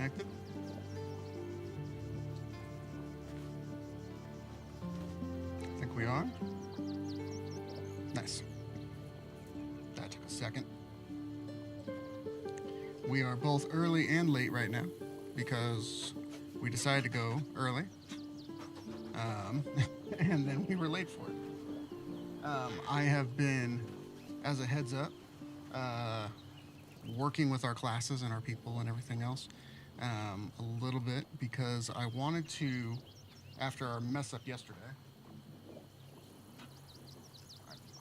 connected? I think we are. Nice. That took a second. We are both early and late right now because we decided to go early. And then we were late for it. I have been, as a heads up, working with our classes and our people and everything else a little bit because I wanted to, after our mess up yesterday,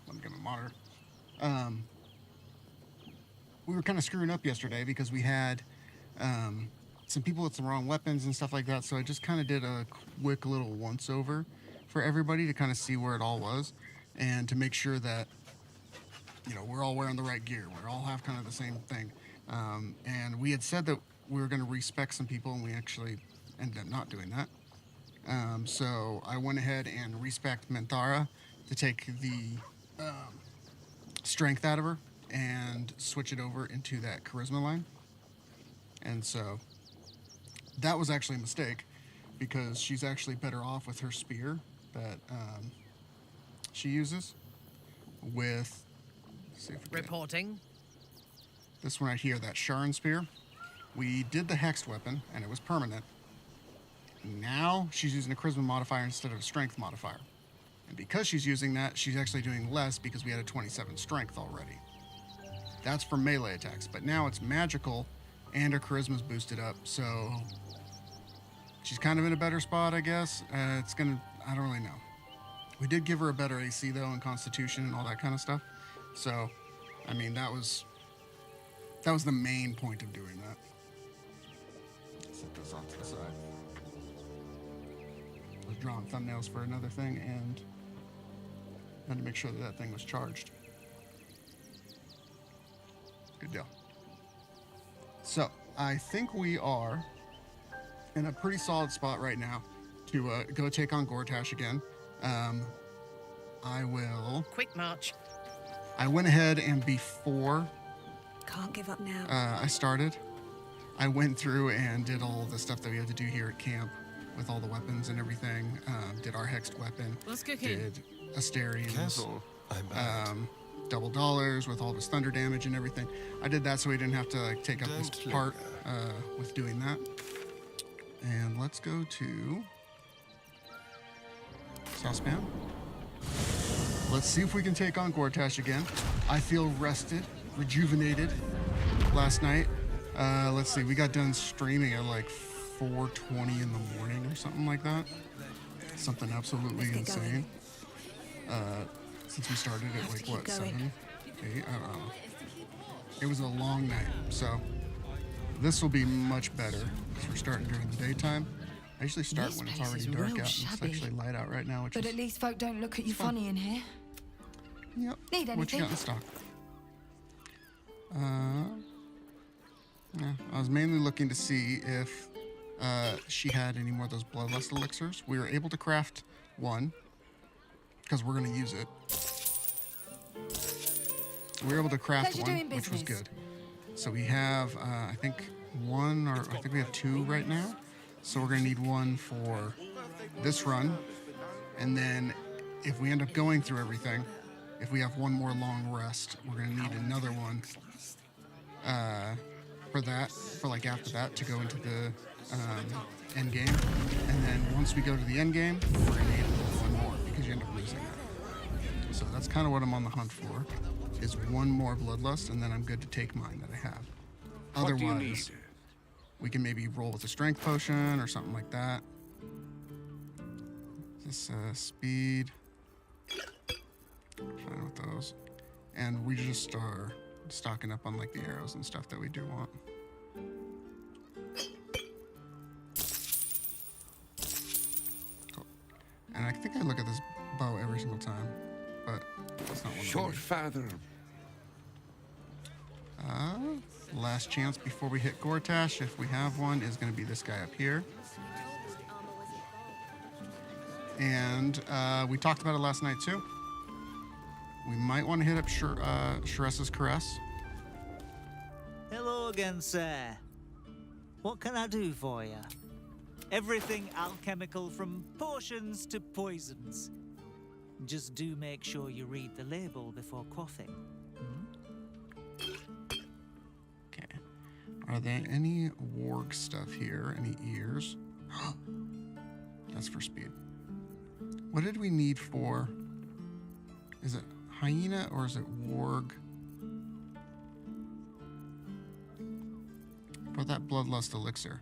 let me get my monitor. We were kind of screwing up yesterday because we had some people with some wrong weapons and stuff like that. So I just kind of did a quick little once over for everybody to kind of see where it all was and to make sure that, you know, we're all wearing the right gear. We all have kind of the same thing. And we had said that we were going to respec some people, and we actually ended up not doing that. So I went ahead and respec'd Menthara to take the strength out of her and switch it over into that charisma line. And so that was actually a mistake because she's actually better off with her spear that she uses with, let's see if we reporting. This one right here, that Sharon spear. We did the hexed weapon and it was permanent. Now she's using a charisma modifier instead of a strength modifier. And because she's using that, she's actually doing less because we had a 27 strength already. That's for melee attacks, but now it's magical and her charisma's boosted up, so she's kind of in a better spot, I guess. I don't really know. We did give her a better AC though, and Constitution and all that kind of stuff. So, I mean, that was the main point of doing that. Set this off to the side. I was drawing thumbnails for another thing and had to make sure that that thing was charged. Good deal. So, I think we are in a pretty solid spot right now to go take on Gortash again. I will... Quick march. I went ahead and before... Can't give up now. I started. I went through and did all the stuff that we had to do here at camp with all the weapons and everything. Did our hexed weapon. Let's go in. Did Asterian's. Castle, I'm back. Double dollars with all this thunder damage and everything. I did that so we didn't have to like take up this part with doing that. And let's go to Saucepan. Let's see if we can take on Gortash again. I feel rested, rejuvenated last night. Let's see, we got done streaming at like 4:20 in the morning or something like that. Something absolutely insane. Since we started at like what, 7, 8, I don't know. It was a long night, so this will be much better because we're starting during the daytime. I usually start when it's already dark out. It's actually light out right now, which But is at least folk don't look at you funny in here. Yep. Need anything? What you got in stock? Yeah, I was mainly looking to see if she had any more of those bloodlust elixirs. We were able to craft one because we're going to use it. We were able to craft one, which was good. So we have, I think one, or I think we have 2 right now. So we're going to need one for this run. And then if we end up going through everything, if we have one more long rest, we're going to need another one for that, for like after that, to go into the end game. And then once we go to the end game, we're going to need one more because you end up losing that. So that's kind of what I'm on the hunt for, is one more bloodlust, and then I'm good to take mine that I have. Otherwise, we can maybe roll with a strength potion or something like that. This speed. Fine with those. And we just are stocking up on like the arrows and stuff that we do want. Cool. And I think I look at this bow every single time, but that's not one. Short father. Last chance before we hit Gortash, if we have one, is going to be this guy up here. And we talked about it last night too. We might want to hit up Sharessa's Caress. Hello again, sir. What can I do for you? Everything alchemical from potions to poisons. Just do make sure you read the label before quaffing. Okay. Are there any warg stuff here? Any ears? That's for speed. What did we need for... Is it hyena or is it warg? For that bloodlust elixir.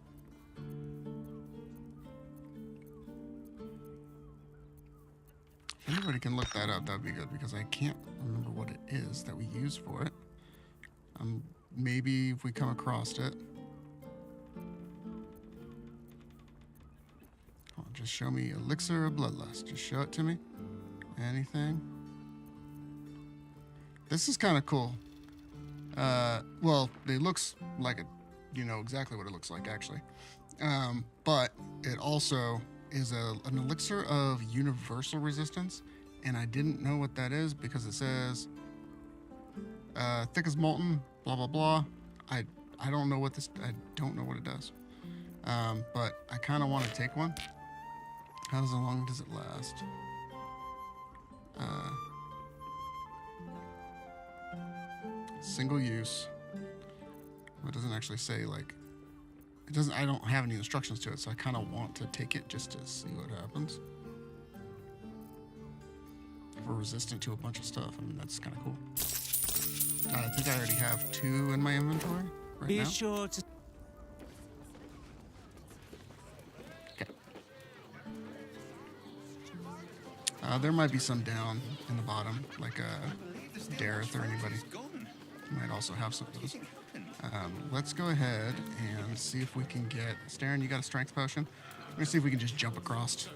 If anybody can look that up, that'd be good, because I can't remember what it is that we use for it. Maybe if we come across it. Oh, just show me elixir of bloodlust. Just show it to me. Anything? This is kind of cool. Well, it looks like it. You know exactly what it looks like, actually. But it also is an elixir of universal resistance, and I didn't know what that is because it says thick as molten, blah blah blah. I don't know what I don't know what it does. But I kind of want to take one. How long does it last? Single use. It doesn't actually say, like, it doesn't, I don't have any instructions to it, so I kind of want to take it just to see what happens. If we're resistant to a bunch of stuff, I mean, that's kind of cool. I think I already have 2 in my inventory right Be now. sure to... Okay. There might be some down in the bottom, like Dareth or anybody. Might also have some of those. Let's go ahead and see if we can get... Starin, you got a strength potion? We're going to see if we can just jump across.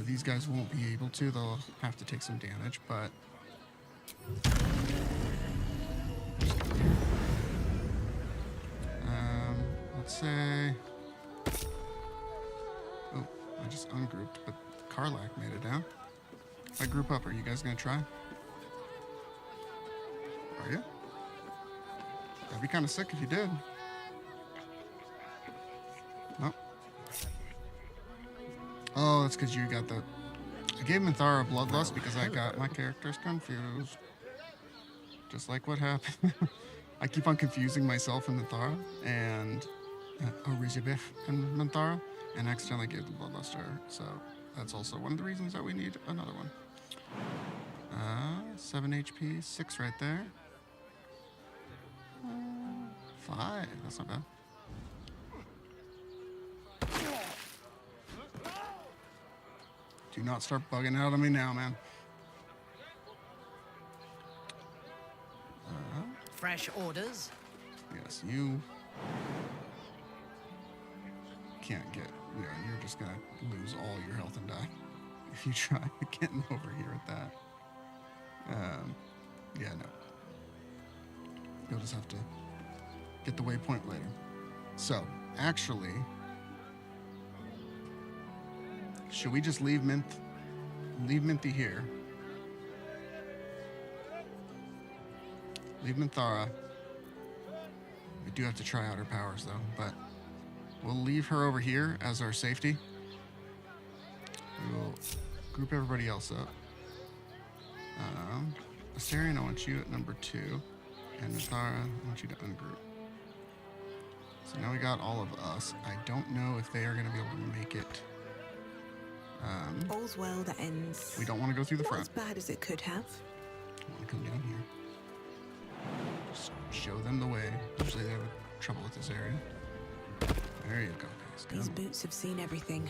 These guys won't be able to. They'll have to take some damage, but... let's say... Oh, I just ungrouped, but Karlak made it down. If I group up, are you guys going to try? Are you? That'd be kind of sick if you did. Nope. Oh, that's because you got the... I gave Minthara Bloodlust because I got my characters confused. Just like what happened. I keep on confusing myself and Minthara and Orizabeth and Minthara, and accidentally gave the Bloodlust to her. So that's also one of the reasons that we need another one. 7 HP, 6 right there. 5, that's not bad. Do not start bugging out on me now, man. Fresh orders? Yes, you can't get, you know, you're just gonna lose all your health and die if you try getting over here at that. Yeah, no. You'll just have to get the waypoint later. So, actually, should we just leave Minty here? Leave Minthara. We do have to try out her powers, though, but we'll leave her over here as our safety. We will group everybody else up. Astarion, I want you at number 2. And Minthara, I want you to ungroup. So now we got all of us. I don't know if they are going to be able to make it. All's well that ends. We don't want to go through the Not front. as bad as it could have. I want to come down here. Just show them the way. Usually they have trouble with this area. There you go, guys. These Come. boots have seen everything.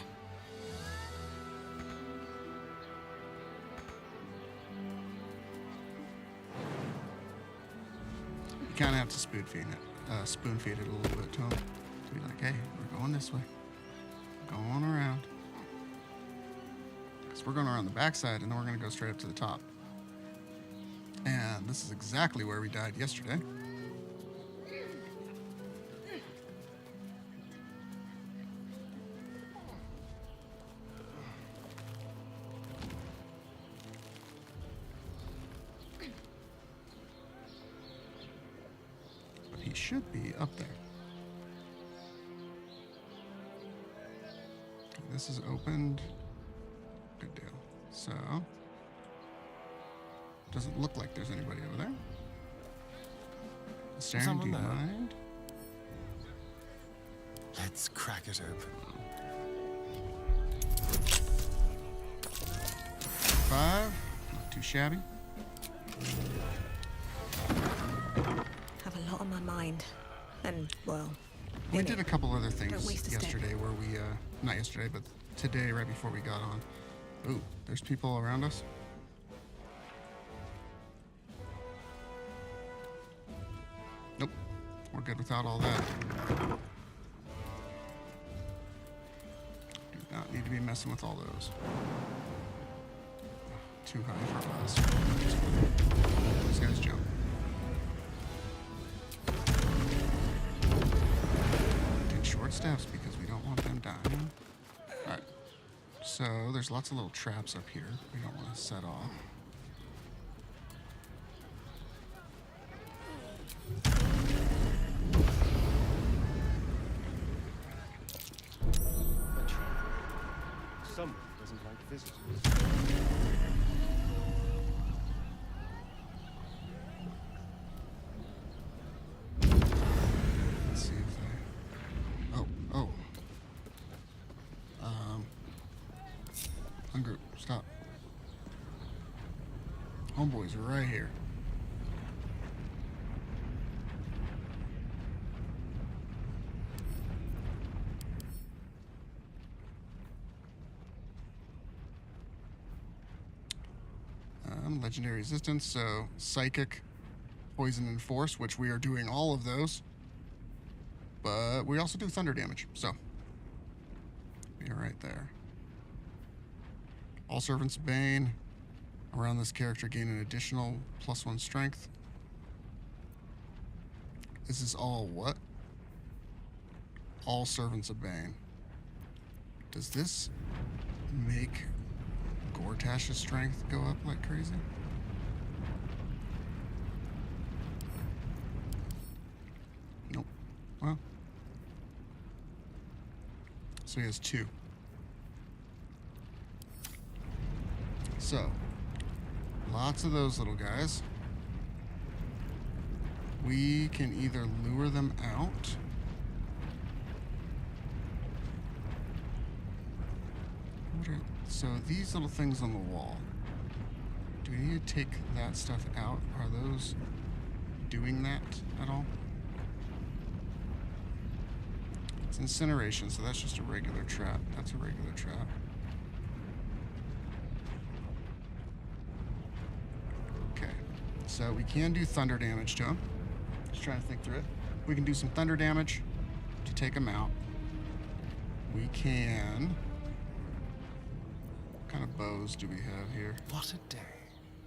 You kind of have to spoon feed it a little bit to them. To be like, hey, we're going this way. Going around. Because we're going around the backside and then we're going to go straight up to the top. And this is exactly where we died yesterday. But he he should be up there. Okay, this is opened. Good deal. So, doesn't look like there's anybody over there. Staring, do Someone you there? mind? Let's crack it open. 5, not too shabby. Have a lot on my mind. And, well, We in did it. a couple other Don't things waste a step. yesterday where we, not yesterday, but today, right before we got on. Ooh, there's people around us. Nope, we're good without all that. Do not need to be messing with all those. Too high for us. These guys jump. Take short steps because we don't want them dying. Alright. So there's lots of little traps up here we don't want to set off. Someone doesn't like visitors. Let's see if they... Oh. Ungroup, stop. Homeboys are right here. Legendary resistance, so psychic, poison, and force, which we are doing all of those. But we also do thunder damage, so be right there. All servants of Bane around this character gain an additional +1 strength. This is all what? All servants of Bane. Does this make Gortash's strength go up like crazy? Nope. Well. So he has 2. So, lots of those little guys. We can either lure them out. So these little things on the wall, do we need to take that stuff out? Are those doing that at all? It's incineration, so that's just a regular trap. That's a regular trap. Okay, so we can do thunder damage to him. Just trying to think through it. We can do some thunder damage to take him out. We can... What kind of bows do we have here? What a day.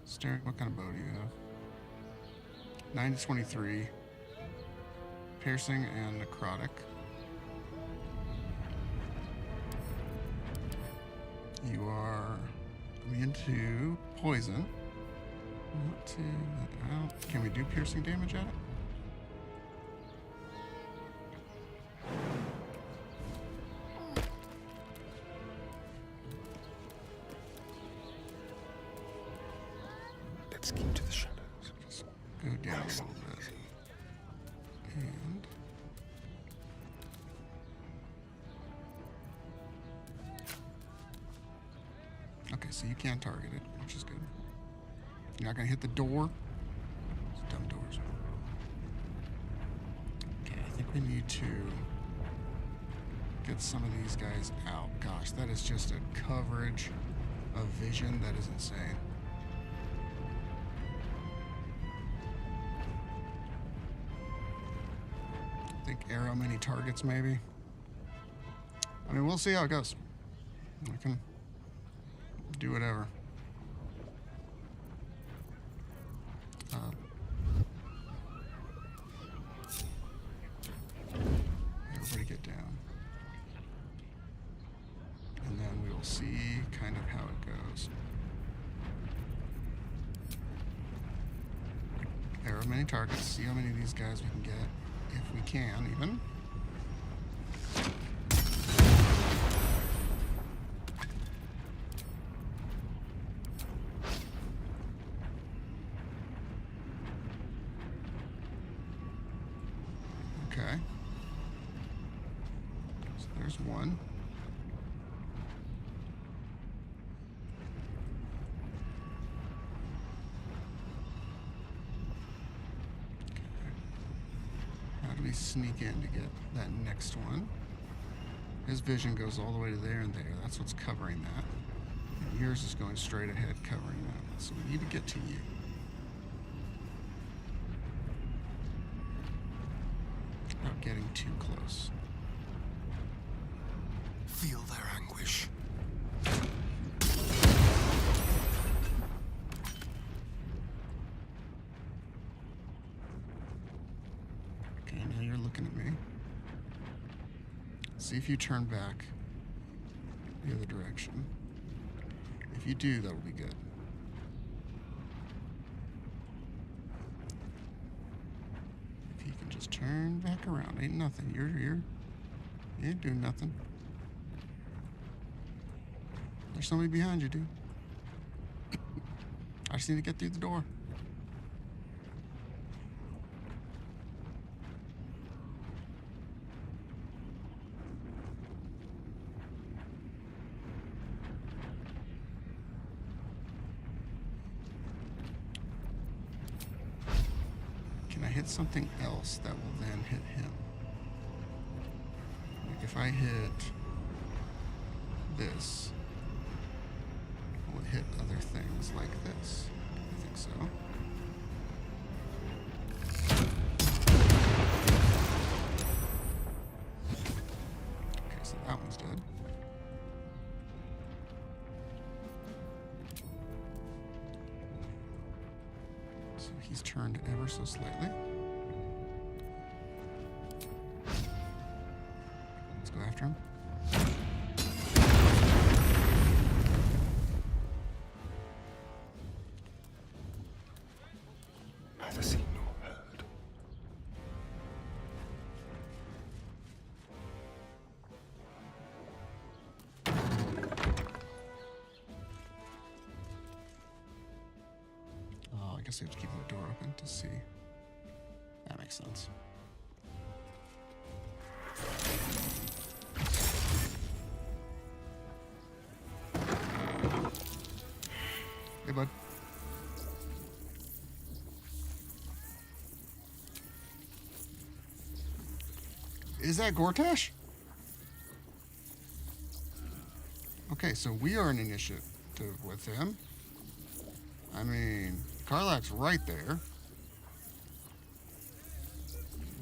Staring, what kind of bow do you have? 9 to 23. Piercing and necrotic. You are immune to poison. Not to that out. Can we do piercing damage at it? Let's keep to the shadows. Just go down a little bit. And okay, so you can target it, which is good. You're not gonna hit the door. It's dumb doors. Okay, I think we need to get some of these guys out. Gosh, that is just a coverage of vision that is insane. I think arrow many targets, maybe. I mean, we'll see how it goes. We can do whatever. Everybody get down. And then we will see kind of how it goes. Arrow many targets, see how many of these guys we can get. if we can, even. Okay. So there's one. How do we sneak in to get that next one? His vision goes all the way to there and there. That's what's covering that. And yours is going straight ahead covering that. So we need to get to you. Without getting too close. Feel their anguish. Okay, now you're looking at me. See if you turn back the other direction. If you do, that'll be good. If you can just turn back around, ain't nothing. You ain't doing nothing. There's somebody behind you, dude. I just need to get through the door. Can I hit something else that will then hit him? Like if I hit this, will it hit other things like this? I think so. Okay, so that one's dead. So he's turned ever so slightly. Let's go after him. Neither seen nor heard. Oh, I guess I have to keep the door open to see. That makes sense. Hey, bud. Is that Gortash? Okay, so we are in initiative with him. I mean, Karlach's right there.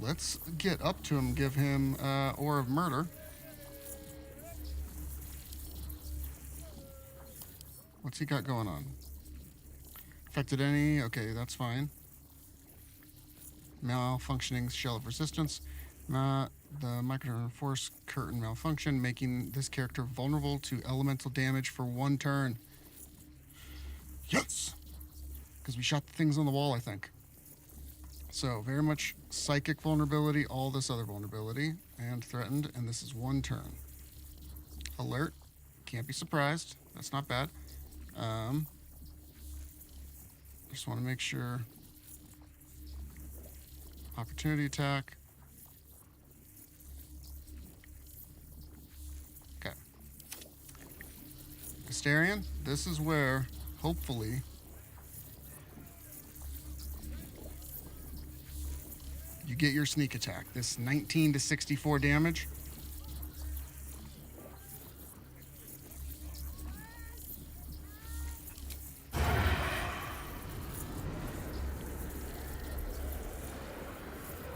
Let's get up to him, give him Ore of Murder. What's he got going on? Affected any? Okay, that's fine. Malfunctioning Shell of Resistance. The micro force curtain malfunction, making this character vulnerable to elemental damage for 1 turn. Yes! Because we shot the things on the wall, I think. So, very much psychic vulnerability, all this other vulnerability, and threatened, and this is 1 turn. Alert. Can't be surprised. That's not bad. Just want to make sure. Opportunity attack. Okay. Astarion, this is where, hopefully, you get your sneak attack. This 19 to 64 damage.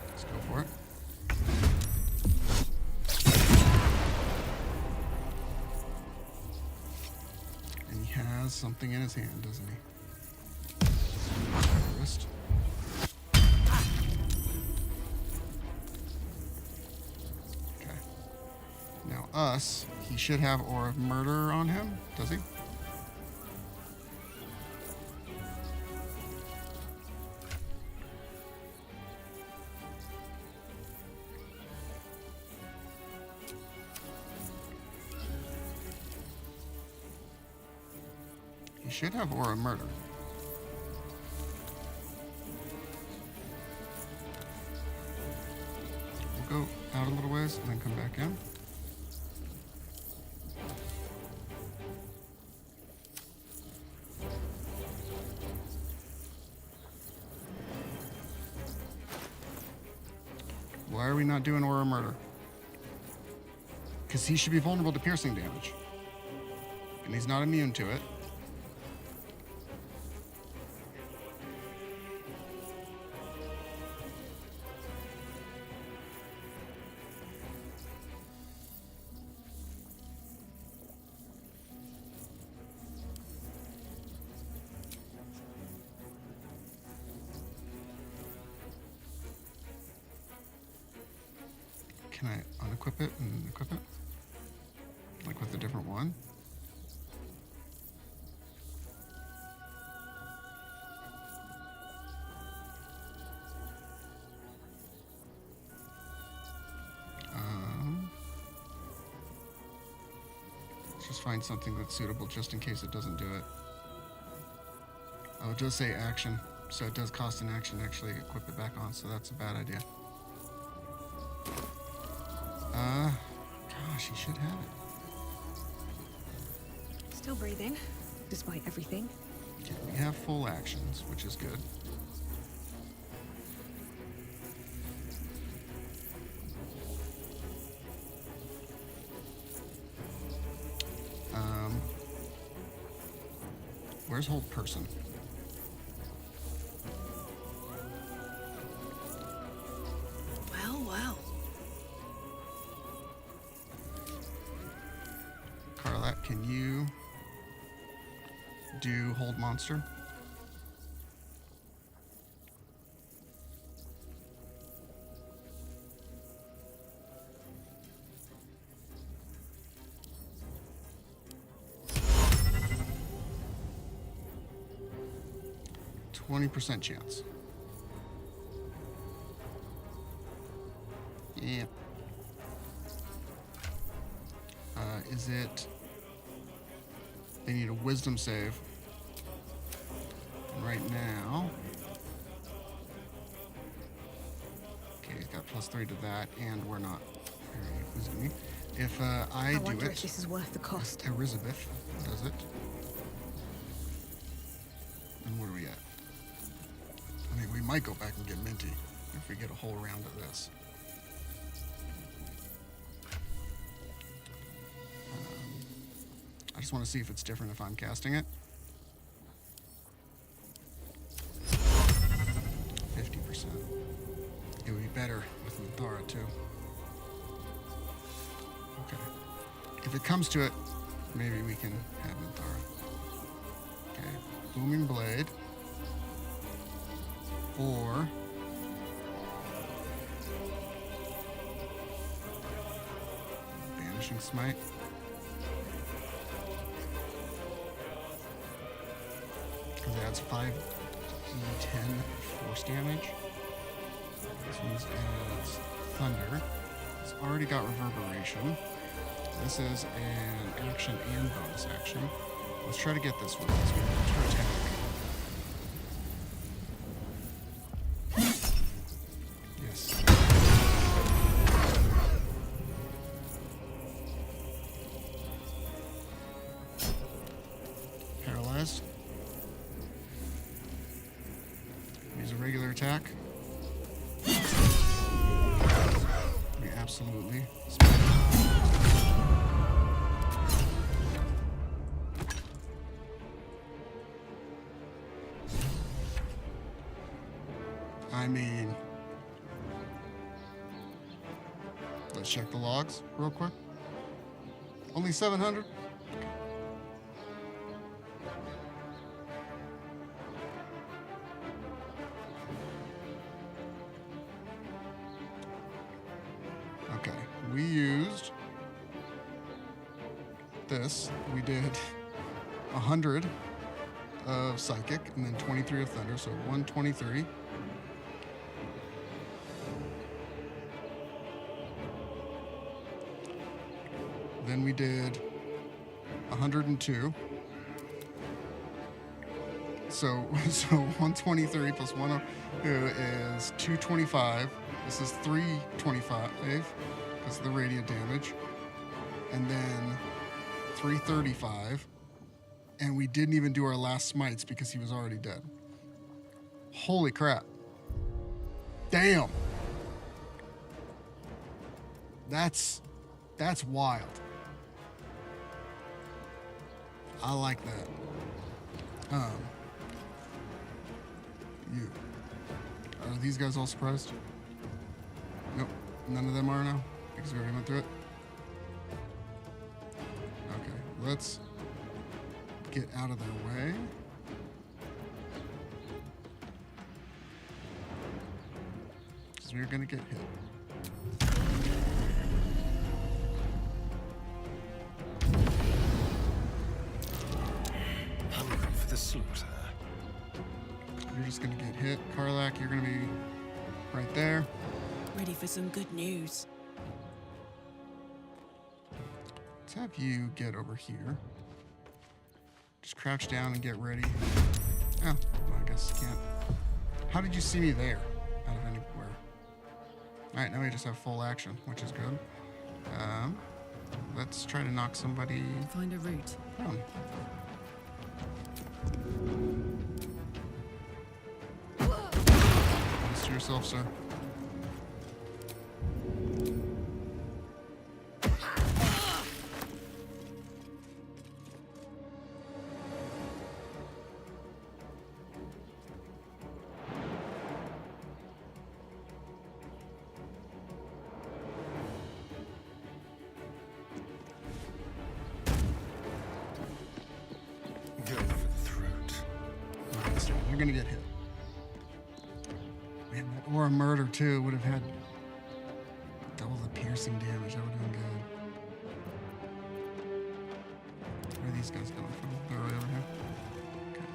Let's go for it. And he has something in his hand, doesn't he? Wrist. Now us, he should have Ore of Murder on him, does he? He should have Aura of Murder. We'll go out a little ways and then come back in. Why are we not doing Aura of Murder? Because he should be vulnerable to piercing damage. And he's not immune to it. Can I unequip it and equip it? Like with a different one? Let's just find something that's suitable just in case it doesn't do it. Oh, it does say action, so it does cost an action to actually equip it back on, so that's a bad idea. Gosh, he should have it. Still breathing, despite everything. Okay, we have full actions, which is good. Where's hold person? Well, well. Carlat, can you do hold monster? %20 chance. Yeah. Is it... They need a wisdom save. And right now... Okay, he's got +3 to that, and we're not very wisdom-y. If I do wonder it... if this is worth the cost. Elizabeth does it. And what are we at? I mean, we might go back and get Minty if we get a whole round of this. I just want to see if it's different if I'm casting it. 50%. It would be better with Minthara too. Okay. If it comes to it, maybe we can have Minthara. Okay. Booming Blade. Or Banishing Smite. Because it adds 5d10 force damage. This one adds Thunder. It's already got Reverberation. This is an action and bonus action. Let's try to get this one. Let's try to attack. Paralyzed. Use a regular attack. We absolutely. I mean, let's check the logs real quick. Only 700. Okay, we used this. We did 100 of Psychic and then 23 of Thunder, so 123. Then we did 102. So 123 plus 102 is 225. This is 325 because of the radiant damage. And then 335. And we didn't even do our last smites because he was already dead. Holy crap. Damn. That's wild. I like that. You. Are these guys all surprised? Nope. None of them are now because we already went through it. Okay, let's get out of their way. Because we're gonna get hit. Hungry for the slaughter. You're just gonna get hit. Karlak, you're gonna be right there. Ready for some good news. Let's have you get over here. Just crouch down and get ready. Oh, well, I guess you can't. How did you see me there? Out of anywhere. Alright, now we just have full action, which is good. Let's try to knock somebody Find a route. down. Just to yourself, sir. Go for the throat. You're gonna get hit. Man, that or a murder too would have had double the piercing damage. That would have been good. Where are these guys coming from? They're right over here. Okay.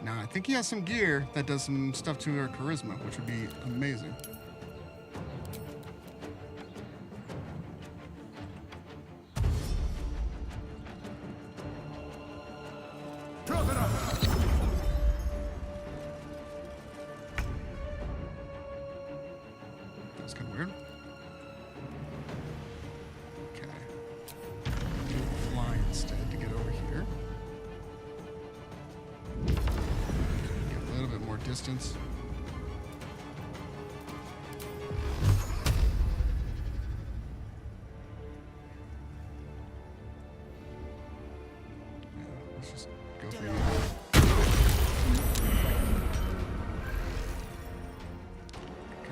Now I think he has some gear that does some stuff to her charisma, which would be amazing. That's kind of weird. Okay. Fly instead to get over here. Get a little bit more distance. Yeah, let's just go for you.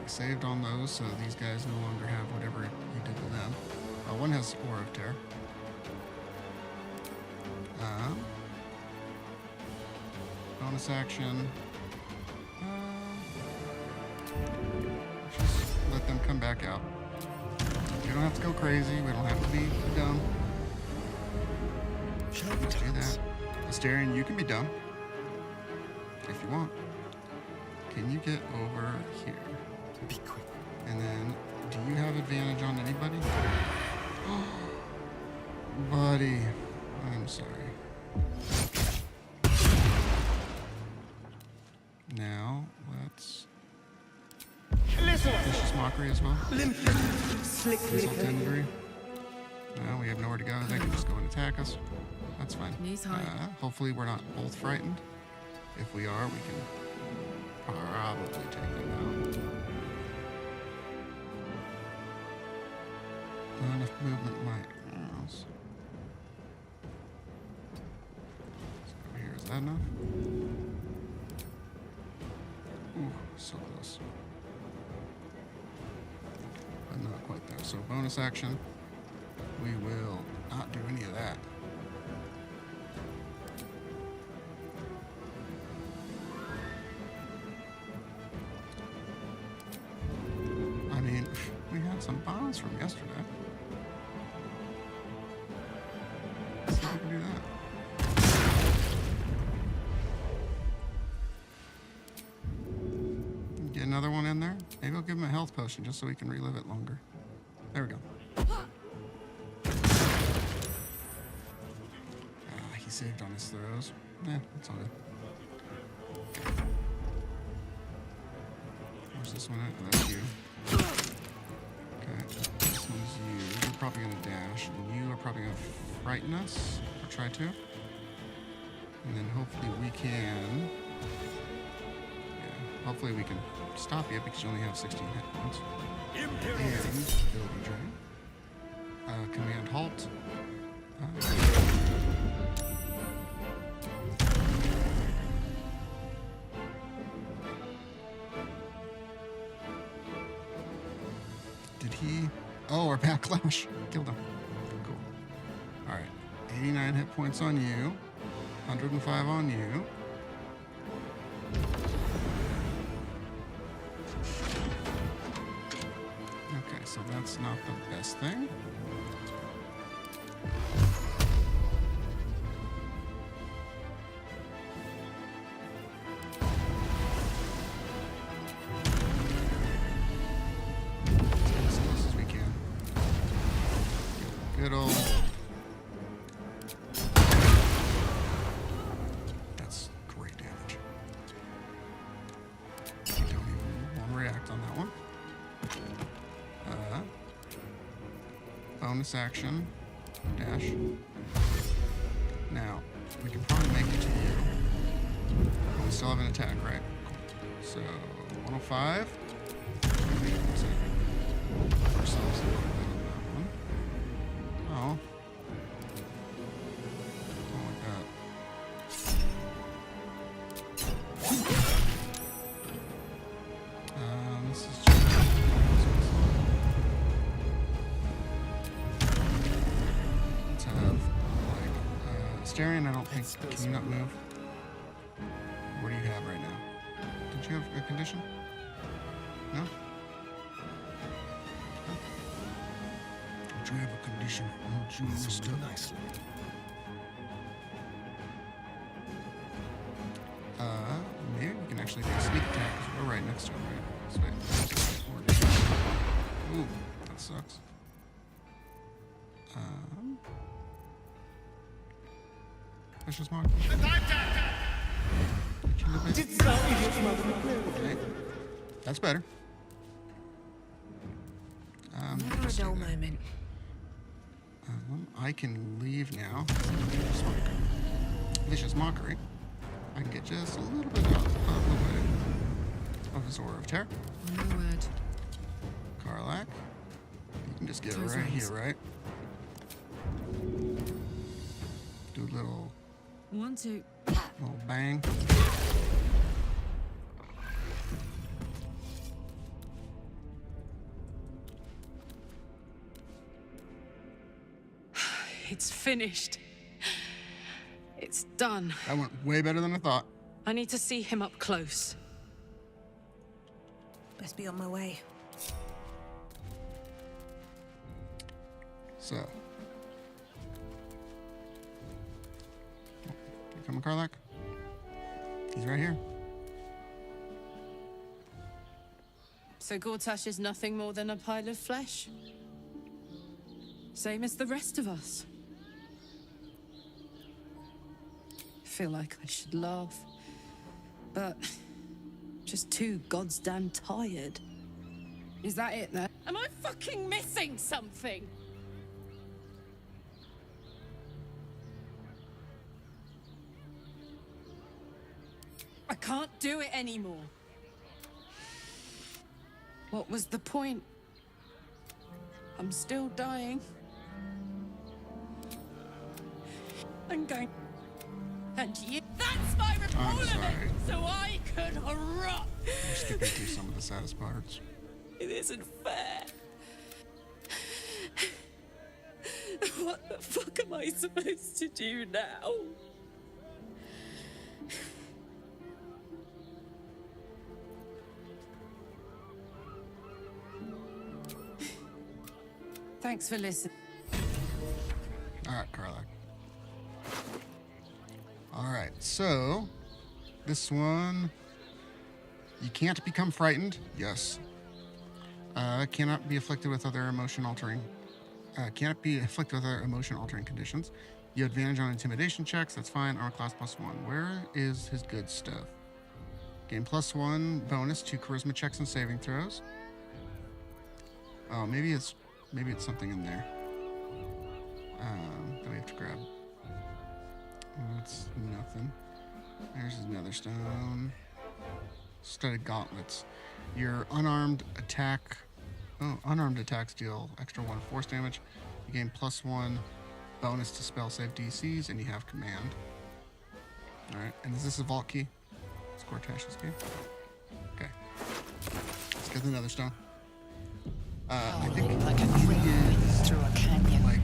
Saved on those, so these guys no longer have whatever you did to them. One has Aura of Terror. Bonus action. Just let them come back out. We don't have to go crazy. We don't have to be dumb. Let's do that. Asterion, you can be dumb. If you want. Can you get over here? Be quick. And then, do you have advantage on anybody? Buddy, I'm sorry. Now, let's... Vicious Mockery as well. Insult to injury. No, we have nowhere to go. They can just go and attack us. That's fine. Knees high. Hopefully we're not both frightened. If we are, we can probably take them out. Not enough movement might. Let's go here. Is that enough? Ooh, so close. But not quite there. So bonus action. We will not do any of that. I mean, we had some bombs from yesterday. Let's see if we can do that. Get another one in there. Maybe I'll give him a health potion just so we can relive it longer. There we go. He saved on his throws. That's all good. Where's this one at? Oh, that's you. Okay, this one's you. You're probably gonna dash, and you are probably gonna frighten us, or try to. And then hopefully we can... Yeah, hopefully we can stop you, because you only have 16 hit points. And ability drain. Command halt. Did he? Oh, our backlash killed him. Cool. All right, 89 hit points on you, 105 on you. Okay, so that's not the best thing. As close as we can. Good old. That's great damage. You don't even want to react on that one. Bonus action, dash. Now, we can probably make it to you. We still have an attack, right? Cool. So, 105. That's it. Ourselves a little bit on that one. Oh. Don't like that. This is just... Let's have, like, Asterion, I don't think... Can you not move? What do you have right now? Did you have a condition? No? Did you have a condition? Won't you It's nicely. Maybe we can actually do a sneak attack because we're right next to him, right? So, ooh, that sucks. Vicious Mark. Okay. That's better. Never a dull moment. I can leave now. Vicious Mockery. I can get just a little bit out of the way of his Aura of Terror. No word. Karlak. You can just get Those right rings. here, right? Do a little 1, 2. little bang. It's finished. It's done. That went way better than I thought. I need to see him up close. Best be on my way. So. You coming, Karlak? He's right here. So Gortash is nothing more than a pile of flesh? Same as the rest of us. Feel like I should laugh, but just too goddamn tired. Is that it then? Am I fucking missing something? I can't do it anymore. What was the point? I'm still dying. I'm going. And you. That's my I'm report sorry. so I could rot. We're skipping through some of the saddest parts. It isn't fair. What the fuck am I supposed to do now? Thanks for listening. Alright, Karlak. Alright, so this one, you can't become frightened. Yes. Cannot be afflicted with other emotion altering. Cannot be afflicted with other emotion altering conditions. You have advantage on intimidation checks. That's fine. Armor class +1. Where is his good stuff? Gain +1 bonus to charisma checks and saving throws. Oh, maybe it's something in there. That we have to grab. That's nothing. There's his nether stone. Studded gauntlets. Your unarmed attacks deal extra 1 force damage. You gain +1 bonus to spell save DCs, and you have command. Alright, and is this a vault key? It's Cortash's key. Okay. Let's get the nether stone. I think like a he train is through a canyon. like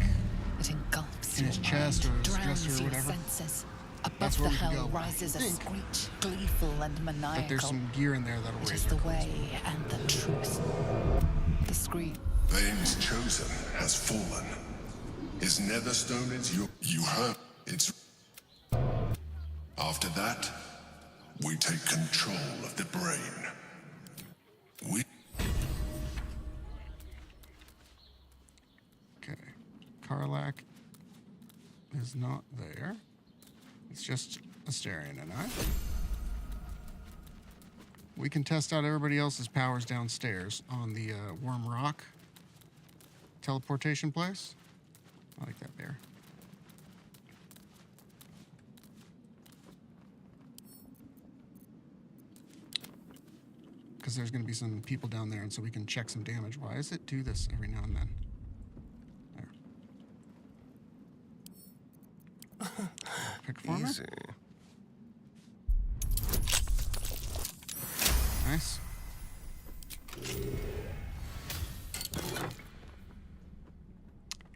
It engulfs in his your chest mind, or his drowns dresser or your whatever. senses. That's Above where the we can hell go. rises a I think screech, gleeful and that maniacal. there's some gear in there that'll It raise is the our charisma. way and the truth. The scream. Thane's chosen has fallen. His netherstone is you heard it's. After that, we take control of the brain. We Okay. Karlak is not there. It's just Asterion and I. We can test out everybody else's powers downstairs on the Worm Rock teleportation place. I like that bear. Because there's going to be some people down there, and so we can check some damage. Why does it do this every now and then? There. Pick farmer. Easy. Nice.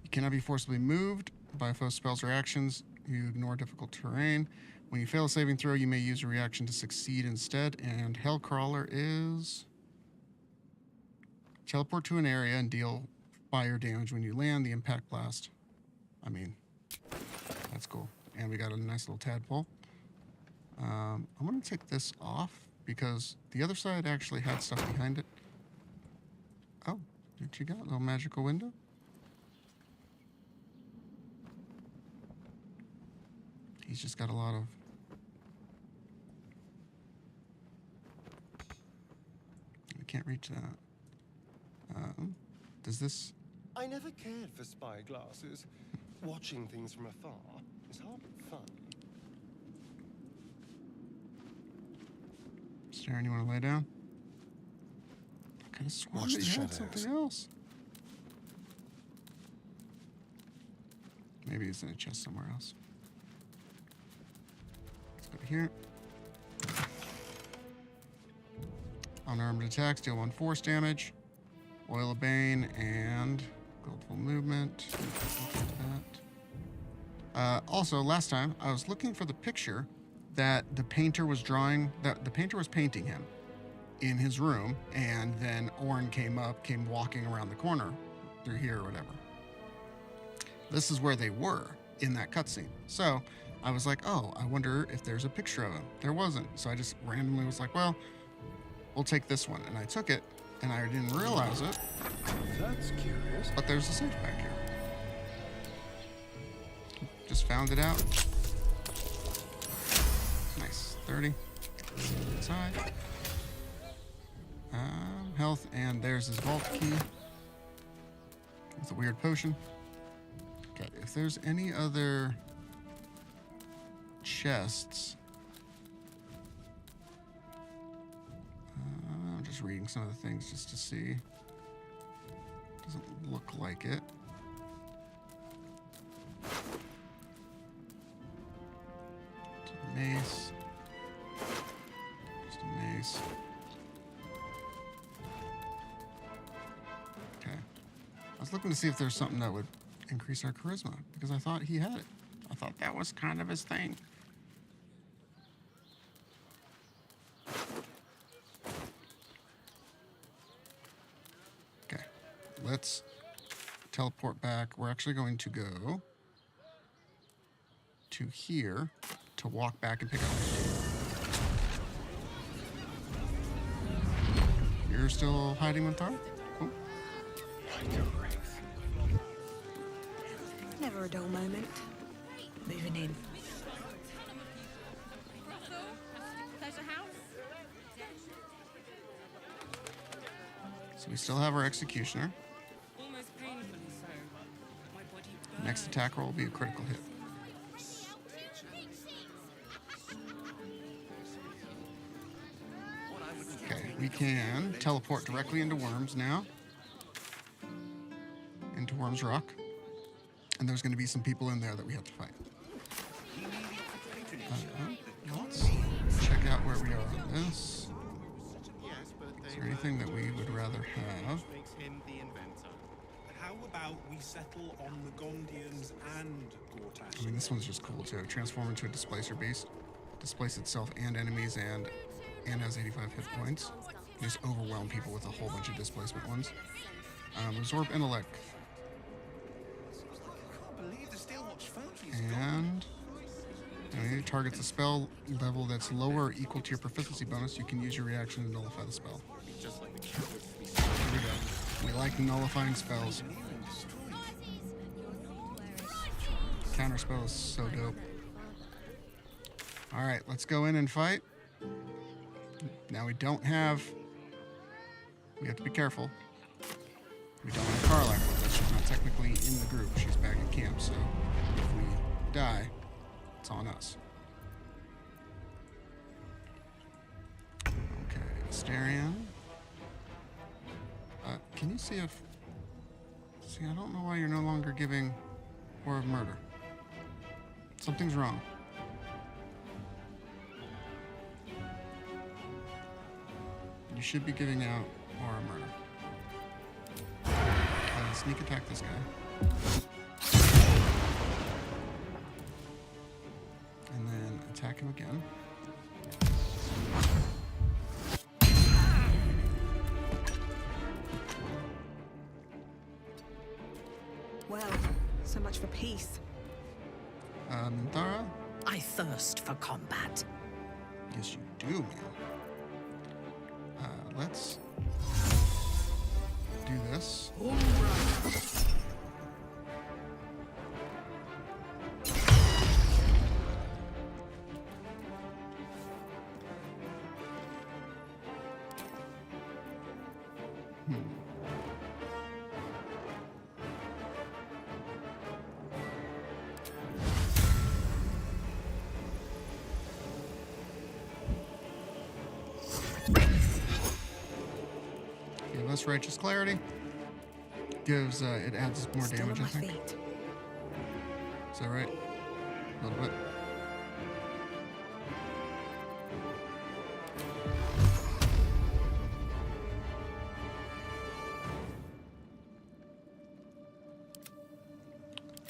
You cannot be forcibly moved by foe spells or actions. You ignore difficult terrain. When you fail a saving throw, you may use a reaction to succeed instead. And Hellcrawler is teleport to an area and deal fire damage when you land. The impact blast. I mean, that's cool. And we got a nice little tadpole. I'm going to take this off because the other side actually had stuff behind it. Oh, what you got? A little magical window? He's just got a lot of... I can't reach that. Does this... I never cared for spy glasses. Watching things from afar is hardly fun. Sharon, you want to lay down? I could have sworn Watch that the you had shadows. something else. Maybe it's in a chest somewhere else. Let's go to here. Unarmed attacks deal 1 force damage. Oil of Bane and Goldful Movement. Also, last time I was looking for the picture that the painter was drawing, that the painter was painting him in his room, and then Orin came walking around the corner through here or whatever. This is where they were in that cutscene. So I was like, oh, I wonder if there's a picture of him. There wasn't. So I just randomly was like, well, we'll take this one. And I took it, and I didn't realize it, That's curious. but there's a safe back here. Just found it out. Nice. 30. Inside. Health, and there's his vault key. It's a weird potion. Okay, if there's any other chests. I'm just reading some of the things just to see. Doesn't look like it. Just a mace. Just a mace. Okay. I was looking to see if there's something that would increase our charisma, because I thought he had it. I thought that was kind of his thing. Okay, let's teleport back. We're actually going to go to here to walk back and pick up the key. You're still hiding with Thar? Cool. Never a dull moment. Moving in. So we still have our executioner. Next attack roll will be a critical hit. Okay, we can teleport directly into Worms now. Into Worms Rock. And there's going to be some people in there that we have to fight. Let's check out where we are on this. Is there anything that we would rather have? Makes him the inventor. How about we settle on the Gondians and Gortash? I mean, this one's just cool too. Transform into a displacer beast. Displace itself and enemies and has 85 hit points. Just overwhelm people with a whole bunch of displacement ones. Absorb intellect. And when it targets a spell level that's lower or equal to your proficiency bonus, you can use your reaction to nullify the spell. Here we go. We like nullifying spells. Counter spell is so dope. Alright, let's go in and fight. Now we have to be careful. We don't have Carlisle with us. She's not technically in the group. She's back at camp, so if we die, it's on us. Okay, Asterion. Can you see if... See, I don't know why you're no longer giving War of Murder. Something's wrong. You should be giving out War of Murder. Sneak attack this guy. And then attack him again. Well, so much for peace. Minthara? I thirst for combat. Yes, you do, man. Let's do this. Give us Righteous Clarity. Gives, it adds more Still damage, on I my think. feet. Is that right? A little bit.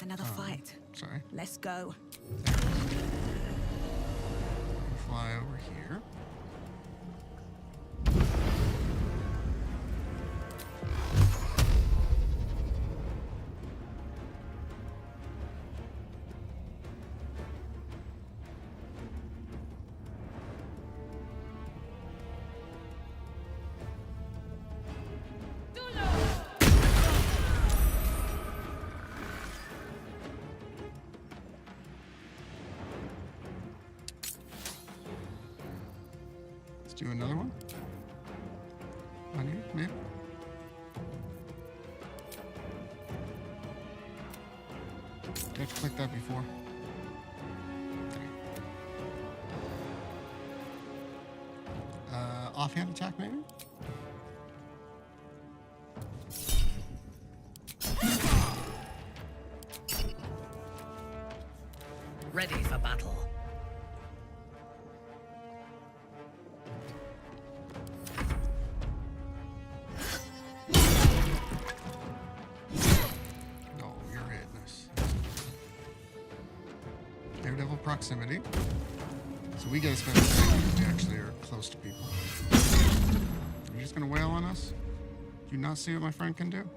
Another fight. Sorry. Let's go. Fly over here. Let's do another one. On you, maybe. Did I have to click that before? There. Offhand attack, maybe? Ready for battle. No, you're hitting us. Daredevil proximity. So we gotta spend a second if we actually are close to people. You're just gonna wail on us? Do you not see what my friend can do?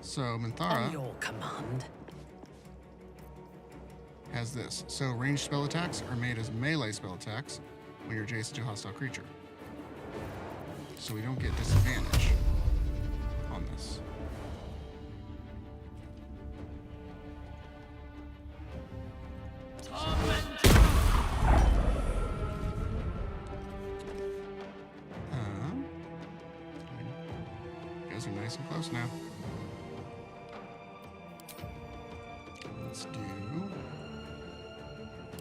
So Minthara On your command. has this. So ranged spell attacks are made as melee spell attacks when you're adjacent to a hostile creature. So we don't get disadvantage on this. nice and close now. Let's do...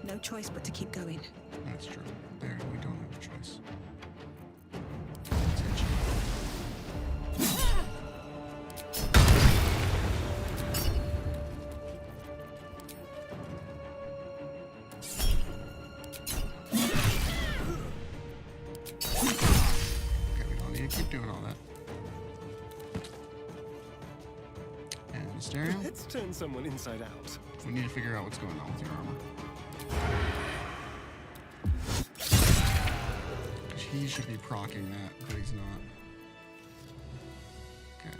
No choice but to keep going. That's true. There, we don't have a choice. Let's hit you. Okay, we don't need to keep doing all that. And Mysterium, Let's turn someone inside out. we need to figure out what's going on with your armor. He should be proccing that, but he's not. Okay,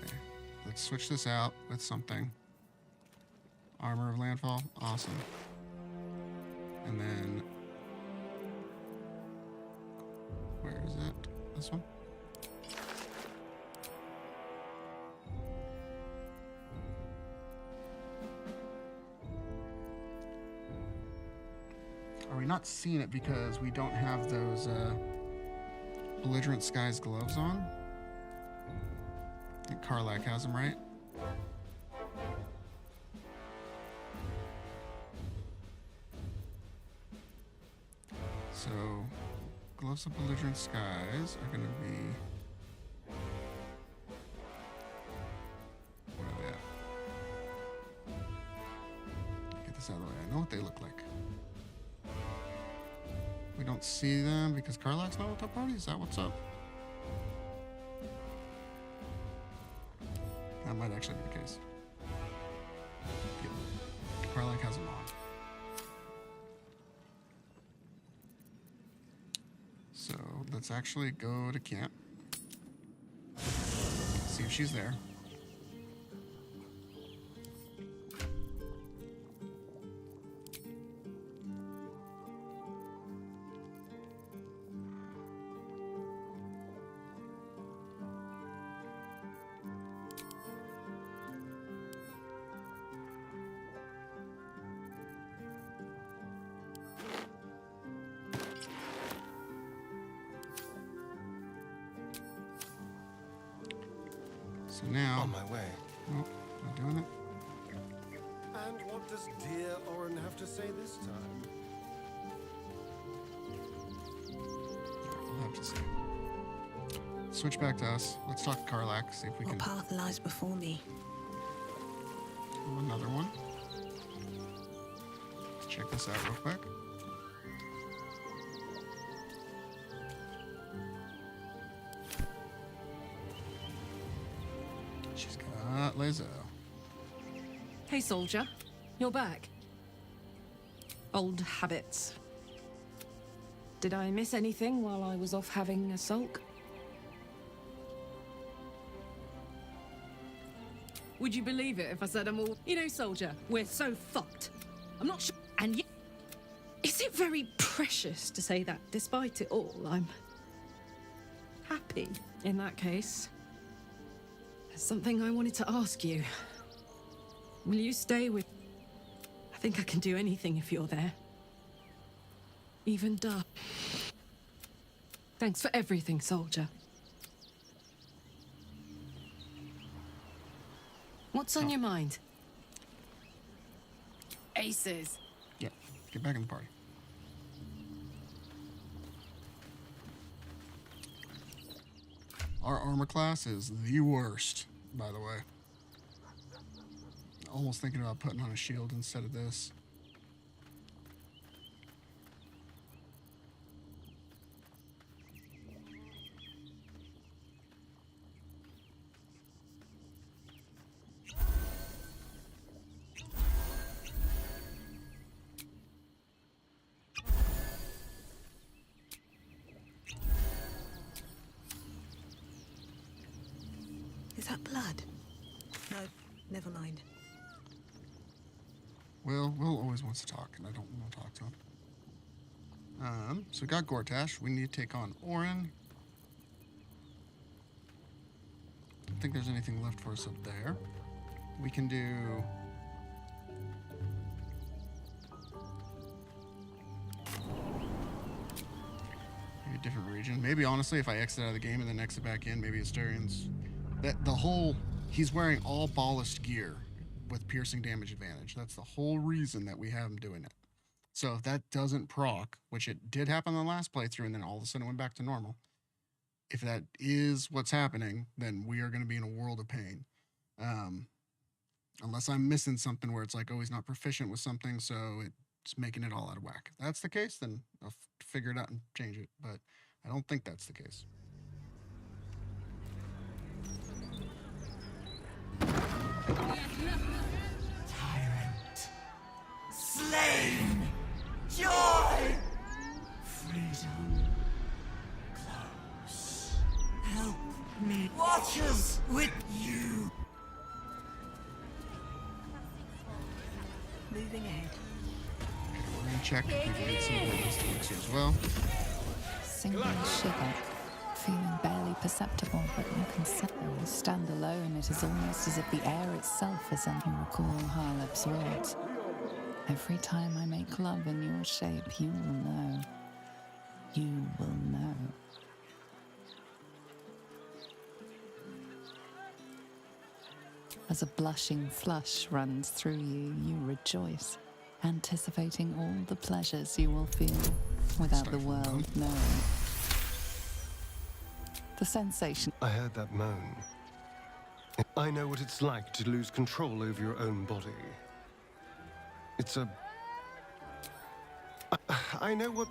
let's switch this out with something. Armor of Landfall, awesome. And then, where is it? This one? Are we not seeing it because we don't have those, Belligerent Skies gloves on? I think Karlak has them, right? So, gloves of Belligerent Skies are going to be... Where are they at? Get this out of the way. I know what they look like. We don't see them because Karlak's not with our party? Is that what's up? That might actually be the case. Yep. Karlak has them on. So let's actually go to camp. See if she's there. So now, On my way. oh, not doing it. And what does dear Orin have to say this time? We'll have to see. Switch back to us. Let's talk to Karlak, see if we What can... path lies before me? Oh, another one. Let's check this out real quick. She's got Lizzo. Hey, soldier. You're back. Old habits. Did I miss anything while I was off having a sulk? Would you believe it if I said I'm all... You know, soldier, we're so fucked. I'm not sure... And yet... Is it very precious to say that despite it all, I'm... happy? In that case... There's something I wanted to ask you. Will you stay with... I think I can do anything if you're there. Even Dark. Thanks for everything, soldier. What's on your mind? Aces. Yeah, get back in the party. Our armor class is the worst, by the way. Almost thinking about putting on a shield instead of this. Is that blood? No, never mind. Will always wants to talk, and I don't want to talk to him. So we got Gortash. We need to take on Orin. Don't think there's anything left for us up there. We can do... maybe a different region. Maybe, honestly, if I exit out of the game and then exit back in, maybe Astarion's That the whole he's wearing all ballast gear with piercing damage advantage. That's the whole reason that we have him doing it. So if that doesn't proc, which it did happen in the last playthrough, and then all of a sudden it went back to normal. If that is what's happening, then we are going to be in a world of pain. Unless I'm missing something where it's like, oh, he's not proficient with something, so it's making it all out of whack. If that's the case, then I'll figure it out and change it. But I don't think that's the case. Tyrant. Slain. Joy. Freedom. Close. Help me. Watchers with you. Moving ahead. We're going to check if we can get some ballistic elixir as well. Single shiver, feeling barely perceptible, but you can stand alone. It is almost as if the air itself is under. You recall Harlop's words. Every time I make love in your shape, you will know. You will know. As a blushing flush runs through you, you rejoice, anticipating all the pleasures you will feel without the world knowing. The sensation. I heard that moan. I know what it's like to lose control over your own body. It's a... I know what...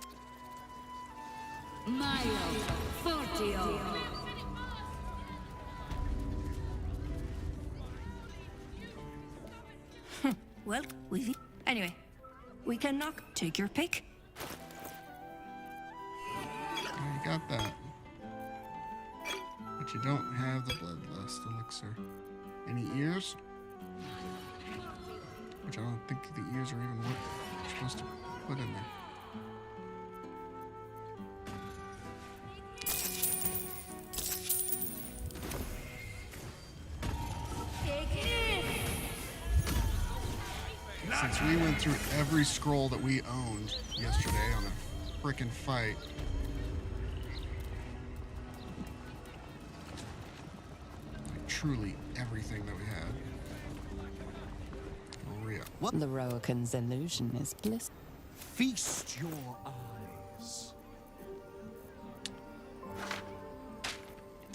Mio, Fortio. Well, anyway, we can knock. Take your pick. You got that. But you don't have the bloodlust elixir. Any ears? Which I don't think the ears are even what you're supposed to put in there. Since we went through every scroll that we owned yesterday on a frickin' fight, like truly everything that we had. Maria. What? Leroican's illusion is bliss. Feast your eyes.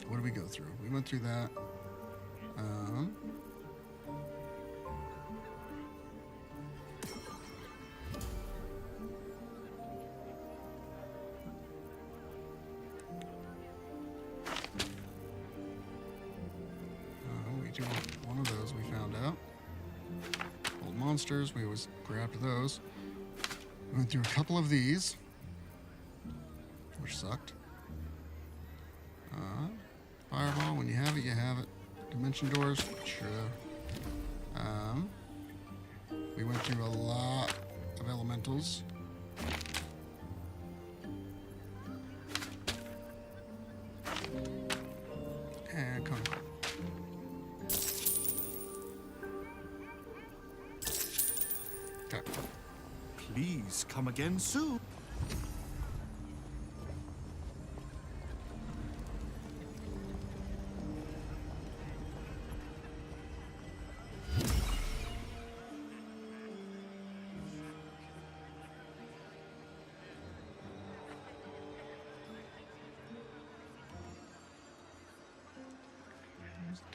What did we go through? We went through that. We do one of those we found out. Old monsters, we always grabbed those. We went through a couple of these, which sucked. Fireball, when you have it, you have it. Dimension doors, sure. We went through a lot of elementals. And come on. Okay. Please come again soon.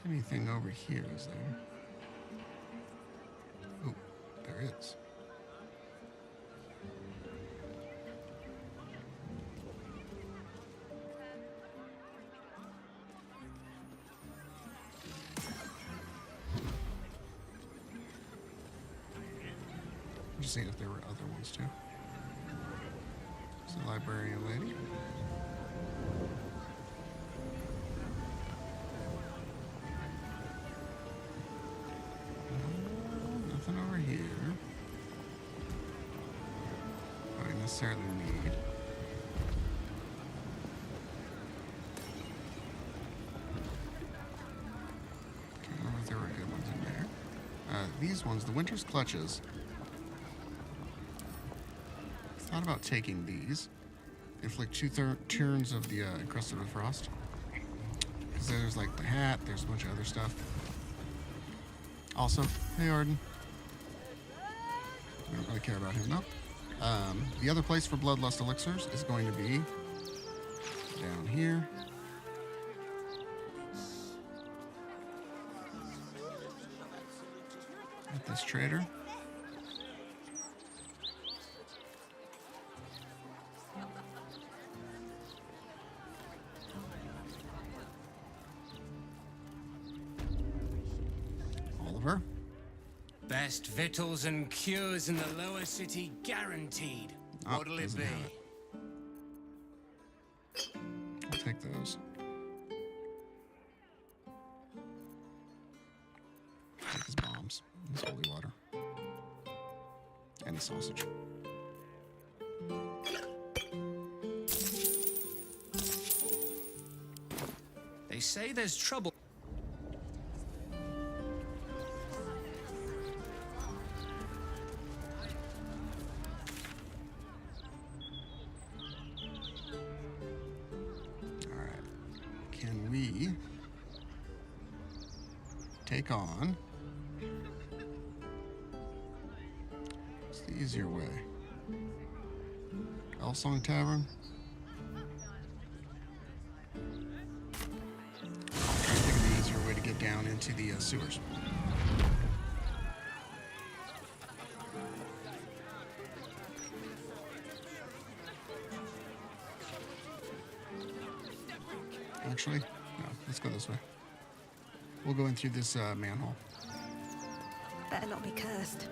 Anything over here, is there? Oh, there is. I'm just seeing if there were other ones too. There's a librarian lady. Nothing over here. What I necessarily need. Can't remember if there were good ones in there. These ones, the Winter's Clutches. Thought about taking these. Inflict 2 turns of the Encrusted with Frost. Because there's like the hat, there's a bunch of other stuff. Also, hey Arden. We don't really care about him though. The other place for Bloodlust elixirs is going to be down here. At this trader. Oliver. Best victuals and cures in the lower city guaranteed. Oh, What'll it doesn't be? have it. I'll take those. Take his bombs, his holy water, and the sausage. They say there's trouble. Can we take on? What's the easier way? Elsong Tavern? I'm trying to think of the easier way to get down into the sewers. Actually, no, let's go this way. We'll go in through this manhole. Better not be cursed.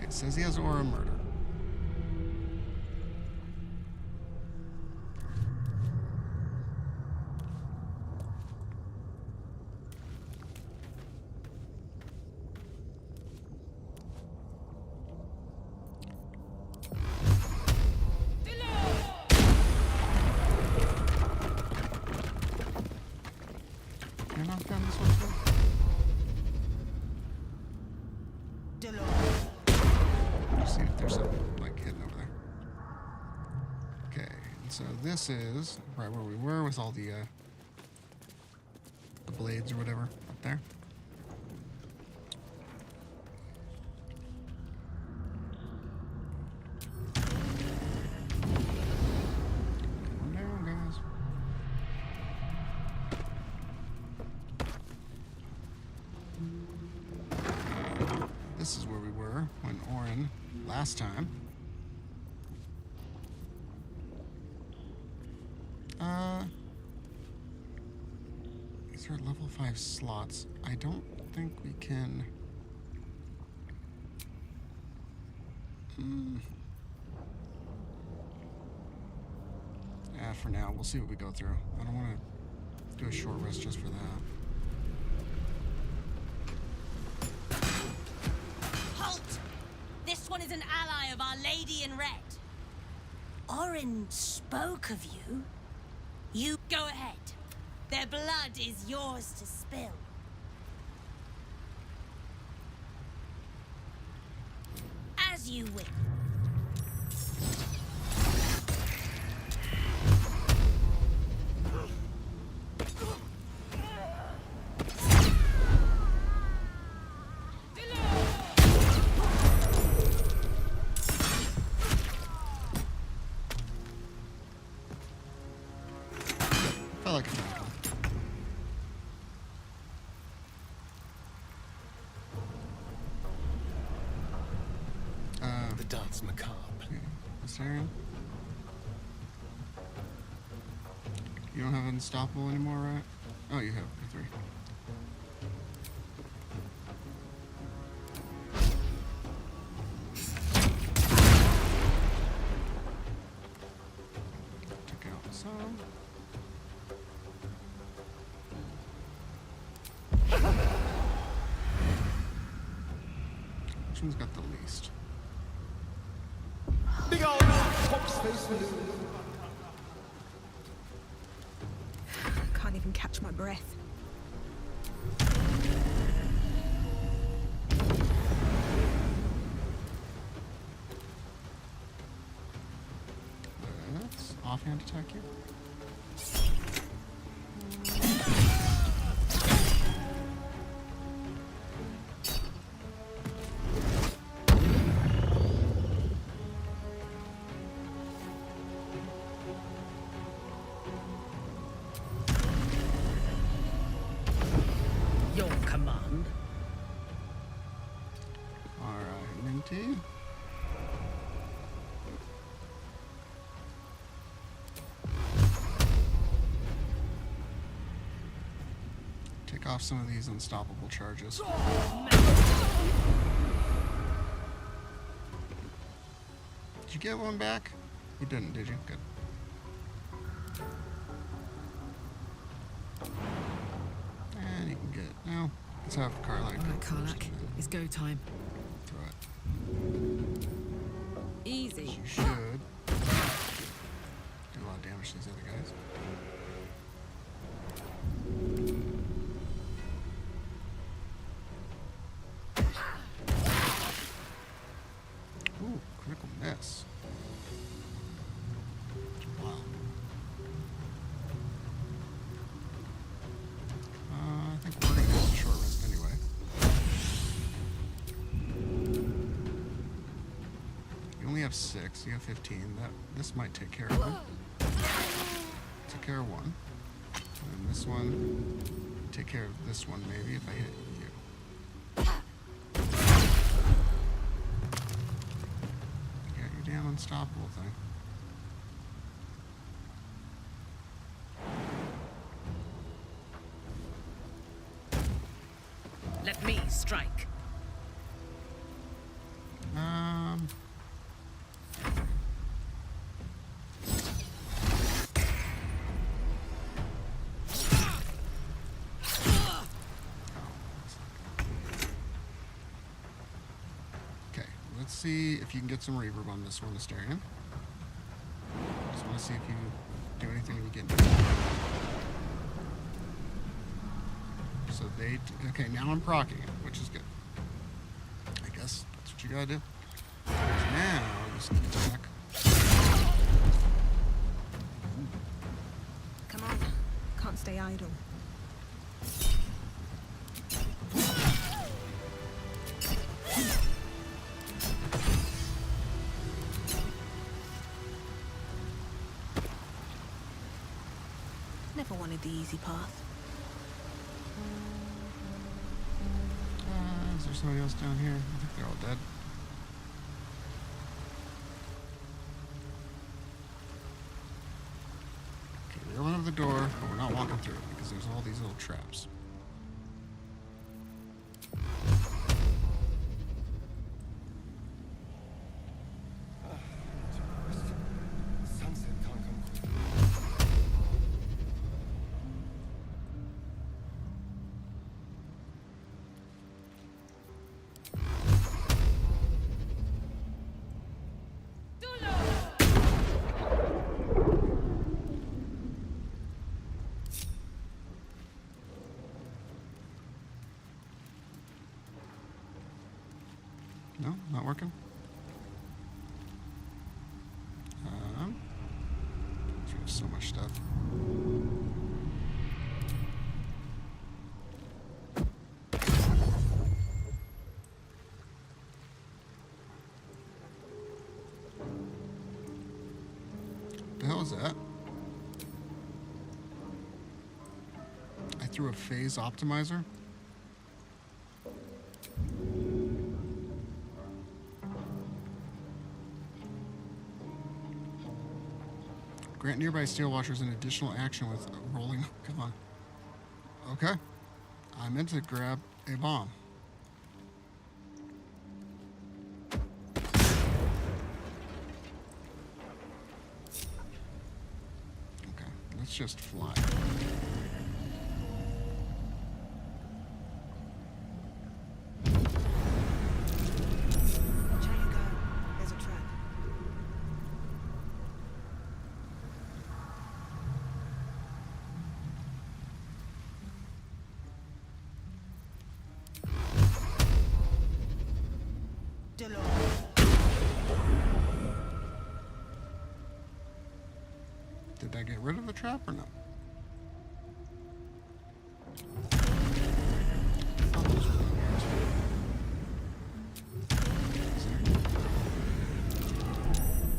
It says he has aura murder. You're not down this way, too? Just see if there's something like hidden over there. Okay, and so this is right where we were with all the blades or whatever up there. Come down, guys. This is where we were when Orin last time. These are level 5 slots. I don't think we can. For now, we'll see what we go through. I don't want to do a short rest just for that. Halt! This one is an ally of Our Lady in Red. Orin spoke of you. You go ahead. Their blood is yours to spill. As you will. I like it. The dance macabre. Yeah, Assyrian. You don't have Unstoppable anymore, right? Oh, you have the 3. Took out some. Which one's got the least? Big old top space balloon. Can't even catch my breath. offhand attack you? Your command. Alright, Minty. Take off some of these unstoppable charges. Did you get one back? You didn't, did you? Good. And you can get it now. Let's have Carline. All right, Karlak. It's go time. Throw it. Easy. You should do a lot of damage to these other guys. Ooh, critical miss. Wow. I think we're gonna use a short rest anyway. You only have 6, you have 15. This might take care of it. Take care of one. And this one, take care of this one maybe if I hit you. Yeah, you damn unstoppable thing. Let me strike. Okay, let's see if you can get some reverb on this one, Asterion. Just want to see if you do anything when you get into it. So okay, now I'm proccing it, which is good. I guess that's what you gotta do. Now, you just need to attack. Come on. Can't stay idle. Never wanted the easy path. Is there somebody else down here? I think they're all dead. Okay, we open up the door, but we're not walking through it because there's all these little traps. Sunset can't come quick. No, not working. There's so much stuff. The hell is that? I threw a phase optimizer. Grant nearby steel watchers an additional action with rolling. Come on. Okay. I meant to grab a bomb. Okay, let's just fly. There's a trap. Delor. get rid of the trap or no?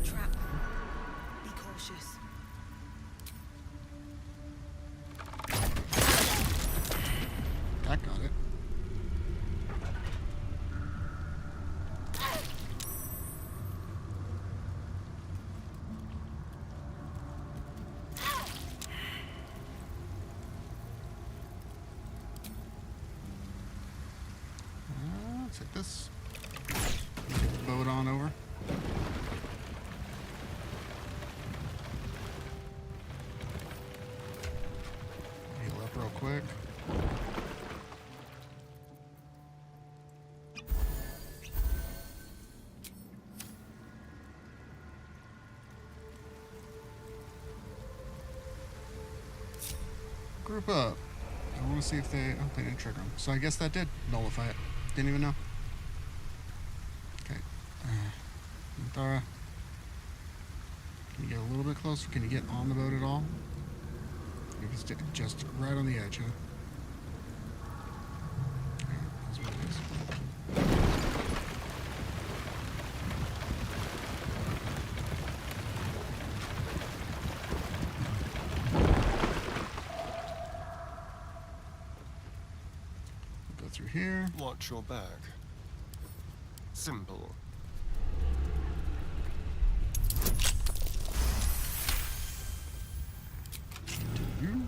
Trap. Be cautious. That got it. Let's hit this. Get the boat on over. Heal up real quick. Group up. I want to see if they... Oh, they didn't trigger them. So I guess that did nullify it. Didn't even know. Okay. Thara. Can you get a little bit closer? Can you get on the boat at all? You can stick just right on the edge, huh? Okay, that's what it is. Go through here. Watch your back. Simple. You.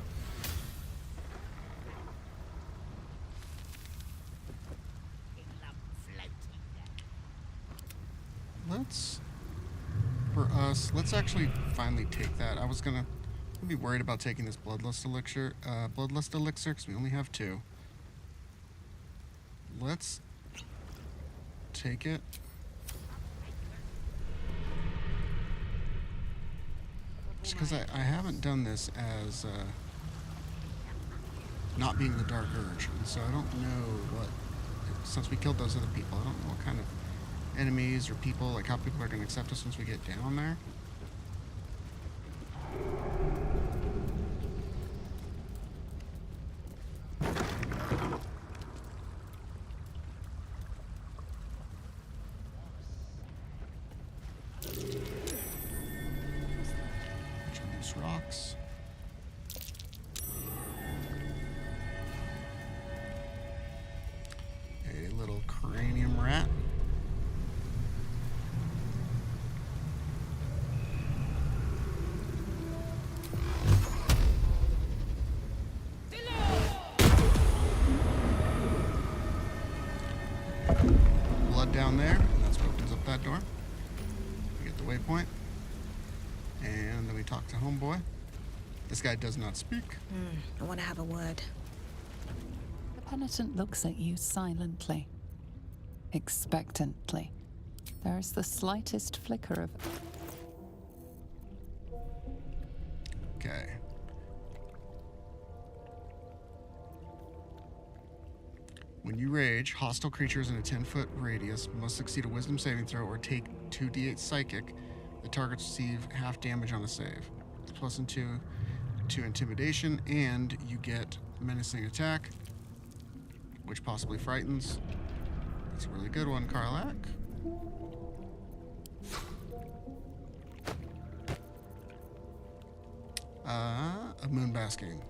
Let's actually finally take that. I was gonna be worried about taking this bloodlust elixir, because we only have 2. Let's take it. Just because I haven't done this as not being the Dark Urge, and so I don't know what, since we killed those other people, I don't know what kind of enemies or people, like how people are going to accept us once we get down there. Rocks. A little cranium rat. Blood down there, and that's what opens up that door. We get the waypoint. And then we talk to Homeboy. This guy does not speak. I want to have a word. The penitent looks at you silently, expectantly. There is the slightest flicker of... Okay. When you rage, hostile creatures in a 10-foot radius must succeed a wisdom saving throw or take 2d8 psychic. The targets receive half damage on a save. Plus +2 to intimidation, and you get menacing attack, which possibly frightens. That's a really good one, Karlak. A moon basking.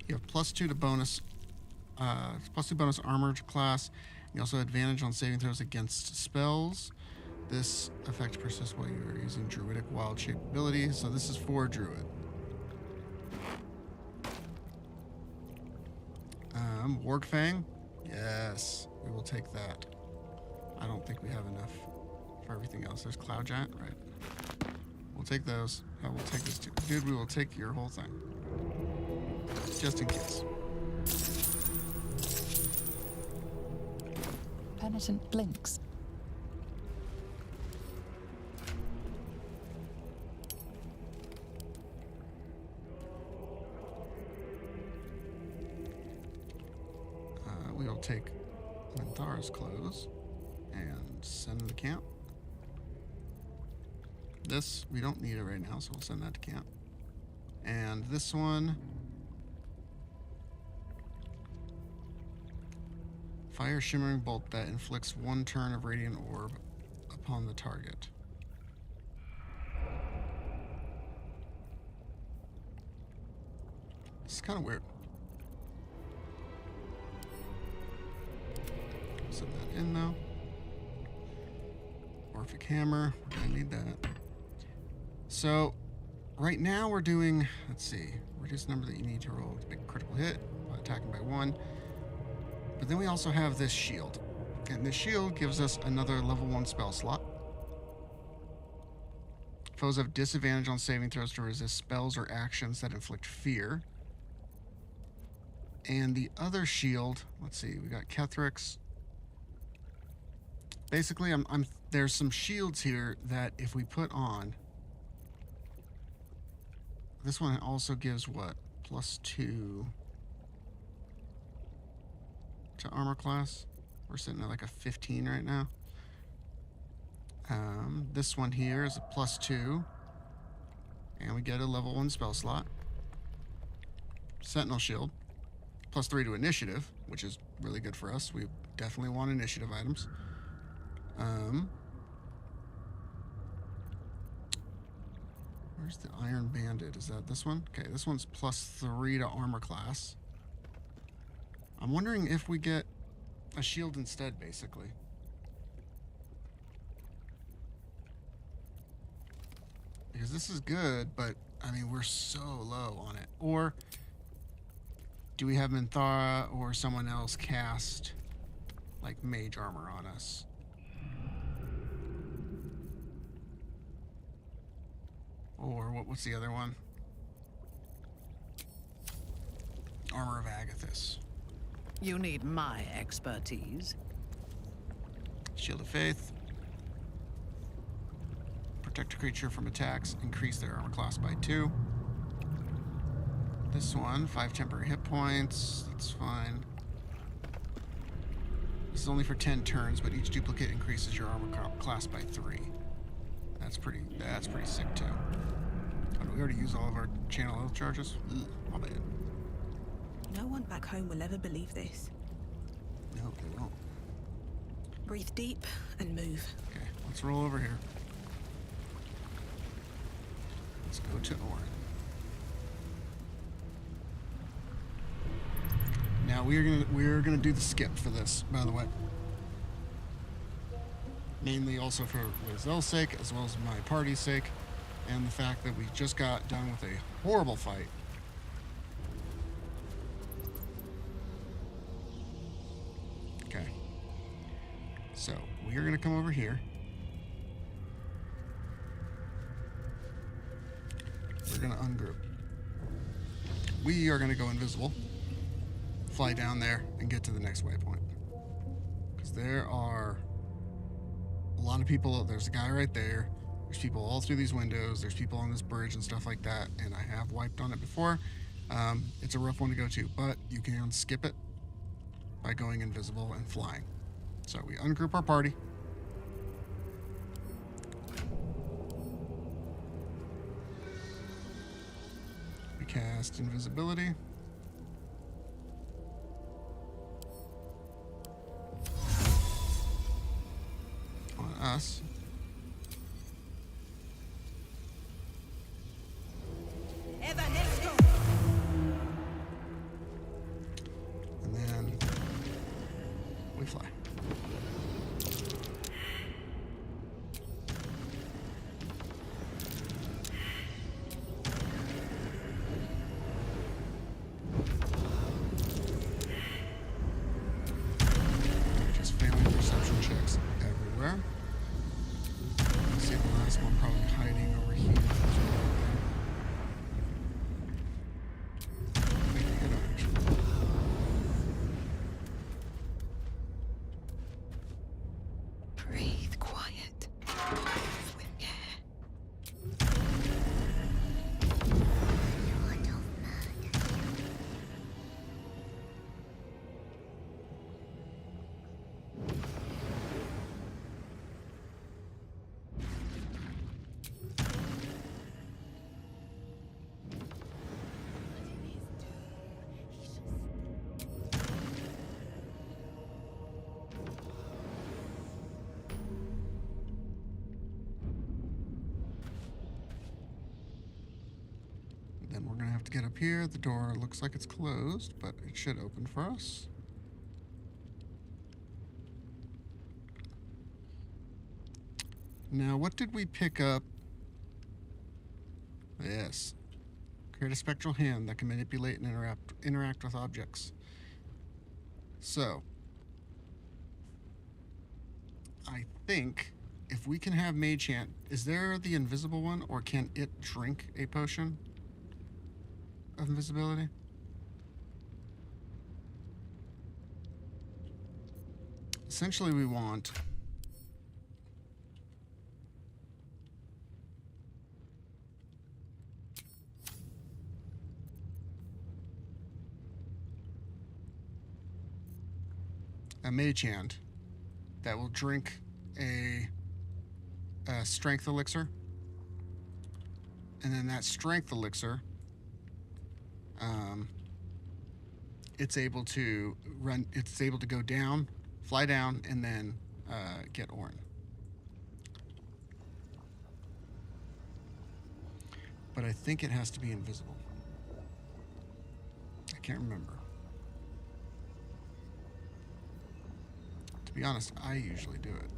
You have +2 to bonus, +2 bonus armor class. You also have advantage on saving throws against spells. This effect persists while you are using druidic wild shape ability, so this is for druid. Wargfang? Yes, we will take that. I don't think we have enough for everything else. There's Cloud Giant, right? We'll take those. I will take this too. Dude, we will take your whole thing. Just in case. Penitent blinks. We'll take Minthara's clothes and send them to camp. This, we don't need it right now, so we'll send that to camp. And this one... Fire shimmering bolt that inflicts 1 turn of radiant orb upon the target. This is kind of weird. Send that in though. Orphic hammer, we're gonna need that. So, right now we're doing, let's see, reduce number that you need to roll with a big critical hit, attacking by 1. But then we also have this shield. And this shield gives us another level 1 spell slot. Foes have disadvantage on saving throws to resist spells or actions that inflict fear. And the other shield, let's see, we got Kethrix. Basically, there's some shields here that if we put on, this one also gives what? +2 to armor class. We're sitting at like a 15 right now. This one here is a +2. And we get a level 1 spell slot. Sentinel shield. +3 to initiative, which is really good for us. We definitely want initiative items. Where's the Iron Bandit? Is that this one? Okay, this one's +3 to armor class. I'm wondering if we get a shield instead, basically. Because this is good, but, I mean, we're so low on it. Or do we have Minthara or someone else cast, like, mage armor on us? Or what's the other one? Armor of Agathis. You need my expertise. Shield of Faith. Protect a creature from attacks. Increase their armor class by 2. This one, 5 temporary hit points. That's fine. This is only for 10 turns, but each duplicate increases your armor class by 3. That's pretty sick too. Oh, did we already use all of our channel health charges? Ugh, my bad. No one back home will ever believe this. No, they won't. Breathe deep and move. Okay, let's roll over here. Let's go to Orin. Now we're gonna do the skip for this, by the way. Mainly also for Lizelle's sake, as well as my party's sake, and the fact that we just got done with a horrible fight. Okay. So, we are going to come over here. We're going to ungroup. We are going to go invisible, fly down there, and get to the next waypoint. Because there are a lot of people. There's a guy right there. There's people all through these windows. There's people on this bridge and stuff like that. And I have wiped on it before. It's a rough one to go to, but you can skip it by going invisible and flying. So we ungroup our party. We cast invisibility. On us. And then we fly. Just failing perception checks everywhere. have to get up here. The door looks like it's closed, but it should open for us. Now, what did we pick up? Yes. Create a spectral hand that can manipulate and interact with objects. So, I think if we can have Mage Hand, is there the invisible one, or can it drink a potion of invisibility? Essentially, we want a Mage Hand that will drink a strength elixir, and then that strength elixir, it's able to run. It's able to go down, fly down, and then get Orin. But I think it has to be invisible. I can't remember. To be honest, I usually do it.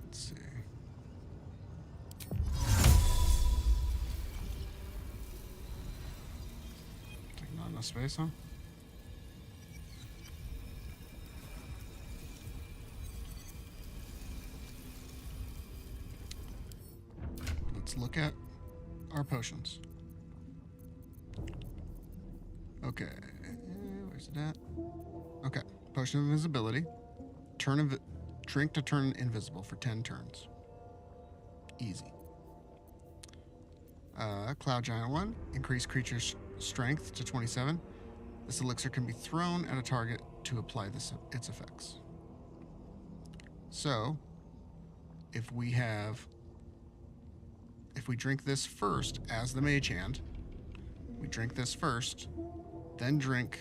Let's see. Not enough space, huh? Let's look at our potions. Okay, where's it at? Okay, potion of invisibility. Drink to turn invisible for 10 turns. Easy. Cloud Giant 1, increase creature's strength to 27. This elixir can be thrown at a target to apply its effects. So, if we drink this first as the Mage Hand, we drink this first, then drink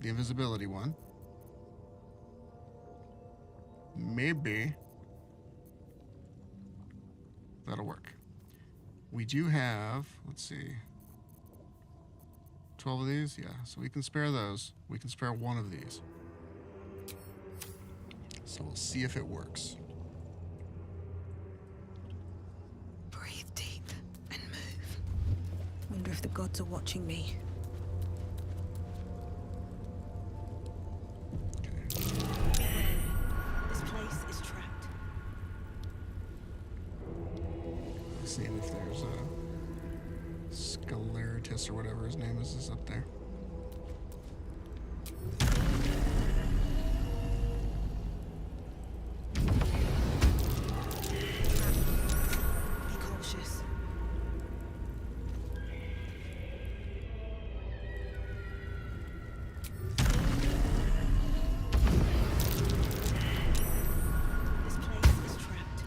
the invisibility one. Maybe that'll work. We do have, let's see, 12 of these? Yeah, so we can spare those. We can spare one of these. So we'll see if it works. Breathe deep and move. Wonder if the gods are watching me. This place is trapped. Seeing if there's a Scaleritus or whatever his name is up there. Be cautious. This place is trapped.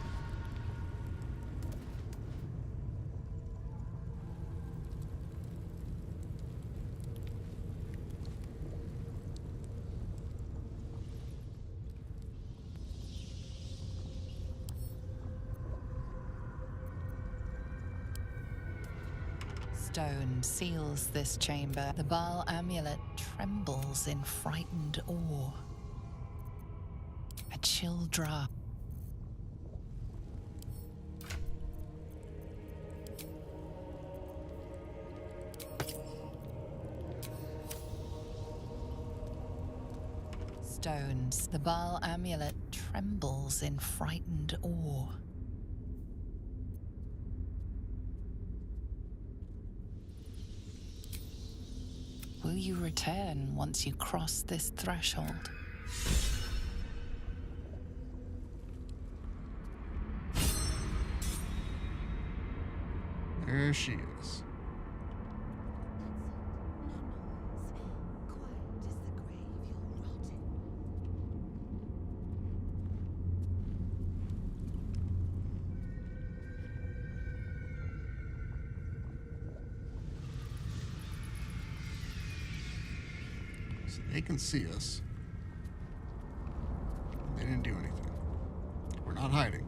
Stone seals this chamber. The Baal amulet trembles in frightened awe. A chill draught. Stones. The Baal amulet trembles in frightened awe. Will you return once you cross this threshold? There she is. So they can see us. They didn't do anything. We're not hiding.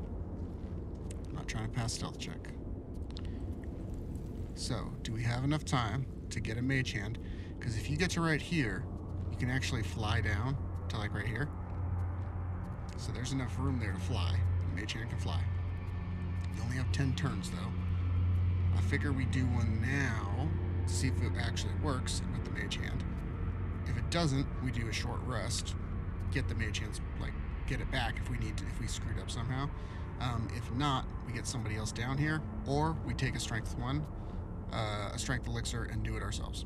I'm not trying to pass stealth check. So, do we have enough time to get a mage hand? Because if you get to right here, you can actually fly down to like right here. So there's enough room there to fly. The mage hand can fly. You only have 10 turns though. I figure we do one now to see if it actually works with the mage hand. If it doesn't, we do a short rest, get the mage hands, like get it back if we need to, if we screwed up somehow. If not, we get somebody else down here, or we take a strength 1, a strength elixir, and do it ourselves.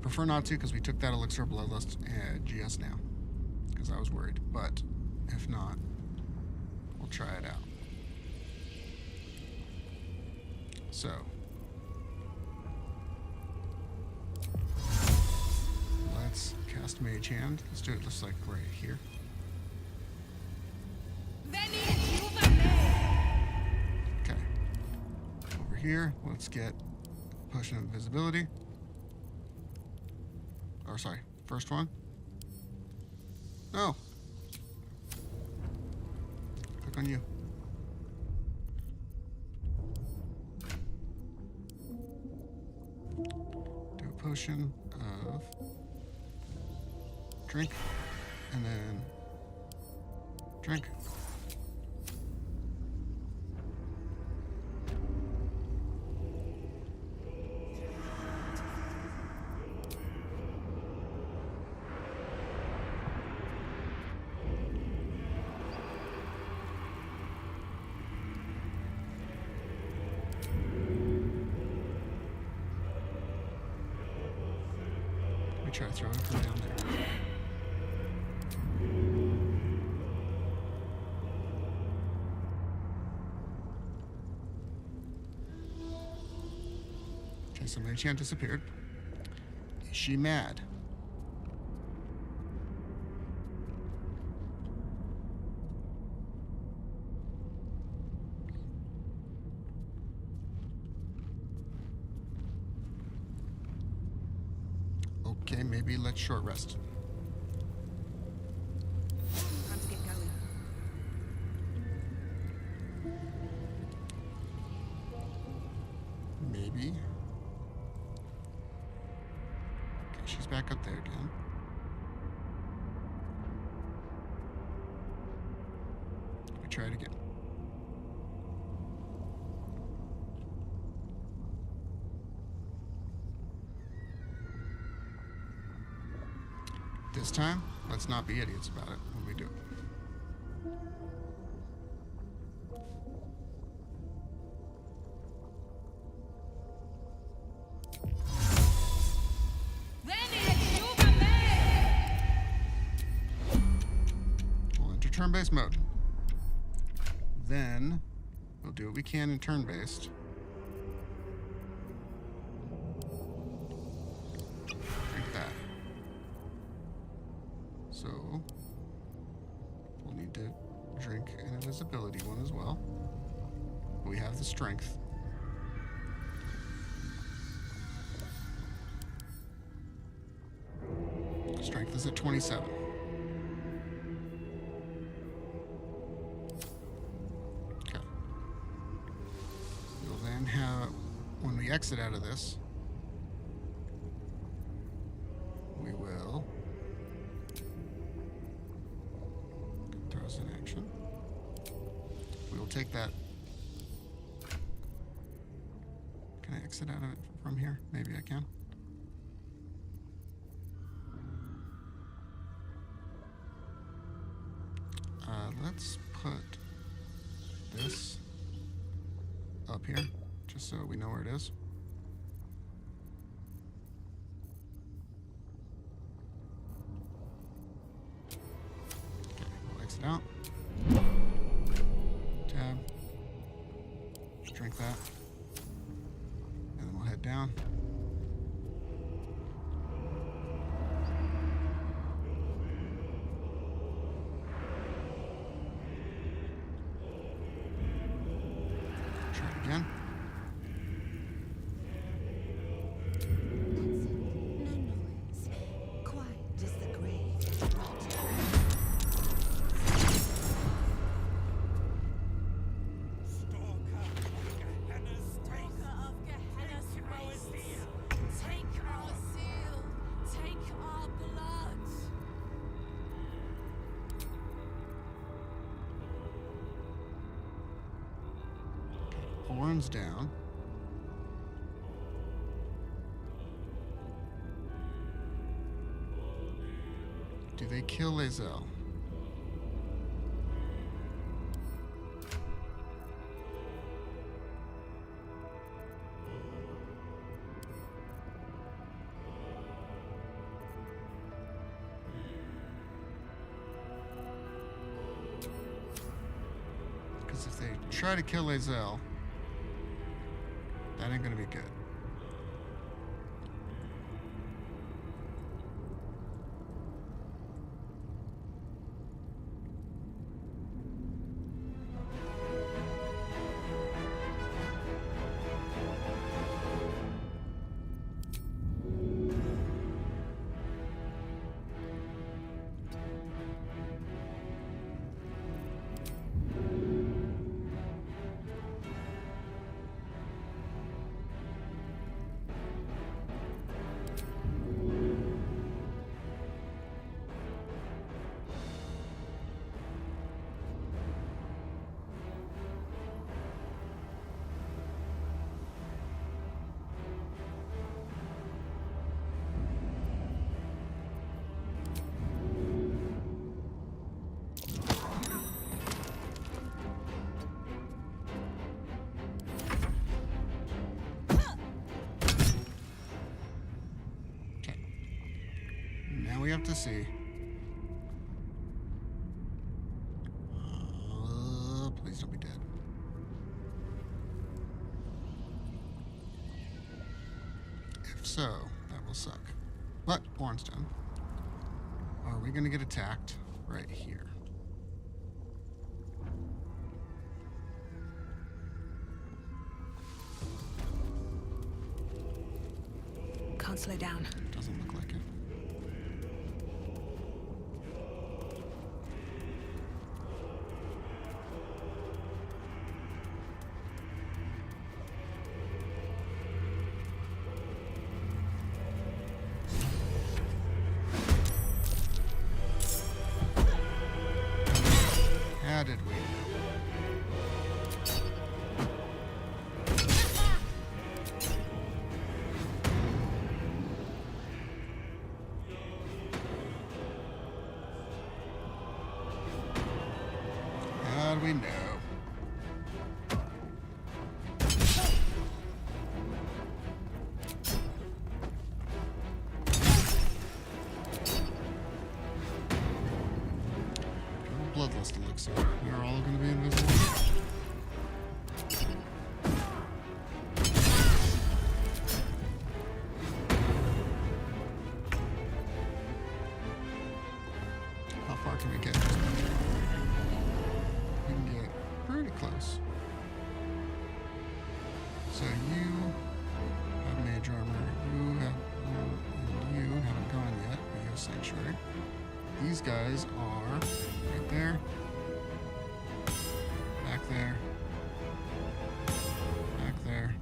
Prefer not to, because we took that elixir of bloodlust just now, because I was worried. But if not, we'll try it out. So let's cast Mage Hand. Let's do it just like right here. Okay. Over here, let's get Potion of Invisibility. Or sorry, first one. No. Click on you. Do a potion of drink, and then drink. Try to throw it from down there. Okay, so Mage Hand disappeared. Is she mad? Okay, maybe let's short rest. Time to get going. Maybe. Okay, she's back up there again. We try it again. This time, let's not be idiots about it when we do it. We'll enter turn-based mode. Then, we'll do what we can in turn-based. So, we'll need to drink an invisibility one as well. We have the strength. Strength is at 27. Okay. We'll then have, when we exit out of this, we will an action. We will take that. Can I exit out of it from here? Maybe I can. Let's put this up here, just so we know where it is. Out. Tab. Just drink that. And then we'll head down. Try it again. Horns down. Do they kill Lae'zel? Because if they try to kill Lae'zel, that ain't gonna be good. We have to see. Please don't be dead. If so, that will suck. But Horn's done. Are we gonna get attacked right here? Can't slow down. Doesn't look like it. How did we? How do we know? Bloodlust elixir. They're all going to be invisible. How far can we get? We can get pretty close. So you have mage armor. You have, and you haven't gone yet. But you have sanctuary. These guys are right there, back there, back there,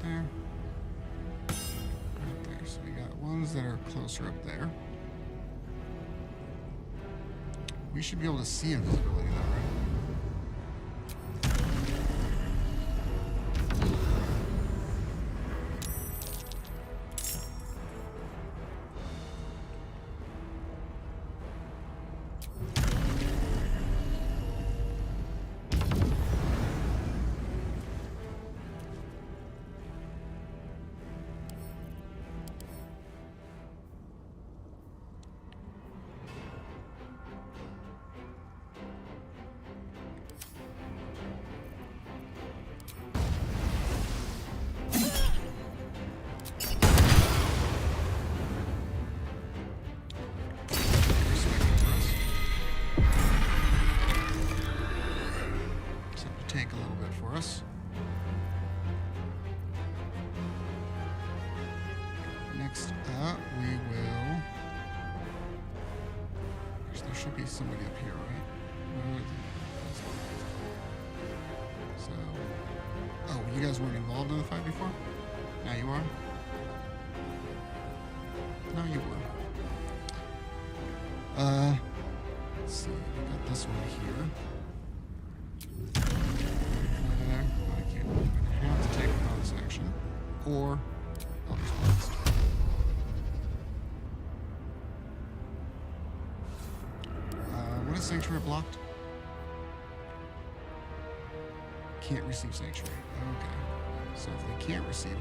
there, right there. So we got ones that are closer up there. We should be able to see invisibility though, right? Tank a little bit for us. Next up, we will. Gosh, there should be somebody up here, right? So, oh, you guys weren't involved in the fight before? Now you are? No, you were. Let's see. We got this one here. or Baldur's Blast. What is Sanctuary blocked? Can't receive Sanctuary. Okay. So if they can't receive it,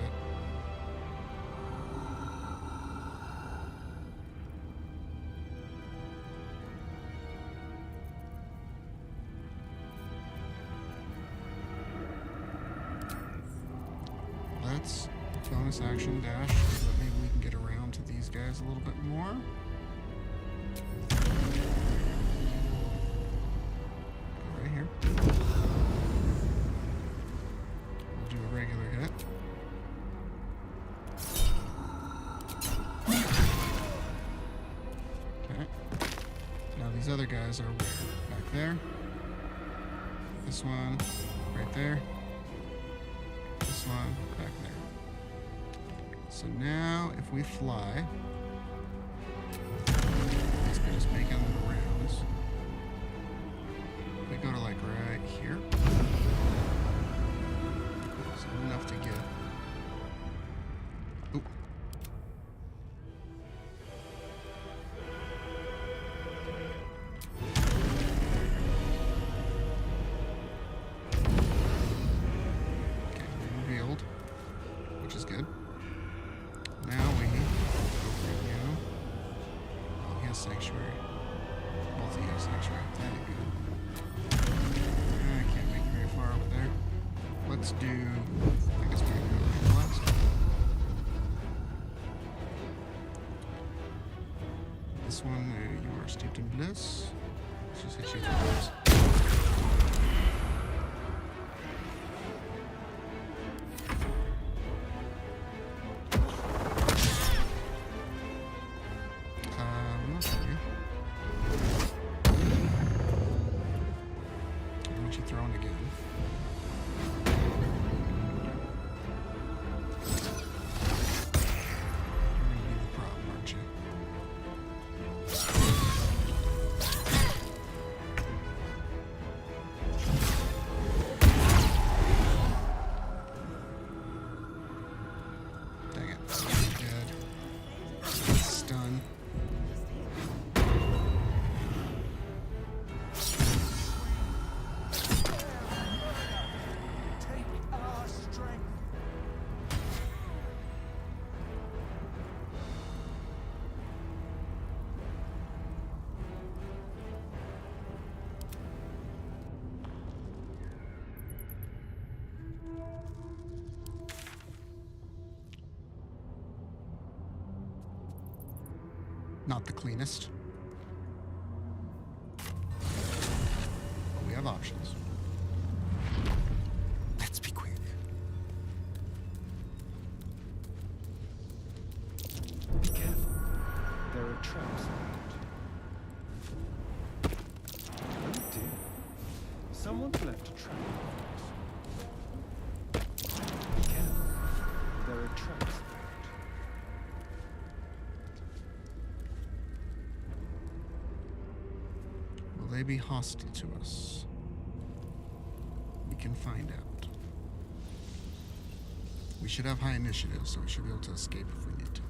let's bonus action dash so that maybe we can get around to these guys a little bit more. Go right here. We'll do a regular hit. Okay. Now these other guys are where? Back there. This one, right there. This one, back there. So now, if we fly, these guys making the rounds. We go to like right here. So enough to get. Oop. Okay, revealed, which is good. Now we go for you. Oh, he has Sanctuary. Both of you have Sanctuary. That ain't good. I can't make it very far over there. Let's do. I guess we're gonna go last. This one, you are steeped in bliss. Let's just hit you with those. Thrown again. You're gonna be the problem, aren't you? Dang it. Dead. Stun. Not the cleanest. But we have options. Let's be quick. Be careful. There are traps around. Oh dear. Someone's left a trap. Be careful. There are traps around. Will they be hostile to us? We can find out. We should have high initiative, so we should be able to escape if we need to.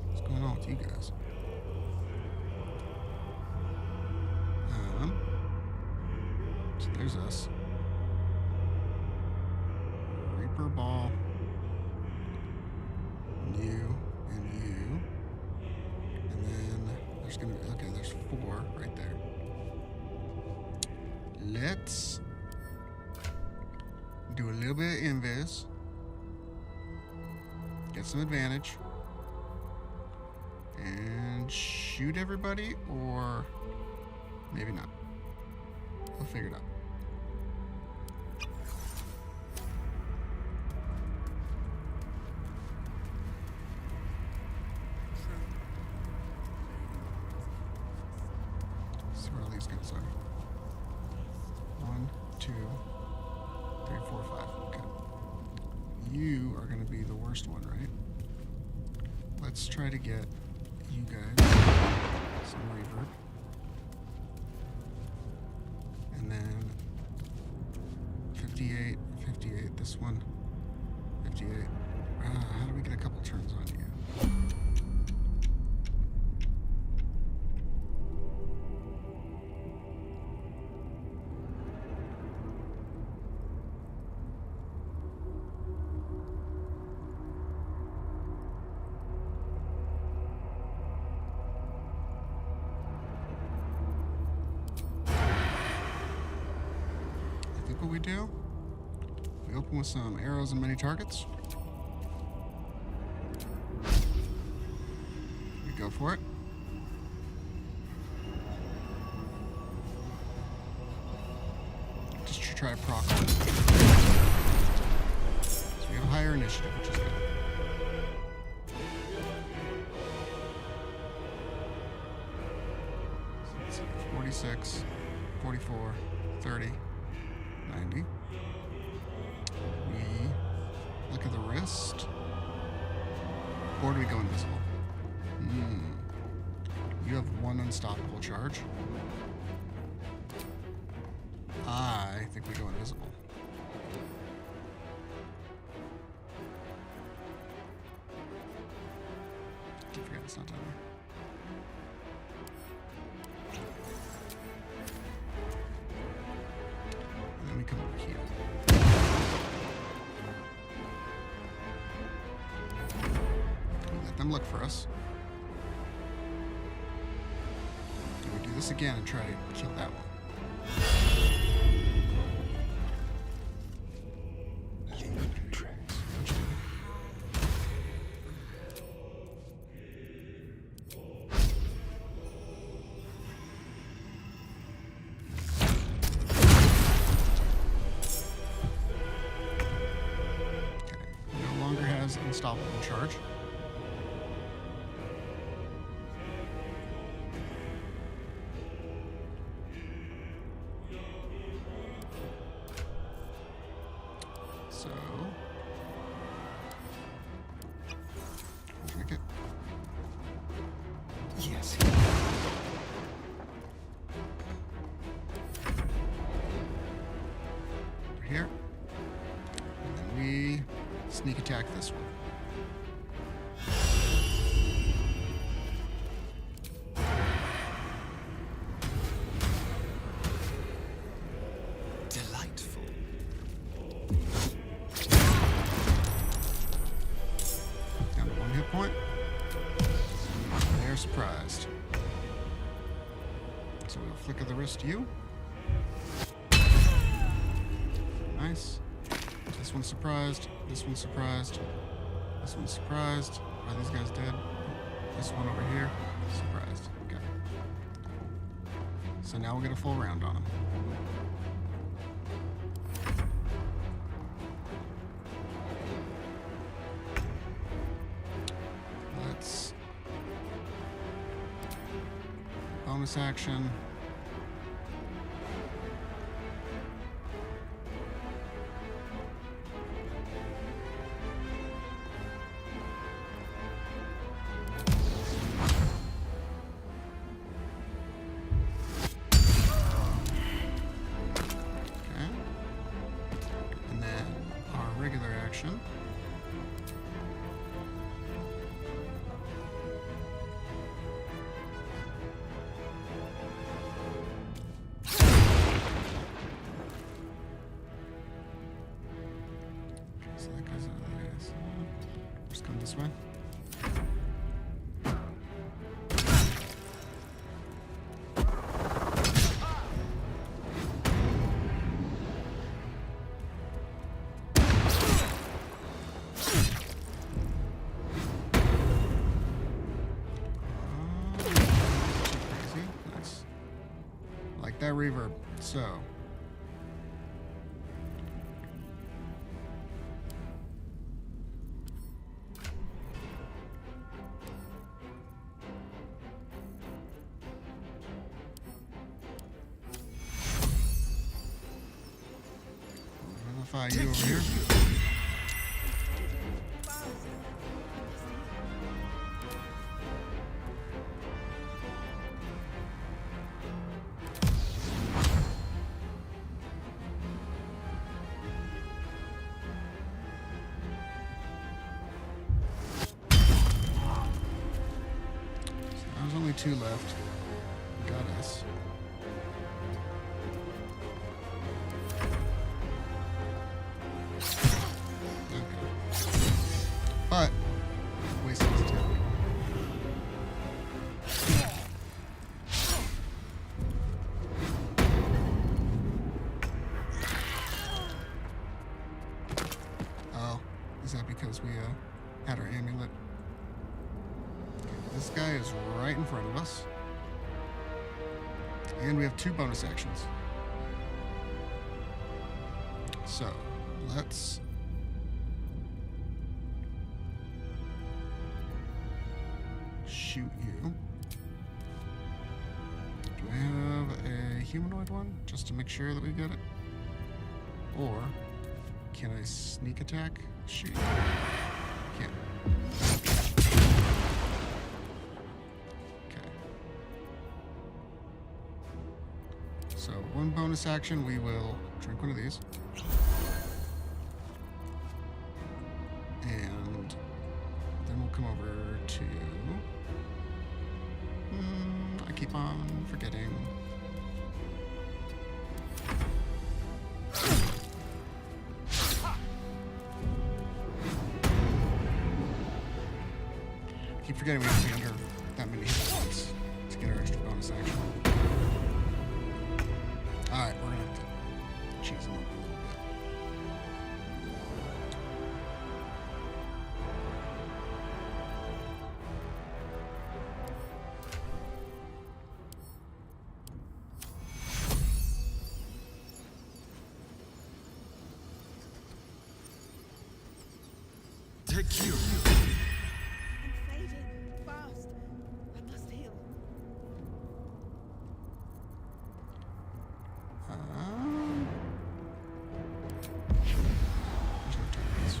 What's going on with you guys? So there's us. Reaper Ball. You and you. And then there's gonna be, okay, there's 4 right there. Let's do a little bit of invis. Get some advantage. And shoot everybody, or maybe not. We'll figure it out. See where all these guys are. 1, 2, 3, 4, 5. you are going to be the worst one, right? Let's try to get you guys some reverb. And then 58, 58, this one, 58. How do we get a couple turns on you? What we do? We open with some arrows and many targets. We go for it. Just to try to proc on it. So we have a higher initiative, which is good. So let's see, 46, 44, 30. 90. We look at the wrist. Or do we go invisible? You have one unstoppable charge. I think we go invisible. I forget it's not done. We come over here. We let them look for us. And we do this again and try to kill that one. Unstoppable charge. So drink it. Yes. Over here. And then we sneak attack this one. Delightful. Down to 1 hit point. They're surprised. So we'll flicker the wrist to you. Nice. This one's surprised. This one's surprised. This one's surprised. Are these guys dead? This one over here, surprised. Okay. So now we'll get a full round on them. Let's bonus action. So that goes over there. So just come this way. Crazy. Nice. Like that reverb. So. You over here. 2 left. Got us. Okay. But wasted his attack. Oh, is that because we had our amulet? This guy is right in front of us. And we have 2 bonus actions. So, let's shoot you. Do I have a humanoid one? Just to make sure that we get it? Or can I sneak attack? Shoot. Can't. So, 1 bonus action, we will drink one of these. And then we'll come over to... I keep on forgetting. I keep forgetting we have to be under that many hit points to get our extra bonus action. Alright, we're gonna have to cheese them up a little bit. Take you. I'm fading. Fast. I must heal. There's no targets.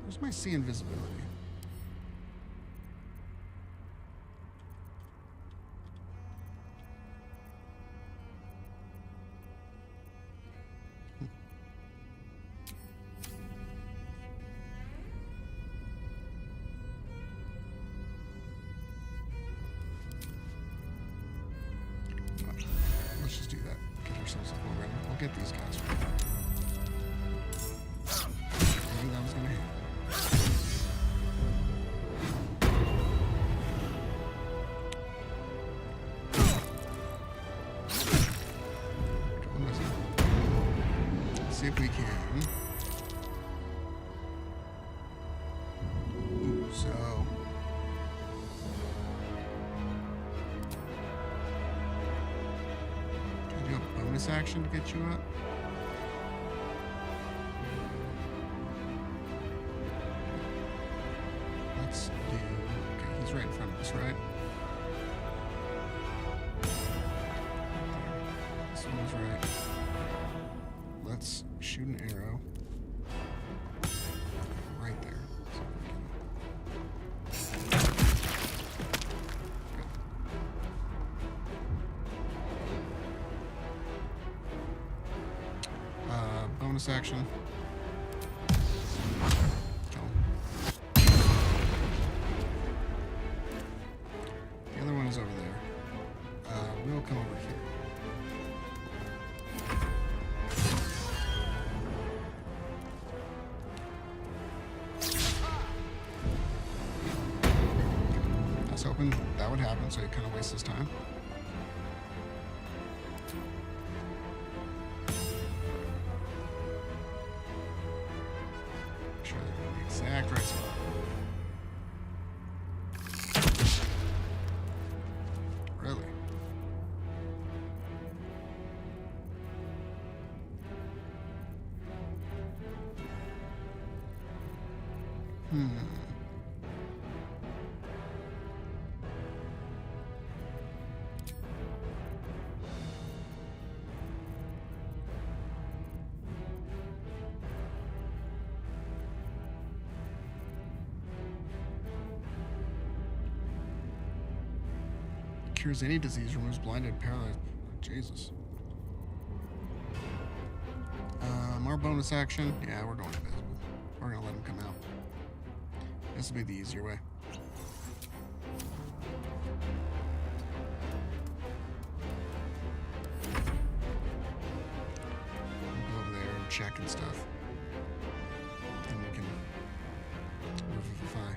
Where's my sea invisibility? Let's just do that. Get ourselves up already. We'll get these guys. I think that was gonna hit. Let's see if we can. Ooh, so. Bonus action to get you up. Let's do. Okay, he's right in front of us, right? This one's right. Let's shoot an arrow right there. So we can... bonus action. Kill him. The other one is over there. We'll come over here. I was hoping that would happen, so he kind of wastes his time. Sure they're in the exact right spot. Really? Cures any disease, removes blinded, paralyzed. Jesus. more bonus action. Yeah, we're going invisible. We're gonna let him come out. This will be the easier way. We'll go over there and check and stuff. And we can revivify.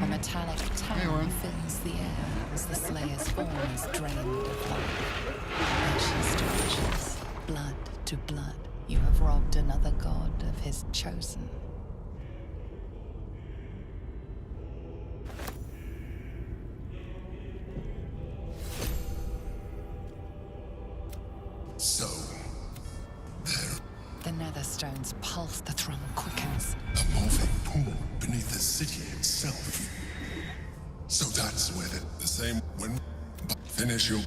A metallic tone fills the air as the Slayer's form is drained of life. Ashes to ashes, blood to blood, you have robbed another god of his chosen. So, there, The Netherstone's pulse, the thrum quickens. a moving pool beneath the city itself. So that's where the same when finish your.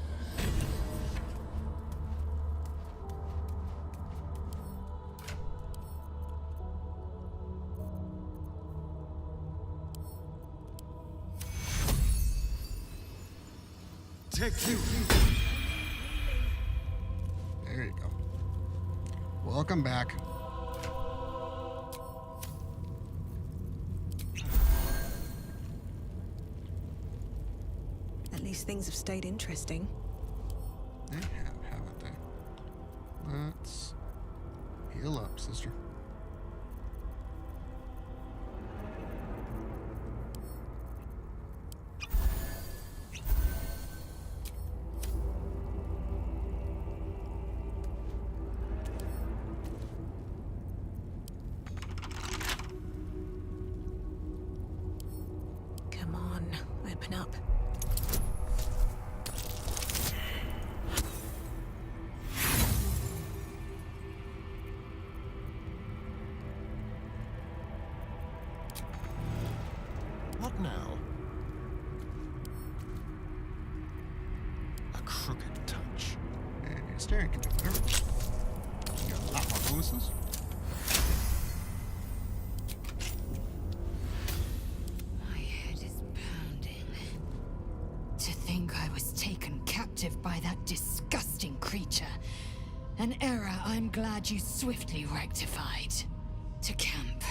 Take you. There you go. Welcome back. At least things have stayed interesting. They have, haven't they? Let's heal up, sister. Come on, open up. What now? A crooked touch. And your steering can do whatever. You got a lot more bonuses. My head is pounding. To think I was taken captive by that disgusting creature. An error I'm glad you swiftly rectified. To camp.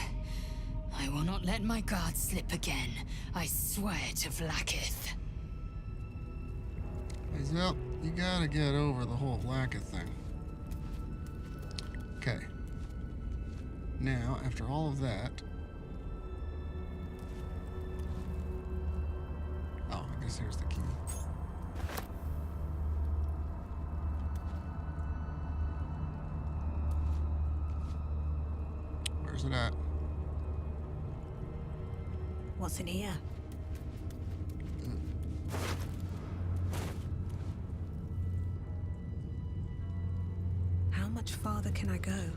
I will not let my guard slip again. I swear to Vlaakith. Well, you gotta get over the whole Vlaakith thing. Okay. Now, after all of that... Oh, I guess here's the key. Where's it at? What's in here? How much farther can I go?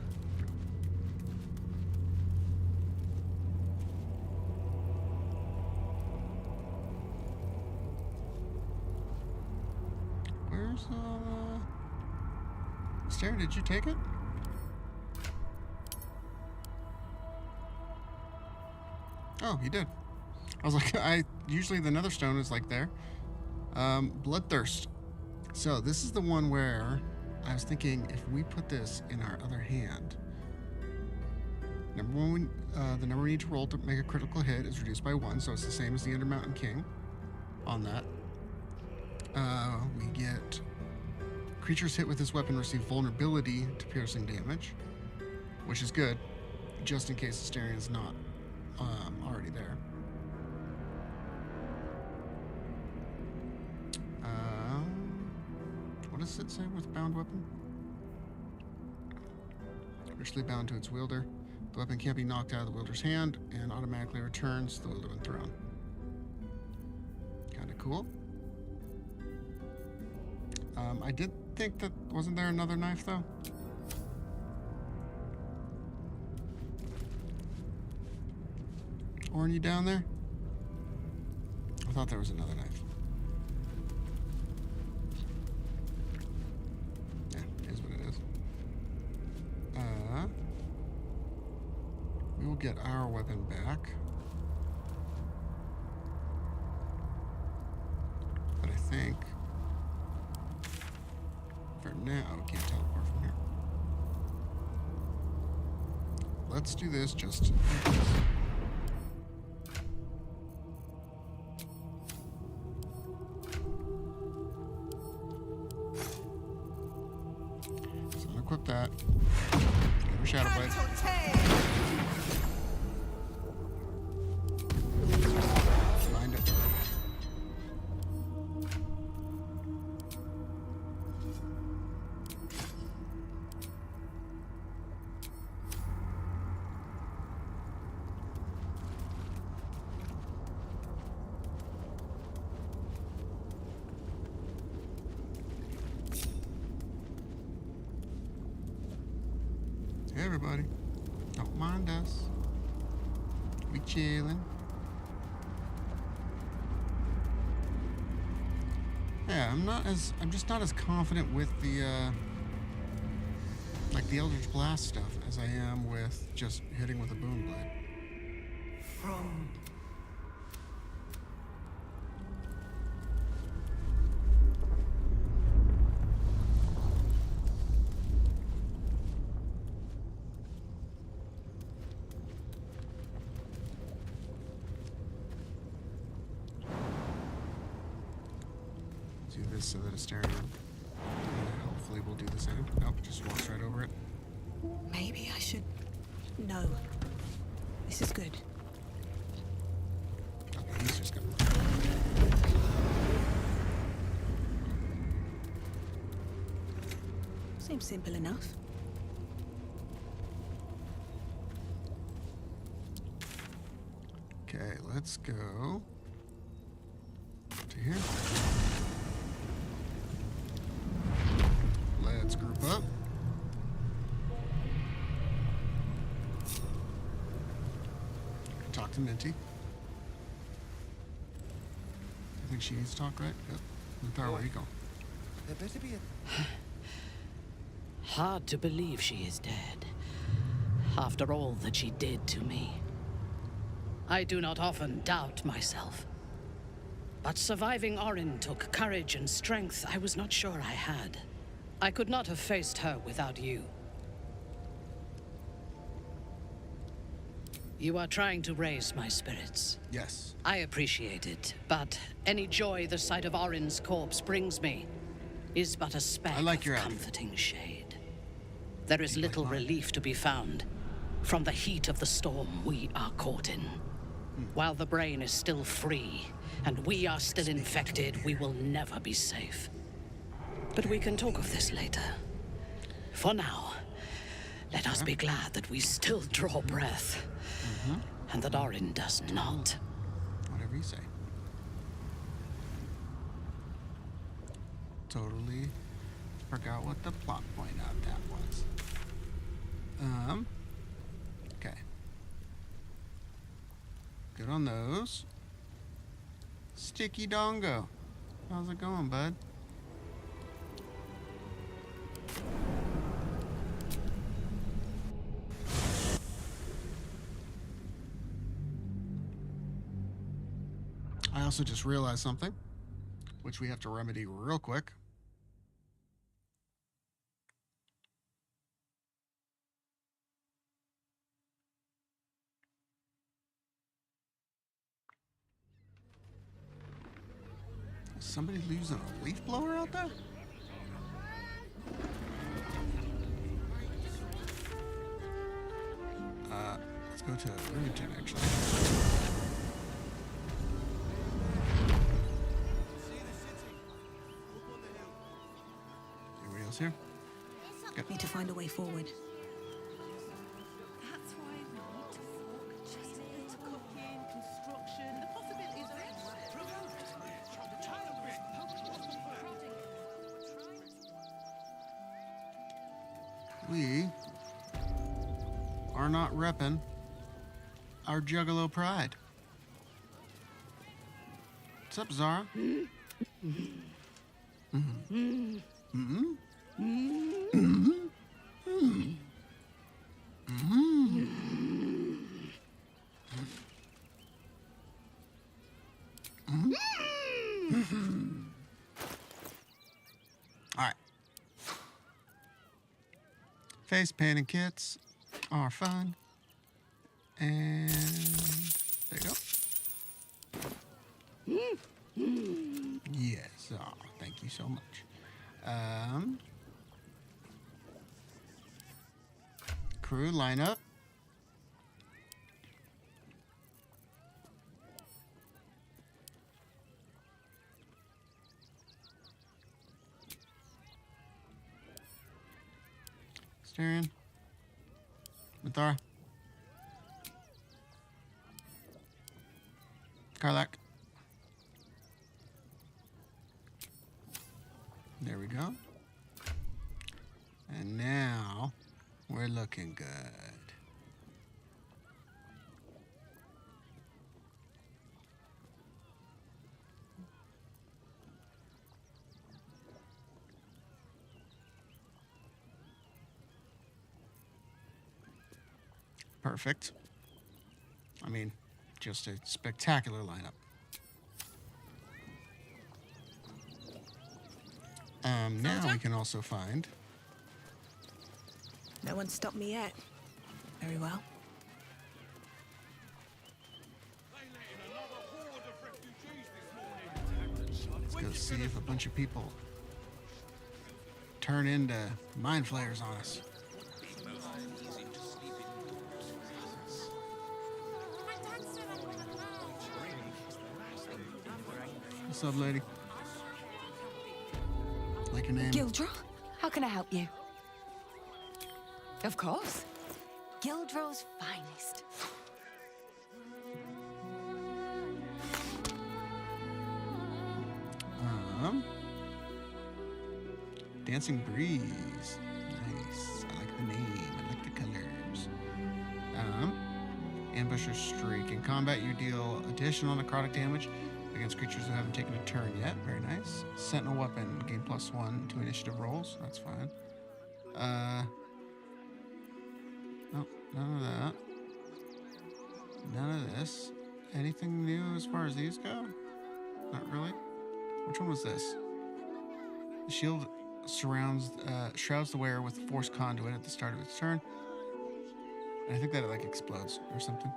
Where's, Stare, did you take it? Oh, he did. I was like, usually the Netherstone is like there. Bloodthirst. So this is the one where I was thinking if we put this in our other hand. Number one, the number we need to roll to make a critical hit is reduced by 1, so it's the same as the Undermountain King on that. We get creatures hit with this weapon receive vulnerability to piercing damage, which is good, just in case Asterian's not already there. What does it say with bound weapon? Richly bound to its wielder. The weapon can't be knocked out of the wielder's hand and automatically returns to the wielder when thrown. Kind of cool. I did think that, wasn't there another knife though? Aren't you down there? I thought there was another knife. Yeah, it is what it is. get our weapon back. But I think for now we can't teleport from here. Let's do this just in case. So unequip that. Get her Shadowblade. Find it. Hey everybody, don't mind us. We chillin'. Yeah, I'm just not as confident with the like the Eldritch Blast stuff as I am with just hitting with a boom blade. From Do this so that Asterion hopefully will do the same. Nope, just walks right over it. Maybe I should... No. This is good. Okay, he's just gonna... Seems simple enough. Okay, let's go to here. Let's group up. Talk to Minty. I think she needs to talk, right? Yep. Minthara, where are you going? There better be a... hard to believe she is dead. After all that she did to me. I do not often doubt myself. But surviving Orin took courage and strength I was not sure I had. I could not have faced her without you. You are trying to raise my spirits. Yes. I appreciate it, but any joy the sight of Orin's corpse brings me is but a speck of comforting shade. There is little relief to be found from the heat of the storm we are caught in. While the brain is still free, and we are still infected, we will never be safe. But we can talk of this later. For now, let us be glad that we still draw breath, and that Orin does not. Whatever you say. Totally forgot what the plot point of that was. Okay. Good on those. Sticky Dongo. How's it going, bud? I also just realized something, which we have to remedy real quick. Is somebody using a leaf blower out there? Let's go to Remington, actually. Anybody else here? Good. Need to find a way forward. That's why we need to walk, chasing, cooking, construction. The possibilities are endless. We are not repping our Juggalo pride. What's up, Zara? Alright. Face painting kits are fun. And there you go. Yes. Oh, thank you so much. Crew lineup. Styrian. Mithara. Karlak. There we go. And now we're looking good. Perfect. I mean, just a spectacular lineup. Now we can also find... No one stopped me yet. Very well. Let's go see if a bunch of people turn into mind flayers on us. What's up, lady? Like your name? Gildro, how can I help you? Of course. Gildro's finest. Dancing Breeze. Nice. I like the name. I like the colors. Ambusher Streak. In combat, you deal additional necrotic damage against creatures who haven't taken a turn yet. Very nice. Sentinel Weapon. Gain +1 to initiative rolls. That's fine. No, none of that. None of this. Anything new as far as these go? Not really. Which one was this? The shield shrouds the wearer with force conduit at the start of its turn. And I think that it like explodes or something.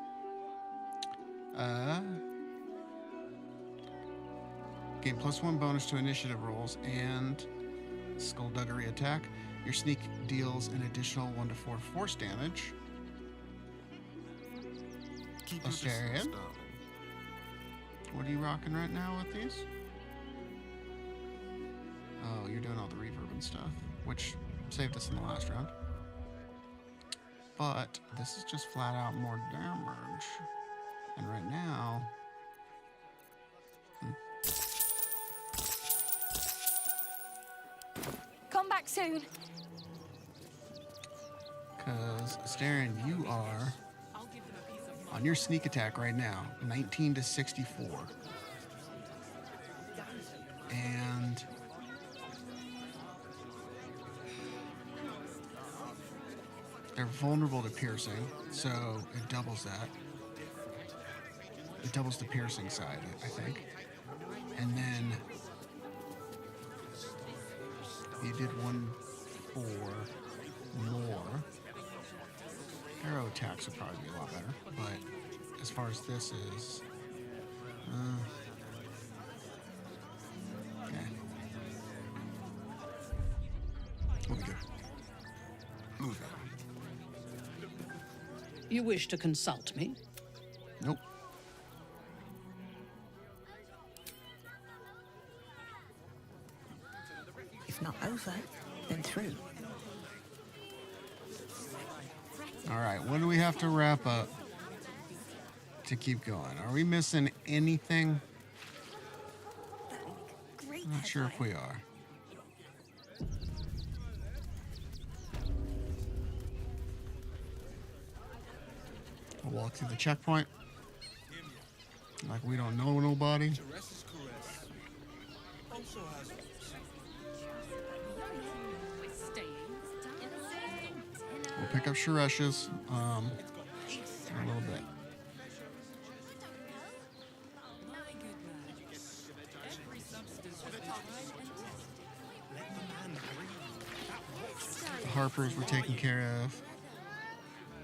Gain +1 bonus to initiative rolls and skullduggery attack. Your sneak deals an additional 1 to 4 force damage. Astarian. What are you rocking right now with these? Oh, you're doing all the reverb and stuff, which saved us in the last round. But this is just flat out more damage. And right now... Come back soon. Because, Astarian, you are... on your sneak attack right now, 19 to 64. And... they're vulnerable to piercing, so it doubles that. It doubles the piercing side, I think. And then you did 1/4 more. Arrow attacks would probably be a lot better, but as far as this is, okay. We'll be good. Move it. You wish to consult me? Nope. If not over, then through. All right, what do we have to wrap up to keep going? Are we missing anything? I'm not sure if we are. We'll walk through the checkpoint like we don't know nobody. We'll pick up Sharesh's in a little bit. The Harpers were taken care of.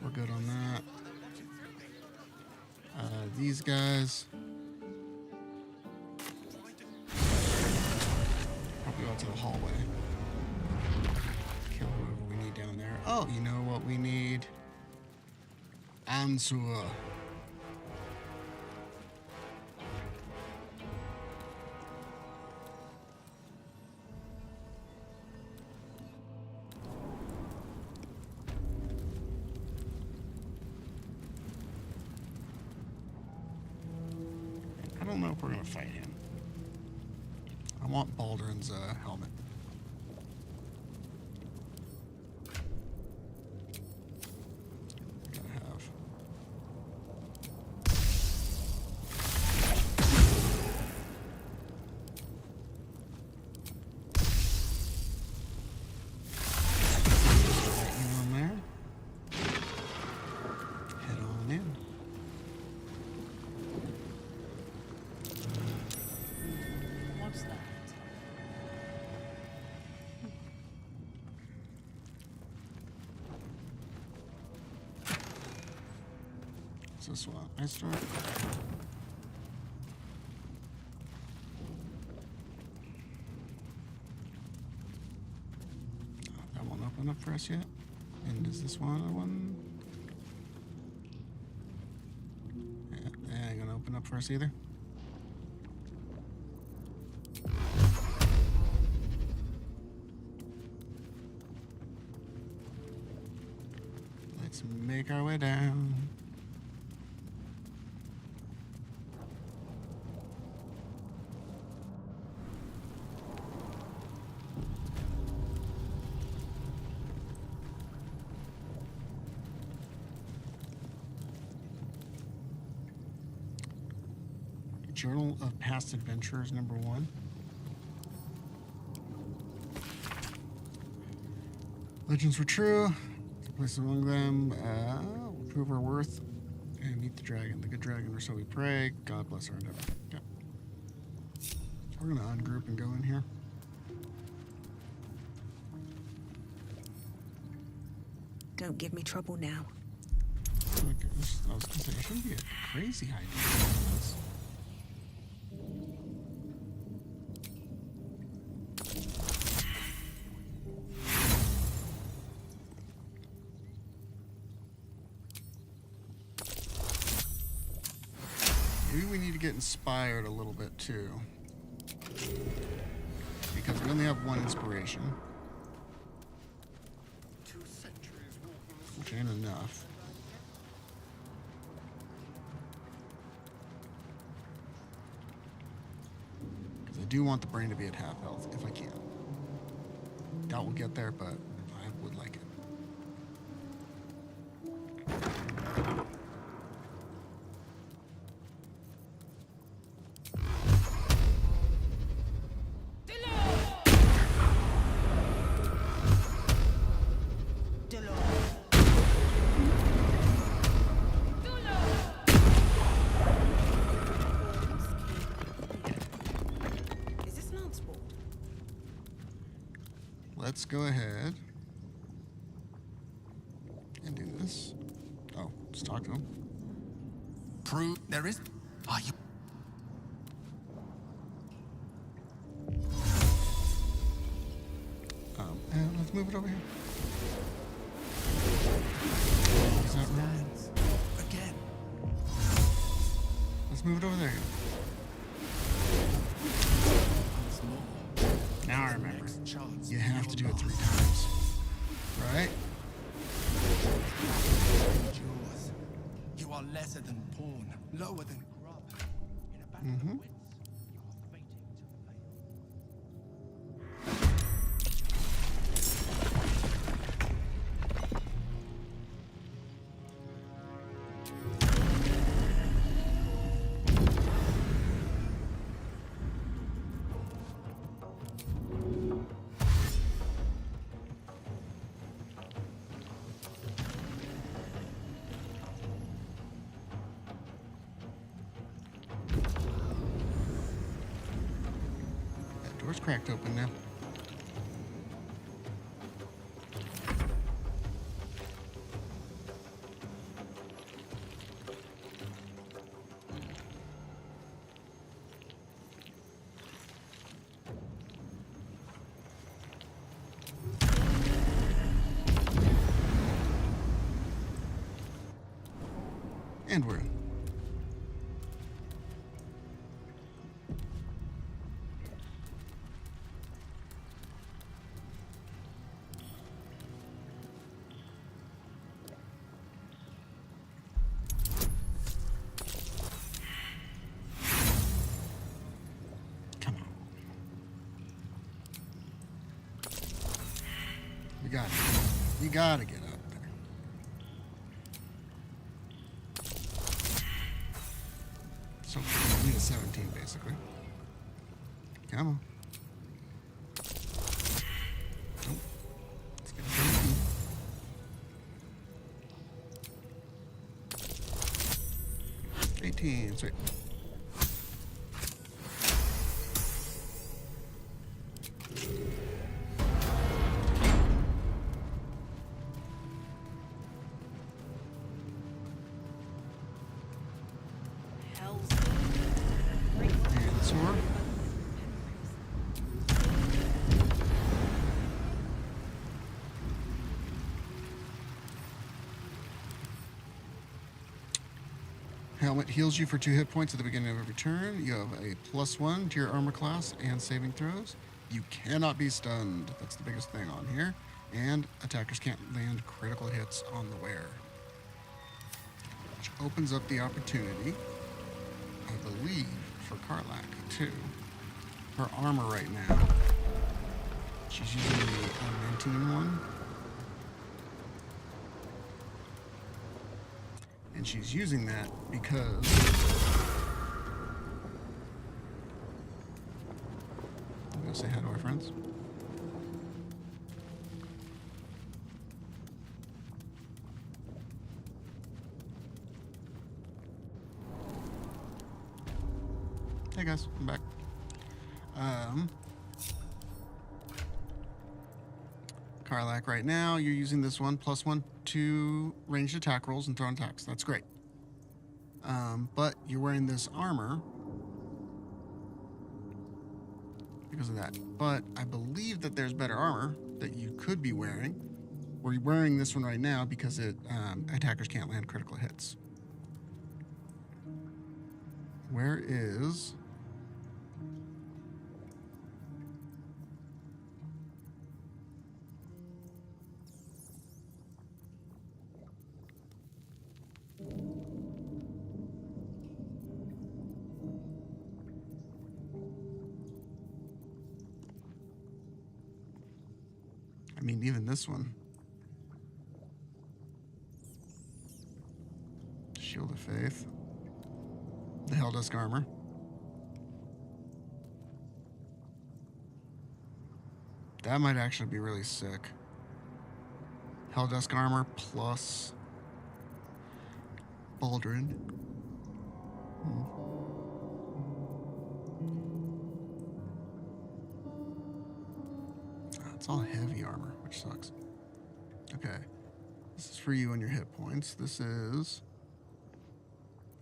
We're good on that. These guys. Probably go out to the hallway. Kill whoever we need down there. Oh, you know what we need? Answer. I don't know if we're gonna fight him. I want Baldur's helmet. Gotta have. Lightning on there. Head on in. What's that? Is this what I start? That won't open up for us yet. And is this one? Yeah, that ain't gonna open up for us either. Let's make our way down. Journal of Past Adventures, #1. Legends were true. Place among them will prove our worth and meet the dragon. The good dragon, or so we pray. God bless our endeavor. Okay. We're gonna ungroup and go in here. Don't give me trouble now. Okay, I was gonna say, it shouldn't be a crazy idea doing this. Maybe we need to get inspired a little bit too. Because we only have one inspiration. Which ain't enough. Because I do want the brain to be at half health if I can. Doubt we'll get there, but I would like it. Let's go ahead and do this. Oh, let's talk to him. Prove there is. Are you? And let's move it over here. Is that right? Again. Let's move it over there. Now I remember. You have to do it 3 times. Right? Yours. You are lesser than pawn, lower than grub. Mm-hmm. Door's cracked open now. And we're in. Come on. You got it. You gotta get up there. So we need a 17 basically. Come on. Nope. Let's get a 17. 18, sweet. And sword. Helmet heals you for 2 hit points at the beginning of every turn. You have a +1 to your armor class and saving throws. You cannot be stunned. That's the biggest thing on here. And attackers can't land critical hits on the wearer. Which opens up the opportunity, I believe, for Karlak too. Her armor right now, she's using the 19 one. And she's using that because I'm gonna say hi to our friends. Hey guys, I'm back. Karlak, right now you're using this one +1 to ranged attack rolls and thrown attacks. That's great. But you're wearing this armor because of that. But I believe that there's better armor that you could be wearing. We're wearing this one right now because it attackers can't land critical hits. Where is... I mean, even this one. Shield of Faith. The Helldusk armor. That might actually be really sick. Helldusk armor plus Baldrin. It's all heavy armor, which sucks. Okay. This is for you and your hit points. This is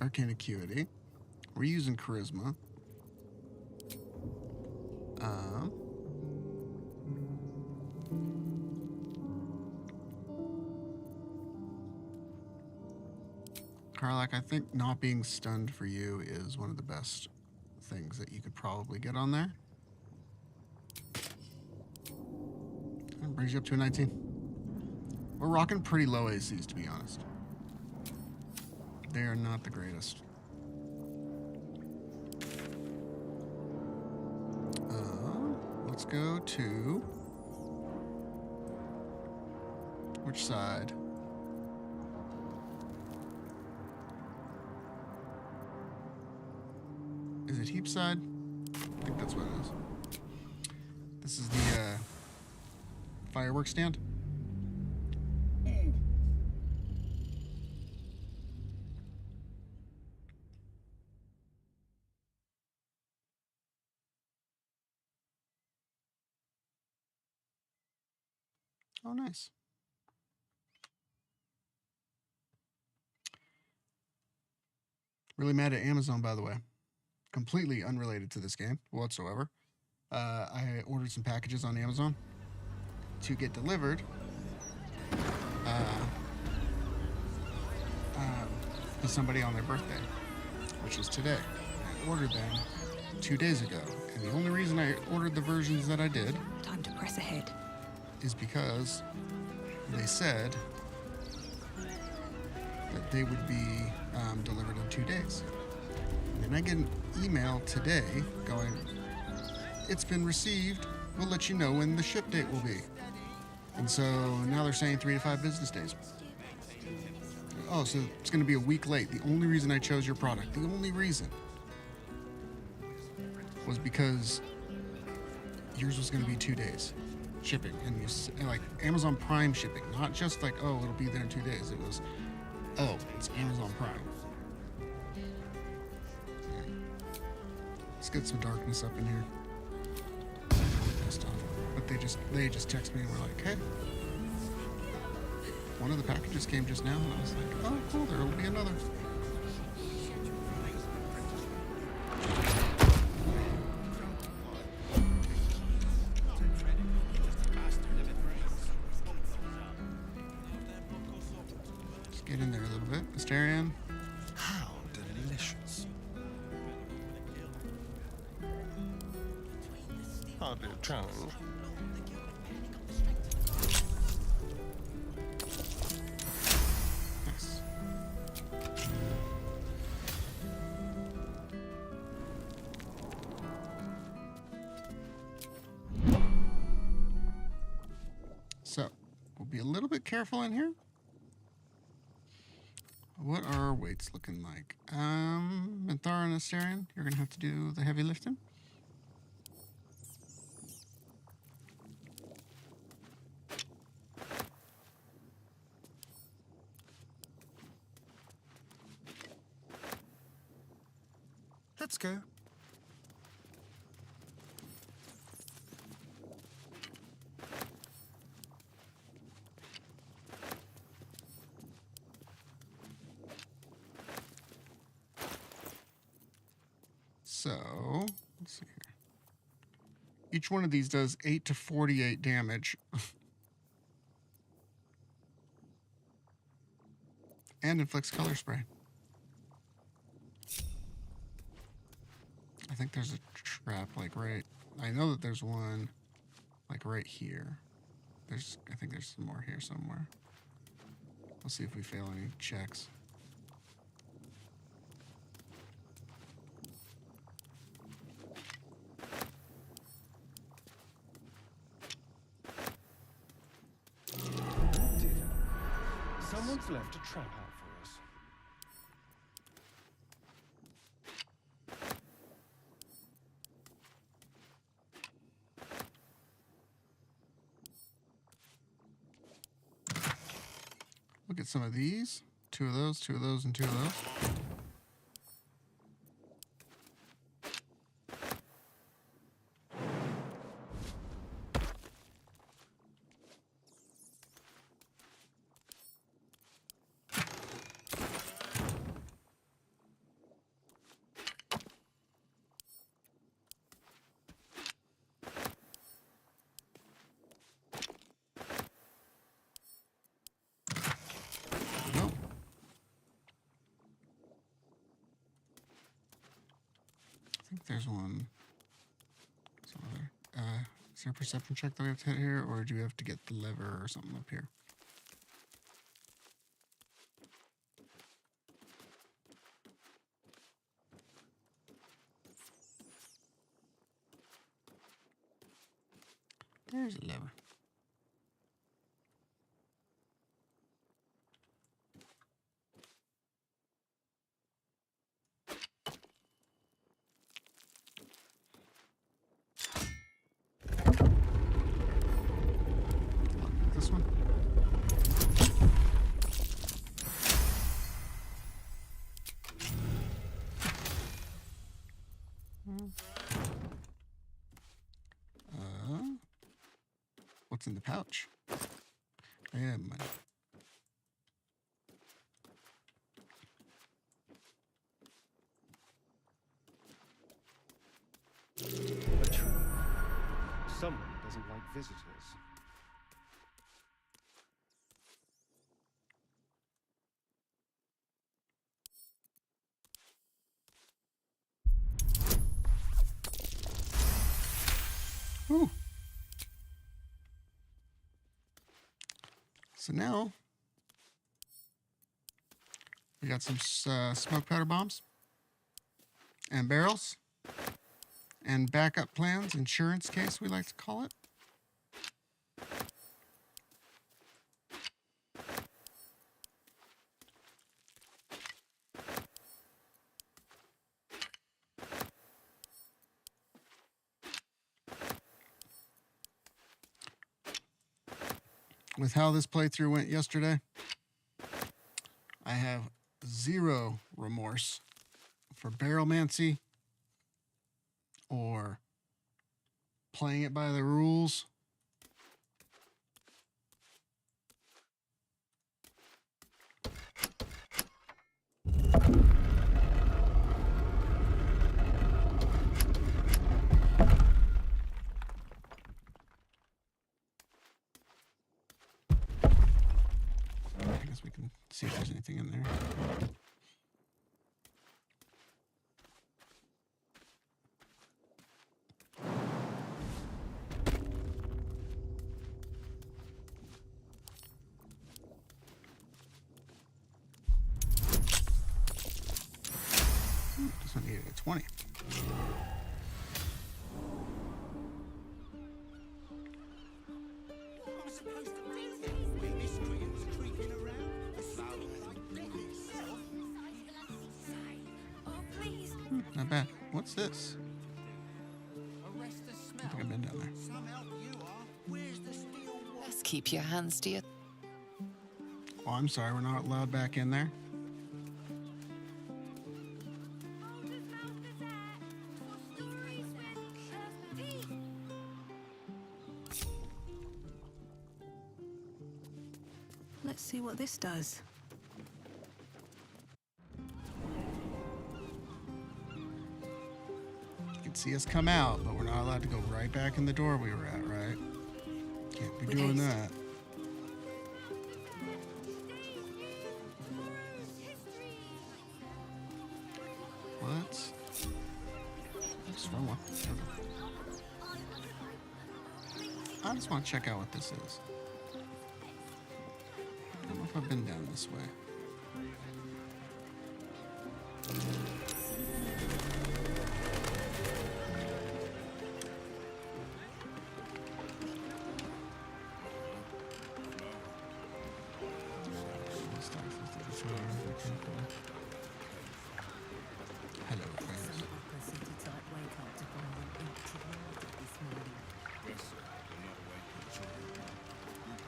Arcane Acuity. We're using Charisma. Karlak, I think not being stunned for you is one of the best things that you could probably get on there. That brings you up to a 19. We're rocking pretty low ACs, to be honest. They are not the greatest. Let's go to... which side? Is it heap side? I think that's what it is. This is the fireworks stand. Oh, nice. Really mad at Amazon, by the way. Completely unrelated to this game whatsoever. I ordered some packages on Amazon to get delivered to somebody on their birthday, which is today. I ordered them 2 days ago, and the only reason I ordered the versions that I did Time to press ahead. is because they said that they would be delivered in 2 days. And then I get an email today going, it's been received, we'll let you know when the ship date will be. And so now they're saying 3 to 5 business days. Oh, so it's going to be a week late. The only reason I chose your product, the only reason, was because yours was going to be 2 days shipping. And you like Amazon Prime shipping, not just like, oh, it'll be there in 2 days. It was, oh, it's Amazon Prime. Yeah. Let's get some darkness up in here. But they just text me and were like, hey, one of the packages came just now, and I was like, oh, cool, there will be another. Let's get in there a little bit. Mysterian. How delicious. Hardly a challenge. Nice. So, we'll be a little bit careful in here. What are our weights looking like? Minthara and Asterion, you're gonna have to do the heavy lifting. Let's go. So, let's see here. Each one of these does 8 to 48 damage. And inflicts color spray. I think there's a trap, like right... I know that there's one, like right here. I think there's some more here somewhere. Let's see if we fail any checks. Someone's left a trap out for us. Look at some of these. 2 of those, 2 of those, and 2 of those. There's one somewhere. Is there a perception check that we have to hit here, or do we have to get the lever or something up here? There's a lever. This one? What's in the pouch? I have money. A tree. Someone doesn't like visitors. Ooh. So now we got some smoke powder bombs and barrels and backup plans, insurance case we like to call it. With how this playthrough went yesterday, I have zero remorse for barrelmancy or playing it by the rules. I guess we can see if there's anything in there. This one needed a 20. Not bad. What's this? I think I've been down there. Best keep your hands to your... Oh, I'm sorry. We're not allowed back in there. Let's see what this does. You can see us come out, but we're not allowed to go right back in the door we were at, right? Can't be doing that. What? I just want to check out what this is. I don't know if I've been down this way. Hello, friends.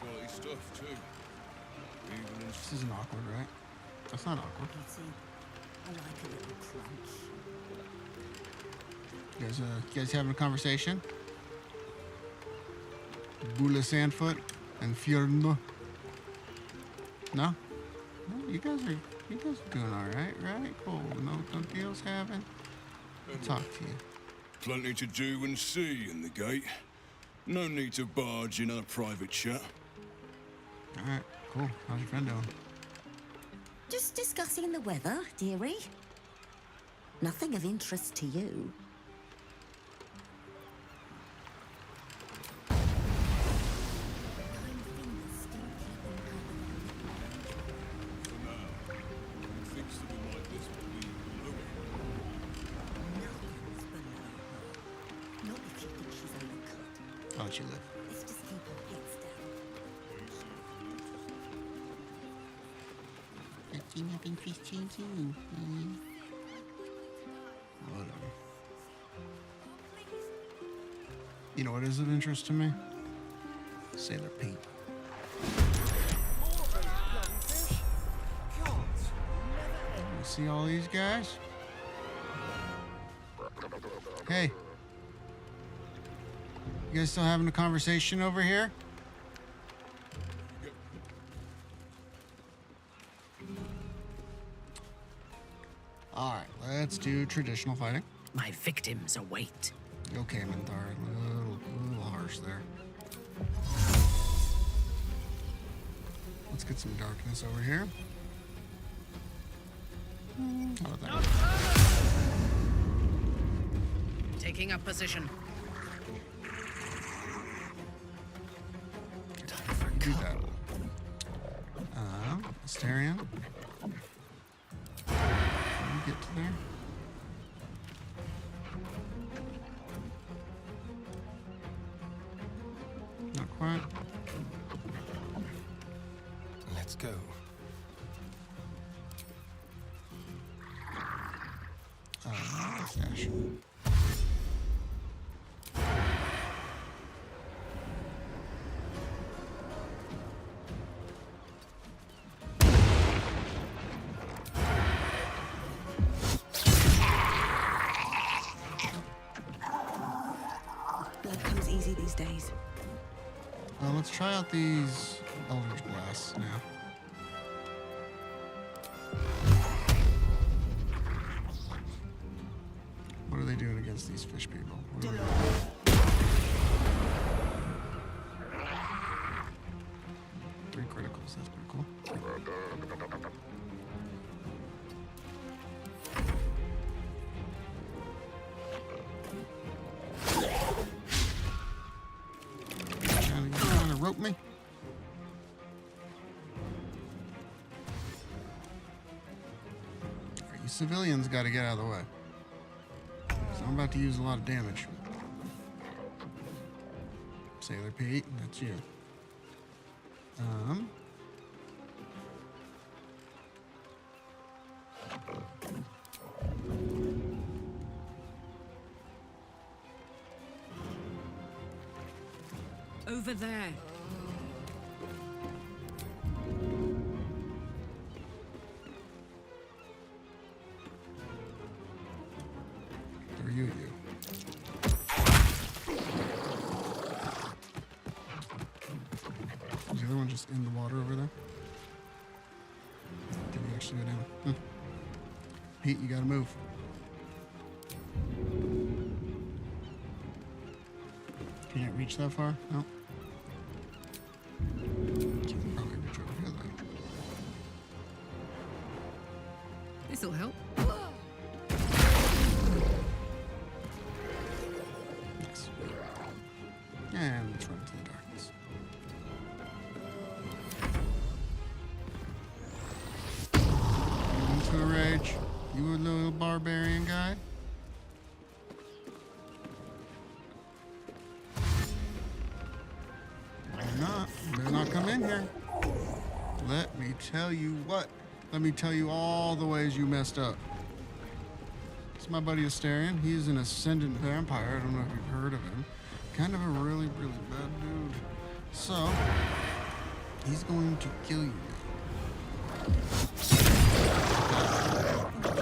Quality stuff too. This isn't awkward, right? That's not awkward. I like a little crunch. You guys having a conversation? Bula Sandfoot and Fjordno? No? No? You guys are doing all right, right? Cool. No deals having. I'll talk to you. Plenty to do and see in the gate. No need to barge in our private chat. All right, cool. How's your friend doing? Just discussing the weather, dearie. Nothing of interest to you. I'll let you live. Let's just keep our heads down. Nothing changing. Whatever. You know what is of interest to me? Sailor Pete. You see all these guys? Hey. You guys still having a conversation over here? Let's do traditional fighting. My victims await. Okay, Minthara. A little harsh there. Let's get some darkness over here. How about that? Taking up position. Do that. Asterion. Can we get to there? Not quite. Let's go. Dash. Blood comes easy these days. Let's try out these Eldritch Blasts now. What are they doing against these fish people? What are we doing? 3 criticals, that's pretty cool. Trying to rope me? You civilians gotta get out of the way. I'm about to use a lot of damage. Sailor Pete, that's you. Over there. Or you. Is the other one just in the water over there? Did he actually go down? Pete, you gotta move. Can't reach that far? No. Can probably reach over here though. This'll help. Yes. And let's run into the darkness. Into a rage. You a little barbarian guy? Better not come in here. Let me tell you what. Let me tell you all the ways you messed up. It's my buddy Asterion. He's an ascendant vampire. I don't know if you've heard of him. Kind of a really, really bad dude. So, he's going to kill you now.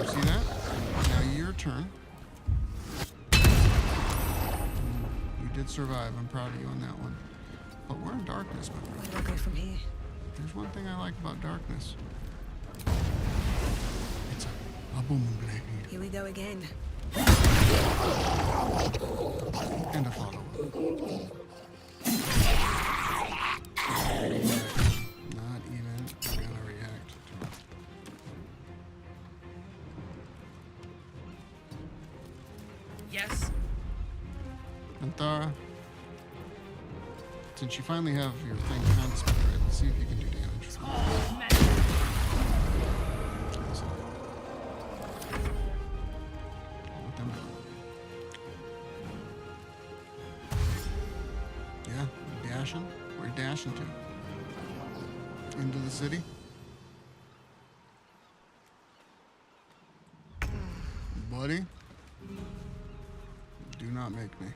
You see that? Now your turn. You did survive. I'm proud of you on that one. But we're in darkness, my friend. Where do I go from here? There's one thing I like about darkness. It's a boom blade. Here we go again. And a follow-up. Not even gonna react to it. Yes? Minthara, since you finally have your thing kind of spread, let's see if you can do damage. Let them go. Yeah, dashing. Where are you dashing to? Into the city? Buddy, do not make me.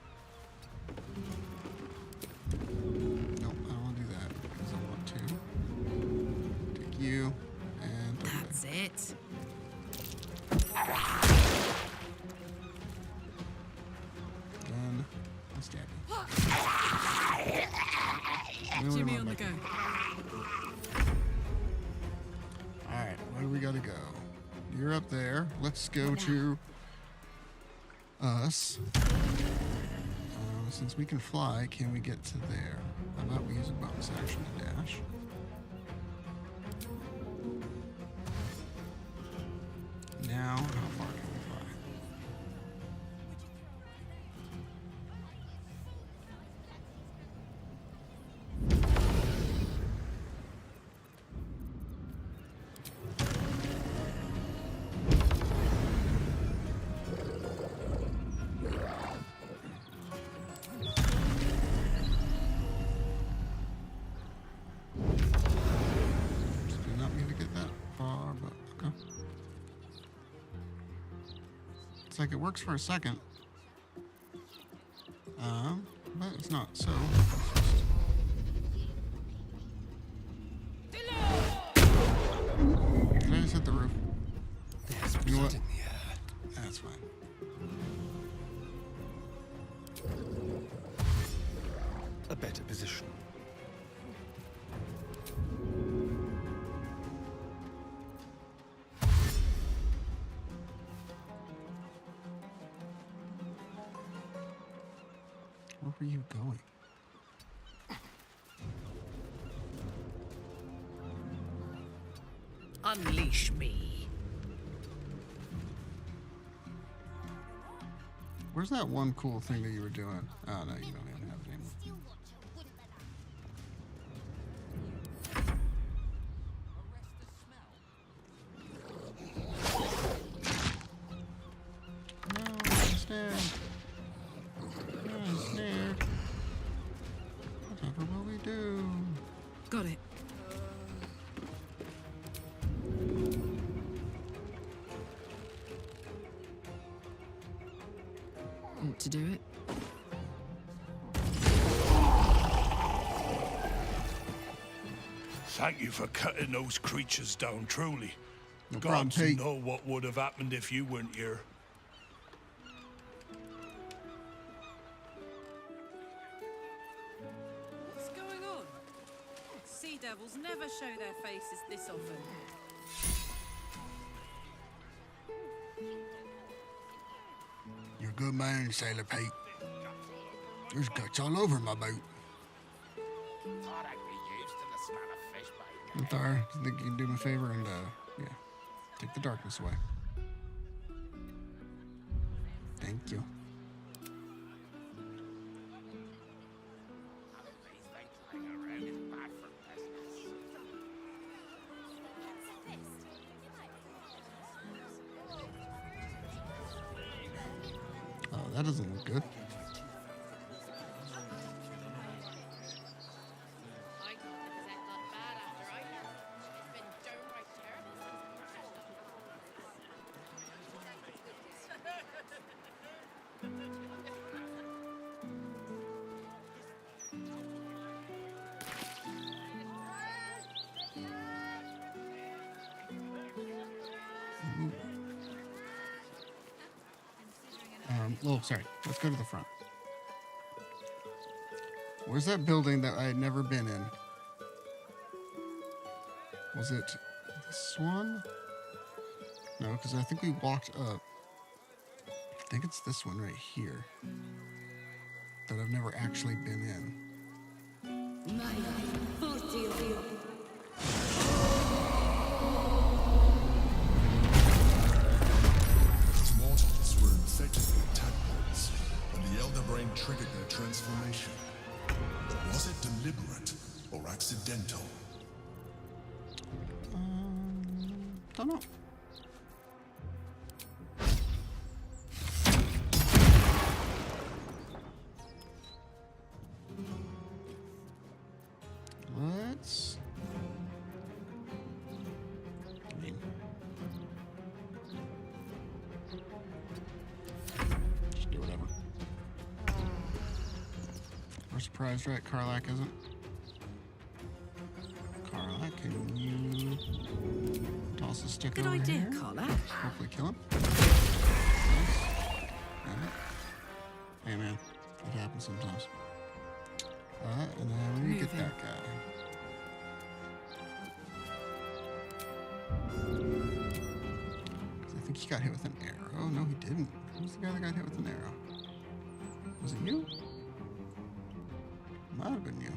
Nope, I don't want to do that because I want to take you and throw That's it. Then I'll stab you. Jimmy on the go. Alright, where do we gotta go? you're up there. Let's go to us. Since we can fly, can we get to there? How about we use a bonus action to dash? Now, how far can we fly? Like it works for a second, but it's not. So did I just hit the roof? There's you know blood what? in the air. That's fine. A better position. Where were you going? Unleash me. Where's that one cool thing that you were doing? Oh no, you don't even have it anymore. No, I'm scared. I'm scared. Whatever will we do? Got it. Want to do it? Thank you for cutting those creatures down, truly. No problem, Gods Pete. know what would have happened if you weren't here. What's going on? Sea devils never show their faces this often. You're a good man, Sailor Pete. There's guts all over my boat. Thar, do you think you can do me a favor and, yeah, take the darkness away? Thank you. Oh, that doesn't look good. Oh, sorry. Let's go to the front. Where's that building that I had never been in? Was it this one? No, because I think we walked up. I think it's this one right here that I've never actually been in. Mortals were effectively tadpoles, and the Elder Brain triggered their transformation. Was it deliberate or accidental? Don't know. Let's... just do whatever. We're surprised, right? Karlak isn't. Karlak, can you toss a stick Good over idea, here? Karlak. Hopefully kill him. Nice. Hey man, it happens sometimes. And then we get that guy. think he got hit with an arrow. No, he didn't. Who's the guy that got hit with an arrow? Was it you? Might have been you.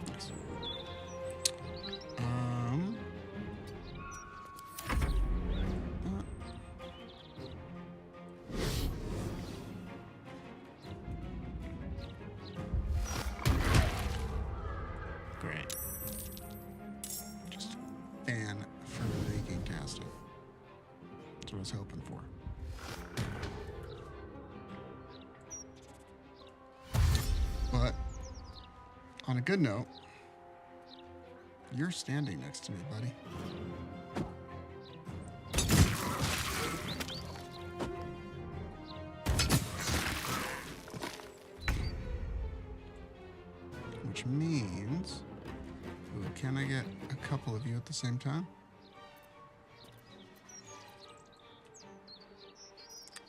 Nice. Great. Just fan-freaking-tastic. That's what I was hoping for. But, on a good note, you're standing next to me, buddy. Which means, ooh, can I get a couple of you at the same time?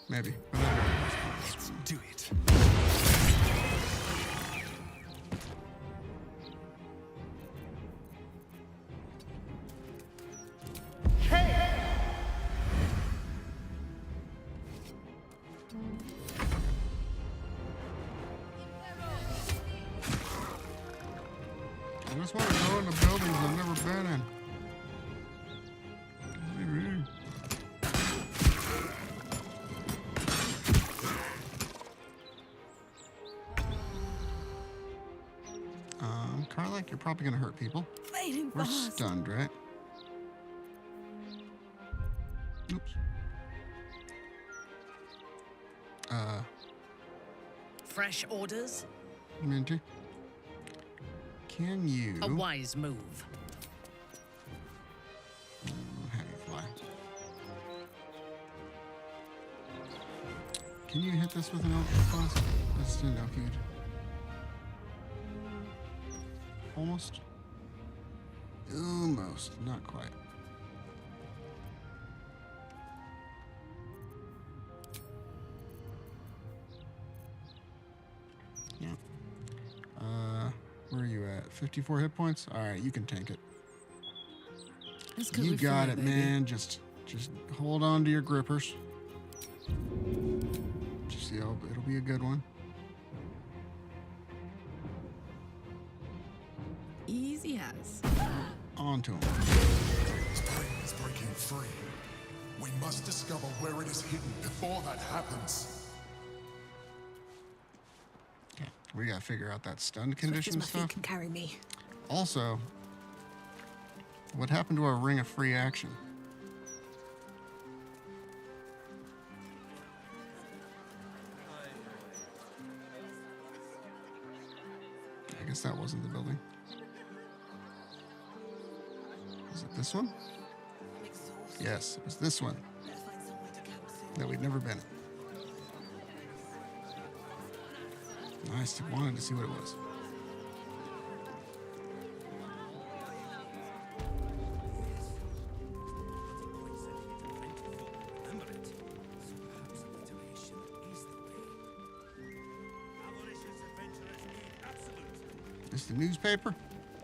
Maybe. Let's do it. I just want to go into buildings I've never been in. Karlach, you're probably gonna hurt people. We're stunned, right? Oops. Fresh orders? Minty. Can you... A wise move. Have you fly. Can you hit this with an Eldritch Blast? I just didn't know if you'd... Almost? Almost. Not quite. Yeah. Where are you at? 54 hit points? Alright, you can tank it. You got it, man. Just hold on to your grippers. Just, it'll be a good one. Easy as. On to him. This pain is breaking free. We must discover where it is hidden before that happens. Okay, we gotta figure out that stun condition Swift as my stuff. feet can carry me. Also, what happened to our ring of free action? I guess that wasn't the building. Was it this one? Yes, it was this one that we'd never been in. Nice, I wanted to see what it was. This the newspaper?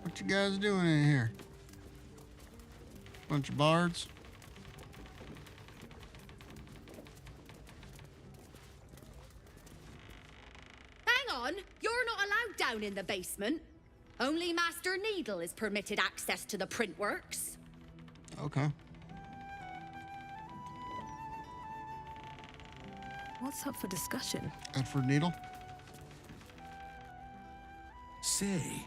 What you guys doing in here? Bunch of bards. Hang on, you're not allowed down in the basement. Only Master Needle is permitted access to the printworks. Okay. What's up for discussion? Edward Needle? Say,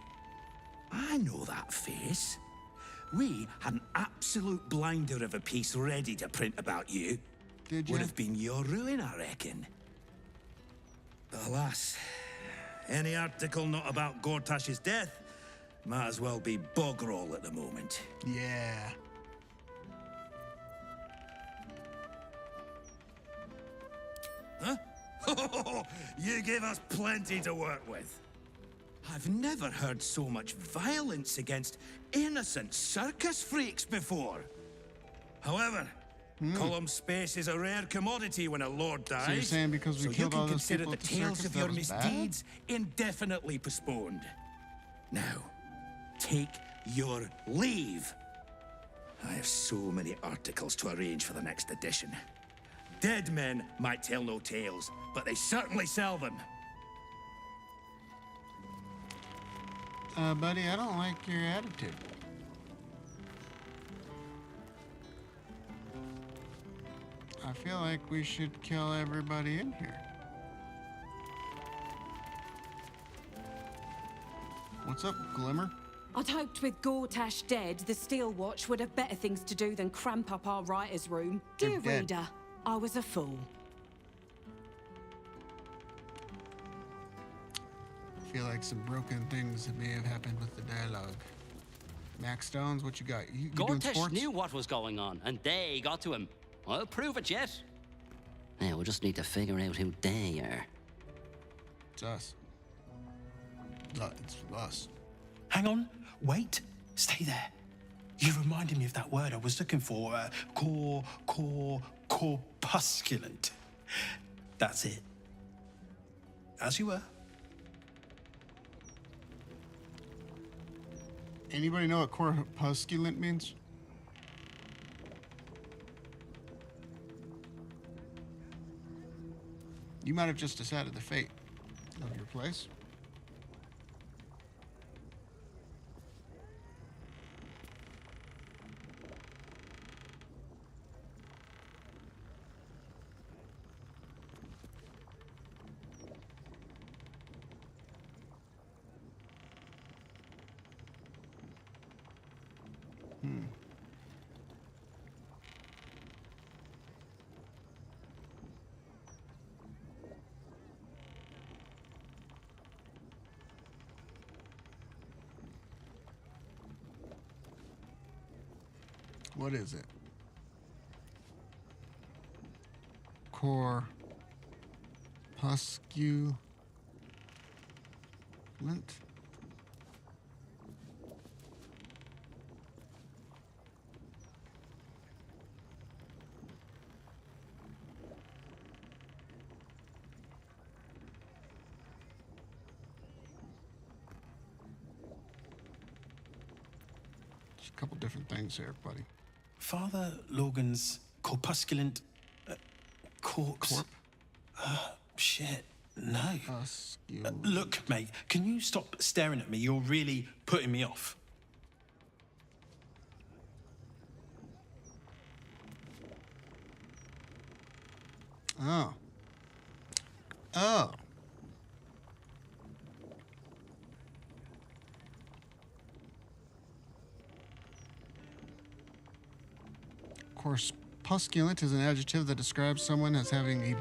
I know that face. We had an absolute blinder of a piece ready to print about you. Did Would have been your ruin, I reckon. But alas, any article not about Gortash's death might as well be bog roll at the moment. Yeah. Huh? You gave us plenty to work with. I've never heard so much violence against innocent circus freaks before. However, Column space is a rare commodity when a lord dies. So you're saying because we killed all those people at the consider the tales circus, of that your was bad? misdeeds indefinitely postponed. Now, take your leave. I have so many articles to arrange for the next edition. Dead men might tell no tales, but they certainly sell them. Buddy, I don't like your attitude. I feel like we should kill everybody in here. What's up, Glimmer? I'd hoped with Gortash dead, the Steel Watch would have better things to do than cramp up our writer's room. Dear dead. reader, I was a fool. I feel like some broken things may have happened with the dialogue. Max Stones, what you got? You doing Gortash sports? knew what was going on, and they got to him. I'll prove it yet. Now we just need to figure out who they are. It's us. It's us. Hang on. Wait. Stay there. You reminded me of that word I was looking for. Corpusculent. That's it. As you were. Anybody know what corpusculent means? You might have just decided the fate of your place. What is it? Corpusculent? There's a couple different things here, buddy. Father Logan's corpusculent corpse. Shit. No. Look, mate, can you stop staring at me? You're really putting me off. Oh. Oh. Corpusculent is an adjective that describes someone as having a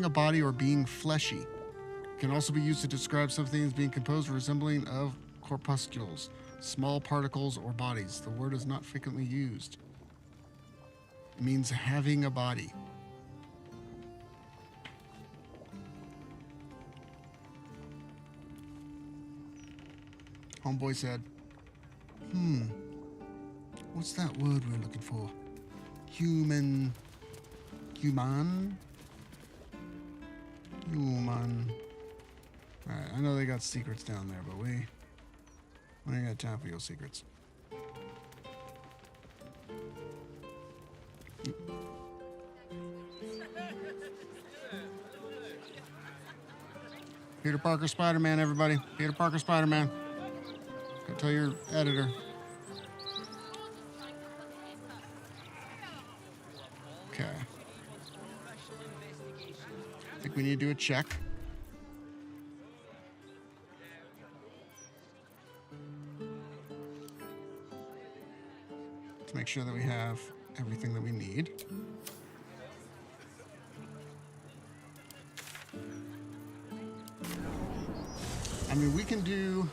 body or being fleshy. It can also be used to describe something as being composed or resembling of corpuscles, small particles or bodies. The word is not frequently used. It means having a body. Homeboy said, what's that word we're looking for? Human. Alright, I know they got secrets down there, but we ain't got time for your secrets. Peter Parker Spider-Man, everybody. Peter Parker Spider-Man. Go tell your editor. Okay. I think we need to do a check. To make sure that we have everything that we need. I mean, we can do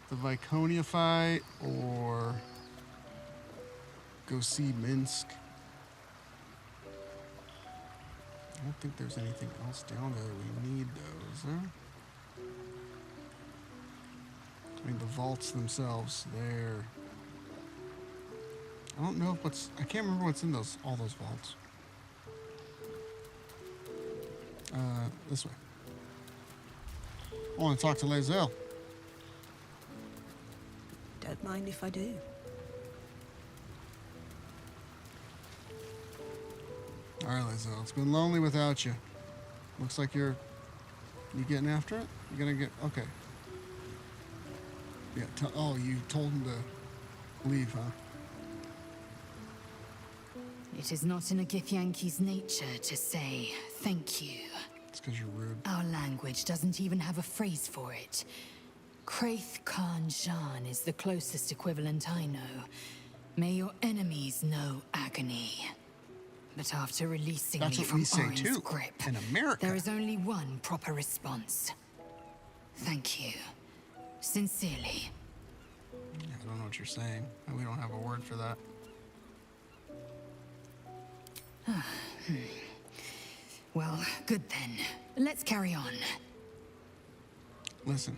the Viconia fight or go see Minsk. I don't think there's anything else down there that we need, though, is there? I mean, the vaults themselves, they're... I don't know what's... I can't remember what's in all those vaults. This way. I want to talk to Lae'zel. Don't mind if I do. Alright, Lae'zel. It's been lonely without you. Looks like you getting after it? You're gonna get... Okay. Yeah, oh, you told him to leave, huh? It is not in a Githyanki's nature to say thank you. It's because you're rude. Our language doesn't even have a phrase for it. Kraith Khan Jan is the closest equivalent I know. May your enemies know agony. But after releasing me from Orin's grip, in America, there is only one proper response. Thank you. Sincerely. I don't know what you're saying. We don't have a word for that. Well, good then. Let's carry on. Listen.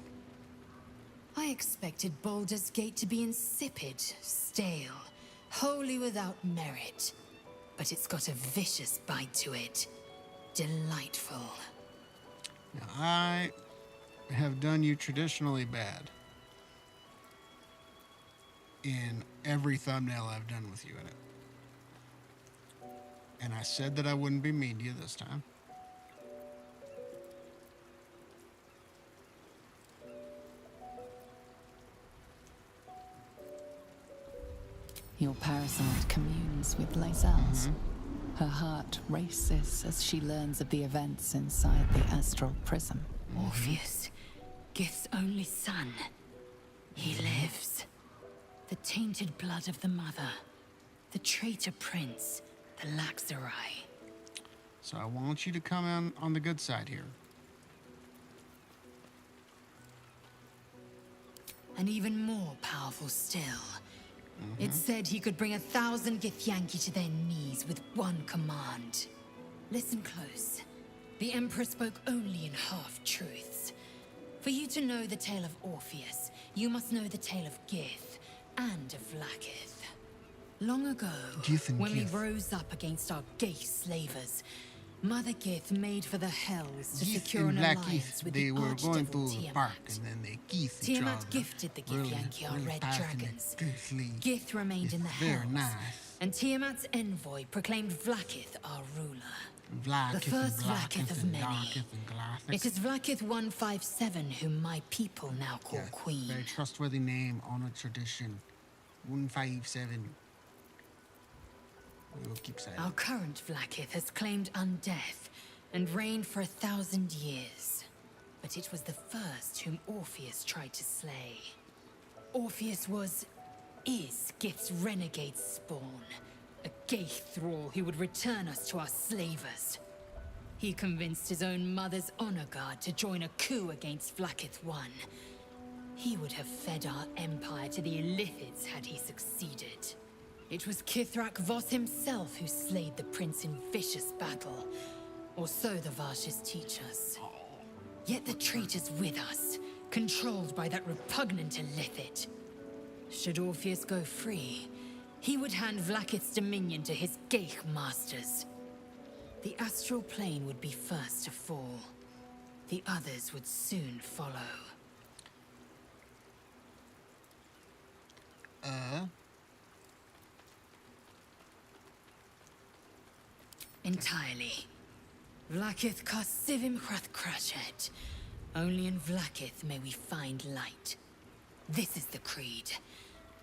I expected Baldur's Gate to be insipid, stale, wholly without merit. But it's got a vicious bite to it. Delightful. Now, I have done you traditionally bad. In every thumbnail I've done with you in it. And I said that I wouldn't be mean to you this time. Your parasite communes with Lae'zel's. Her heart races as she learns of the events inside the astral prism. Orpheus, Gith's only son. He lives. The tainted blood of the mother. The traitor prince. The Laxarai. So I want you to come in on the good side here. And even more powerful still. It said he could bring 1,000 Githyanki to their knees with one command. Listen close. The Emperor spoke only in half-truths. For you to know the tale of Orpheus, you must know the tale of Gith and of Vlaakith. Long ago, when we rose up against our gay slavers, Mother Gith made for the Hells to secure an alliance with the archdevil Tiamat. Tiamat gifted the Githyanki our red dragons. Gith remained in the Hells, and Tiamat's envoy proclaimed Vlaakith our ruler. The first Vlaakith of many. It is Vlaakith 157 whom my people now call Queen. Very trustworthy name, honored tradition. 157. We will keep saying. Our current Vlaakith has claimed undeath and reigned for 1,000 years. But it was the first whom Orpheus tried to slay. Orpheus is Gith's renegade spawn. A gay thrall who would return us to our slavers. He convinced his own mother's honor guard to join a coup against Vlaakith I. He would have fed our empire to the Illithids had he succeeded. It was Kithrak Voss himself who slayed the prince in vicious battle. Or so the Varshes teach us. Yet the traitor's with us, controlled by that repugnant Illithid. Should Orpheus go free, he would hand Vlaakith's dominion to his Geich masters. The astral plane would be first to fall. The others would soon follow. Entirely. Vlaakith Karsivim Hrathkrashet. Only in Vlaakith may we find light. This is the creed.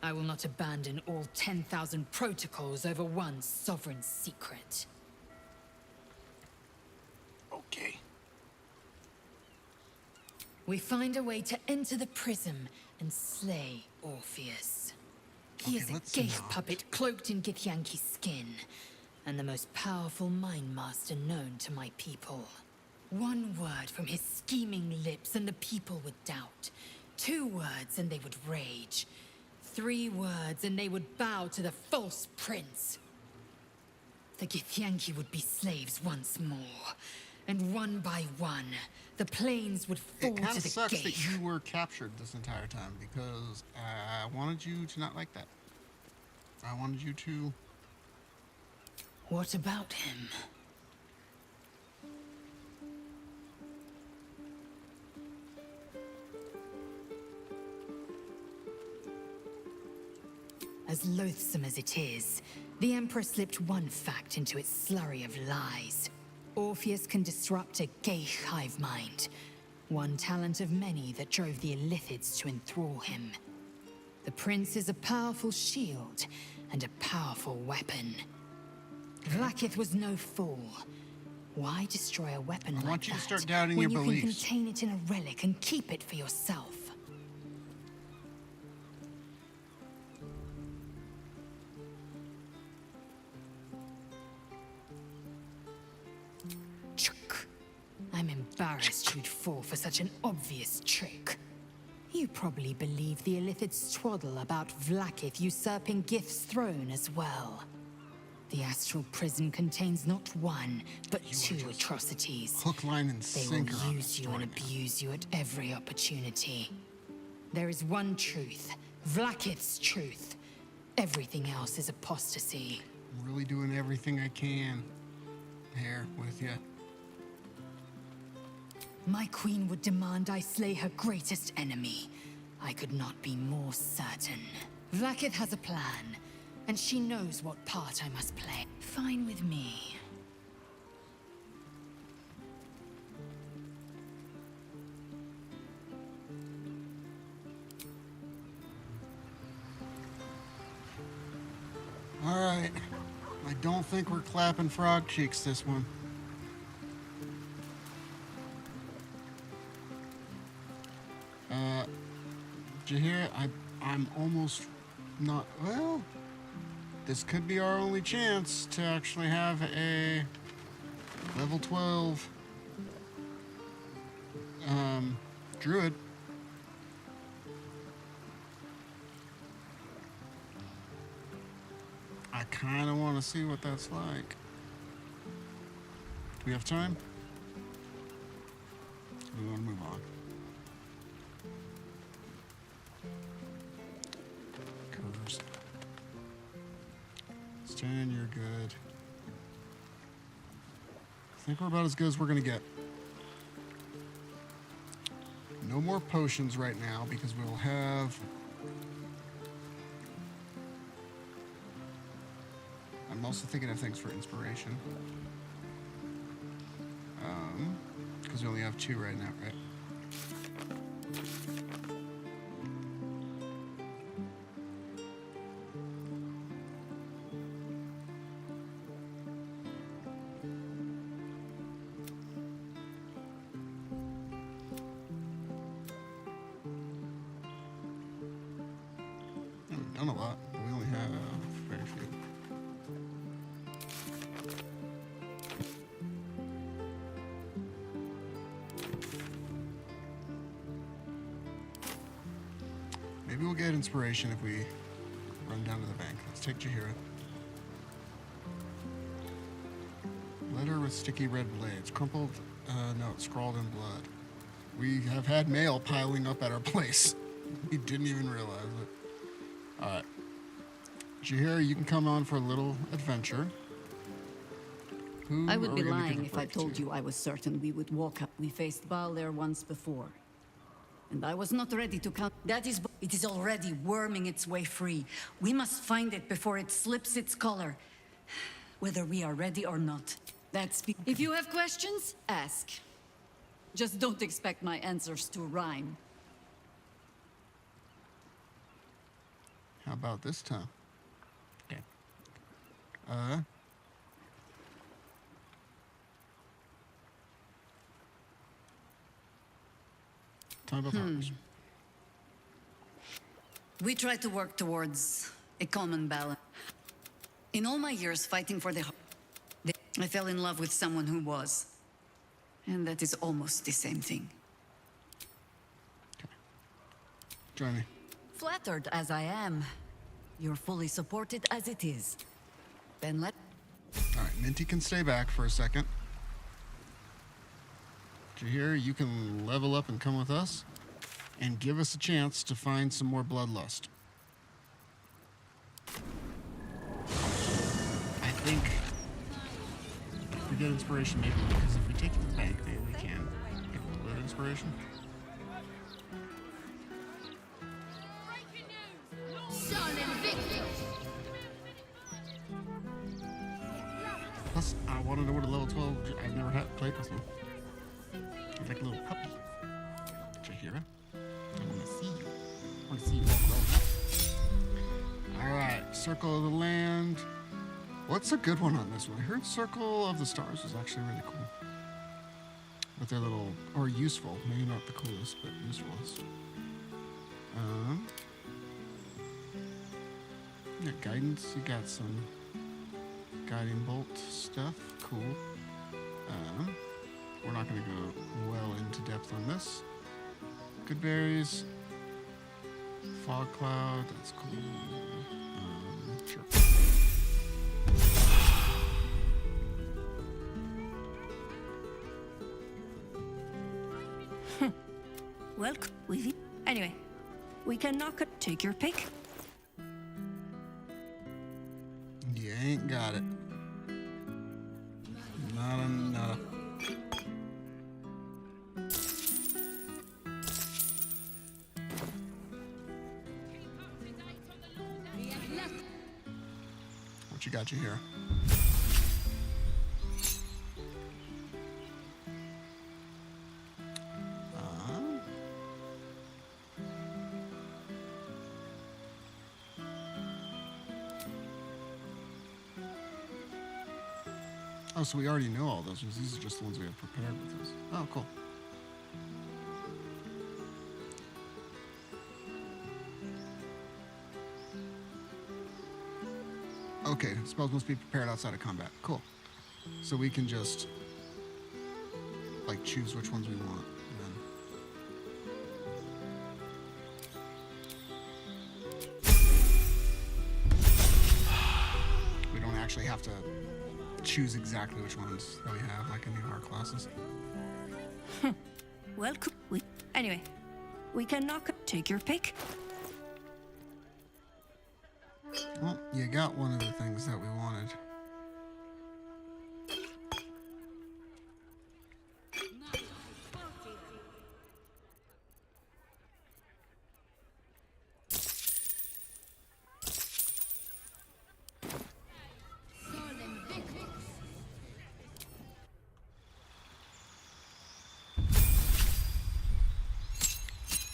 I will not abandon all 10,000 protocols over one sovereign secret. Okay. We find a way to enter the prism and slay Orpheus. He is a Geich puppet cloaked in Githyanki skin, and the most powerful mind master known to my people. One word from his scheming lips and the people would doubt. 2 words and they would rage. 3 words and they would bow to the false prince. The Githyanki would be slaves once more. And one by one, the planes would fall to the gate. It kind of sucks that you were captured this entire time, because I wanted you to not like that. I wanted you to... What about him? As loathsome as it is, the Emperor slipped one fact into its slurry of lies. Orpheus can disrupt a gay hive mind, one talent of many that drove the Illithids to enthrall him. The Prince is a powerful shield and a powerful weapon. Vlaakith was no fool. Why destroy a weapon like that? I want you to start doubting when your you beliefs. can contain it in a relic and keep it for yourself? I'm embarrassed you'd fall for such an obvious trick. You probably believe the Illithids twaddle about Vlaakith usurping Gith's throne as well. The astral prison contains not one, but two atrocities. Hook, line, and They sinker will on use this you story and now. abuse you at every opportunity. There is one truth, Vlaakith's truth. Everything else is apostasy. I'm really doing everything I can here with you. My queen would demand I slay her greatest enemy. I could not be more certain. Vlaakith has a plan, and she knows what part I must play. Fine with me. All right. I don't think we're clapping frog cheeks this one. Did you hear it? I'm almost not... Well, this could be our only chance to actually have a level 12 druid. I kind of want to see what that's like. Do we have time? We want to move on. Curves. Stan, you're good. I think we're about as good as we're going to get. No more potions right now because we'll have... I'm also thinking of things for inspiration. Because we only have 2 right now, right? We've done a lot, but we only have very few. Maybe we'll get inspiration if we run down to the bank. Let's take Jahira. Letter with sticky red blades. Crumpled note scrawled in blood. We have had mail piling up at our place. We didn't even realize it. Alright. Jahira, you can come on for a little adventure. Who I would are be we gonna give lying a if I break told to? you I was certain we would walk up. We faced Baldur once before. And I was not ready to count. It is already worming its way free. We must find it before it slips its collar. Whether we are ready or not. If you have questions, ask. Just don't expect my answers to rhyme. How about this time? Okay. Time about powers. We try to work towards a common balance. In all my years fighting for I fell in love with someone who was. And that is almost the same thing. Join me. Flattered as I am, you're fully supported as it is. Then let... Alright, Minty can stay back for a second. Jahir, you can level up and come with us. And give us a chance to find some more bloodlust. think if we get inspiration, maybe, because if we take it to the bank, maybe we can get a little bit of inspiration. Plus, I want to know what a level 12. I've never played with him. He's like a little puppy. Did you hear him? I want to see you. I want to see you walk around. Alright, Circle of the Land. What's a good one on this one? I heard Circle of the Stars was actually really cool. With their little, or useful. Maybe not the coolest, but useful. Yeah, guidance. You got some guiding bolt stuff. Cool. We're not going to go well into depth on this. Good berries. Fog cloud. That's cool. Sure. Welcome. Anyway, we can knock it. Take your pick. You ain't got it. Nada. What you got you here? Oh, so we already know all those. These are just the ones we have prepared with us. Oh, cool. Okay, spells must be prepared outside of combat. Cool. So we can just, like, choose which ones we want. We don't actually have to choose exactly which ones that we have, like any of our classes. Welcome. Anyway, we can knock it. Take your pick. Well, you got one of the things that we wanted.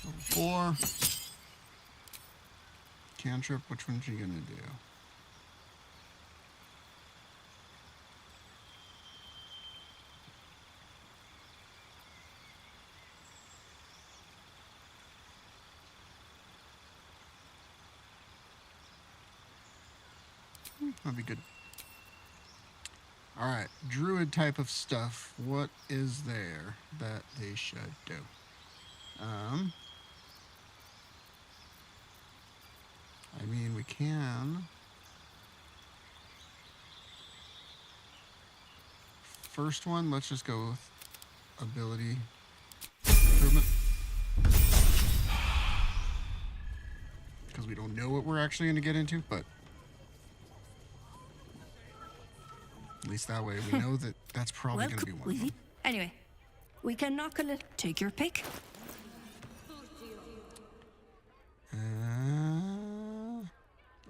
Level 4. Cantrip, which one's you gonna do? That'd be good. Alright, druid type of stuff. What is there that they should do? I mean, we can. First one, let's just go with ability improvement. Because we don't know what we're actually going to get into, but at least that way we know that that's probably going to be one of them. Anyway, we can knock a little. Take your pick.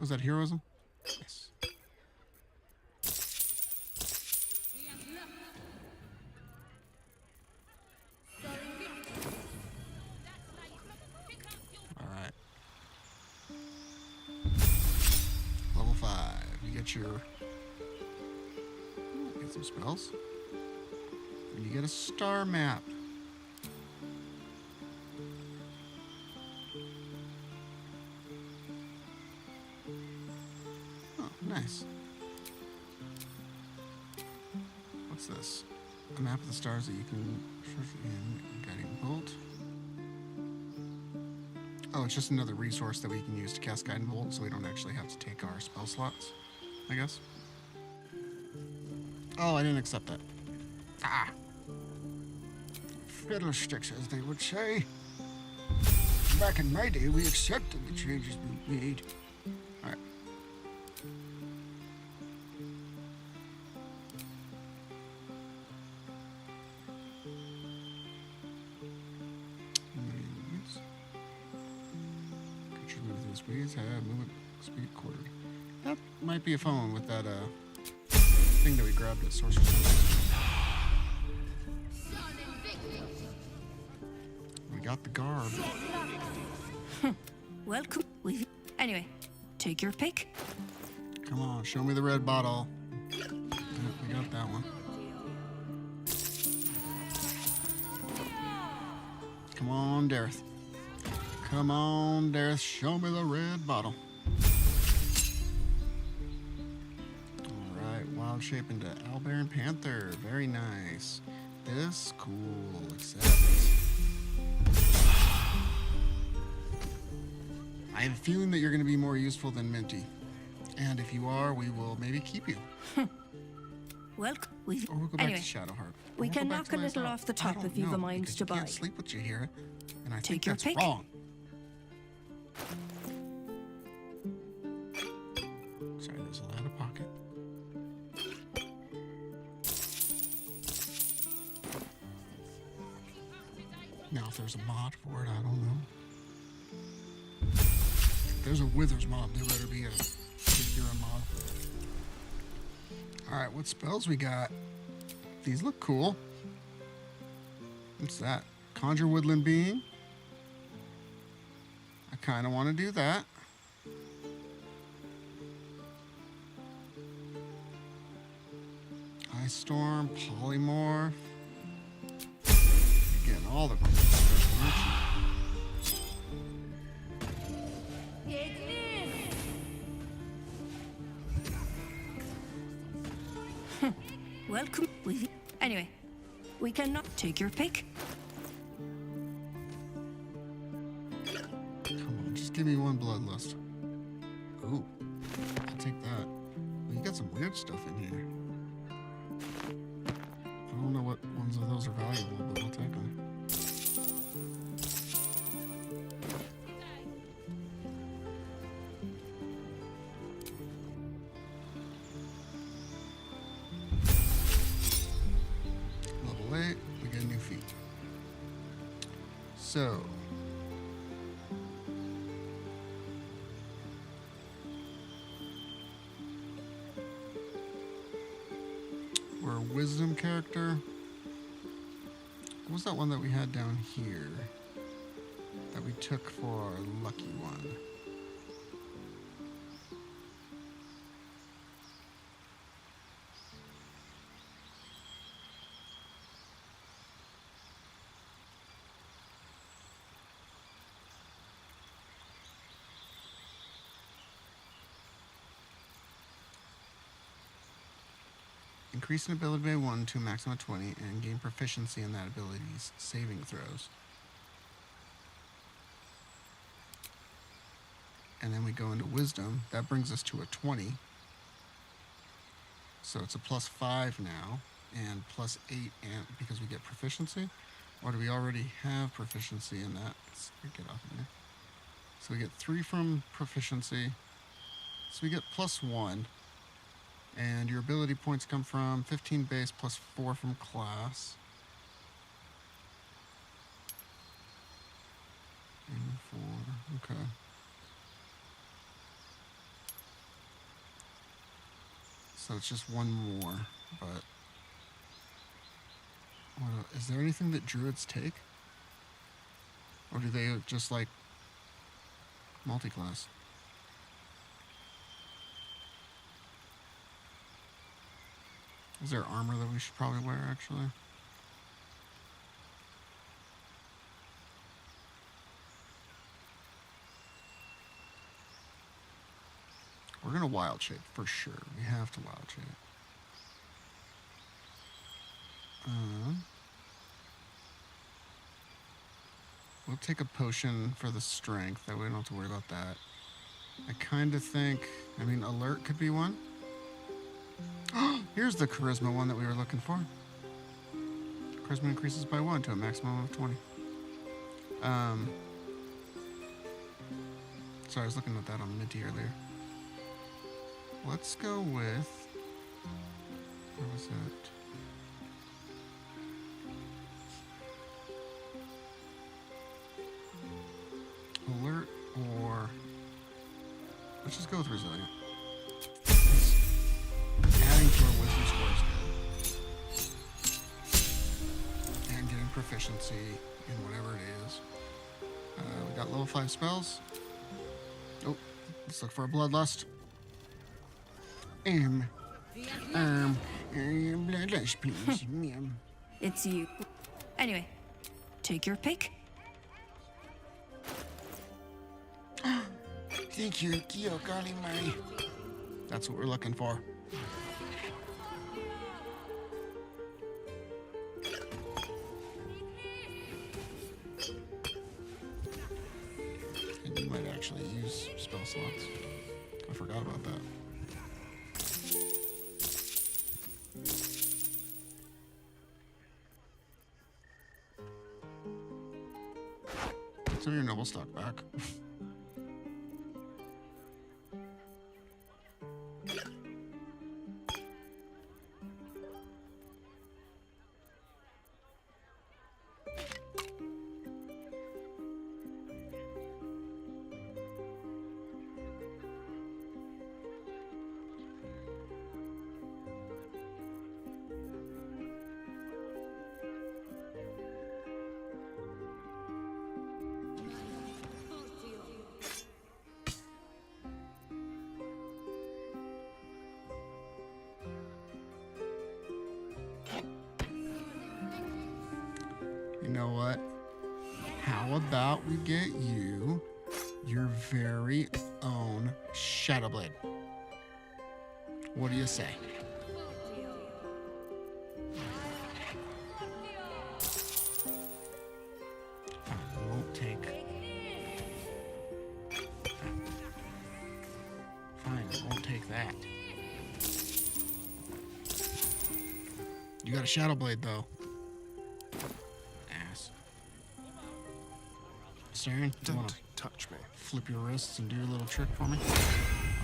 Was that heroism? Yes. Alright. Level 5. You get your... Get some spells. And you get a star map. Nice. What's this? A map of the stars that you can in Guiding Bolt. Oh, it's just another resource that we can use to cast Guiding Bolt, so we don't actually have to take our spell slots, I guess. Oh, I didn't accept that. Ah! Fiddlesticks, as they would say. Back in my day, we accepted the changes we made. Alright. Squeeze head, movement speed quartered. That might be a phone with that thing that we grabbed at Sorcerer's Center. We got the garb. Welcome. Anyway, take your pick. Come on, show me the red bottle. Yep, we got that one. Come on, Dareth. Come on, Dareth, show me the red bottle. Alright, wild shape into Owlbear Panther. Very nice. This, cool. Accept. I have a feeling that you're going to be more useful than Minty. And if you are, we will maybe keep you. Welcome. Or we'll go back to Shadowheart. We can knock a little off the top if you've a mind to buy. You can't sleep with you here, and I think Take your that's pick. wrong. Sorry, there's a lot of pocket. Now, if there's a mod for it, I don't know. If there's a Withers mod, there better be a mod. Alright, what spells we got? These look cool. What's that? Conjure Woodland Being. I kind of want to do that. Ice Storm, Polymorph. You're getting all the cool stuff, aren't you? Welcome. Anyway, we cannot take your pick. Come on, just give me one bloodlust. Ooh, I'll take that. Well, you got some weird stuff in here. I don't know what ones of those are valuable, but we'll take them. Level 8, we get a new feat. So, we're a wisdom character. What was that one that we had down here that we took for our lucky one? Increase an ability by 1 to a maximum of 20 and gain proficiency in that ability's saving throws. And then we go into wisdom. That brings us to a 20. So it's a +5 now and +8 and because we get proficiency. Or do we already have proficiency in that? Let's get off of there. So we get 3 from proficiency. So we get +1. And your ability points come from 15 base +4 from class. And 4, okay. So it's just one more, but is there anything that druids take? Or do they just like multi-class? Is there armor that we should probably wear, actually? We're gonna wild shape, for sure. We have to wild shape. We'll take a potion for the strength, that way we don't have to worry about that. I kind of think, I mean, alert could be one. Here's the charisma one that we were looking for. Charisma increases by 1 to a maximum of 20. Sorry, I was looking at that on Minty earlier. Let's go with... Where was that? Alert or Let's just go with resilient. Adding to our wisdom score is good. And getting proficiency in whatever it is. We got level 5 spells. Oh, let's look for a bloodlust. Bloodlust, please. It's you. Anyway, take your pick. Thank you, Kyo calling my. That's what we're looking for. And you might actually use spell slots. I forgot about that. So your noble stock back. You know what? How about we get you your very own Shadowblade? What do you say? I won't take. Fine, I won't take that. You got a Shadowblade though. Saren, do you want to touch me? Flip your wrists and do your little trick for me? I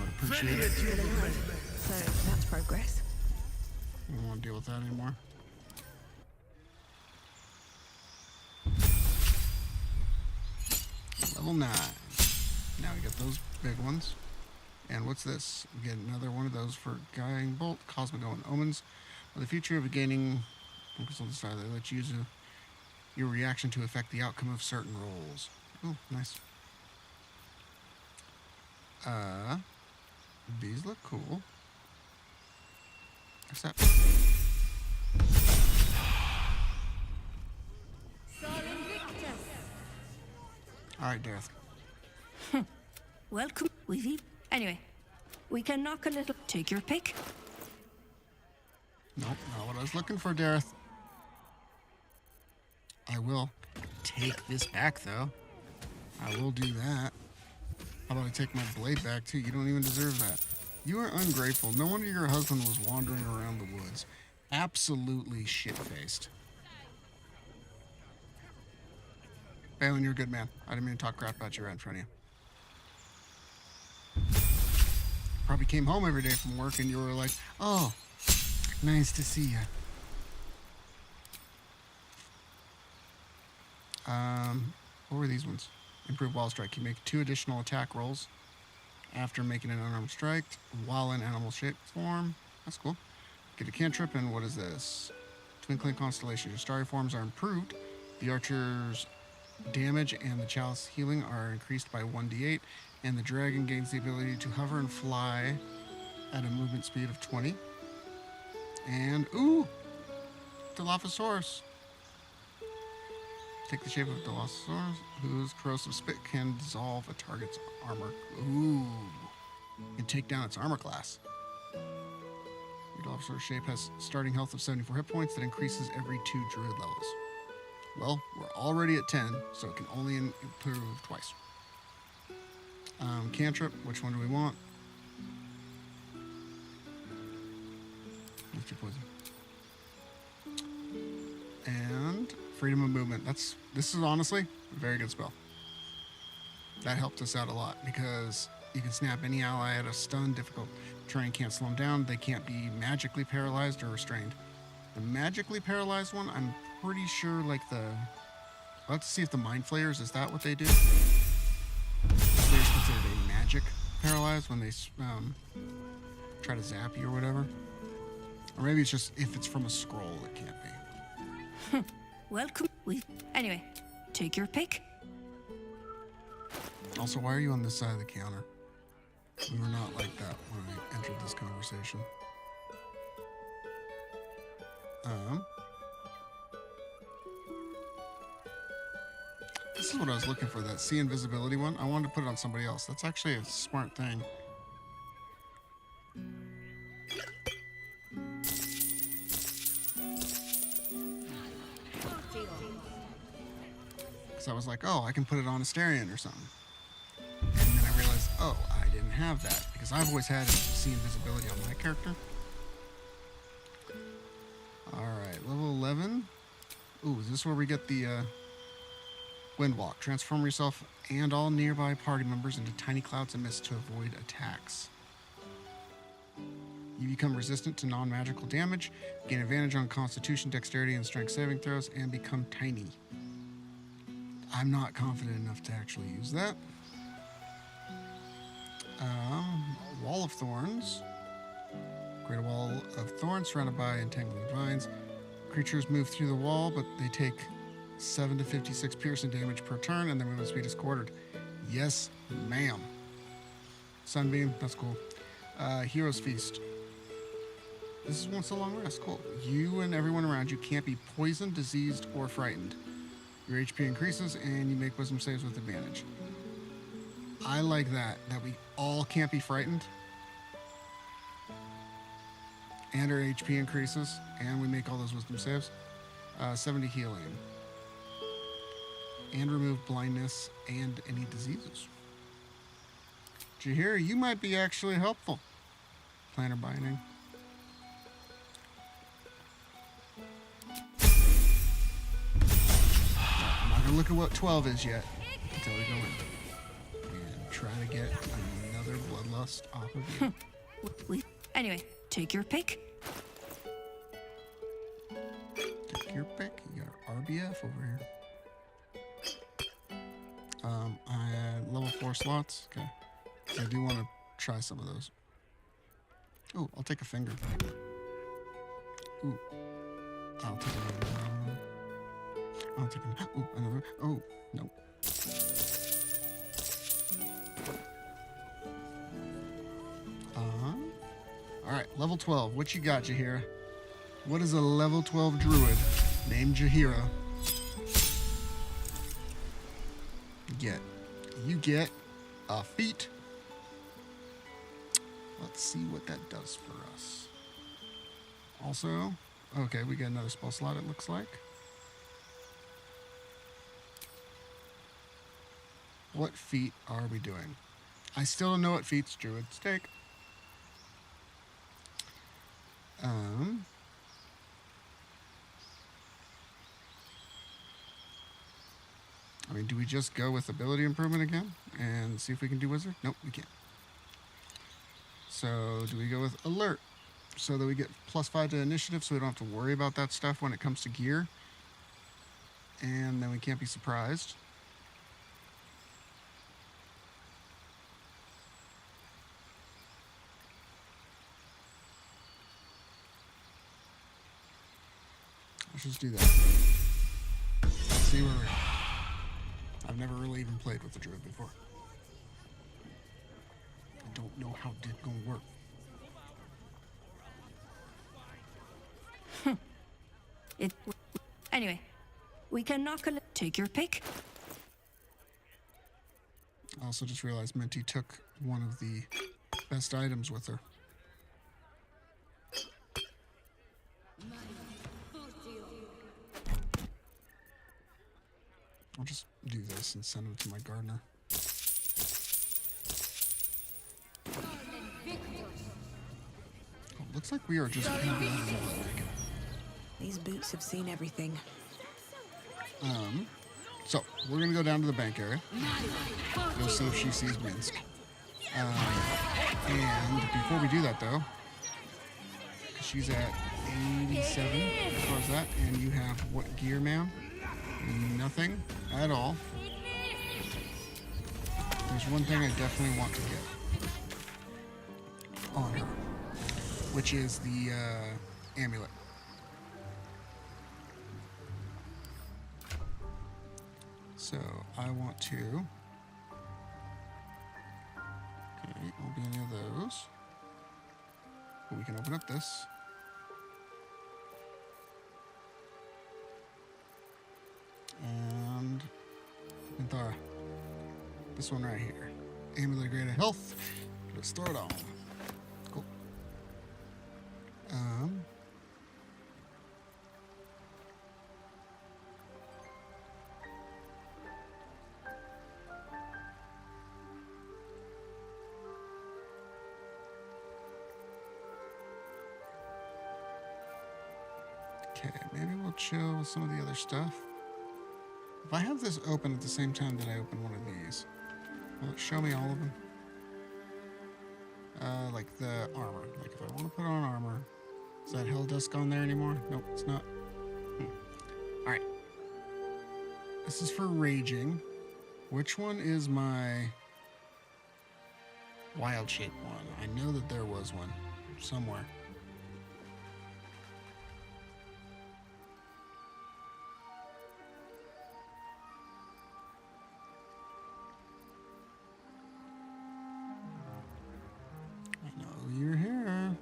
would appreciate it. So that's progress. You don't want to deal with that anymore. Level 9. Now we got those big ones. And what's this? We get another one of those for Guiding Bolt, Cosmic and Omens. With the future of gaining focus on the side, they let you use your reaction to affect the outcome of certain rolls. Oh, nice. These look cool. What's that? Alright, Dareth. Welcome, Weavy. Anyway, we can knock a little. Take your pick. Nope, not what I was looking for, Dareth. I will take this back, though. I will do that. How about I take my blade back, too? You don't even deserve that. You are ungrateful. No wonder your husband was wandering around the woods. Absolutely shit-faced. Balin, you're a good man. I didn't mean to talk crap about you right in front of you. Probably came home every day from work and you were like, oh, nice to see you. What were these ones? Improved Wild Strike. You make 2 additional attack rolls after making an unarmed strike while in animal shape form. That's cool. Get a cantrip, and what is this? Twinkling Constellation. Your starry forms are improved. The archer's damage and the chalice healing are increased by 1d8, and the dragon gains the ability to hover and fly at a movement speed of 20. And, ooh! Dilophosaurus. Take the shape of Dilophosaurus, whose corrosive spit can dissolve a target's armor. Ooh. And take down its armor class. Your Dilophosaurus shape has starting health of 74 hit points that increases every 2 druid levels. Well, we're already at 10, so it can only improve twice. Cantrip, which one do we want? Let's do poison. And freedom of movement. This is honestly a very good spell. That helped us out a lot because you can snap any ally at a stun, difficult terrain, can't slow them down. They can't be magically paralyzed or restrained. The magically paralyzed one, I'm pretty sure like let's see if the Mind Flayers, is that what they do? They're considered a magic paralyzed when they try to zap you or whatever. Or maybe it's just if it's from a scroll, it can't be. Welcome. Anyway, take your pick. Also, why are you on this side of the counter? We were not like that when I entered this conversation. This is what I was looking for, that see invisibility one. I wanted to put it on somebody else. That's actually a smart thing. Because I was like, oh, I can put it on Asterion or something. And then I realized, oh, I didn't have that. Because I've always had see invisibility on my character. Alright, level 11. Ooh, is this where we get the Windwalk? Transform yourself and all nearby party members into tiny clouds of mist to avoid attacks. You become resistant to non-magical damage, gain advantage on Constitution, Dexterity, and Strength saving throws, and become tiny. I'm not confident enough to actually use that. Wall of Thorns. Create a wall of thorns surrounded by entangling vines. Creatures move through the wall, but they take 7 to 56 piercing damage per turn, and their movement speed is quartered. Yes, ma'am. Sunbeam, that's cool. Hero's Feast. This is once a long rest. Cool. You and everyone around you can't be poisoned, diseased, or frightened. Your HP increases, and you make wisdom saves with advantage. I like that we all can't be frightened. And our HP increases, and we make all those wisdom saves. 70 healing. And remove blindness and any diseases. Jahira, you might be actually helpful. Planner binding. I'm not gonna look at what 12 is yet until we go in. And try to get another bloodlust off of you. Anyway, take your pick. Take your pick. You got RBF over here. I had level 4 slots. Okay. I do want to try some of those. Oh, I'll take a finger. Ooh. I'll take another. I'll take another. Ooh, another. Oh, nope. Alright, level 12. What you got, Jahira? What is a level 12 druid named Jahira get? You get a feat. Let's see what that does for us. Also, okay, we get another spell slot, it looks like. What feat are we doing? I still don't know what feats druids take. I mean, do we just go with ability improvement again and see if we can do wizard? Nope, we can't. So do we go with alert so that we get +5 to initiative so we don't have to worry about that stuff when it comes to gear? And then we can't be surprised. Let's just do that. Let's see where we're at. I've never really even played with the druid before. I don't know how it's gonna work. Anyway, we can knock a take your pick. I also just realized Minty took one of the best items with her. I'll just do this and send them to my gardener. Oh, looks like we are just These boots have seen everything. So we're gonna go down to the bank area. Go see if she sees Minsk. And before we do that though, she's at 87 as far as that, and you have what gear, ma'am? Nothing at all. There's one thing I definitely want to get. on her, which is the amulet. So I want to. Okay, it won't be any of those. But we can open up this. And Minthara. This one right here. Amulet of Greater Health. Let's throw it on. Cool. Okay, maybe we'll chill with some of the other stuff. If I have this open at the same time that I open one of these, will it show me all of them? Like the armor. Like if I want to put on armor, is that Helldusk on there anymore? Nope, it's not. Alright. This is for raging. Which one is my wild shape one? I know that there was one somewhere. You're here.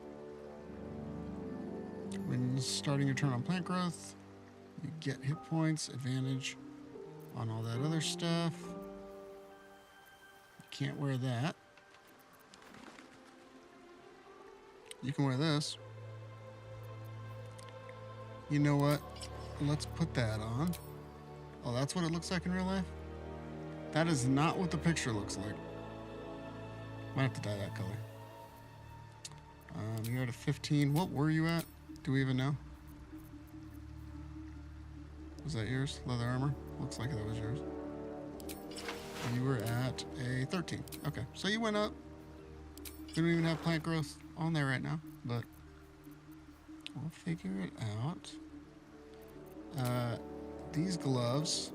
When starting your turn on plant growth, you get hit points, advantage on all that other stuff. You can't wear that. You can wear this. You know what? Let's put that on. Oh, that's what it looks like in real life? That is not what the picture looks like. Might have to dye that color. You're at a 15. What were you at? Do we even know? Was that yours? Leather armor? Looks like that was yours. You were at a 13. Okay, so you went up. We don't even have plant growth on there right now, but we'll figure it out. These gloves,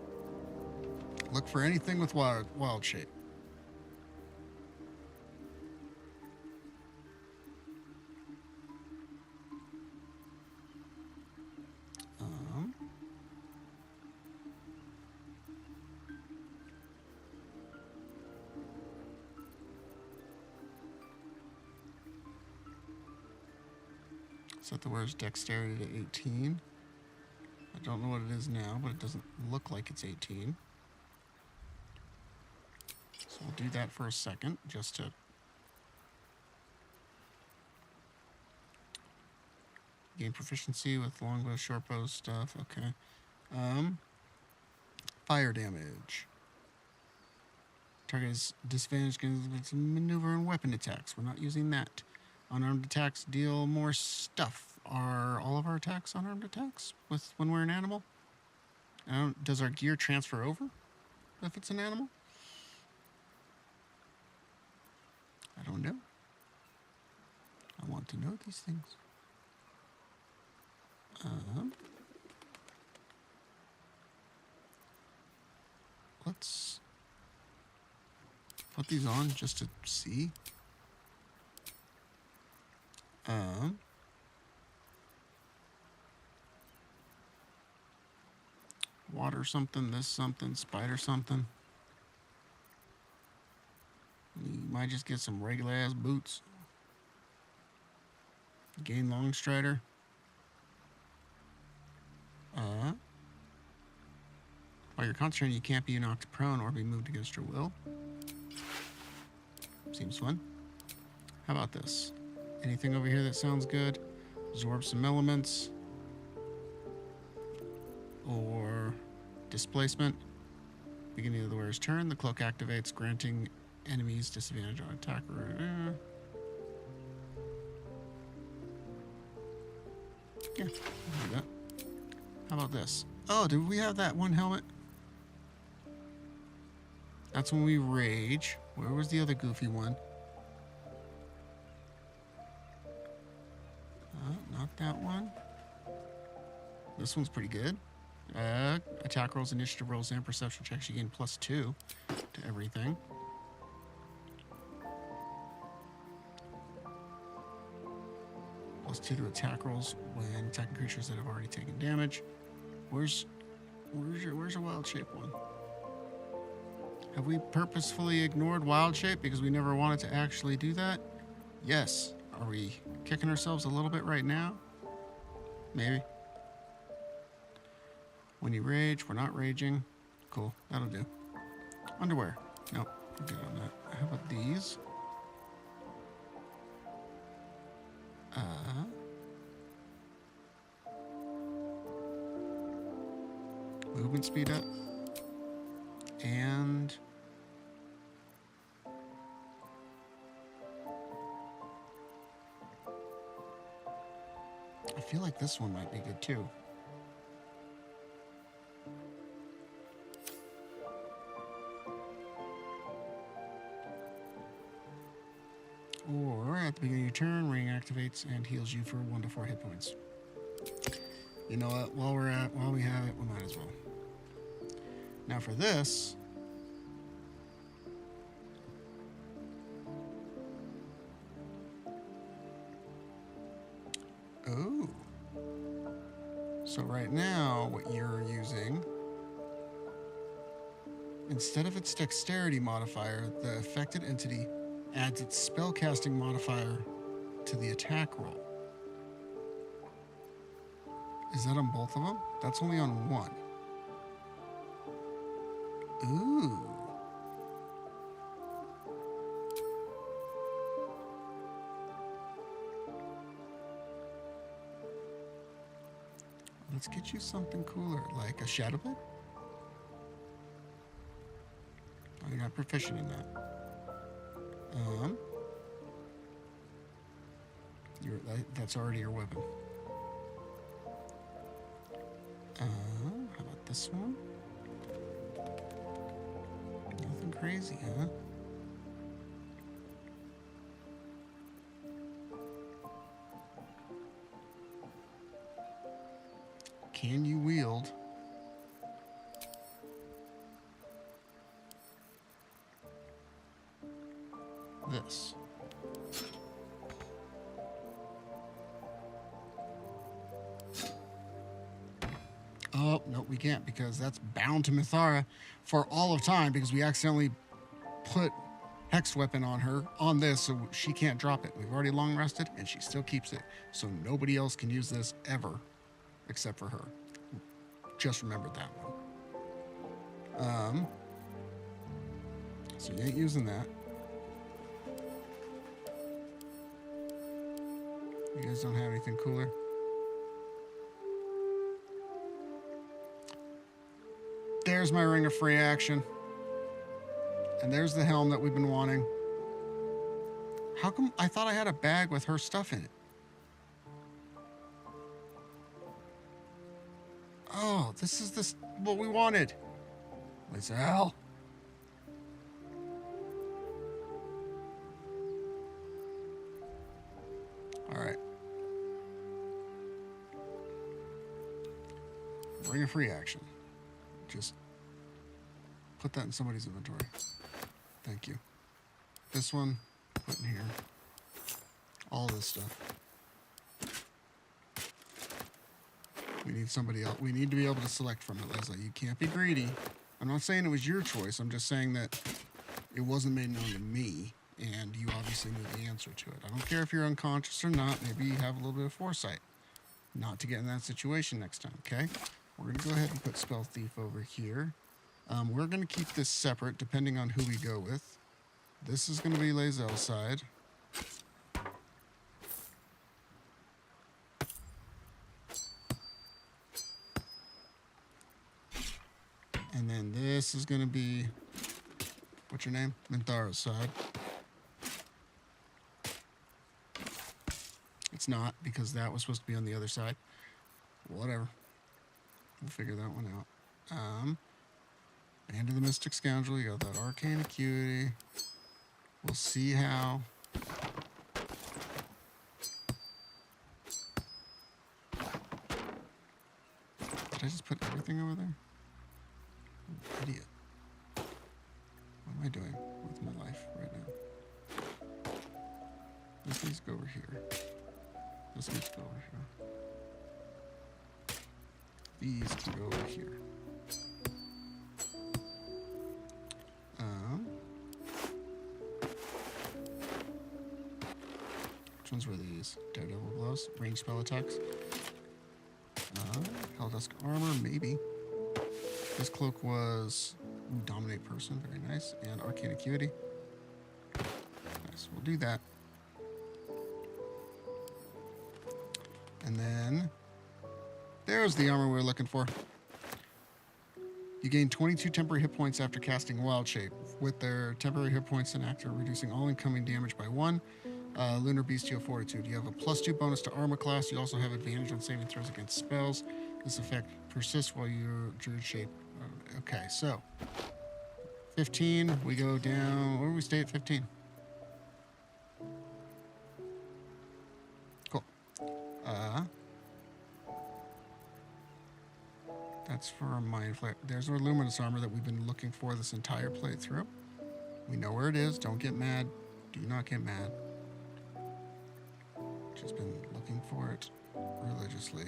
look for anything with wild shape. Set the wearer's dexterity to 18. I don't know what it is now, but it doesn't look like it's 18. So we'll do that for a second, just to gain proficiency with longbow, shortbow stuff. Okay. Fire damage. Target is disadvantaged against maneuver and weapon attacks. We're not using that. Unarmed attacks deal more stuff. Are all of our attacks unarmed attacks when we're an animal? Does our gear transfer over if it's an animal? I don't know. I want to know these things. Let's put these on just to see. Water something, this something, spider something. You might just get some regular ass boots. Gain long strider. While you're concentrating, you can't be knocked prone or be moved against your will. Seems fun. How about this? Anything over here that sounds good? Absorb some elements. Or displacement. Beginning of the wearer's turn, the cloak activates, granting enemies disadvantage on attack. Yeah, I'll do that. How about this? Oh, did we have that one helmet? That's when we rage. Where was the other goofy one? Not that one. This one's pretty good. Attack rolls, initiative rolls, and perception checks. You gain +2 to everything. +2 to attack rolls when attacking creatures that have already taken damage. Where's a wild shape one? Have we purposefully ignored wild shape because we never wanted to actually do that? Yes. Are we kicking ourselves a little bit right now? Maybe. When you rage, we're not raging. Cool, that'll do. Underwear. Nope, we're good on that. How about these? Movement speed up. And I feel like this one might be good too. Or at the beginning of your turn, ring activates and heals you for 1 to 4 hit points. You know what? While we have it, we might as well. Now for this, oh, so right now what you're using, instead of its dexterity modifier, the affected entity adds its spellcasting modifier to the attack roll. Is that on both of them? That's only on one. Ooh. Let's get you something cooler, like a Shadowfist. Oh, you're not proficient in that. That's already your weapon. How about this one? Nothing crazy, huh? Can you wield this? Oh, no, we can't, because that's bound to Mithara for all of time, because we accidentally put Hex Weapon on her on this, so she can't drop it. We've already long rested, and she still keeps it, so nobody else can use this ever except for her. Just remembered that one. So you ain't using that. You guys don't have anything cooler? There's my Ring of Free Action. And there's the helm that we've been wanting. How come I thought I had a bag with her stuff in it? Oh, this is what we wanted. Lizelle. All right. Ring of Free Action. Just put that in somebody's inventory. Thank you. This one, put in here. All this stuff. We need somebody else. We need to be able to select from it, Leslie. You can't be greedy. I'm not saying it was your choice. I'm just saying that it wasn't made known to me, and you obviously knew the answer to it. I don't care if you're unconscious or not. Maybe you have a little bit of foresight not to get in that situation next time, okay? We're going to go ahead and put Spell Thief over here. We're going to keep this separate depending on who we go with. This is going to be Lazelle's side. And then this is going to be, what's your name? Minthara's side. It's not, because that was supposed to be on the other side. Whatever. We'll figure that one out. Band of the Mystic Scoundrel, you got that Arcane Acuity. We'll see how. Did I just put everything over there? Idiot. What am I doing with my life right now? This needs to go over here. This needs to go over here. These can go over here. Which ones were these? Daredevil gloves? Range spell attacks? Helldusk armor, maybe. This cloak was dominate person, very nice. And arcane acuity. Nice, we'll do that. And then there's the armor we were looking for. You gain 22 temporary hit points after casting Wild Shape. With their temporary hit points inactive, reducing all incoming damage by 1. Lunar Bestial Fortitude. You have a +2 bonus to armor class. You also have advantage on saving throws against spells. This effect persists while you're Druid Shape. Okay, so 15. We go down. Where do we stay at 15? Cool. That's for our Mind Flare. There's our Luminous armor that we've been looking for this entire playthrough. We know where it is. Don't get mad. Do not get mad. Just been looking for it religiously.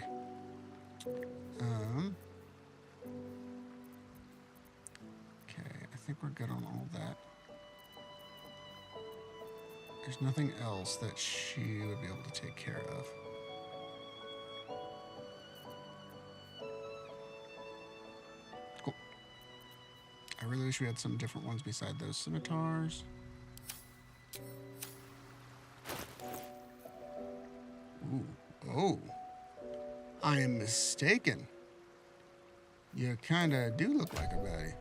Okay, I think we're good on all that. There's nothing else that she would be able to take care of. Cool. I really wish we had some different ones beside those scimitars. Ooh. Oh. I am mistaken. You kinda do look like a baddie.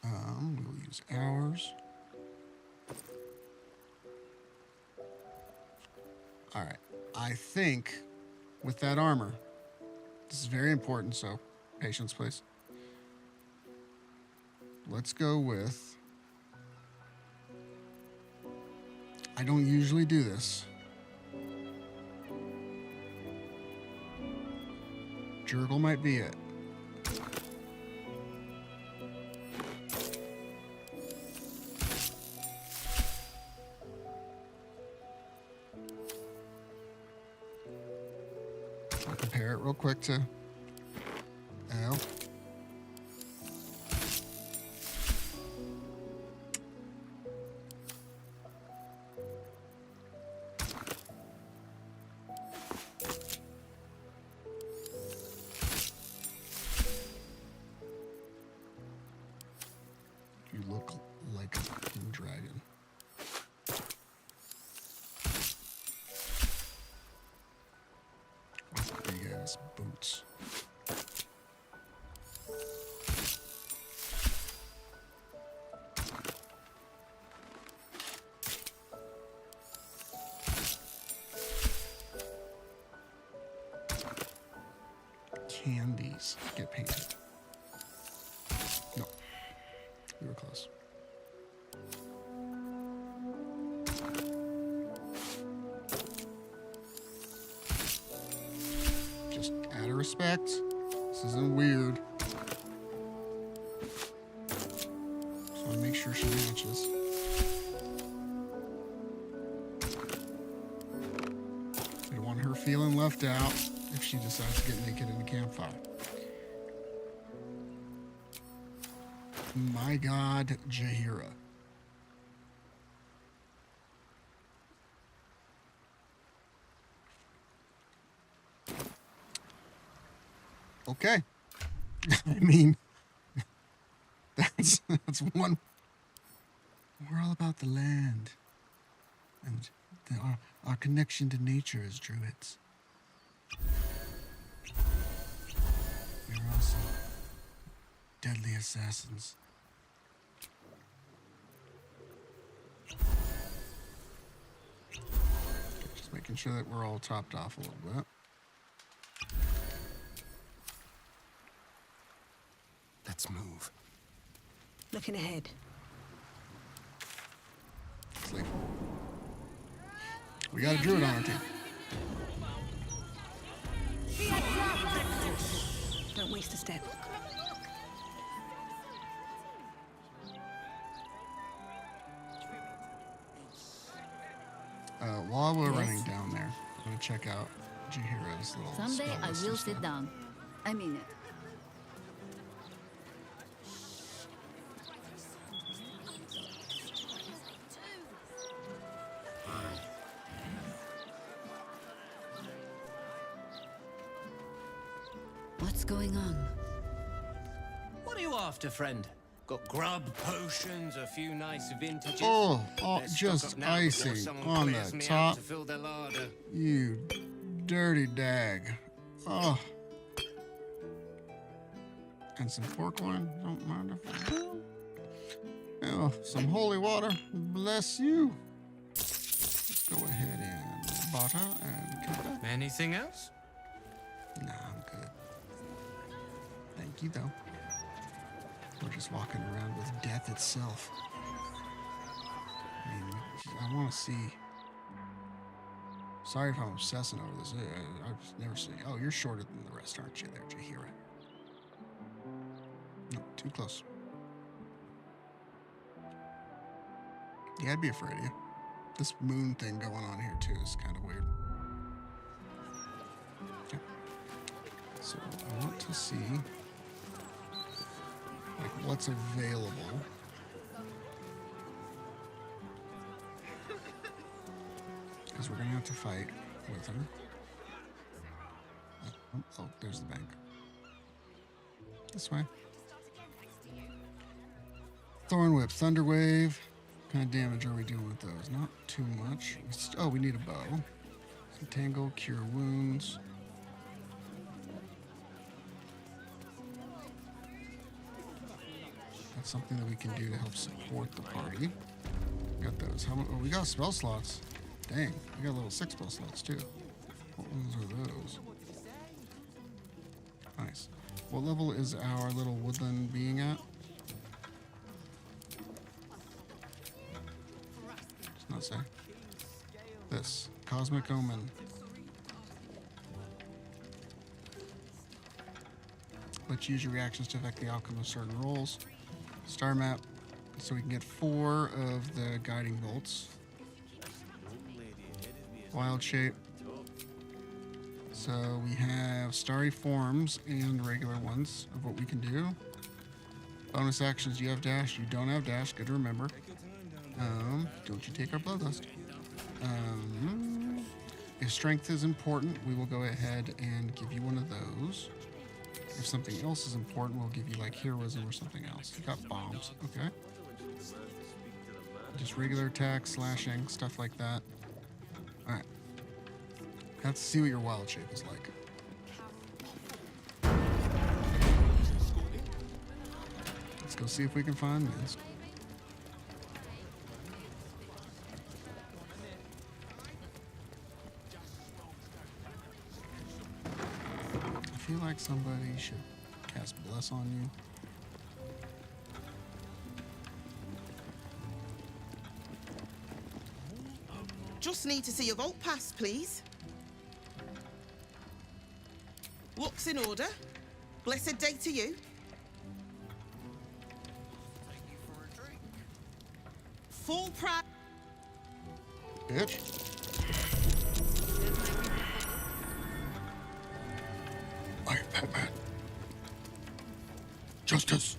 We'll use ours. All right. I think with that armor, this is very important, so patience, please. Let's go with... I don't usually do this. Jurgle might be it. I'll compare it real quick to L. You look like a fucking dragon. With big ass boots. Can these get painted? No. We were close. Just out of respect. This isn't weird. Just want to make sure she matches. I don't want her feeling left out if she decides to get naked in a campfire. My God, Jaheira. Okay. I mean, that's one. We're all about the land and our connection to nature as druids. We're also deadly assassins. Just making sure that we're all topped off a little bit. Let's move. Looking ahead. Sleep. We got a druid on our team. Don't Don't waste a step. While we're running down there, I'm gonna check out Jahira's little Someday spell I list will and sit stuff. down. I mean it. What's going on? What are you after, friend? Got grub, potions, a few nice vintages. Oh, Let's stock just up now before icing someone on clears the me out top. to fill their larder. You dirty dag. Oh. And some pork loin. Don't mind if I do. Oh, some holy water. Bless you. Let's go ahead and butter and kill that. Anything else? Nah, I'm good. Thank you, though. We're just walking around with death itself. I mean, I want to see. Sorry if I'm obsessing over this. I've never seen. Oh, you're shorter than the rest, aren't you, there, Jahira? No, too close. Yeah, I'd be afraid of you. This moon thing going on here, too, is kind of weird. Okay. So, I want to see, like, what's available. Because we're going to have to fight with her. Oh, there's the bank. This way. Thorn Whip, Thunder Wave. What kind of damage are we doing with those? Not too much. Oh, we need a bow. Entangle, Cure Wounds. That's something that we can do to help support the party. Got those. How much? Oh, we got spell slots. Dang, we got little 6 spell slots too. What ones are those? Nice. What level is our little woodland being at? Does not say. This. Cosmic Omen. Let's use your reactions to affect the outcome of certain rolls. Star map. So we can get 4 of the guiding bolts. Wild shape. So we have starry forms and regular ones of what we can do. Bonus actions, you have dash, you don't have dash, good to remember. Don't you take our bloodlust. If strength is important, we will go ahead and give you one of those. If something else is important, we'll give you like heroism or something else. You got bombs, okay. Just regular attack, slashing, stuff like that. Alright. Have to see what your wild shape is like. Let's go see if we can find this. I feel like somebody should cast Bless on you. Just need to see your vault pass, please. Looks in order. Blessed day to you. Full price. Bitch. I am Batman. Justice.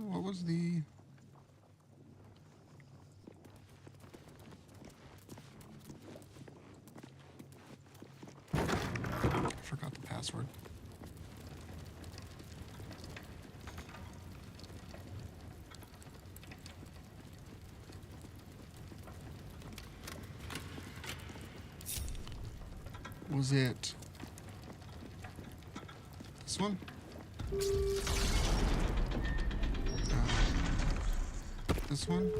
What was the... I forgot the password. Was it this one? This one?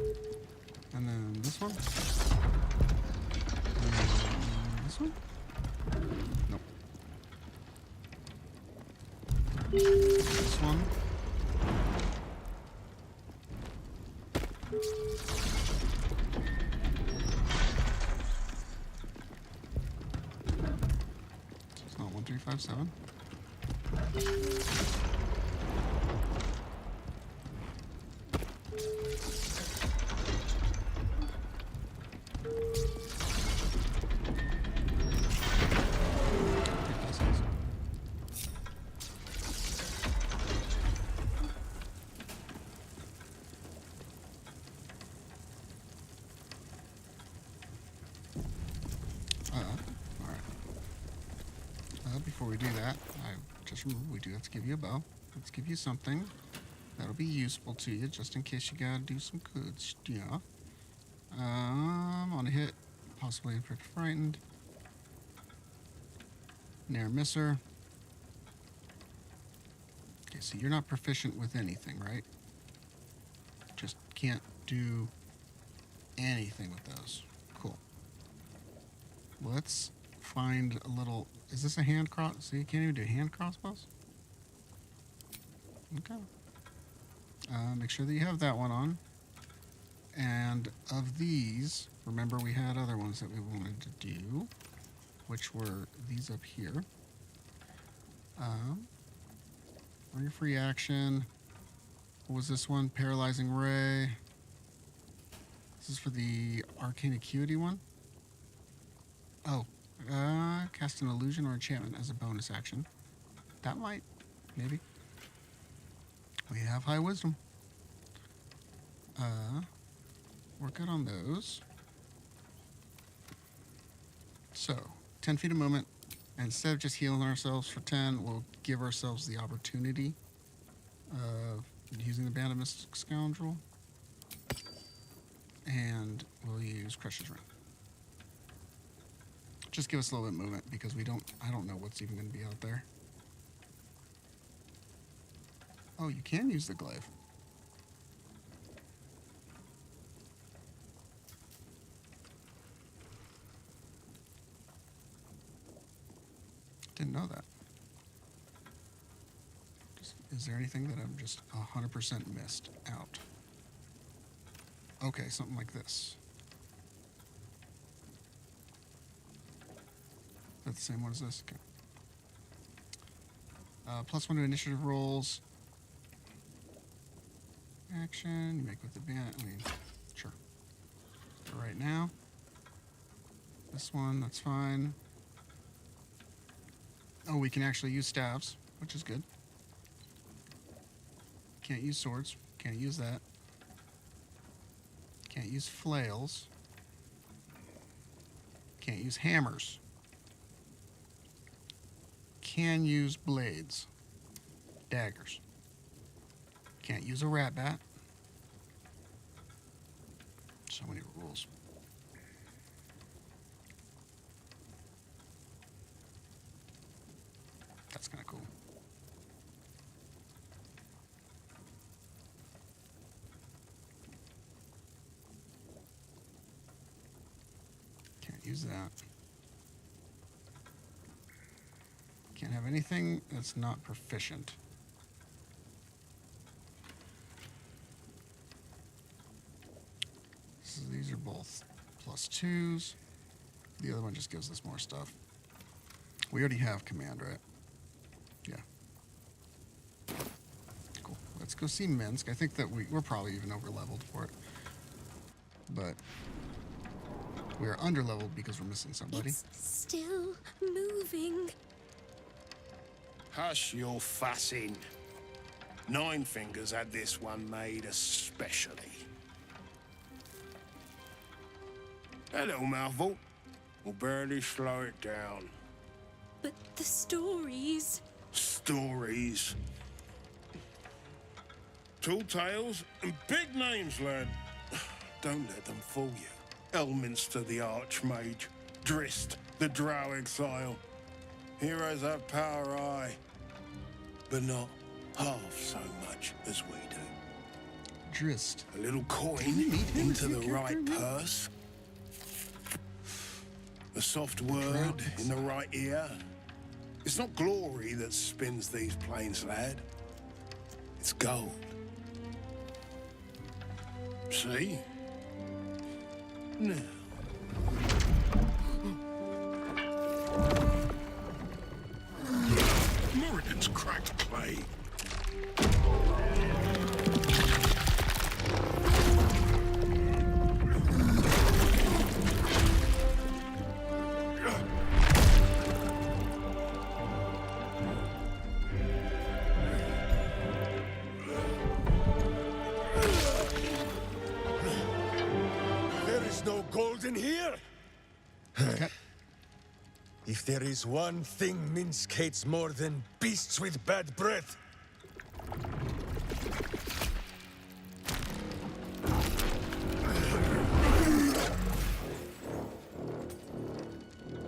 And then this one? And then this one? Nope. This one. It's not 1357. Before we do that, I just remember we do have to give you a bow. Let's give you something that'll be useful to you, just in case you gotta do some good stuff. On a hit, possibly inflict frightened. Near misser. Okay, so you're not proficient with anything, right? Just can't do anything with those. Cool. Let's find a little. Is this a hand cross? So you can't even do hand crossbows? Okay. Make sure that you have that one on. And of these, remember we had other ones that we wanted to do, which were these up here. On your free action, what was this one? Paralyzing Ray. This is for the Arcane Acuity one. Oh. Cast an illusion or enchantment as a bonus action. That might, maybe. We have high wisdom. We're good on those. So, 10 feet of movement. And instead of just healing ourselves for 10, we'll give ourselves the opportunity of using the Band of Mystic Scoundrel. And we'll use Crush's Ring. Just give us a little bit of movement because I don't know what's even going to be out there. Oh, you can use the glaive. Didn't know that. Is there anything that I'm just 100% missed out? Okay, something like this. Is that the same one as this? Okay. +1 to initiative rolls. Action, you make with the band. I mean, sure. For right now. This one, that's fine. Oh, we can actually use staves, which is good. Can't use swords. Can't use that. Can't use flails. Can't use hammers. Can use blades. Daggers. Can't use a rat bat. So many rules. That's kind of cool. Can't use that. Can't have anything that's not proficient. So these are both +2s. The other one just gives us more stuff. We already have command, right? Yeah. Cool. Let's go see Minsk. I think that we're probably even over-leveled for it. But we are under-leveled because we're missing somebody. It's still moving. Hush your fussing. Nine Fingers had this one made especially. Hello, mouthful. We'll barely slow it down. But the stories... Stories. Tall tales and big names, lad. Don't let them fool you. Elminster the Archmage. Drist the Drow Exile. Heroes have power, aye. But not half so much as we do. Drist. A little coin into the right purse. A soft word in the right ear. It's not glory that spins these plains, lad. It's gold. See? Now. Moradin's cracked clay. There is no gold in here. If there is one thing Minsk hates more than beasts with bad breath,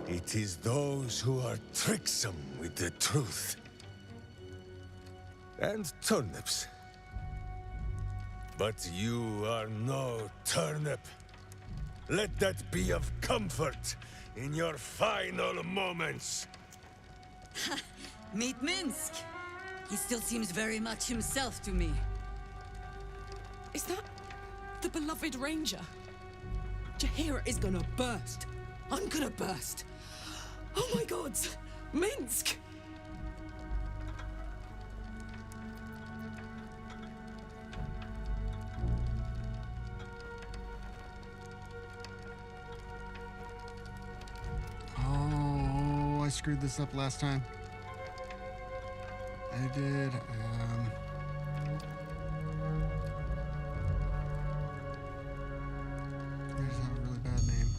it is those who are tricksome with the truth. And turnips. But you are no turnip. Let that be of comfort in your final moments. Meet Minsk. He still seems very much himself to me. Is that the beloved ranger? Jaheira is gonna burst. I'm gonna burst. Oh my god! Minsk! Oh, I screwed this up last time. I did. I just have a really bad name.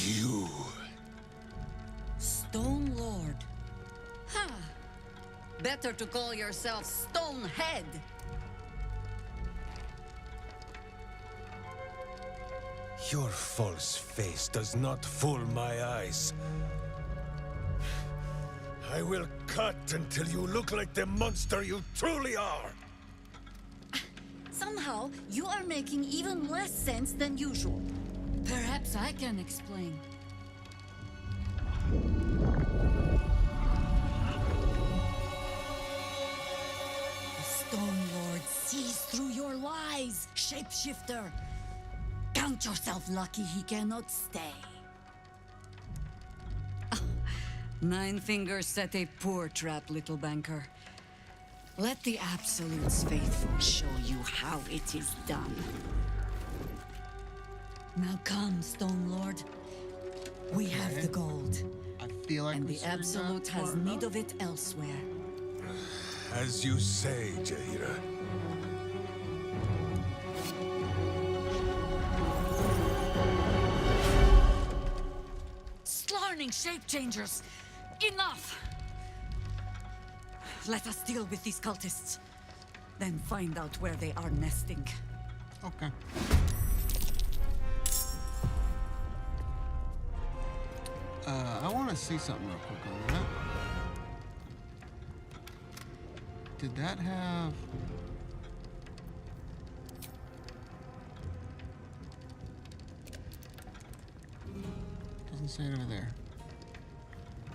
You. Stone Lord. Ha! Better to call yourself Stonehead. Your false face does not fool my eyes. I will cut until you look like the monster you truly are. Somehow, you are making even less sense than usual. Perhaps I can explain. The Stone Lord sees through your lies, shapeshifter. Count yourself lucky he cannot stay. Nine Fingers set a poor trap, little banker. Let the Absolute's faithful show you how it is done. Now come, Stone Lord. We have the gold. I feel like and the Absolute has need of it elsewhere. As you say, Jaheira. Slarning shape changers! Enough! Let us deal with these cultists. Then find out where they are nesting. Okay. I want to see something real quick on that. Did that have... Doesn't say it over there.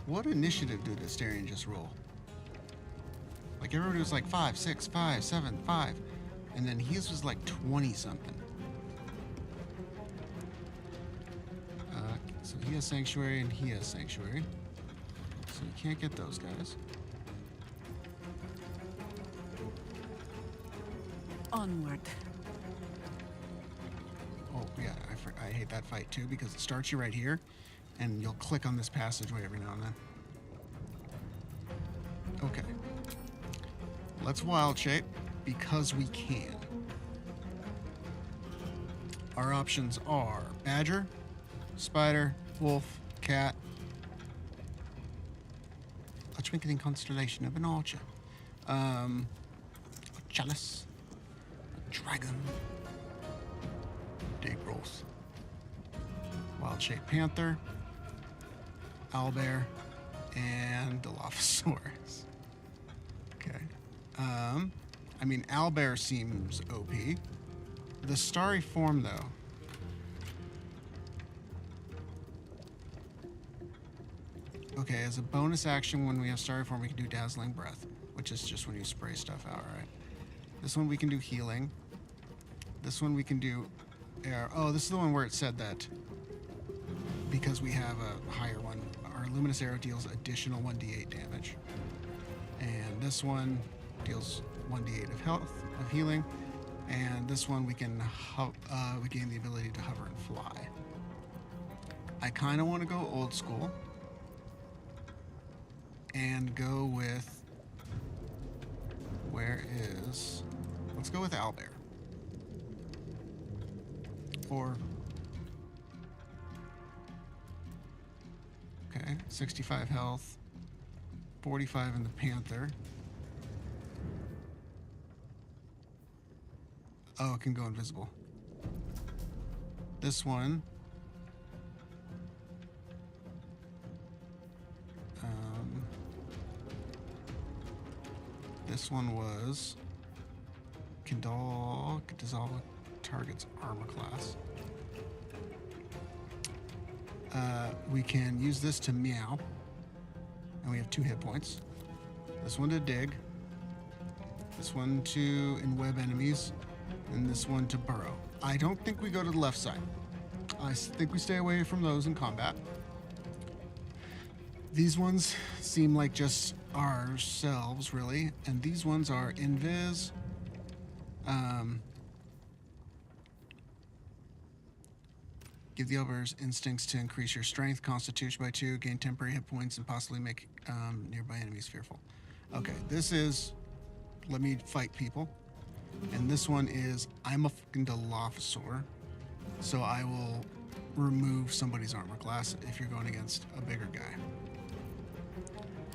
What initiative did Astarion just roll? Like everybody was like 5, 6, 5, 7, 5. And then his was like 20-something. So he has Sanctuary and he has Sanctuary. So you can't get those guys. Onward. Oh, Yeah, I hate that fight too because it starts you right here, and you'll click on this passageway every now and then. Okay. Let's wild shape because we can. Our options are badger, spider, wolf, cat, a twinkling constellation of an archer, a chalice, a dragon, Daybroth, wild-shaped panther, owlbear, and Dilophosaurus. Okay. I mean, owlbear seems OP. The starry form, though. Okay, as a bonus action, when we have starry form, we can do dazzling breath, which is just when you spray stuff out, right? This one we can do healing. This one we can do air. Oh, this is the one where it said that because we have a higher one, our luminous arrow deals additional 1d8 damage. And this one deals 1d8 of health, of healing. And this one we can we gain the ability to hover and fly. I kind of want to go old school and go with, let's go with owlbear. Or, okay, 65 health, 45 in the panther. Oh, it can go invisible. This one. This one was can dissolve a target's armor class. We can use this to meow, and we have 2 hit points. This one to dig. This one to enweb enemies, and this one to burrow. I don't think we go to the left side. I think we stay away from those in combat. These ones seem like just ourselves, really, and these ones are invis. Give the Elver's instincts to increase your strength, constitution by 2, gain temporary hit points, and possibly make nearby enemies fearful. Okay, this is let me fight people. And this one is I'm a fucking Dilophosaur, so I will remove somebody's armor class if you're going against a bigger guy.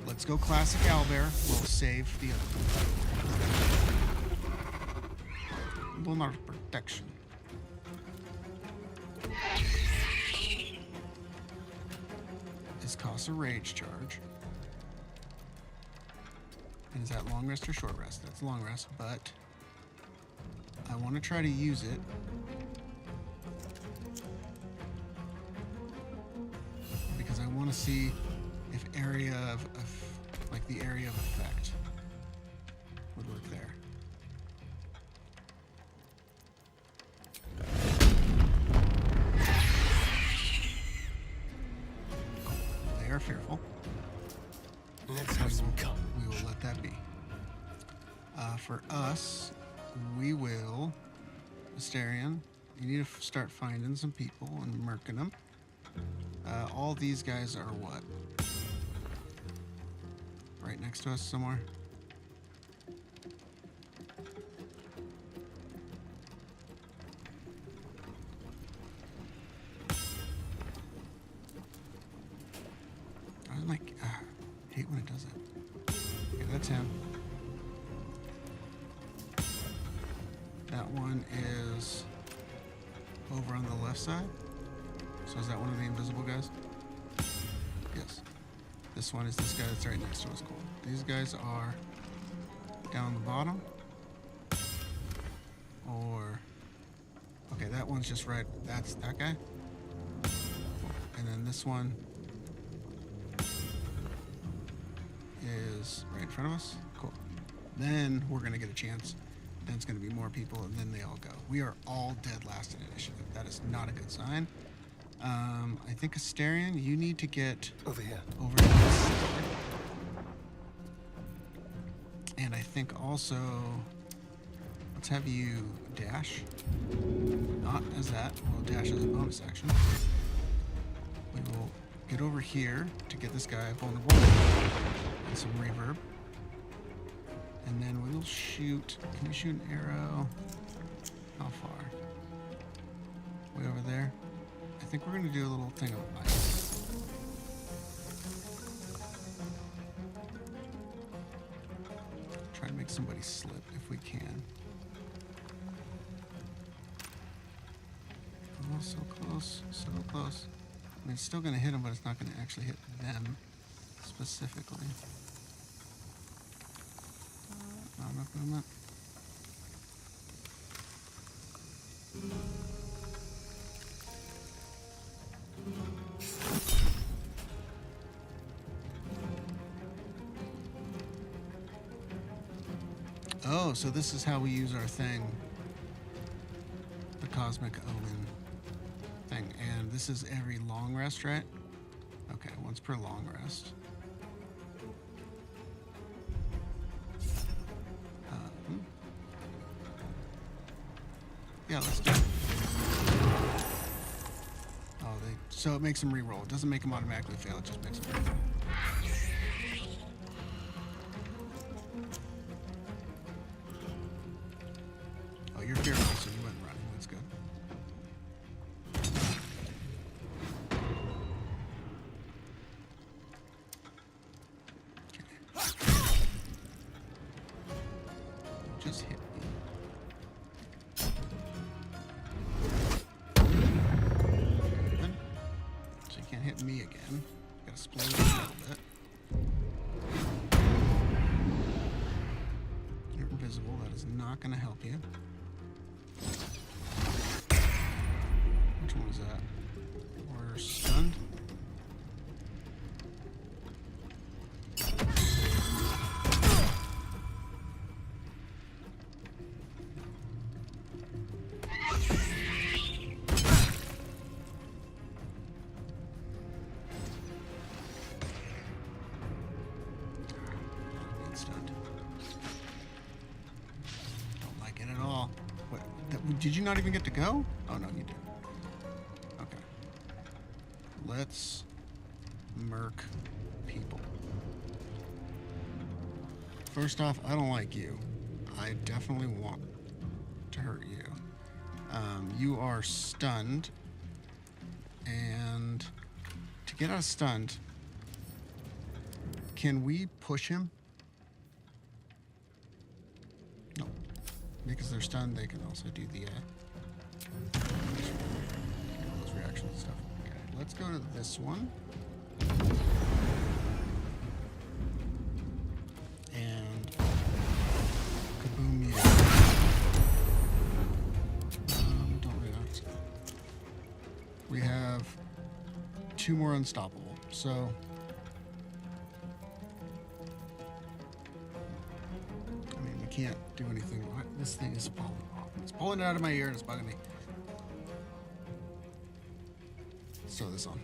Let's go classic owlbear. We'll save the other one. Lunar protection. This costs a rage charge. And is that long rest or short rest? That's long rest, but I want to try to use it because I want to see if area of like the area of effect would work there. They are fearful. Let's have some come. We will let that be. For us, we will Asterion. You need to start finding some people and murking them. All these guys are what? Right next to us somewhere. I was like, hate when it does it. Okay, that's him. That one is over on the left side. So is that one of the invisible guys? Yes. This one is this guy that's right next to us. Cool. These guys are down the bottom. Or, okay, that one's just right. That's that guy. And then this one is right in front of us. Cool. Then we're going to get a chance. Then it's going to be more people, and then they all go. We are all dead last in initiative. That is not a good sign. I think Asterion, you need to get over here. Over to this side. And I think also, let's have you dash. Not as that. We'll dash as a bonus action. We will get over here to get this guy vulnerable and some reverb. And then we will shoot. Can we shoot an arrow? How far? Way over there. I think we're gonna do a little thing of ice. Try to make somebody slip if we can. Oh, so close, so close. I mean, it's still gonna hit them, but it's not gonna actually hit them specifically. Not enough movement. Oh, so this is how we use our thing. The Cosmic Omen thing. And this is every long rest, right? Okay, once per long rest. Yeah, let's do it. Oh, so it makes them re-roll. It doesn't make them automatically fail, it just makes them re-roll. Oh, you're fearful, so you went running. That's good. Just hit me. So you can't hit me again. Gotta split it a little bit. You're invisible. That is not gonna help you. Which one was that? We're stunned. Don't like it at all. What, did you not even get to go? Oh no, you did. Okay. Let's murk people. First off, I don't like you. I definitely want to hurt you. You are stunned. And to get out of stunned, can we push him? No. Because they're stunned, they can also do the all those reactions and stuff. Okay, let's go to this one. And kaboom you. Don't react. We have 2 more unstoppable, so I mean, we can't do anything. This thing is falling off. It's pulling it out of my ear and it's bugging me. Let's throw this on.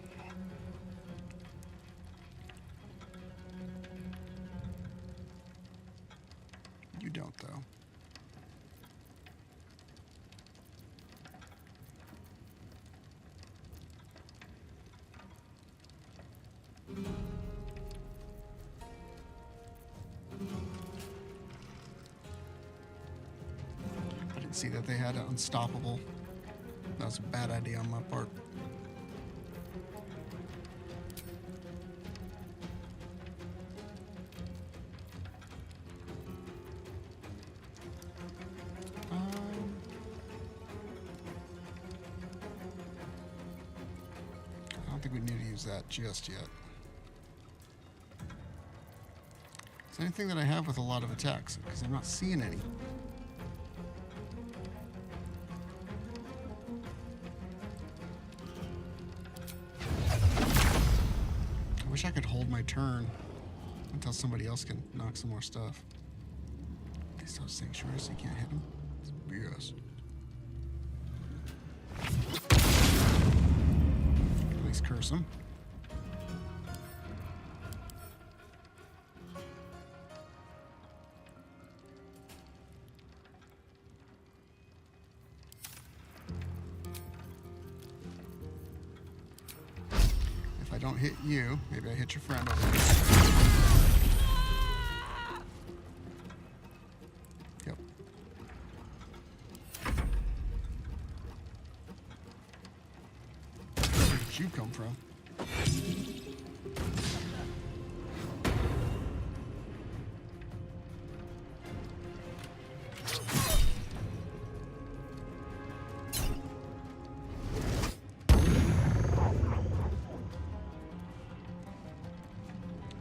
You don't, though. I didn't see that they had an unstoppable. That was a bad idea on my part. I don't think we need to use that just yet. Is there anything that I have with a lot of attacks? Because I'm not seeing any. I wish I could hold my turn until somebody else can knock some more stuff. They still have sanctuary, so you can't hit them. It's BS. At least curse them. don't hit you, maybe I hit your friend over there. Yep. Where did you come from?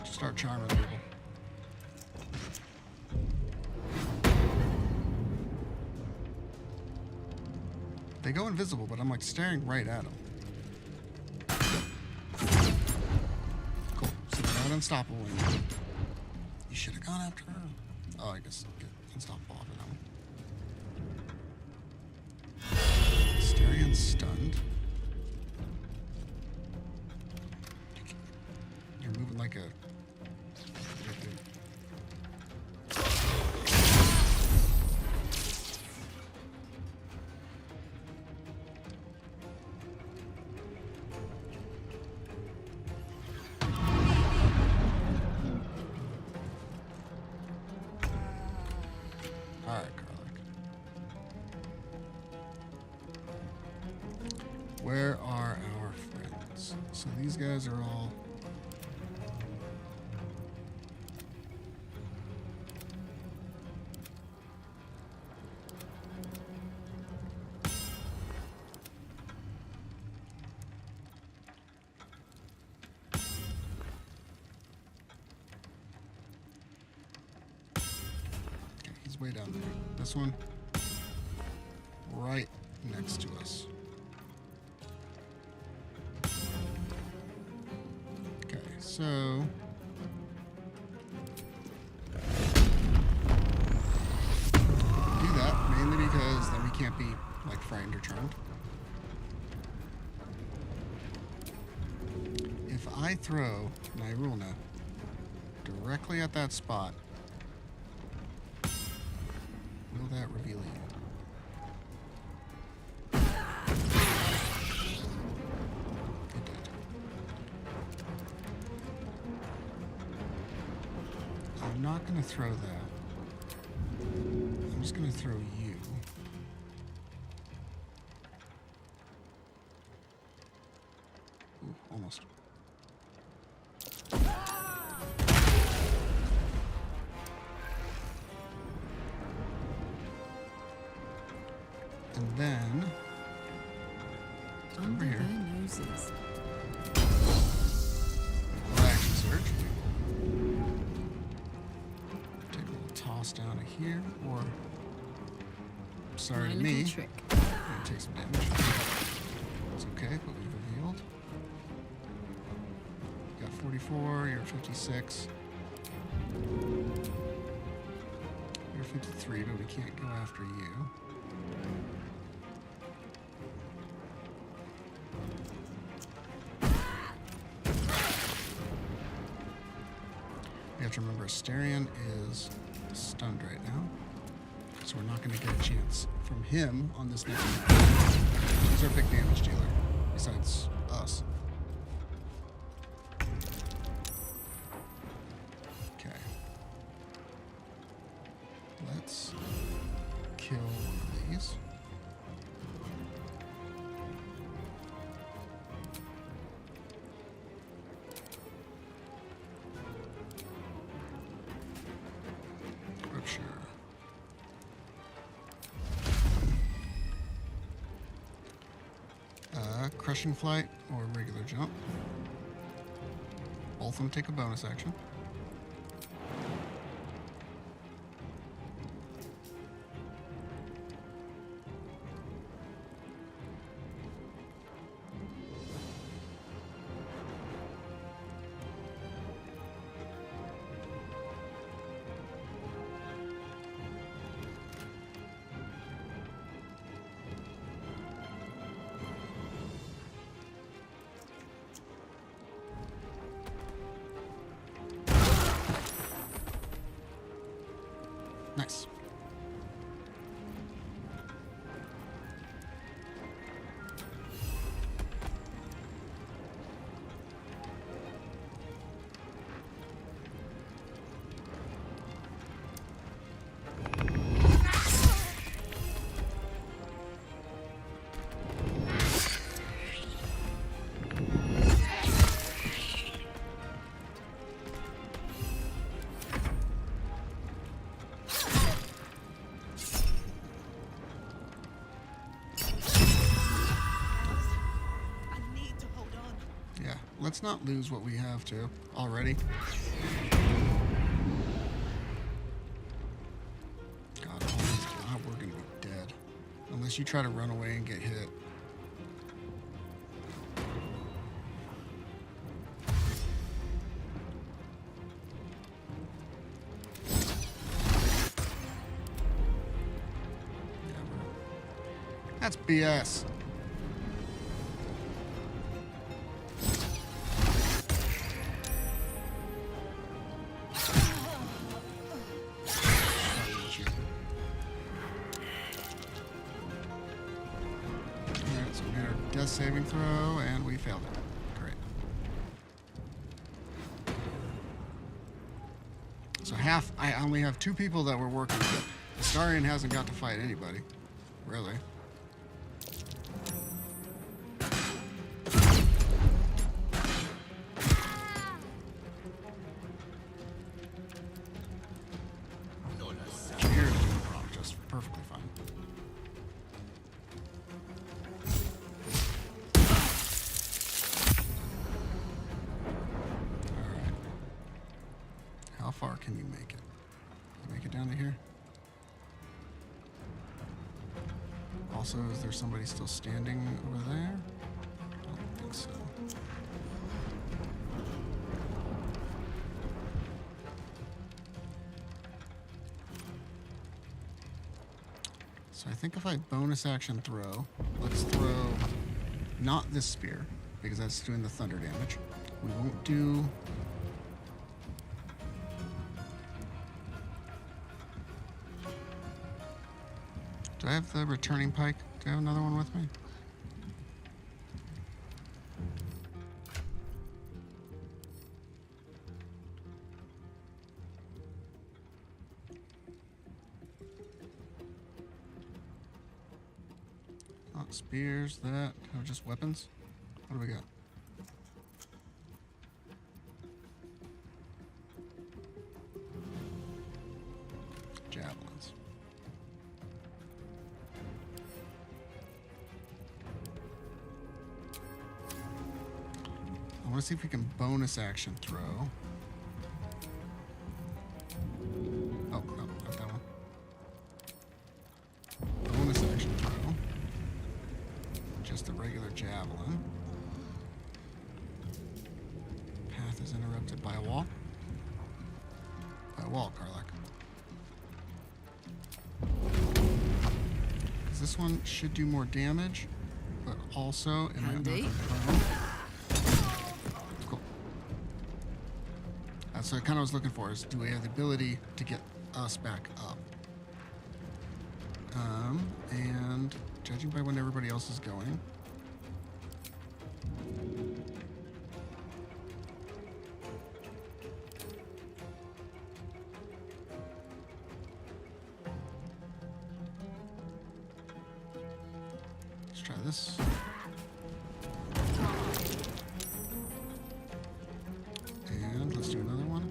Start charming people. They go invisible, but I'm like staring right at them. Cool. So they're not unstoppable anymore. You should have gone after her. Oh, I guess get unstoppable after that one. Asterion stunned. You're moving like a... Alright, Garlic. Where are our friends? So these guys are all... way down there. This one, right next to us. Okay, so do that mainly because then we can't be like frightened or charmed. If I throw Nyrulna directly at that spot, will that reveal you? It did. I'm not going to throw that. I'm just going to throw you. Ooh, almost. And then over here. Noses. Action surge. Take a little toss down to here, or sorry to me. Trick. I'm gonna take some damage. It's okay, but we've revealed. You got 44, you're 56. You're 53, but we can't go after you. You have to remember, Asterion is stunned right now, so we're not going to get a chance from him on this next one. He's our big damage dealer, besides us. Okay. Let's kill one of these. Crushing flight or regular jump. Both of them take a bonus action. let's not lose what we have to already. God, we're gonna be dead. Unless you try to run away and get hit. That's BS. Alright, so we made our death saving throw and we failed it. Great. So I only have 2 people that we're working with. Astarion hasn't got to fight anybody. Really. Just perfectly fine. Alright. How far can you make it? Can you make it down to here? Also, is there somebody still standing over there? I don't think so. So I think if I bonus action throw, let's throw not this spear, because that's doing the thunder damage. We won't do... Do I have the returning pike? Do I have another one with me? Not spears, that. Oh, just weapons? What do we got? Javelins. I want to see if we can bonus action throw. Oh, no, not that one. Bonus action throw. Just the regular javelin. Path is interrupted by a wall. By a wall, Karlak. Because this one should do more damage, but also it might not confirm. Cool. That's what I kind of was looking for, is do we have the ability to get us back up? And judging by when everybody else is going, let's try this. And let's do another one.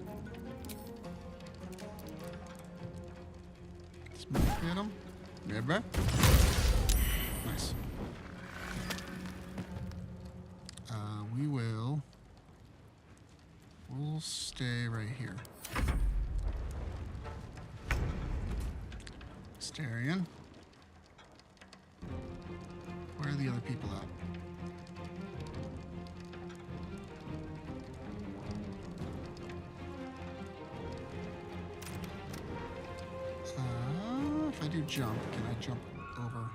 Let's hit him. Maybe. Nice. We'll stay right here. Astarion. Where are the other people at? If I do jump, can I jump over?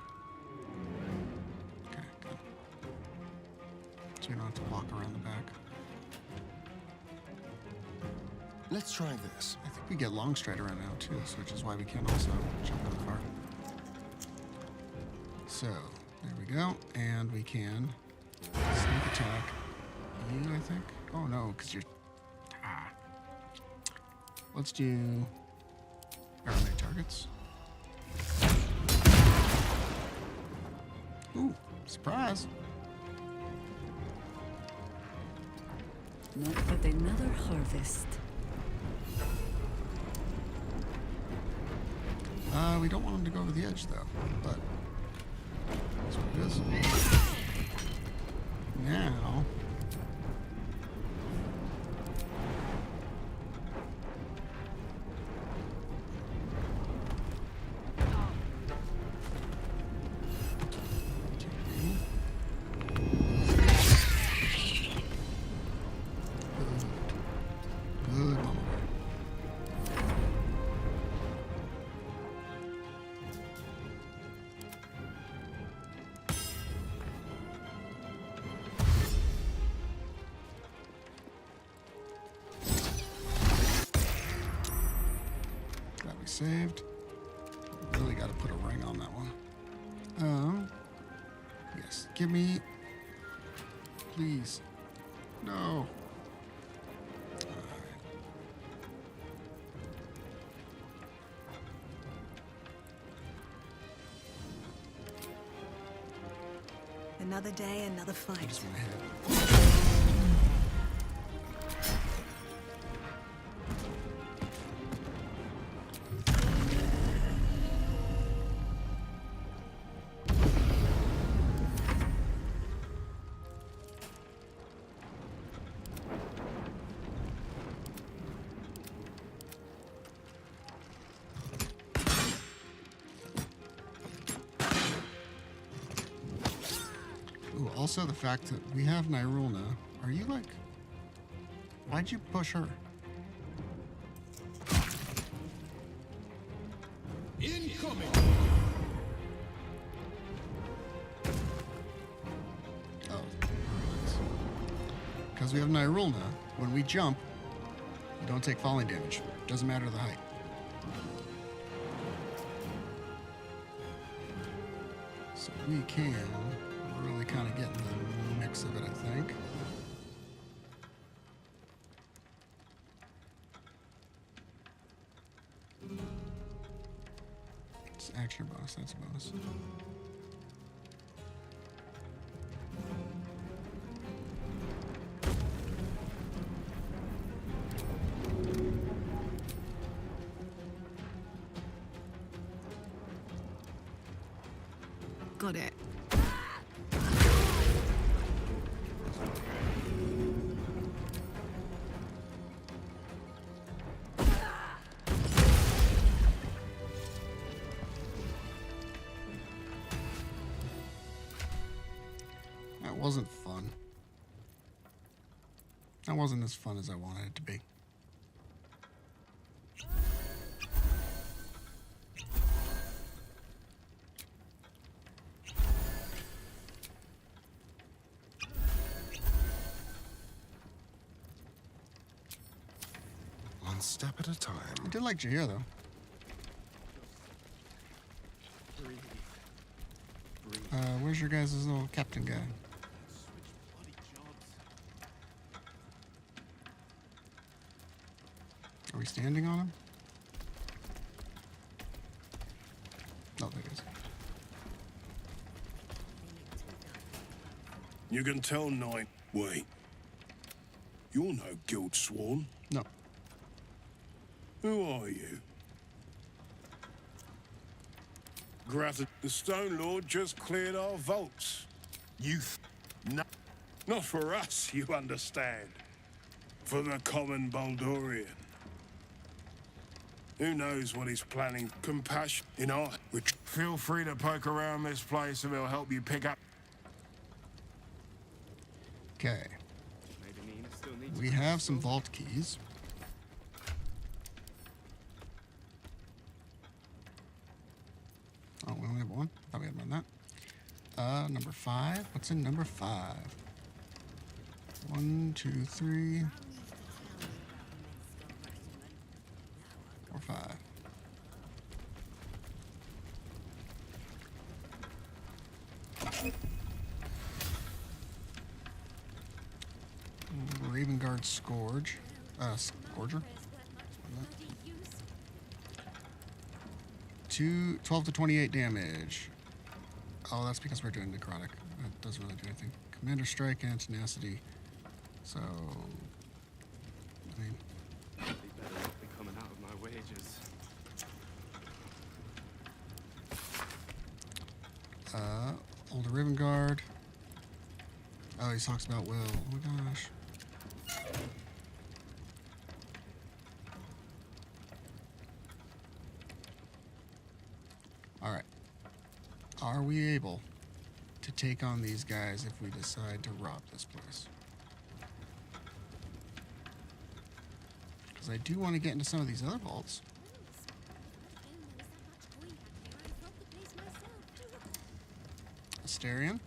Okay, good. So you don't have to walk around the back. Let's try this. I think we get long stride around now too, so which is why we can also jump really far. So, there we go. And we can sneak attack you, I think. Oh no, because you're... Ah. Let's do aromatic targets. Ooh, surprise. Not but another harvest. We don't want him to go over the edge though, but that's what it is. Now, saved. Really got to put a ring on that one. Yes. Give me... Please. No. Another day, another fight. Just went ahead. Ooh, also the fact that we have Nyrule now. Are you like... Why'd you push her? Incoming! Oh. Because we have Nyrule now. When we jump, you don't take falling damage. Doesn't matter the height. So we can really kind of get in the mix of it, I think. It's action bonus, that's a bonus. Got it. That wasn't fun. That wasn't as fun as I wanted it to be. One step at a time. I did like Jaheir, though. Where's your guys' little captain guy? Are we standing on him? No, there he is. You can tell Nine. Wait. You're no guild sworn. No. Who are you? Granted, the Stone Lord just cleared our vaults. No. Not for us, you understand. For the common Baldurian. Who knows what he's planning? Compassion in our... Feel free to poke around this place and it'll help you pick up... Okay. We have some vault keys. Oh, we only have one? I thought we had more than that. Number 5. What's in number 5? 1, 2, 3... 4, 5. Raven Guard Scourge. Scourger. 12 to 28 damage. Oh, that's because we're doing necrotic. That doesn't really do anything. Commander Strike and Tenacity. So, I mean, They better not be coming out of my wages. Older Raven Guard. Oh, he talks about Will. Oh my gosh. Alright. Are we able to take on these guys if we decide to rob this place? Because I do want to get into some of these other vaults. Asterion,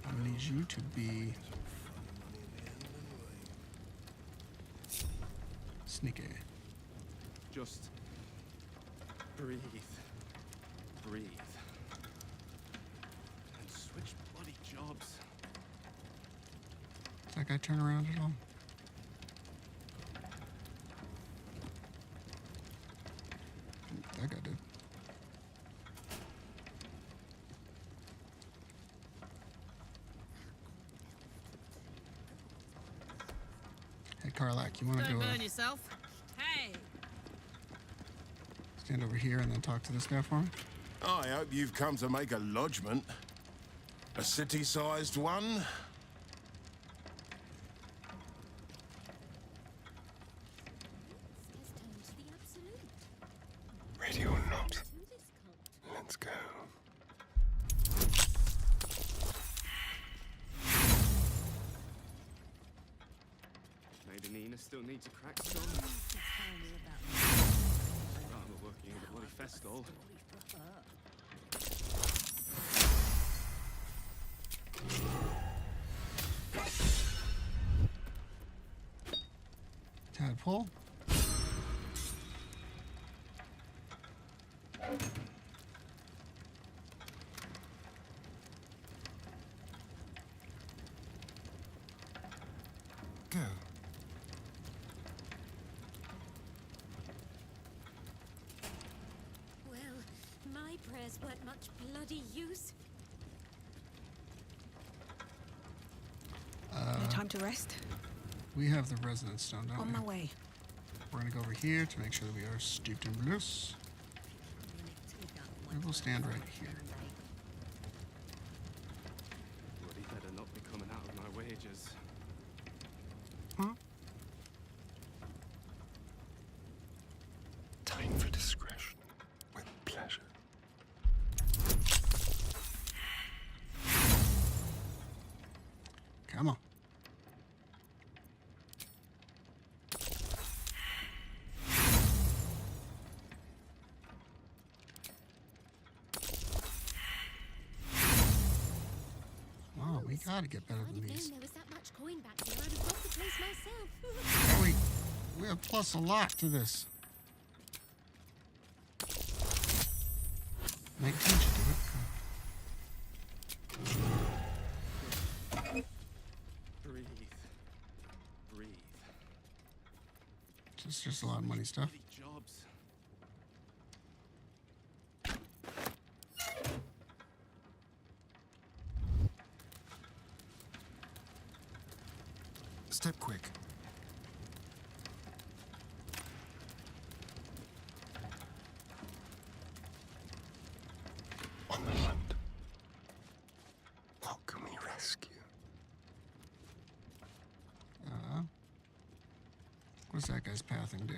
I need you to be sneaky. Just Breathe. Breathe. And switch bloody jobs. Does that guy turn around at all? That guy did. Hey, Karlak, you want to Don't go burn yourself. Hey! stand over here and then talk to this guy for me? I hope you've come to make a lodgment. A city-sized one? Ready or not, let's go. Maybe Nina still needs a crack skull. Armor working in the bloody festival. Tadpole? Go. Well, my prayers weren't much bloody use. No time to rest. We have the resonance stone, don't we? On my way. We're gonna go over here to make sure that we are steeped in bliss. We will stand right here. Bloody better not be coming out of my wages. Huh? Time for discretion with pleasure. Come on. Oh, we gotta get better than these. There was that much coin back here, I'd have robbed the place myself. Yeah, we have plus a lot to this. 19 should do it. Breathe. Breathe. Just a lot of money stuff. Bloody jobs. Step quick. On the hunt. What can we rescue? What does that guy's pathing do?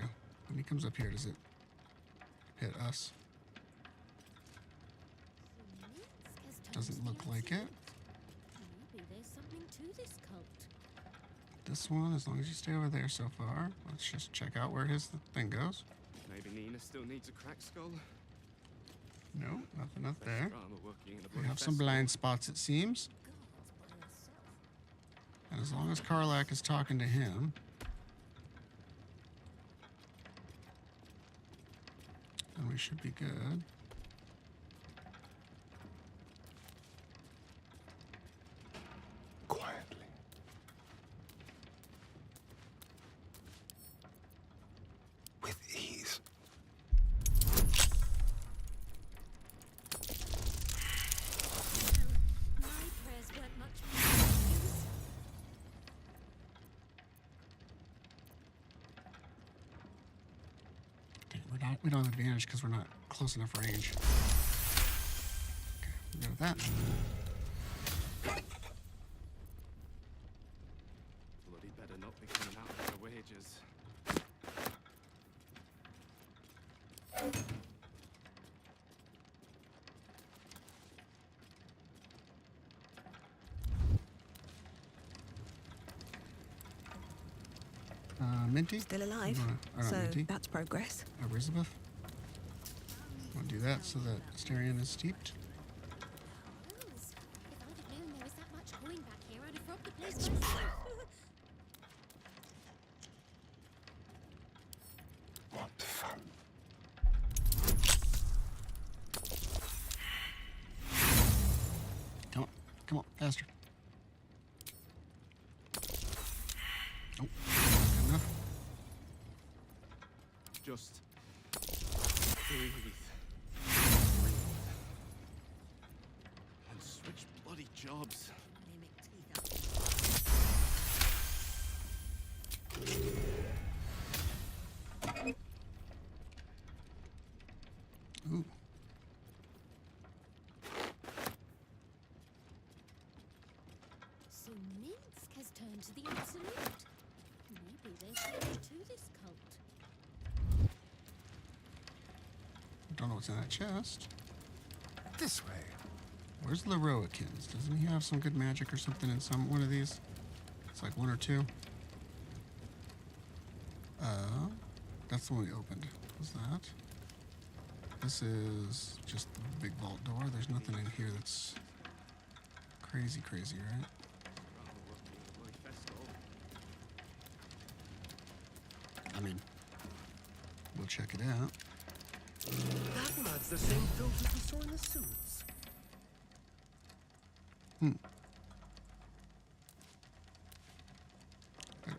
When he comes up here, does it hit us? Doesn't look like it. Maybe there's something to this cult. This one, as long as you stay over there so far. Let's just check out where his thing goes. Maybe Nina still needs a crack skull. No, nothing up there. Armor working in the We bloody have some festival. blind spots, it seems. And as long as Karlak is talking to him, then we should be good. Quietly. With ease. My prayers weren't much use. Okay, we don't have advantage because we're not close enough range. Okay, we're good with that. Bloody better not be coming out of my wages. Minty? Still alive. So that's progress. Elizabeth? Want to do that so that Asterion is steeped? If I'd have known there was that much coin back here, I'd have robbed the place myself. What fun. Come on, faster. Oh, not enough. Just breathe. And switch bloody jobs. Ooh. So Minsk has turned to the absolute. Maybe there's something to this cult. Don't know what's in that chest. This way. Where's Leroikins? Doesn't he have some good magic or something in some one of these? It's like one or two. That's the one we opened. What's that? This is just the big vault door. There's nothing in here that's crazy, right? I mean, we'll check it out. That mud's the same filter we saw in the suits.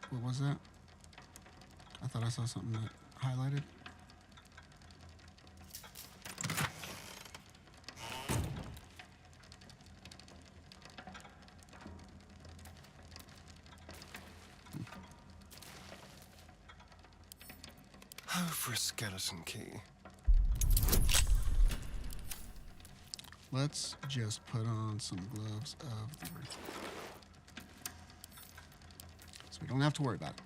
What was that? I thought I saw something that highlighted. Oh, for a skeleton key. Let's just put on some gloves of the earth. So we don't have to worry about it.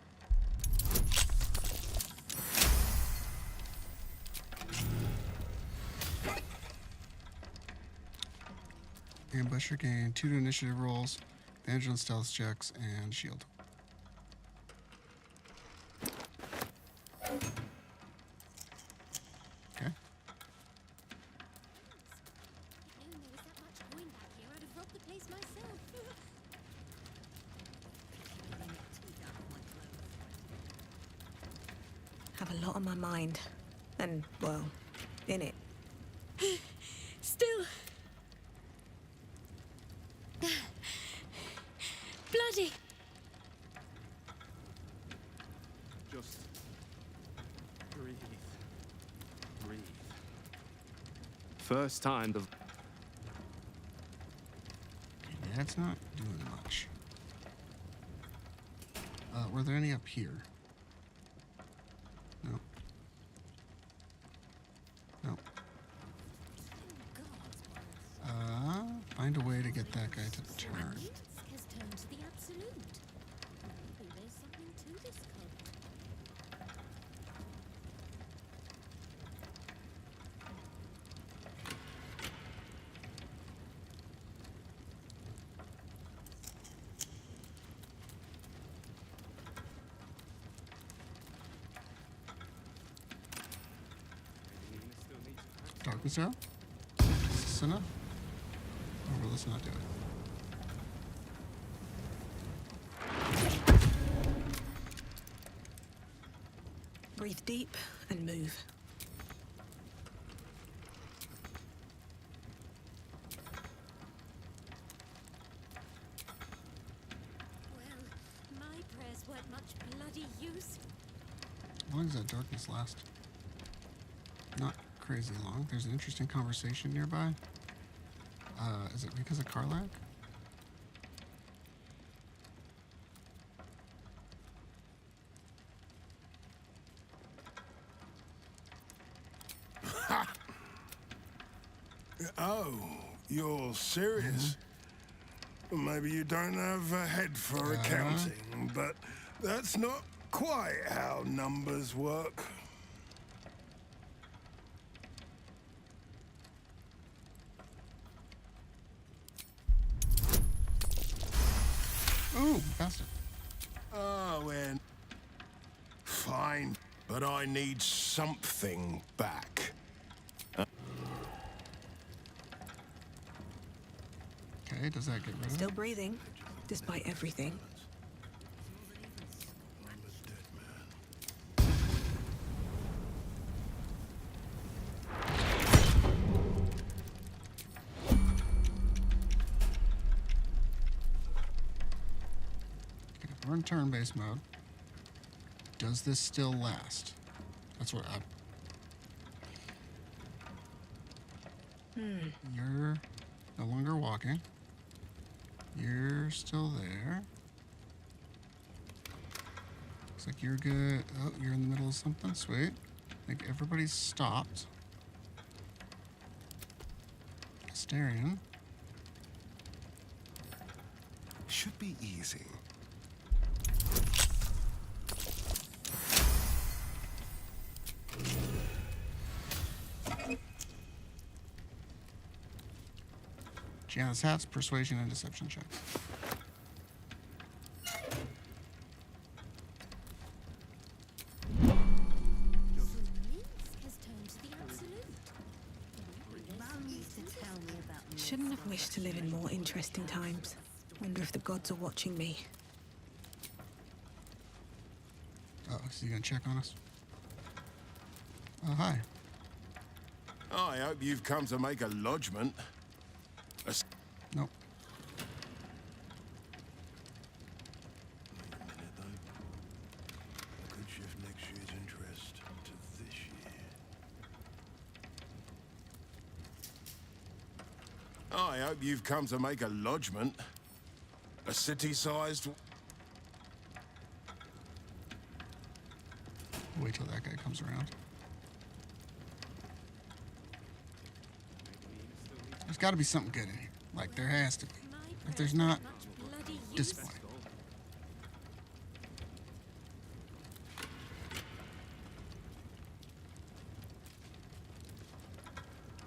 Ambusher gain 2 initiative rolls, advantage on stealth checks, and shield. Okay. Have a lot on my mind. And, well, in it. Still. Bloody. Just breathe. Breathe. First time the... That's not doing much. Were there any up here? No. No. Find a way to get that guy to turn. Minsk has turned to the absolute. Maybe there's something to this cult. Darkness arrow? Is this enough? Or will this not do it? Breathe deep and move. Well, my prayers weren't much bloody use. How long does that darkness last? Not crazy long. There's an interesting conversation nearby. Is it because of car lag? Oh, you're serious? Well, maybe you don't have a head for accounting, but that's not quite how numbers work. Ooh, passed it. Oh, and fine, but I need something back. Okay, does that get rid of it? Still breathing, despite everything. we're in turn-based mode. Does this still last? That's what I... You're no longer walking. You're still there. Looks like you're good. Oh, you're in the middle of something. Sweet. I think everybody's stopped. Astarion. Should be easy. Janice Hat's persuasion and deception check. Shouldn't have wished to live in more interesting times. Wonder if the gods are watching me. Oh, is he gonna check on us? Oh, hi. I hope you've come to make a lodgment. Nope. Wait a minute, though. I could shift next year's interest to this year. I hope you've come to make a lodgment. A city-sized... Wait till that guy comes around. There's got to be something good in here. Like, there has to be. If there's not, disappointing.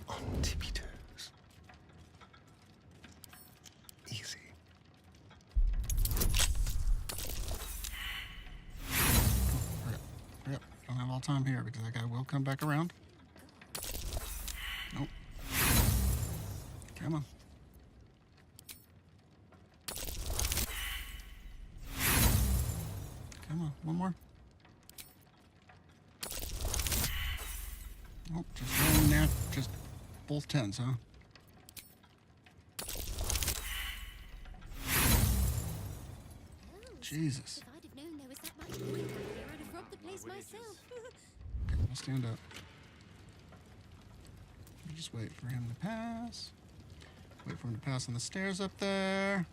On tippy toes. Easy. Hurry up. Don't have all time here because that guy will come back around. Nope. Come on. Come on, one more. Nope, just rolling there. Just both tens, huh? Jesus. If I'd have known there was that much point here, I'd have robbed the place myself. Okay, I'll stand up. You just wait for him to pass. Wait for him to pass on the stairs up there.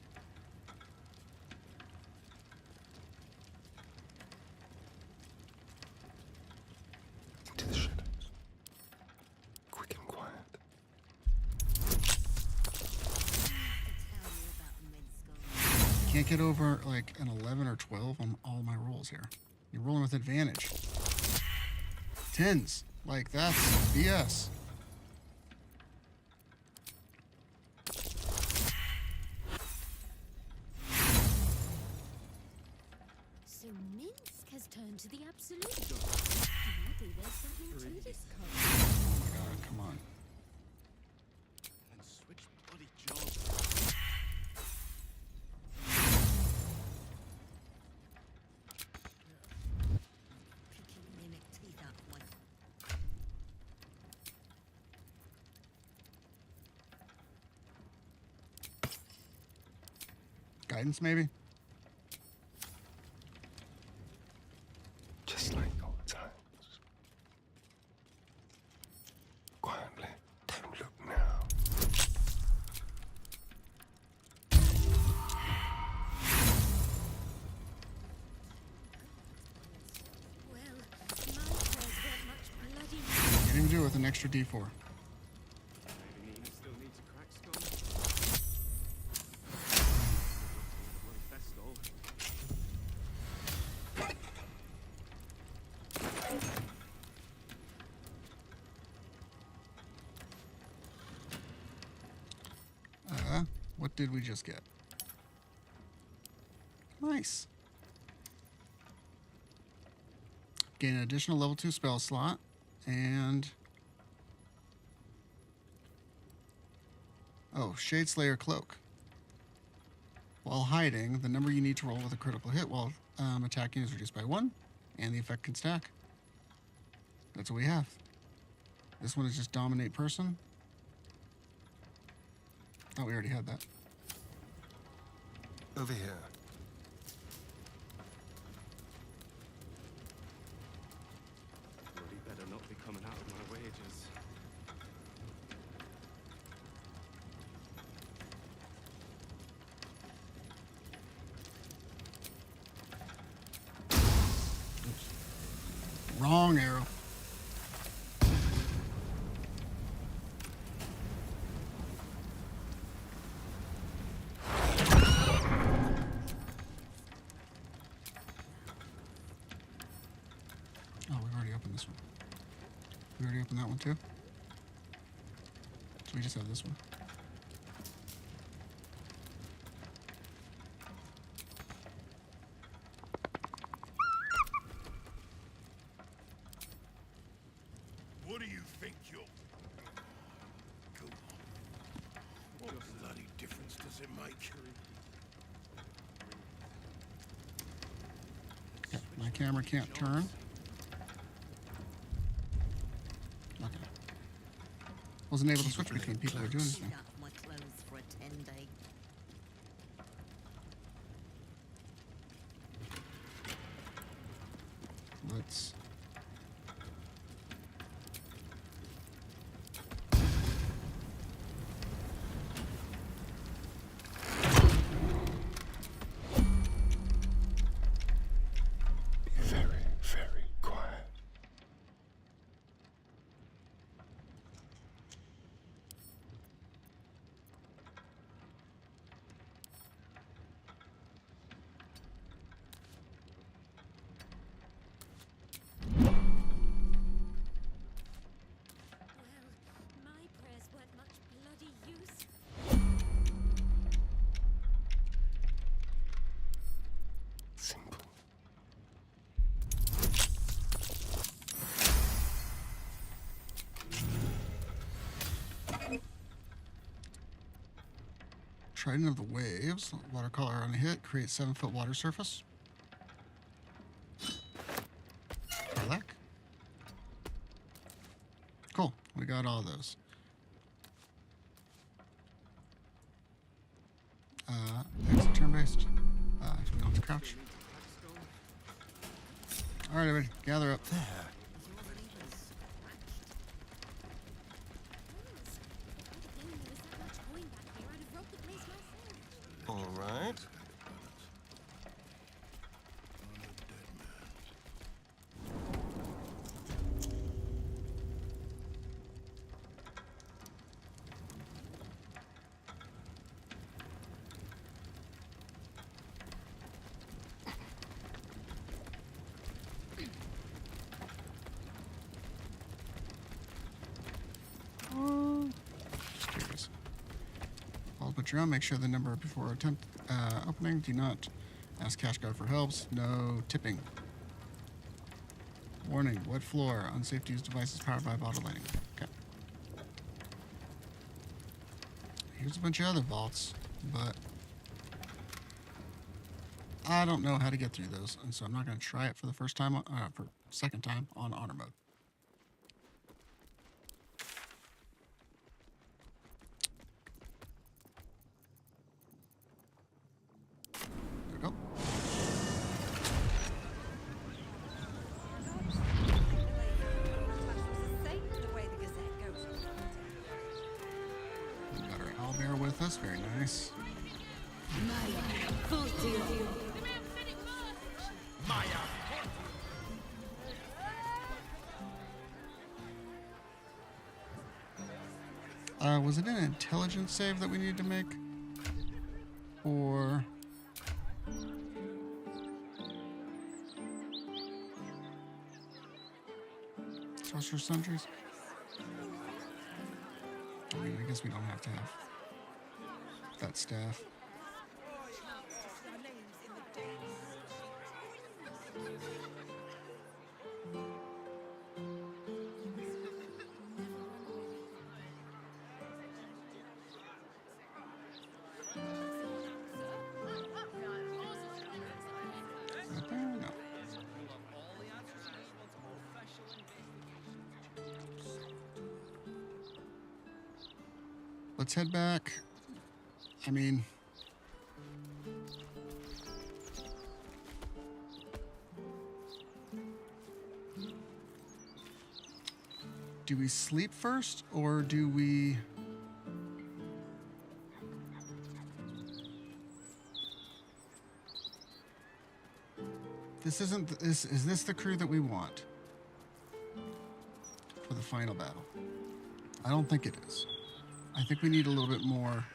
Into the shadows. Quick and quiet. Can't get over like an 11 or 12 on all my rolls here. You're rolling with advantage. 10s. Like, that's BS. So Minsk has turned to the absolute. Maybe there's something to this cult. Oh my god, come on. And switch bloody jobs. Guidance, maybe? Just like old times. Quietly. Don't look now. Well, my prayers weren't much bloody. Can't even do it with an extra D4. Maybe Nina still needs a crack skull. Bloody festival. What did we just get? Nice. Gain an additional level 2 spell slot, and... Oh, Shade Slayer Cloak. While hiding, the number you need to roll with a critical hit while attacking is reduced by 1, and the effect can stack. That's what we have. This one is just Dominate Person. Oh, we already had that. Over here. Wrong arrow. Oh, we've already opened this one. We already opened that one too? So we just have this one. What do you think you're... Go on. What bloody difference does it make? Okay, my camera can't turn. Okay. Wasn't able to switch between people who are doing anything. My clothes for a 10-day. Let's... Be very, very quiet. My prayers weren't much bloody use. Simple. Trident of the Waves. Watercolor on a hit. Create 7-foot water surface. I like. Cool. We got all those. Exit turn-based. If we don't have to crouch. Alright, everybody. Gather up. There. All right. Just curious. I'll put your own. Make sure the number before attempt opening. Do not ask Cash God for helps. No tipping. Warning: wet floor. Unsafe to use devices powered by bottle lighting. Okay. Here's a bunch of other vaults, but I don't know how to get through those, and so I'm not going to try it for the first time. For second time on honor mode. There we go. We got our owlbear with us. Very nice. Was it an intelligence save that we need to make? Or... Sorcerer Sundries? I mean, I guess we don't have to have that staff. No. Let's head back. I mean... Do we sleep first, or do we... This isn't... Is this the crew that we want? for the final battle. I don't think it is. I think we need a little bit more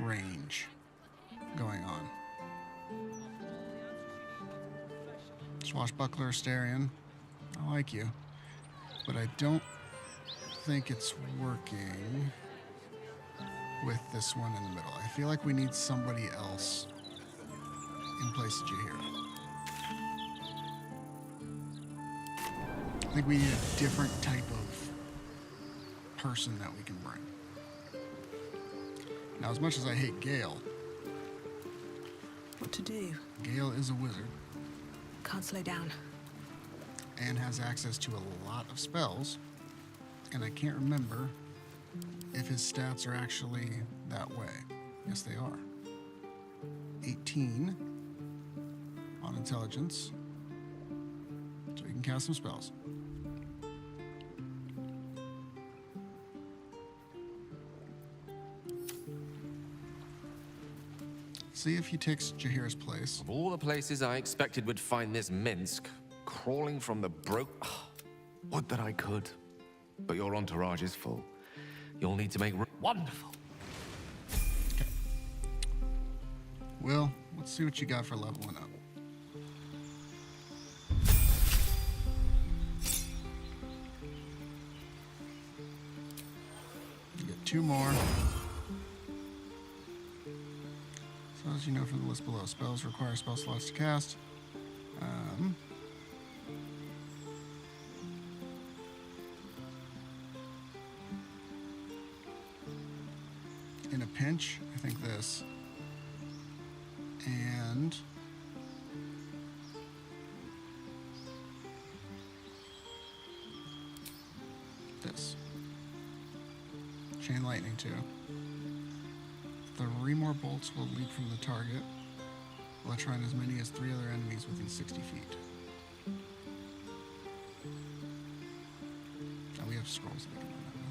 range going on. Swashbuckler, Asterion, I like you, but I don't think it's working with this one in the middle. I feel like we need somebody else in place of Jaheira. I think we need a different type of person that we can bring. Now, as much as I hate Gale, What to do? Gale is a wizard Can't slow down. and has access to a lot of spells, and I can't remember if his stats are actually that way. Yes, they are. 18 on intelligence, so he can cast some spells. See if he takes Jaheira's place. Of all the places I expected would find this Minsk, crawling from the would that I could. But your entourage is full. You'll need to make wonderful. Okay. Will, let's see what you got for leveling up. You get 2 more. So as you know from the list below, spells require spell slots to cast. In a pinch, I think this. And this. Chain lightning too. 3 more bolts will leap from the target, electrifying as many as 3 other enemies within 60 feet. Now we have scrolls that we can run that with.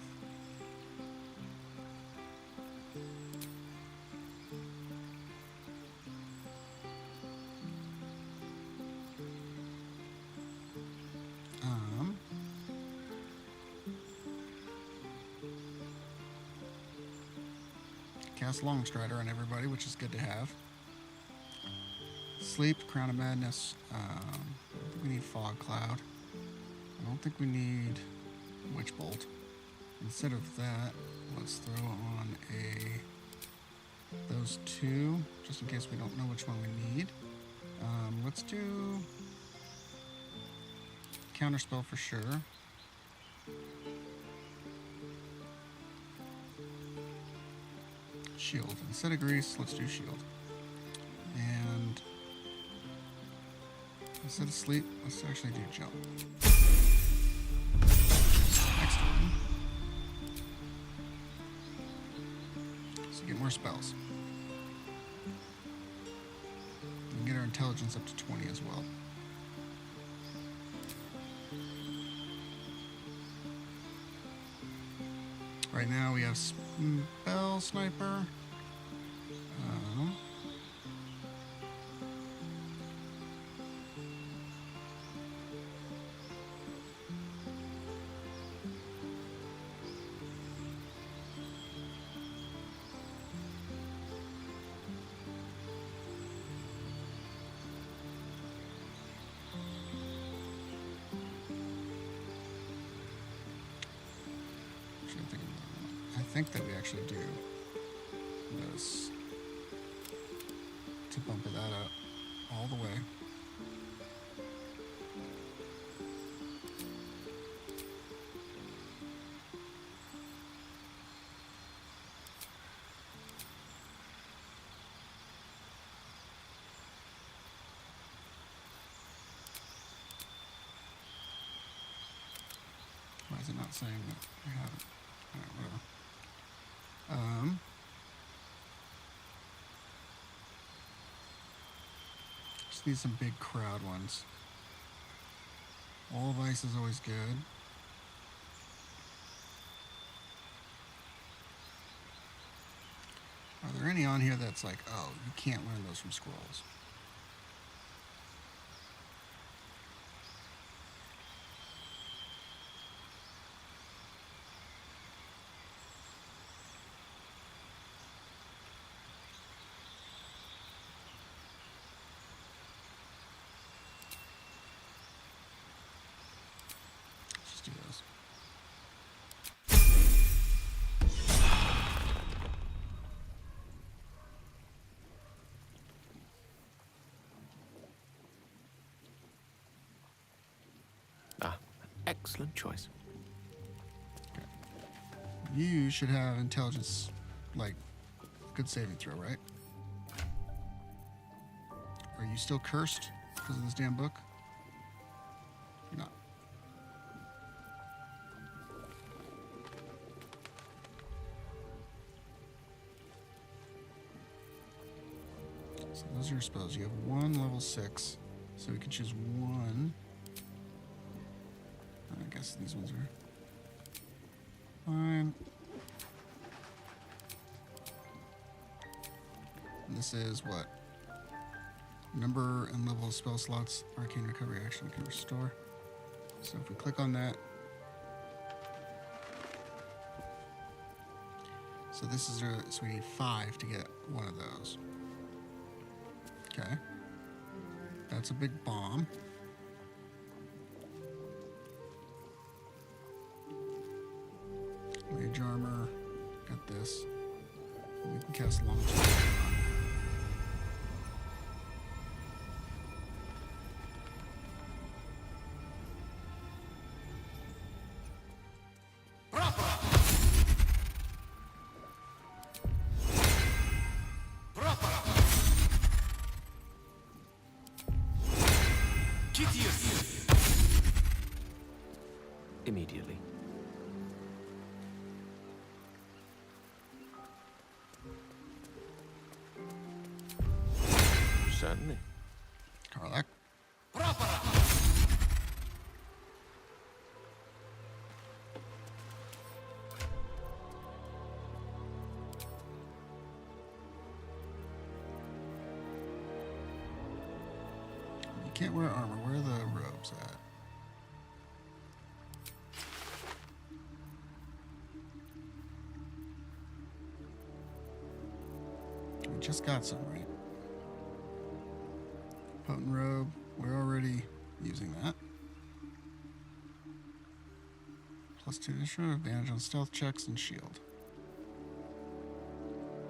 Cast Longstrider on everybody, which is good to have. Sleep, Crown of Madness. I don't think we need Fog Cloud. I don't think we need Witch Bolt. Instead of that, let's throw on those 2, just in case we don't know which one we need. Let's do Counterspell for sure. Shield. Instead of grease, let's do shield. And instead of sleep, let's actually do jump. Next one. So get more spells. And get our intelligence up to 20 as well. Right now we have Spell Sniper. I think that we actually do this to bump that up all the way. Why is it not saying that we have it? All right, whatever. Just need some big crowd ones. All of ice is always good. Are there any on here that's like, oh, you can't learn those from scrolls? Excellent choice. You should have intelligence, like, good saving throw, right? Are you still cursed because of this damn book? You're not. So those are your spells. You have one level 6, so we can choose one. I guess these ones are fine. And this is what? Number and level of spell slots, arcane recovery action can restore. So if we click on that, so this is so we need 5 to get one of those. Okay, that's a big bomb. Mage armor, got this. We can cast long sword. Immediately. Certainly. Karlak. You can't wear armor. Where are the robes at? We just got some, right? Potent robe. We're already using that. +2 initiative, advantage on stealth checks and shield.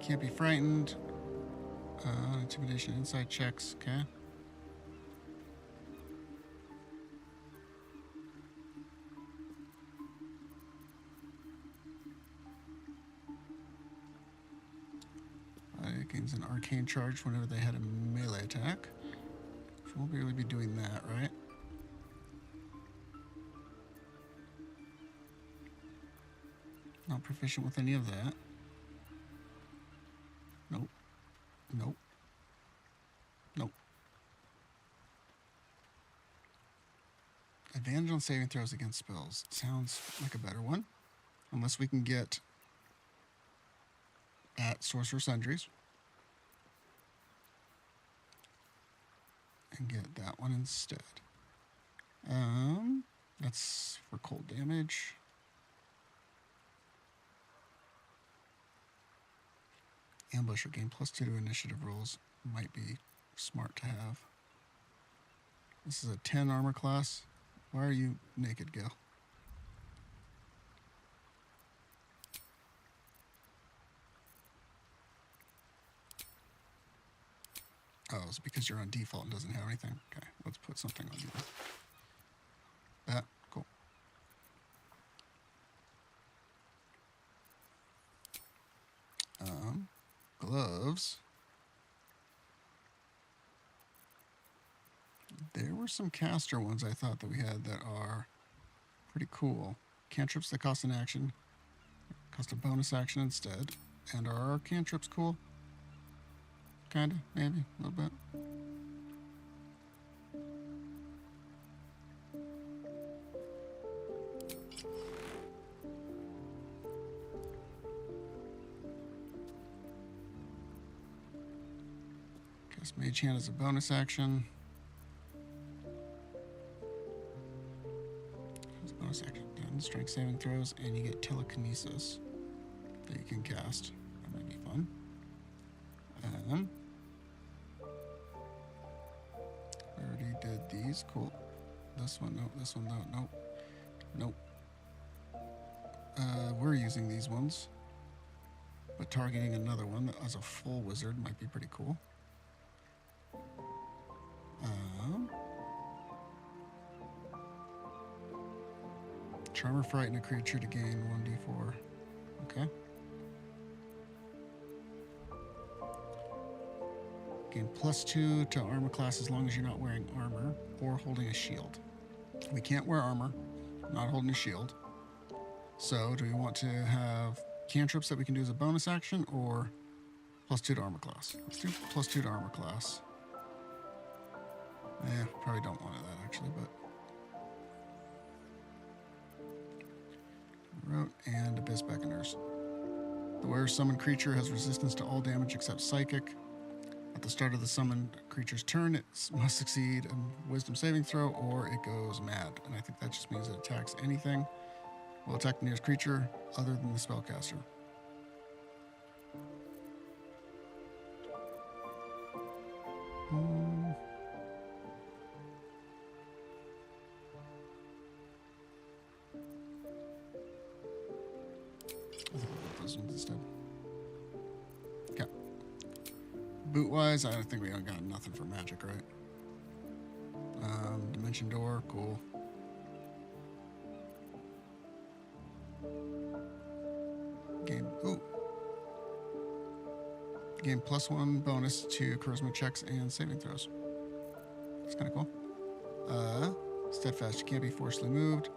Can't be frightened. Intimidation, insight checks. Okay. It gains an arcane charge whenever they had a melee attack. So we'll barely be doing that, right? Not proficient with any of that. Nope. Nope. Nope. Advantage on saving throws against spells. Sounds like a better one. Unless we can get at Sorcerer Sundries. And get that one instead. That's for cold damage. Ambusher gain +2 to initiative rolls. Might be smart to have. This is a 10 armor class. Why are you naked, Gil? Oh, it's because you're on default and doesn't have anything. Okay, let's put something on you. That, cool. Gloves. There were some caster ones I thought that we had that are pretty cool. Cantrips that cost an action, cost a bonus action instead. And are our cantrips cool? Kinda, maybe, a little bit. Guess Mage Hand is a bonus action. It's a bonus action. Then strength saving throws, and you get telekinesis that you can cast. That might be fun. I already did these. Cool. This one, no. This one, no. Nope. We're using these ones. But targeting another one as a full wizard might be pretty cool. Charm or frighten a creature to gain 1d4. Okay. Gain +2 to armor class as long as you're not wearing armor or holding a shield. We can't wear armor, not holding a shield. So, do we want to have cantrips that we can do as a bonus action, or +2 to armor class? Let's do +2 to armor class. Probably don't want that actually, but. Rote and Abyss Beckoners. The wearer's summoned creature has resistance to all damage except psychic. At the start of the summoned creature's turn, it must succeed a wisdom saving throw or it goes mad. And I think that just means it attacks anything. Will attack the nearest creature other than the spellcaster. I think we'll put those ones instead. Okay. Boot-wise, I think we don't got nothing for magic, right? Dimension door, cool. Gain +1 bonus to charisma checks and saving throws. That's kind of cool. Steadfast, you can't be forcibly moved.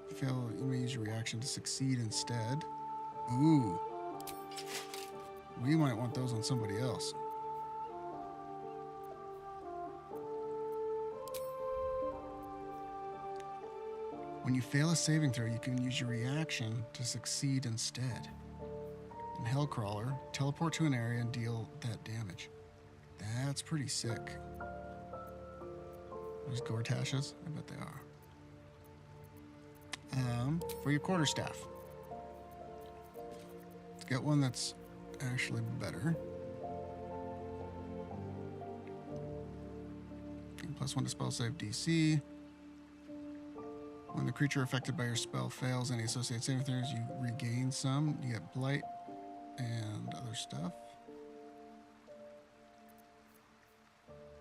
If you fail, you may use your reaction to succeed instead. Ooh. We might want those on somebody else. When you fail a saving throw, you can use your reaction to succeed instead. In Hellcrawler, teleport to an area and deal that damage. That's pretty sick. Those Gortashes? I bet they are. For your quarterstaff. Let's get one that's actually better. +1 to spell save DC. When the creature affected by your spell fails any associated saving throws, you regain some. You get blight and other stuff.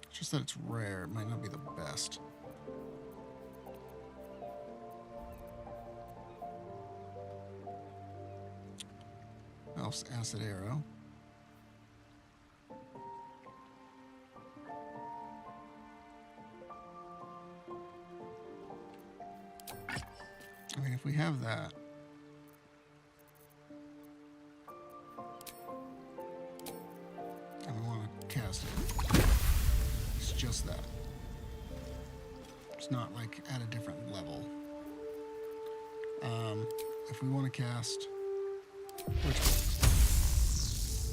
It's just that it's rare. It might not be the best. Elf's Acid Arrow. I mean, if we have that. And we want to cast it. It's just that. It's not like at a different level. If we want to cast, which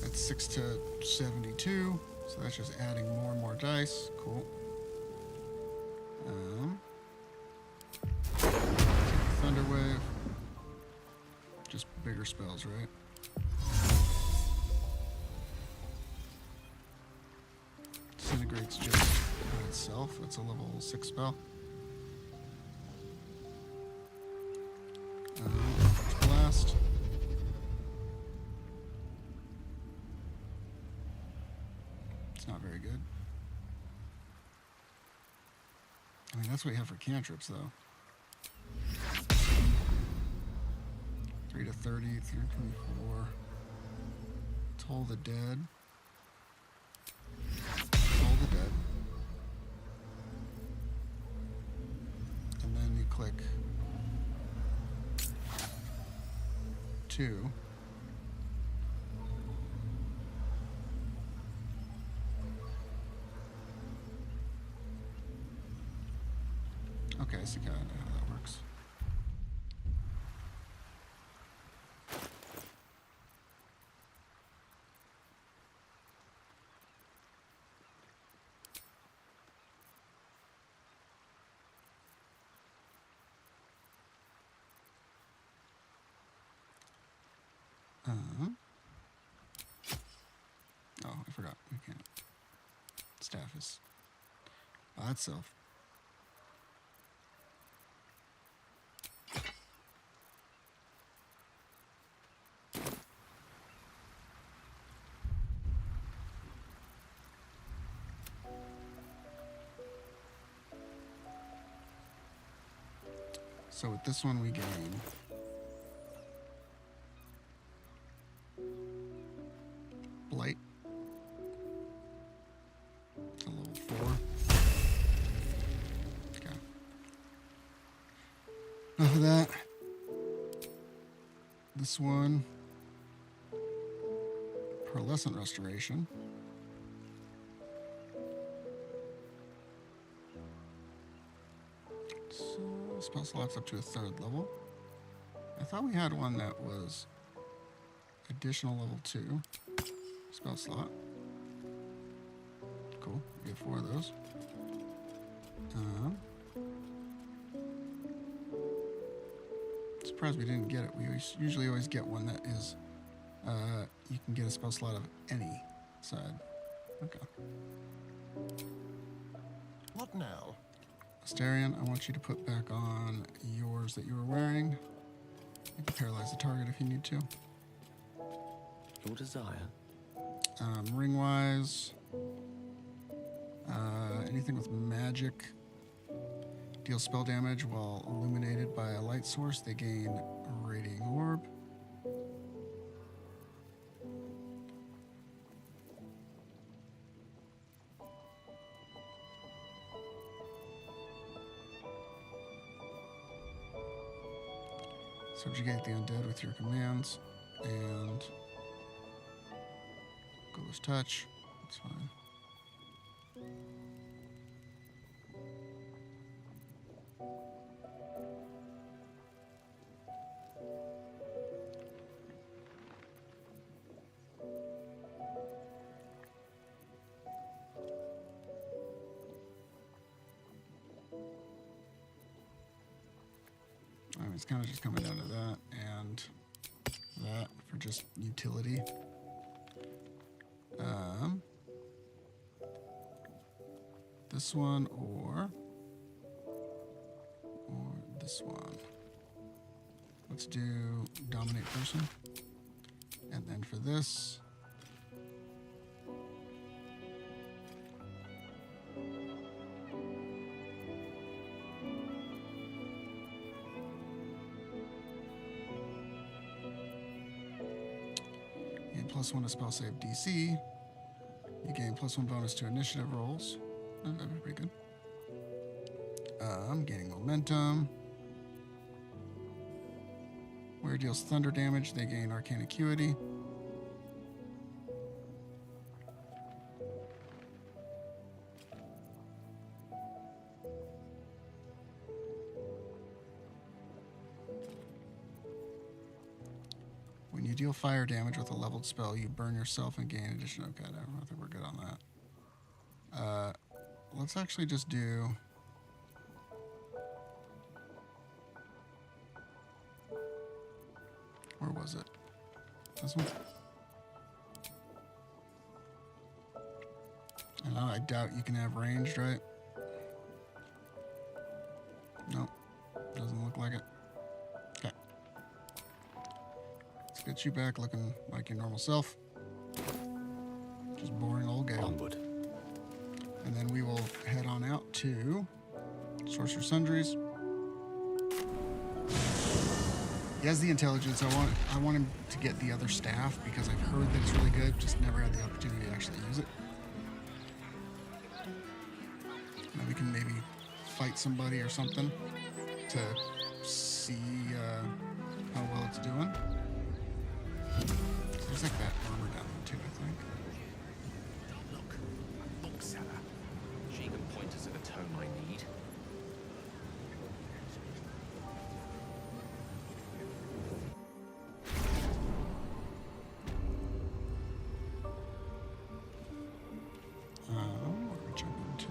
that's 6 to 72, so that's just adding more and more dice. Cool. Thunder Wave. Just bigger spells, right? Disintegrate's just by itself. It's a level 6 spell. Blast. It's not very good. I mean, that's what you have for cantrips, though. 3 to 30, 3 to 24. Toll the Dead. Toll the Dead. And then you click 2. Okay, I see kind of how that works. Oh, I forgot. We can't. Staff is by itself. So with this one we gain Blight to level 4. Okay. Enough of that. This one, Pearlescent Restoration. So spell slots up to a 3rd level. I thought we had one that was additional level 2 spell slot. Cool. We get 4 of those. Surprised we didn't get it. We usually always get one that is you can get a spell slot of any side. Okay. What now? Asterion, I want you to put back on yours that you were wearing. You can paralyze the target if you need to. Your desire. Ring-wise, anything with magic deals spell damage while illuminated by a light source. They gain a radiating orb. Subjugate the undead with your commands and Ghoulish Touch. That's fine. It's kind of just coming down to that and that for just utility. This one or this one. Let's do Dominate Person. And then for this, +1 to spell save DC. You gain +1 bonus to initiative rolls. That'd be pretty good. I'm gaining momentum. Where it deals thunder damage, they gain arcane acuity. When you deal fire damage with a leveled spell, you burn yourself and gain additional. Okay, I think we're good on that. Let's actually just do. Where was it? This one? I doubt you can have ranged, right? Nope. Doesn't look like it. Okay. Let's get you back looking like your normal self. Just boring old Gale. Onward. And then we will head on out to Sorcerer Sundries. He has the intelligence. I want him to get the other staff because I've heard that it's really good. Just never had the opportunity to actually use it. Now we can maybe fight somebody or something to see how well it's doing. There's like that armor down there too, I think. Look, bookseller. She can point us at the tome I need. What are we jumping to?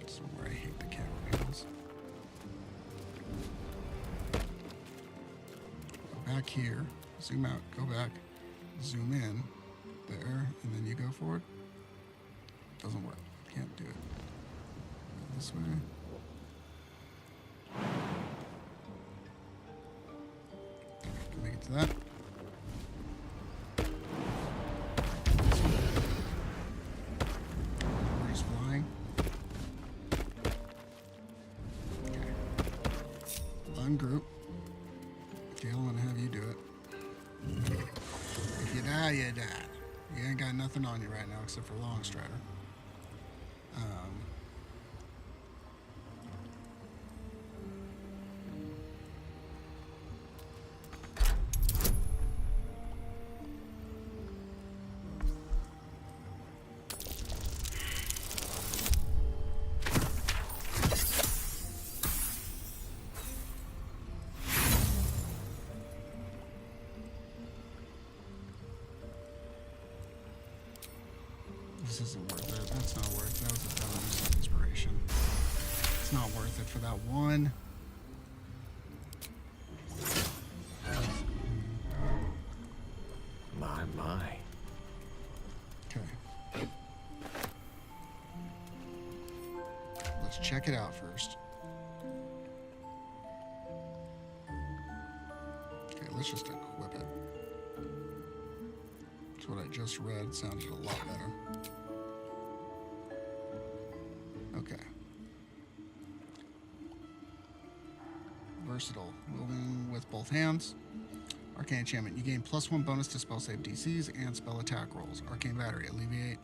This is where I hate the camera wheels. Go back here, zoom out, go back, zoom in, there, and then you go forward. Doesn't work. Can't do it. This way. Can make it to that. ungroup. Okay, I'm gonna have you do it. If you die, you die. You ain't got nothing on you right now except for Longstrider. This isn't worth it. That's not worth it. That was a dumb use of inspiration. It's not worth it for that one. My. Okay. Let's check it out first. Okay, let's just equip it. That's what I just read. Sounded a lot better. Okay. Versatile. Moving with both hands. Arcane enchantment. You gain +1 bonus to spell save DCs and spell attack rolls. Arcane battery. Alleviate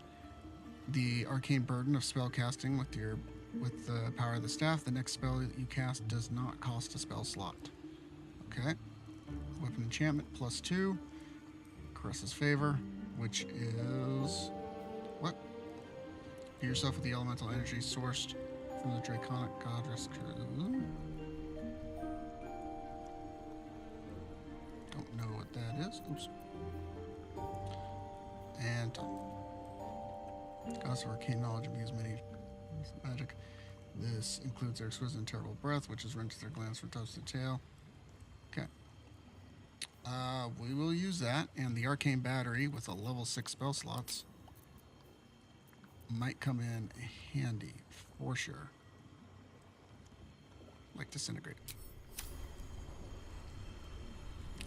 the arcane burden of spell casting with the power of the staff. The next spell that you cast does not cost a spell slot. Okay. Weapon enchantment +2. Caress's favor, which is what? Heal yourself with the elemental energy sourced from the draconic goddess. Don't know what that is. Oops. And goddess of arcane knowledge and use many magic. This includes their exquisite and terrible breath, which is wrenched their glands from toes to tail. Okay. We will use that, and the arcane battery with a level 6 spell slots might come in handy for sure. Like disintegrate.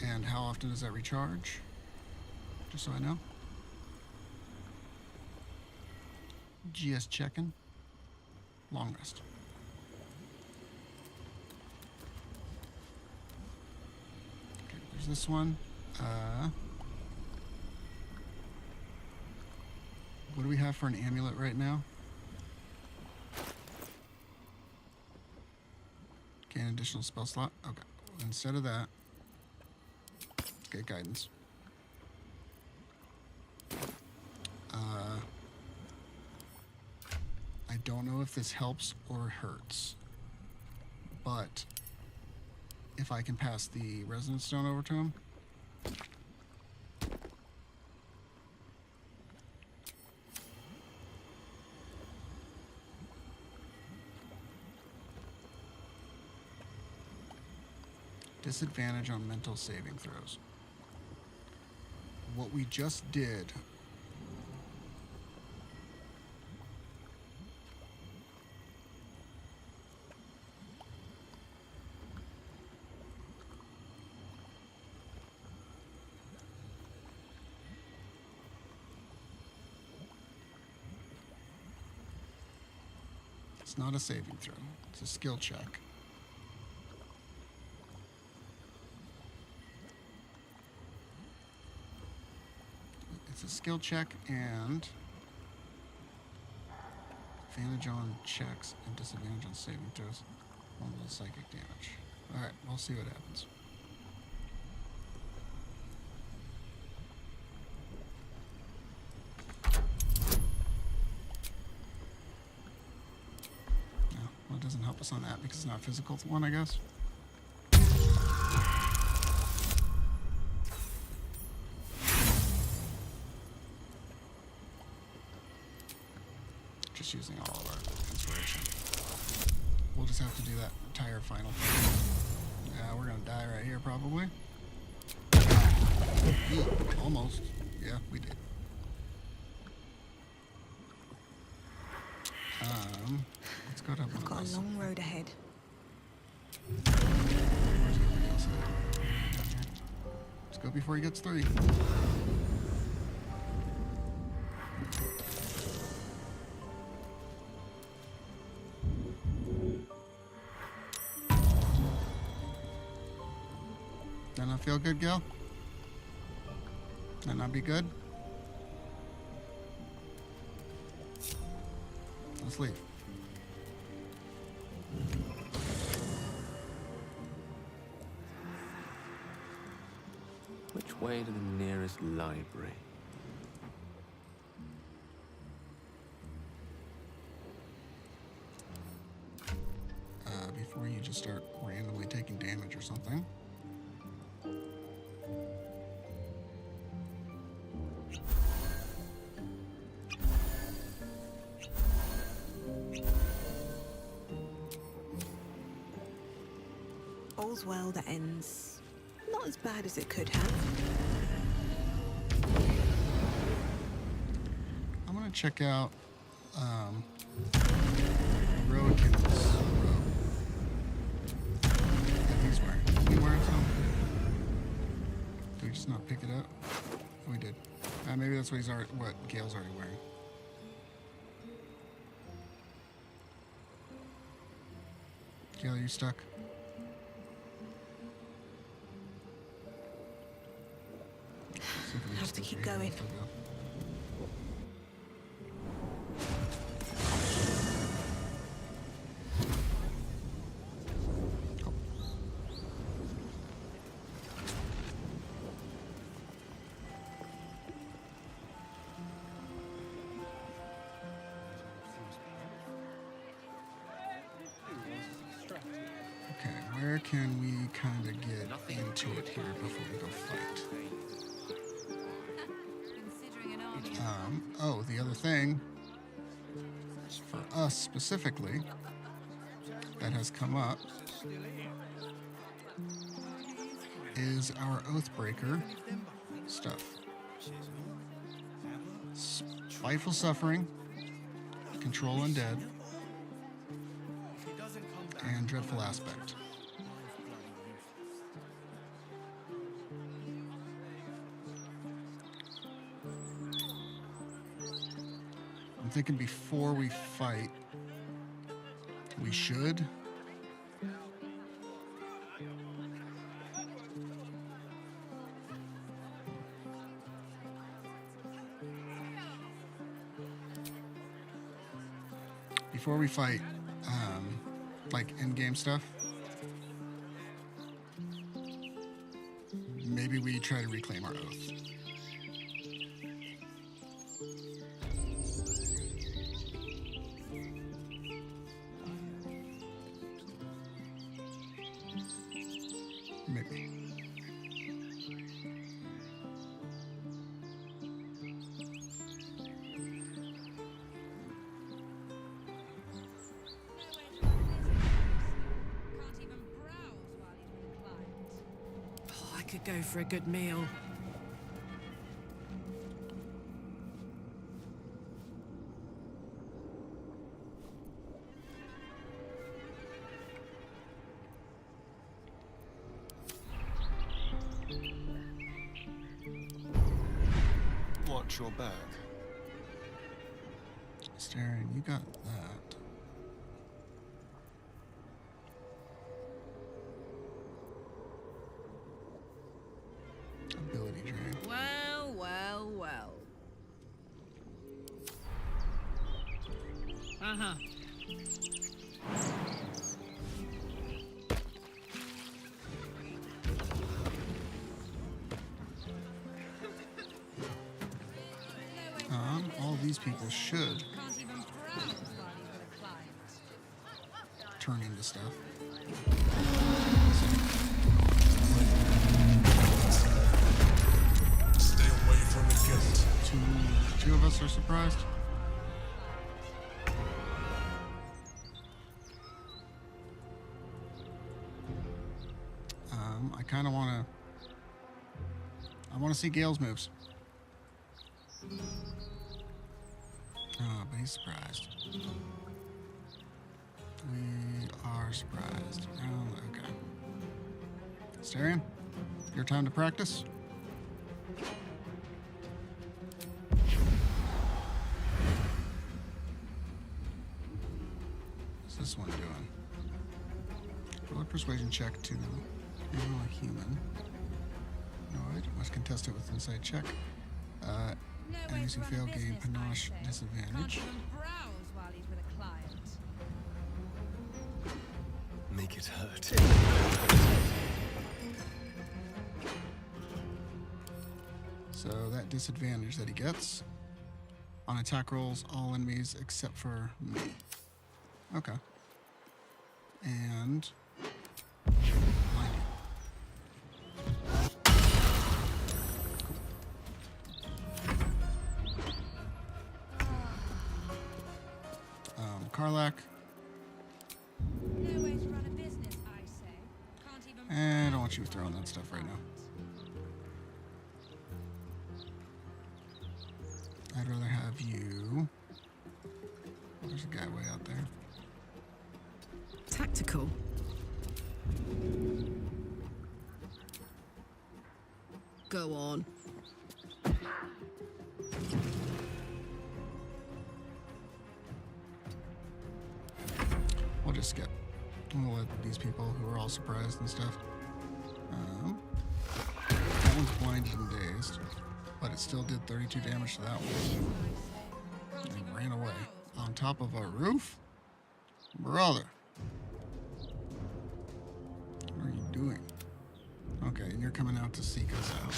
And how often does that recharge? Just so I know. GS checking. Long rest. Okay, there's this one. What do we have for an amulet right now? Okay, an additional spell slot. Okay, instead of that, let's get guidance. I don't know if this helps or hurts, but if I can pass the resonance stone over to him. Disadvantage on mental saving throws. What we just did it's not a saving throw, it's a skill check. It's a skill check and advantage on checks and disadvantage on saving throws. 1 little psychic damage. Alright, we'll see what happens. No, well, it doesn't help us on that because it's not a physical one, I guess. Using all of our inspiration. We'll just have to do that entire final thing. Yeah, we're gonna die right here probably. Almost. Yeah, we did. Let's go to one I've got a long road ahead. Where's everybody else at? Down here. Let's go before he gets 3. That not feel good, Gil? That not be good? Let's leave. Which way to the nearest library? Before you just start randomly taking damage or something. All's well that ends not as bad as it could have. I'm gonna check out Roakin's robe that he's wearing. Is he wearing some? Did we just not pick it up? We did. Maybe that's what what Gale's already wearing. Gale, are you stuck? I have to keep going. Okay, where can we kind of get into it here before we go fight? Oh, the other thing, for us specifically, that has come up is our Oathbreaker stuff. Spiteful Suffering, Control Undead, and Dreadful Aspect. I'm thinking before we fight, we should. Before we fight, like in-game stuff, maybe we try to reclaim our oath. Maybe. Oh, I could go for a good meal. Watch your back. Staring, you got that. Ability drain. Well, well, well. Uh-huh. All these people should turn into stuff. Stay away from the guest. Two of us are surprised. I kind of want to see Gale's moves. Oh, but he's surprised. We are surprised. Oh, okay. Starion, your time to practice. What's this one doing? Roll a persuasion check to heal a human. Annoyed. Must contest it with insight check. Enemies who fail gain panache disadvantage. Make it hurt. So that disadvantage that he gets on attack rolls, all enemies except for me. Okay. And Karlak. And I don't want you throwing that stuff right now. I'd rather have you. There's a guy way out there. Tactical. Go on. We'll just skip. We'll let these people who are all surprised and stuff. That one's blinded and dazed, but it still did 32 damage to that one. And ran away. On top of a roof? Brother. What are you doing? Okay, and you're coming out to seek us out.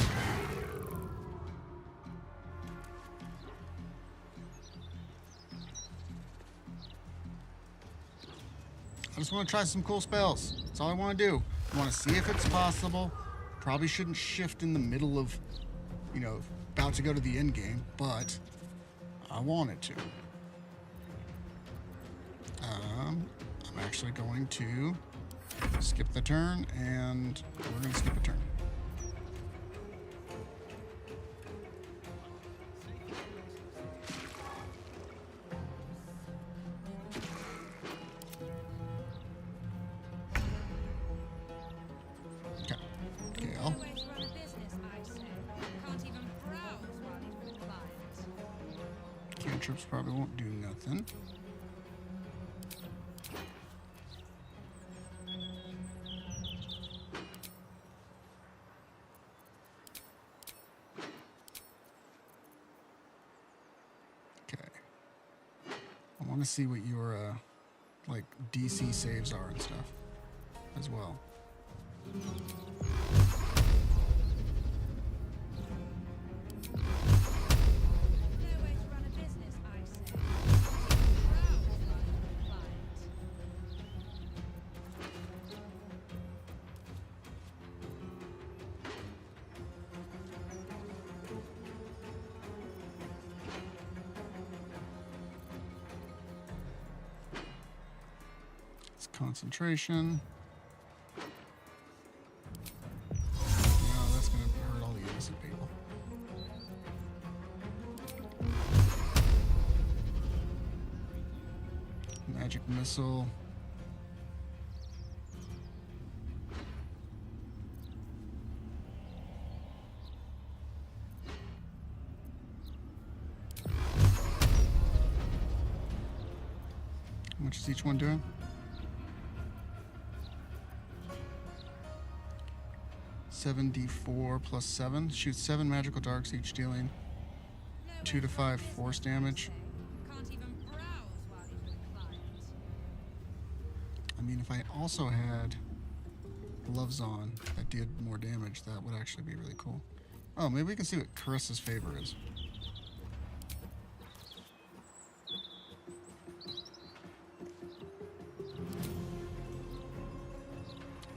I just want to try some cool spells. That's all I want to do. I want to see if it's possible. Probably shouldn't shift in the middle of, you know, about to go to the end game, but I wanted to. I'm actually going to skip the turn, and we're going to skip a turn. Cantrips probably won't do nothing. Okay. I want to see what your like DC saves are and stuff as well. Concentration. No, that's going to hurt all the innocent people. Magic missile. How much is each one doing? 7d4 plus 7. Shoots 7 magical darks, each dealing 2 to 5 force damage. I mean, if I also had gloves on that did more damage, that would actually be really cool. Oh, maybe we can see what Carissa's favor is.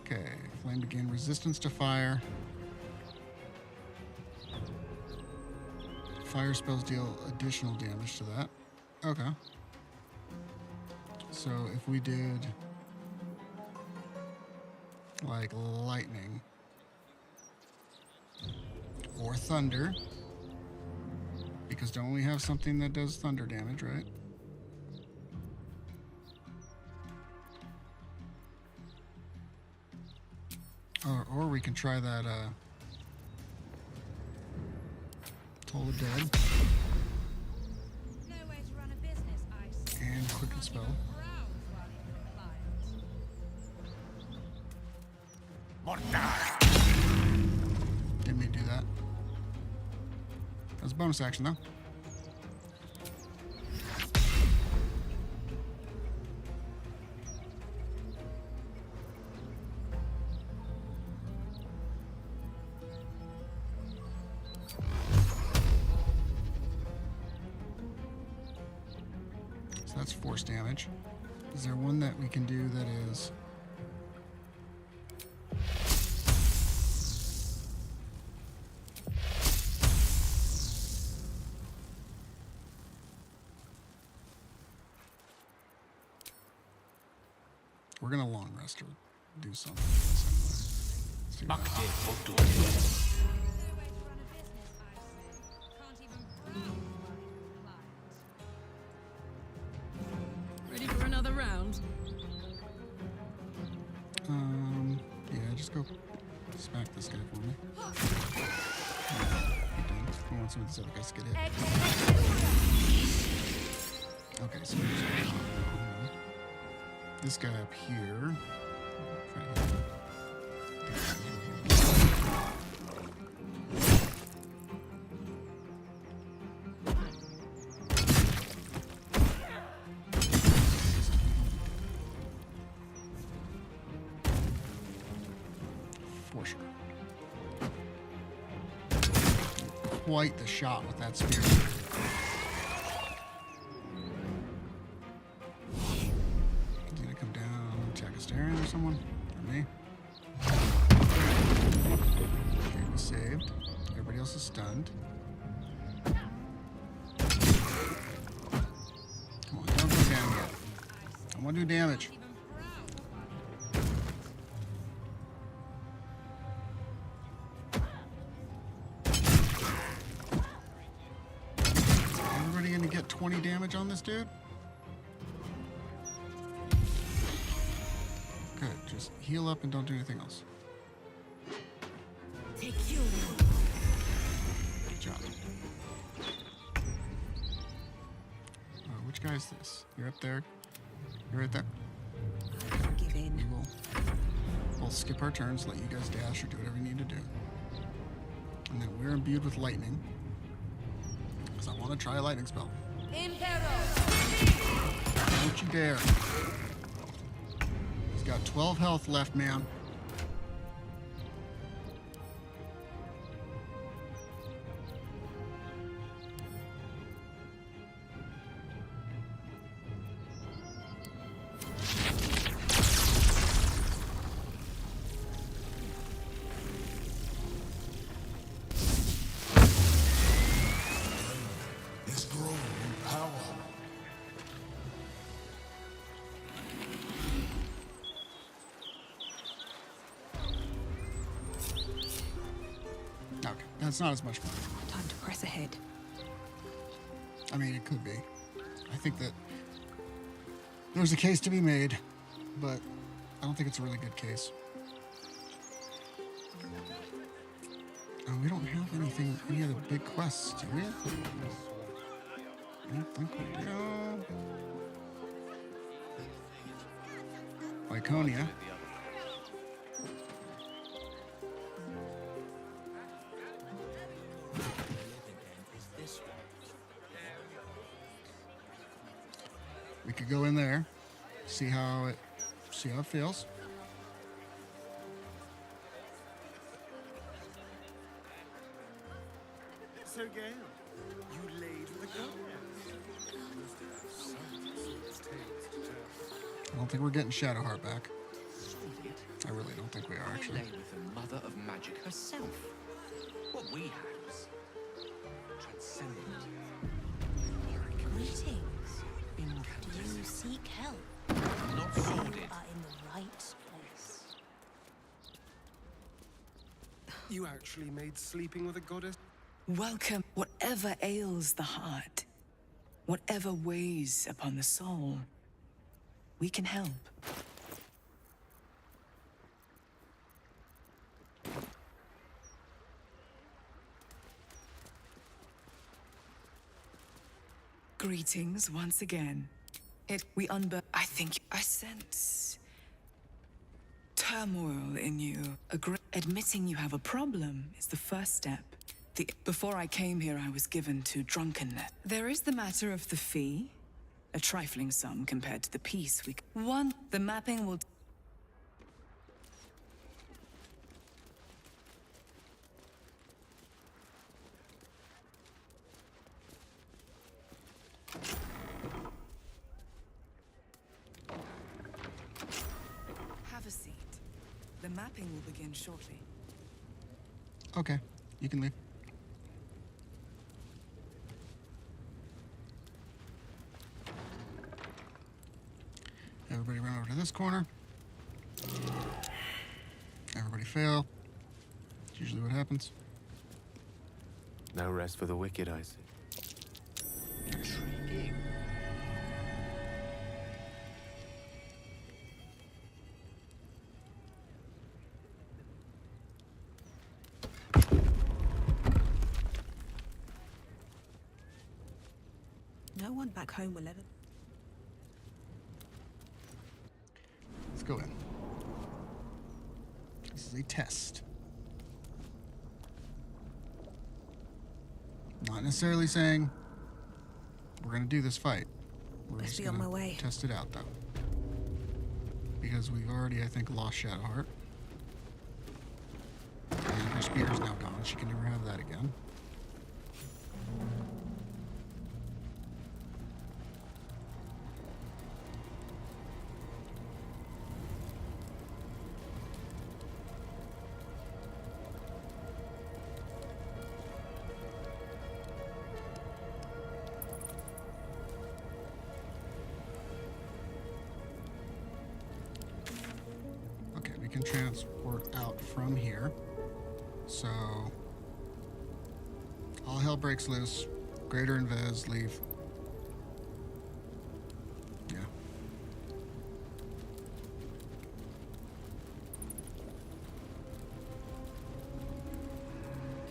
Okay, flame to gain resistance to fire. Fire spells deal additional damage to that. Okay. So if we did like lightning or thunder, because don't we have something that does thunder damage, right? Or we can try that Toll the Dead and Quicken Spell. Didn't mean to do That was a bonus action, though. So that's force damage. Is there one that we can do that is... We're gonna long rest or do something. Ready for another round? Yeah, just go smack this guy for me. You don't. I want some of these other guys to get hit. Okay, so this guy up here. For sure. Quite the shot with that spear. He's gonna come down, check a staring or someone. Or me. Okay, we saved. Everybody else is stunned. Come on, don't go down yet. I want to do damage. Everybody gonna get 20 damage on this dude? Good, just heal up and don't do anything else. Take you. Good job. Which guy is this? You're up there. You're right there. Give in. We'll skip our turns, let you guys dash or do whatever you need to do. And then we're imbued with lightning. Because I want to try a lightning spell. Don't you dare. He's got 12 health left, man. It's growing in power. Okay, that's not as much fun. Time to press ahead. I mean, it could be. I think that there's a case to be made, but I don't think it's a really good case. We don't have anything, any other big quests, do we? I don't think we do. Lyconia. We could go in there, see how it feels. So, Gale, you laid with the I don't think we're getting Shadowheart back. I really don't think we are, actually. I lay with the mother of magic herself. What we have is transcendent. Greetings. Do you seek help? Not You sordid. are in the right place. You actually made sleeping with a goddess? Welcome. Whatever ails the heart, whatever weighs upon the soul, we can help. Greetings once again. I think I sense turmoil in you. Admitting you have a problem is the first step. Before I came here, I was given to drunkenness. There is the matter of the fee. A trifling sum compared to the peace we... The mapping will... Have a seat. The mapping will begin shortly. Okay, you can leave. Everybody run over to this corner. Everybody fail. That's usually what happens. No rest for the wicked, I see. Intriguing. No one back home will ever. Let's go in. This is a test. Not necessarily saying we're gonna do this fight. We're Best just be on gonna my way. test it out though. Because we've already, I think, lost Shadowheart. And her spear's now gone. She can never have that again. Can transport out from here. So all hell breaks loose. Greater and Vez leave. Yeah.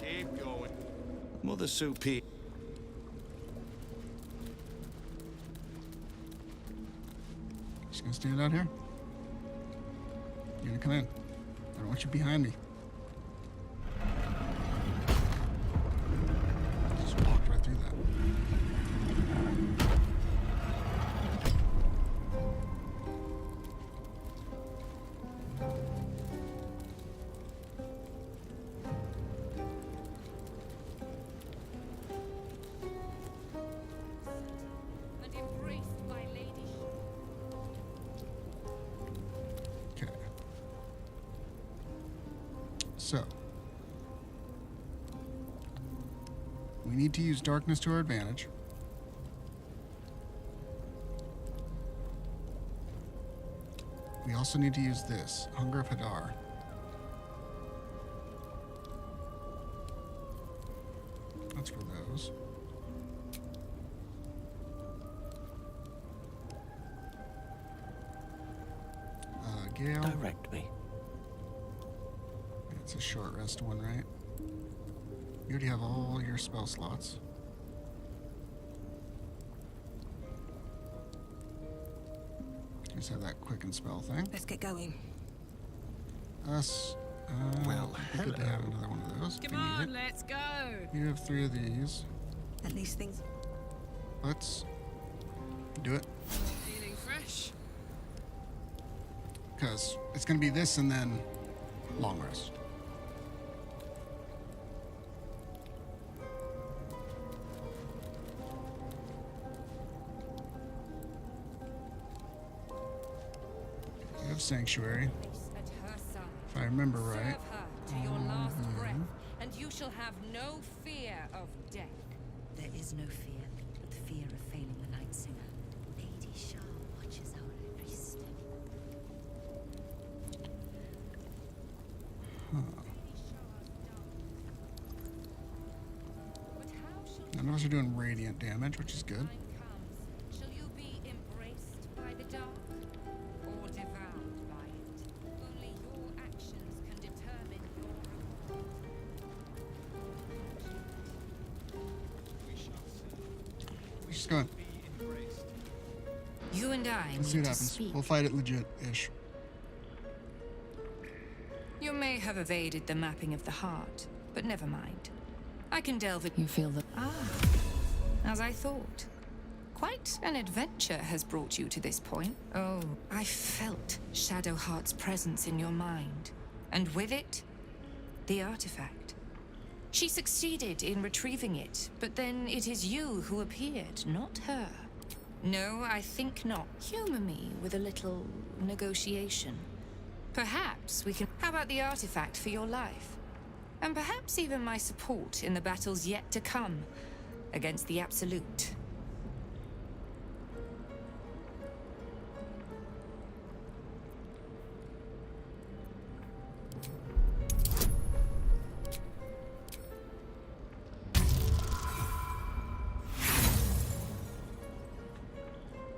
Keep going. Mother Soupy. Just gonna stand out here. You're gonna come in. I don't want you behind me. Just walked right through that. And embraced by Lady Okay. So we need to use darkness to our advantage. We also need to use this, Hunger of Hadar. That's for those. Gale. Direct me. It's a short rest one, right? You already have all your spell slots. Just have that quicken spell thing. Let's get going. Us. Well, it'd be good to have another one of those. if Come we need on, it. let's go. You have 3 of these. At least things. Let's do it. Feeling fresh? Because it's going to be this and then long rest. You have Sanctuary. at her side. If I remember right. Serve her to your last breath, and you shall have no fear of death. There is no fear, but the fear of failing the Night Singer. Lady Shah watches our every step. None of us are doing radiant damage, which is good. Shall you be embraced by the dark, or devoured by it? Only your actions can determine your reward. Let's just go in. You and I Let's see what happens. We'll fight it legit-ish. You may have evaded the mapping of the heart, but never mind. I can delve it. You feel that? As I thought. Quite an adventure has brought you to this point. Oh, I felt Shadowheart's presence in your mind. And with it, the artifact. She succeeded in retrieving it, but then it is you who appeared, not her. No, I think not. Humor me with a little negotiation. Perhaps we can... How about the artifact for your life? And perhaps even my support in the battles yet to come against the Absolute.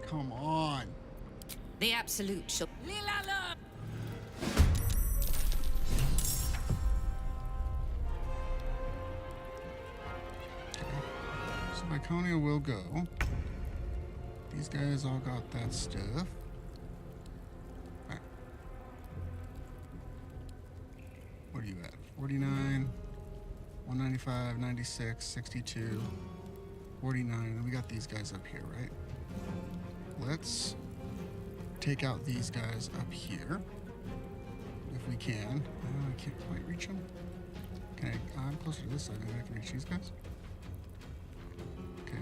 Come on. The Absolute shall... So Viconia will go. These guys all got that stuff. Right. What are you at? 49, 195, 96, 62, 49. And we got these guys up here, right? Let's take out these guys up here, if we can. I can't quite reach them. Can I? I'm closer to this side. Maybe I can reach these guys. Okay.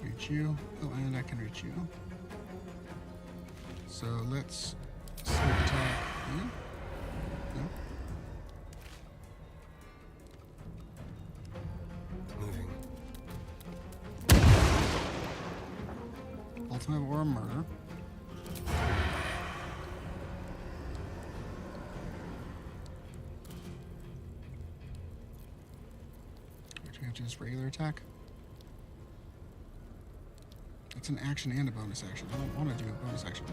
Reach you. Oh, and I can reach you. So let's sneak attack you. No. Ultimate or a murder. Do you have to just regular attack? It's an action and a bonus action. I don't want to do a bonus action.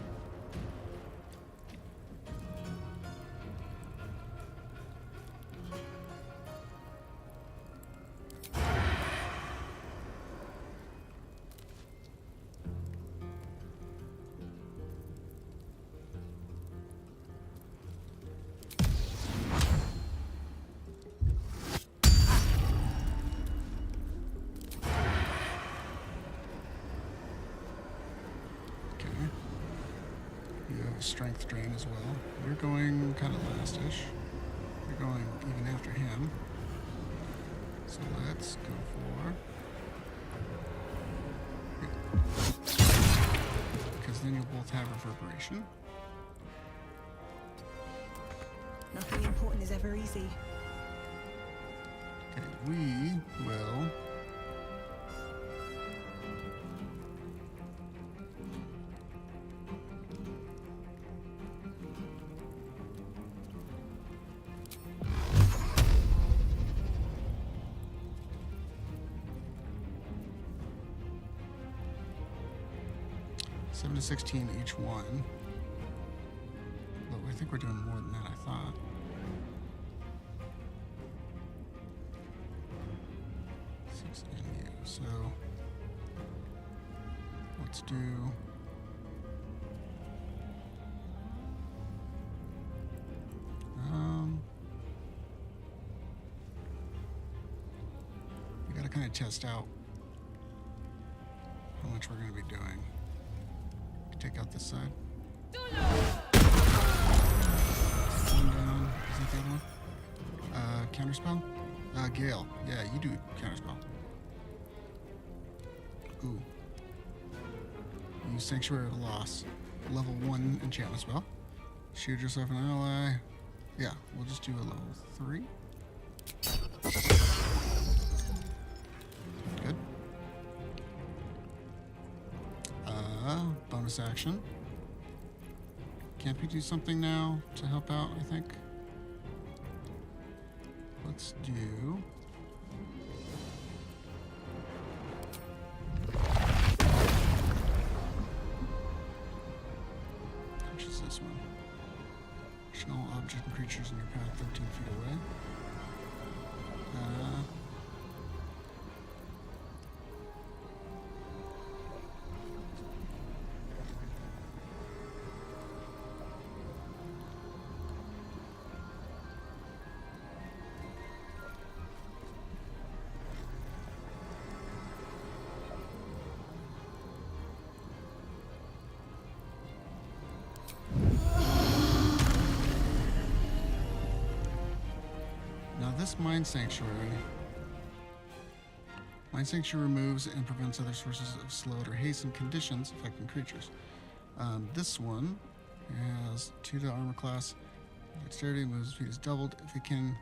Strength drain as well. You're going kind of last-ish. You're going even after him. So let's go for... Because then you'll both have reverberation. Nothing important is ever easy. Okay, we will... to 16 each one. But I think we're doing more than that, I thought. Six and you. So let's do we gotta kind of test out how much we're gonna be doing. Take out this side. One down. Is that the other one? Counterspell? Gale. Yeah, you do counterspell. Ooh. Use Sanctuary of Loss. Level 1 enchantment spell. Shield yourself an ally. Yeah, we'll just do a level 3. Good. Bonus action. Can't we do something now to help out, I think? Let's do... Which is this one? Action all object and creatures in your path 13 feet away. this Mind Sanctuary? Mind Sanctuary removes and prevents other sources of slowed or hastened conditions affecting creatures. This one has 2 to armor class. Dexterity moves speed is doubled if it can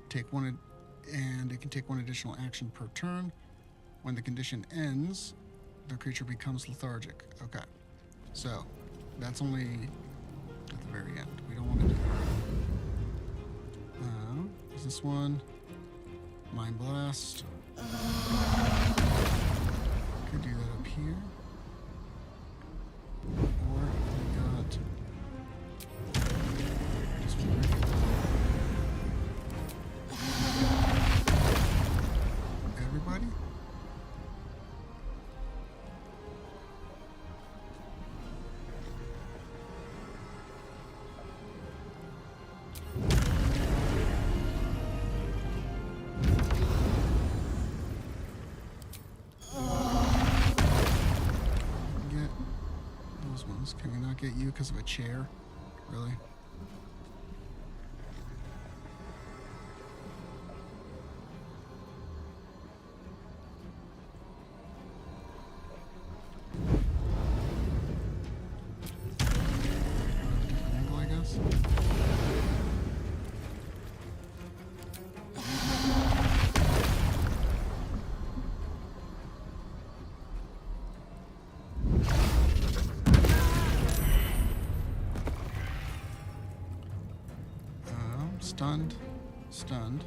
take one, and it can take 1 additional action per turn. When the condition ends, the creature becomes lethargic. Okay, so that's only at the very end. We don't want to do that. Is this one Mind Blast? Could do that up here. Or we got this one right here. Everybody? Can we not get you because of a chair? Really? Different angle, I guess. Stunned.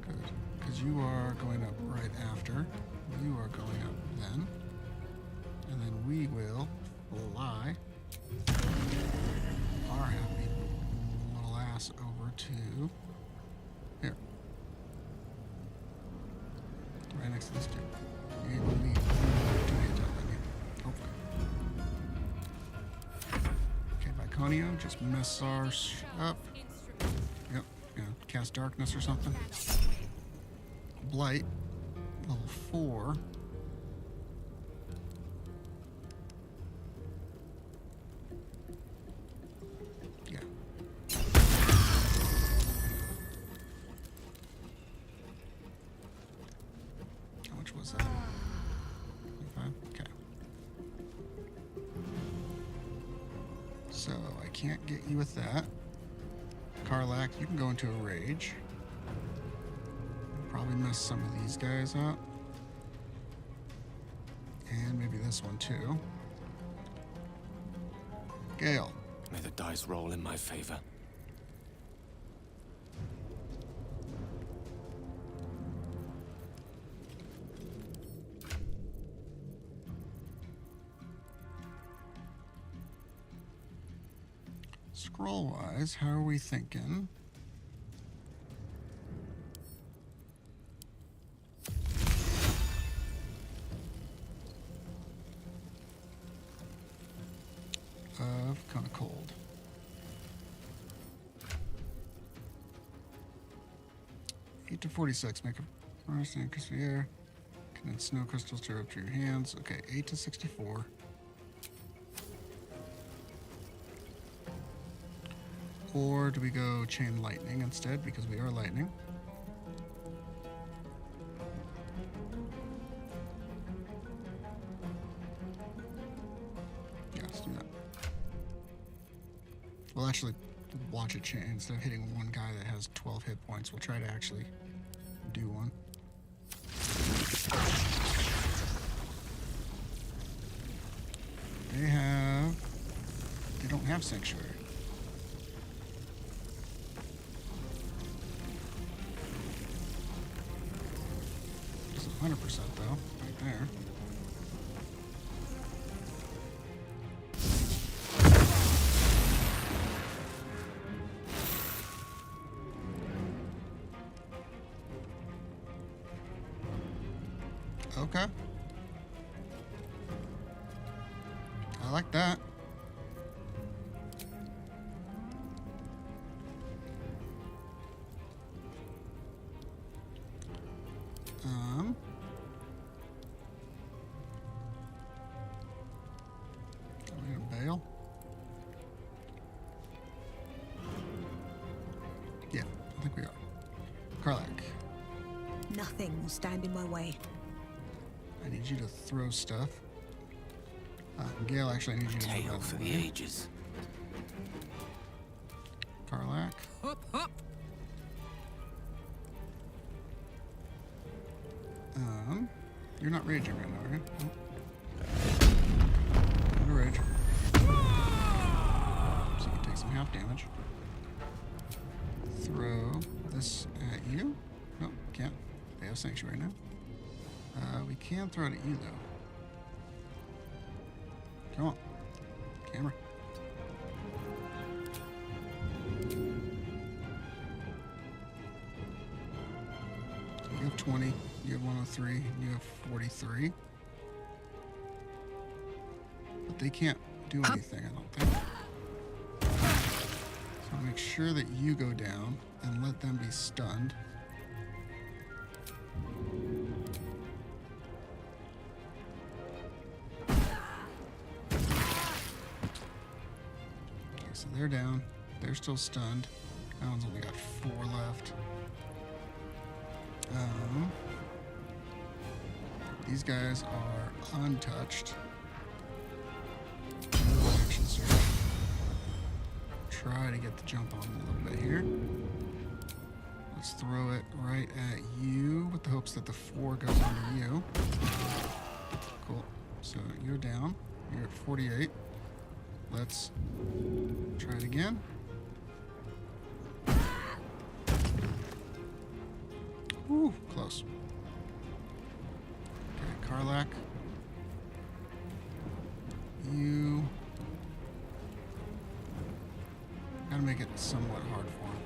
Good. Because you are going up right after. You are going up then. And then we will fly our happy little ass over to here. Right next to this dude. You will need 2 hits on you. Hopefully. Okay, Viconio, just mess our up. Yep, yeah, cast darkness or something. Blight, level 4. Yeah. How much was that? 25? Okay. So I can't get you with that. Karlak, you can go into a rage. Probably mess some of these guys up. And maybe this one too. Gale. May the dice roll in my favor. Scroll-wise, how are we thinking? Kind of cold. To 46, make a burst in crystal air. Condense snow crystals to rupture your hands. Okay, 8 to 64. Or do we go chain lightning instead because we are lightning? Yeah, let's do that. We'll actually watch it change. Instead of hitting one guy that has 12 hit points, we'll try to actually do one. They don't have Sanctuary. It's 100% though, right there. Okay. I like that. Are we gonna bail? Yeah, I think we are. Karlak, Nothing will stand in my way. I need you to throw stuff. Gale, actually, I need you to Tale for the ages. Karlak. Hop, hop. You're not raging right now, right? No rage. So you can take some half damage. Throw this at you. Nope, can't. They have Sanctuary now. We can throw it at you, though. Come on. Camera. You have 20. You have 103. You have 43. But they can't do anything, I don't think. So make sure that you go down and let them be stunned. Okay, so they're down. They're still stunned. That one's only got 4 left. These guys are untouched. Action surge. Try to get the jump on them a little bit here. Let's throw it right at you with the hopes that the 4 goes onto you. Cool. So you're down. You're at 48. Let's try it again. Ooh, close. Okay, Karlak. You gotta make it somewhat hard for him.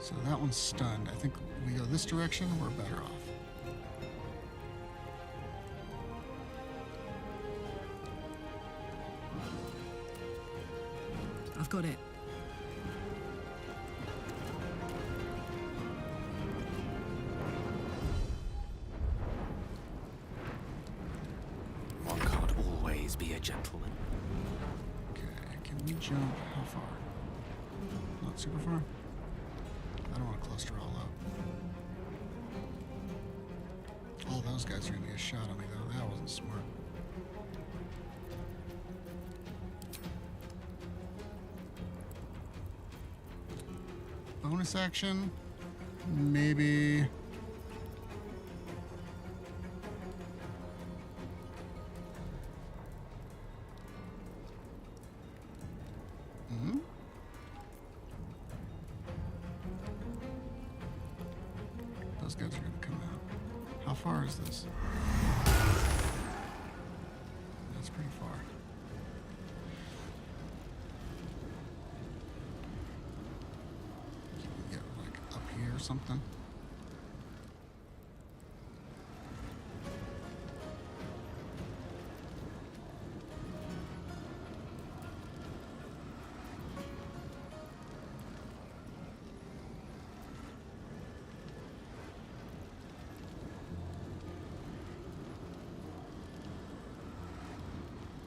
So that one's stunned. I think we go this direction, we're better off. I've got it. One can't always be a gentleman. Okay, can we jump how far? Not super far? I don't want to cluster all up. All those guys are gonna get a shot on me though. That wasn't smart. Bonus action? Maybe. Those guys are gonna come out. How far is this? That's pretty far. Can we get like up here or something?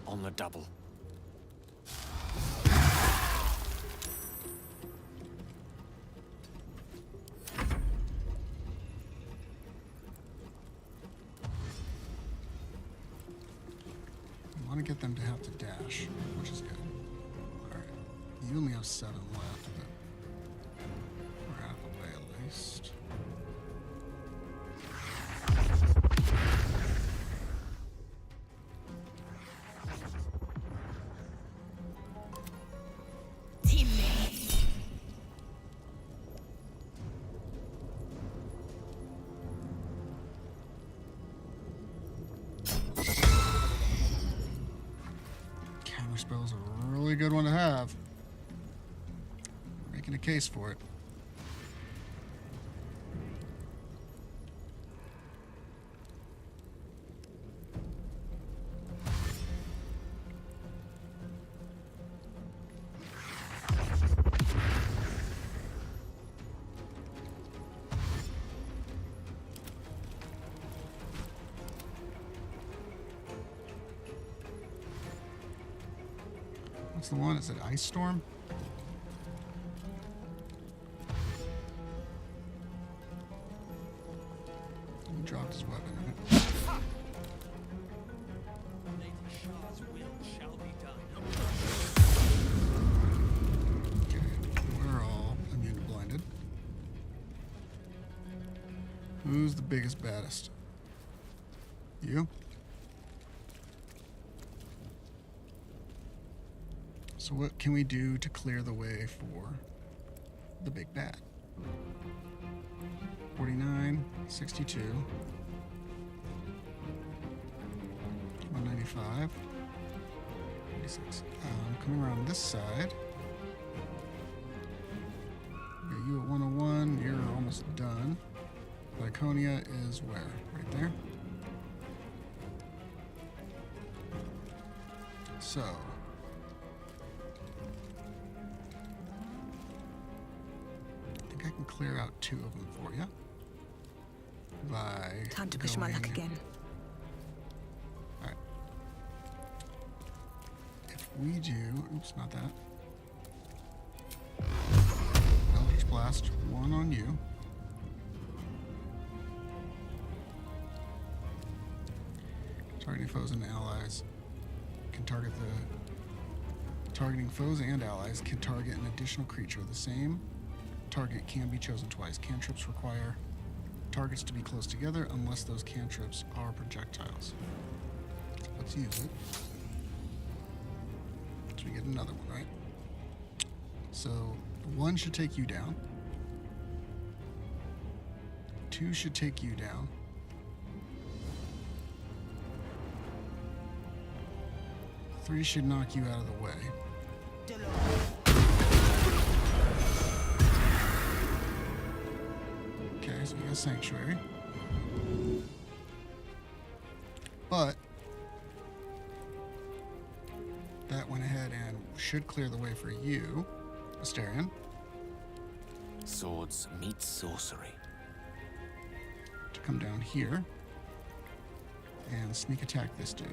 On the double. I want to get them to have to dash, which is good. Alright. You only have 7 left, but we're out of the way at least. Spell's a really good one to have. Making a case for it. What's the one? Is it Ice Storm? who's the biggest, baddest? You? So what can we do to clear the way for the big bad? 49, 62, 195, 86. Coming around this side. Got you at 101. You're almost done. Lyconia is where? Right there. So. I think I can clear out 2 of them for you. By time to push my luck again. Alright. If we do... Oops, not that. Eldritch Blast, 1 on you. Targeting foes and allies can target the... Targeting foes and allies can target an additional creature. The same target can be chosen twice. Cantrips require targets to be close together unless those cantrips are projectiles. Let's use it. So we get another one, right? So 1 should take you down. 2 should take you down. 3 should knock you out of the way. Okay, so we got Sanctuary. But that went ahead and should clear the way for you, Asterion. Swords meet sorcery. To come down here and sneak attack this dude.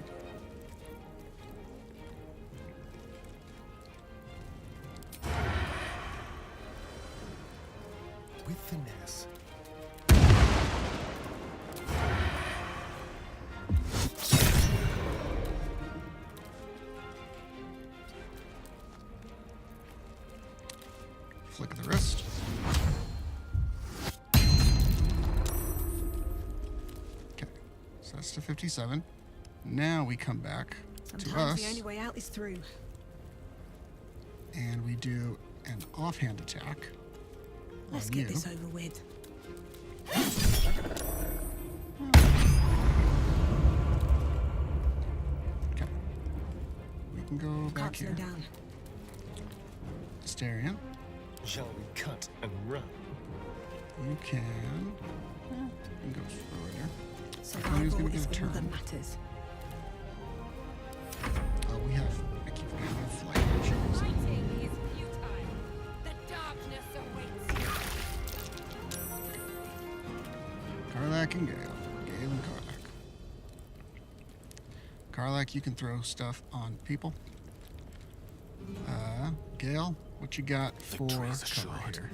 With finesse. Flick of the wrist. Okay, so that's to 57. Now we come back to Sometimes us, the only way out is through. and we do an offhand attack. Let's on get you. this over with. Okay. We can go back Can't slow here. down. Asterion, Shall we cut and run? you can go through right here. Survival gonna is get a all that turn. matters. Oh, we have. I keep forgetting we have flight options. Fighting is futile. The darkness awaits you. Karlak and Gale. Gale and Karlak. Karlak, you can throw stuff on people. Gale, what you got for Victory's cover assured. here?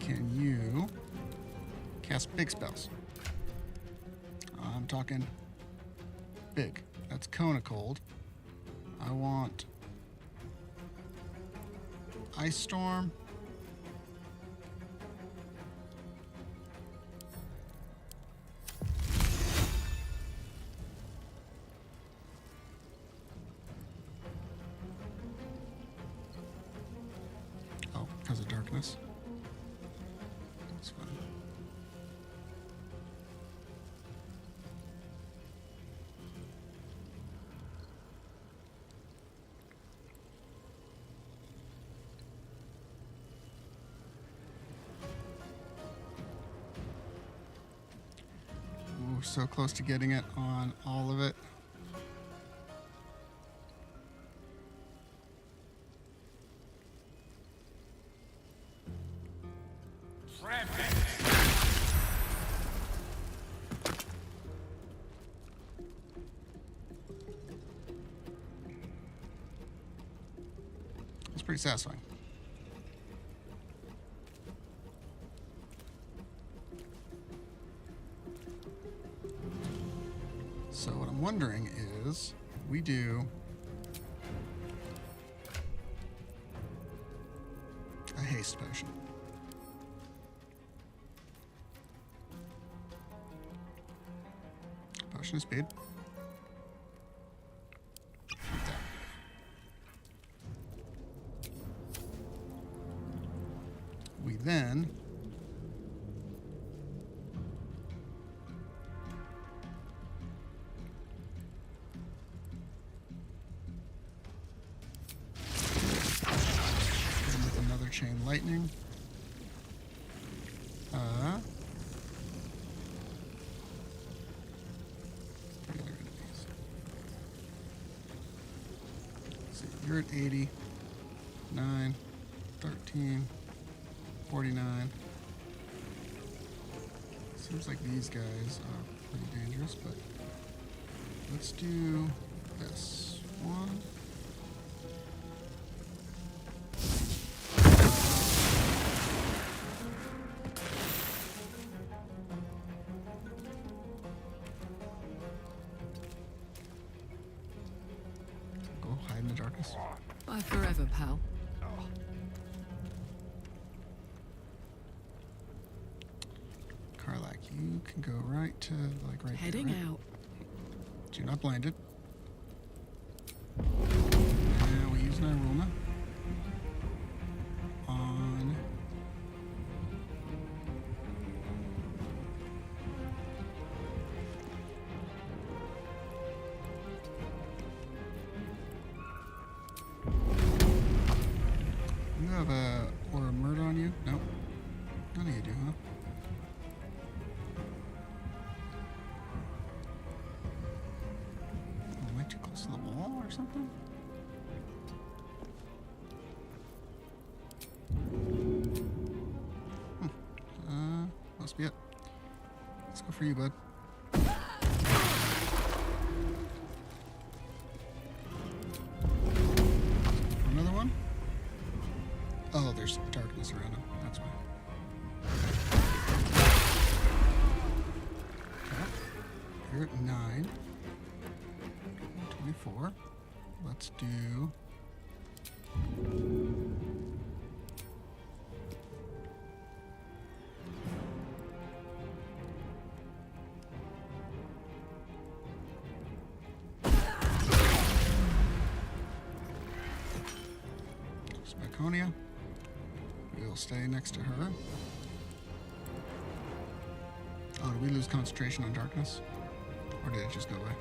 Can you cast big spells? I'm talking big. That's Cone Cold. I want Ice Storm. Oh, because of darkness. That's fine. Ooh, so close to getting it on all of it. It's pretty satisfying. So what I'm wondering is, we do haste potion. Potion of speed. Keep that. We then with another chain lightning. The other enemies. Let's see, you're at 80, 9, 13, 49. Seems like these guys are pretty dangerous, but let's do this one. Go hide in the darkness. Bye forever, pal. Karlak, you can go right to like right Heading there, right? out. Do not blinded. Now we use an aroma on you have a or a murder on you? Nope. None of you do, huh? Am I too close to the wall or something? Must be it. Let's go for you, bud. Another one? Oh, there's darkness around him. That's why. Okay. You're at 9. 24. Let's do... Spaconia. We'll stay next to her. Oh, did we lose concentration on darkness? Or did it just go away?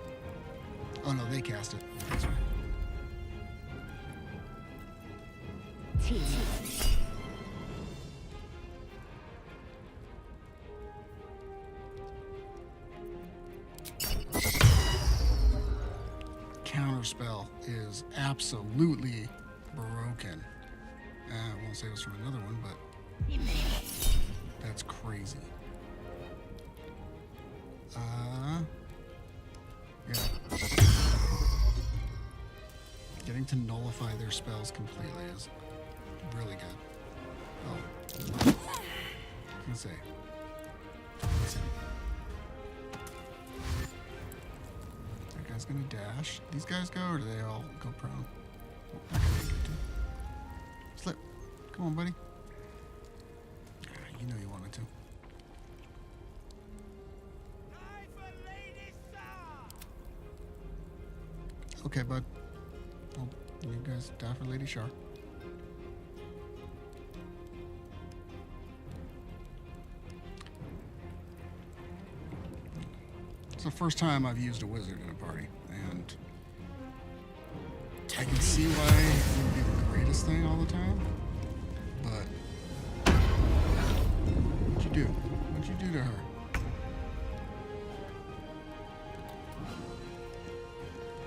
Oh no, they cast it. That's right. Counterspell is absolutely broken. I won't say it was from another one, but that's crazy. Yeah. Getting to nullify their spells completely is really good. Oh, I was gonna say. That guy's gonna dash. These guys go, or do they all go prone? Slip. Come on, buddy. You know you wanted to. Okay, bud. Well, you guys die for Lady Shark. It's the first time I've used a wizard in a party, and I can see why it wouldn't be the greatest thing all the time, but what'd you do? What'd you do to her?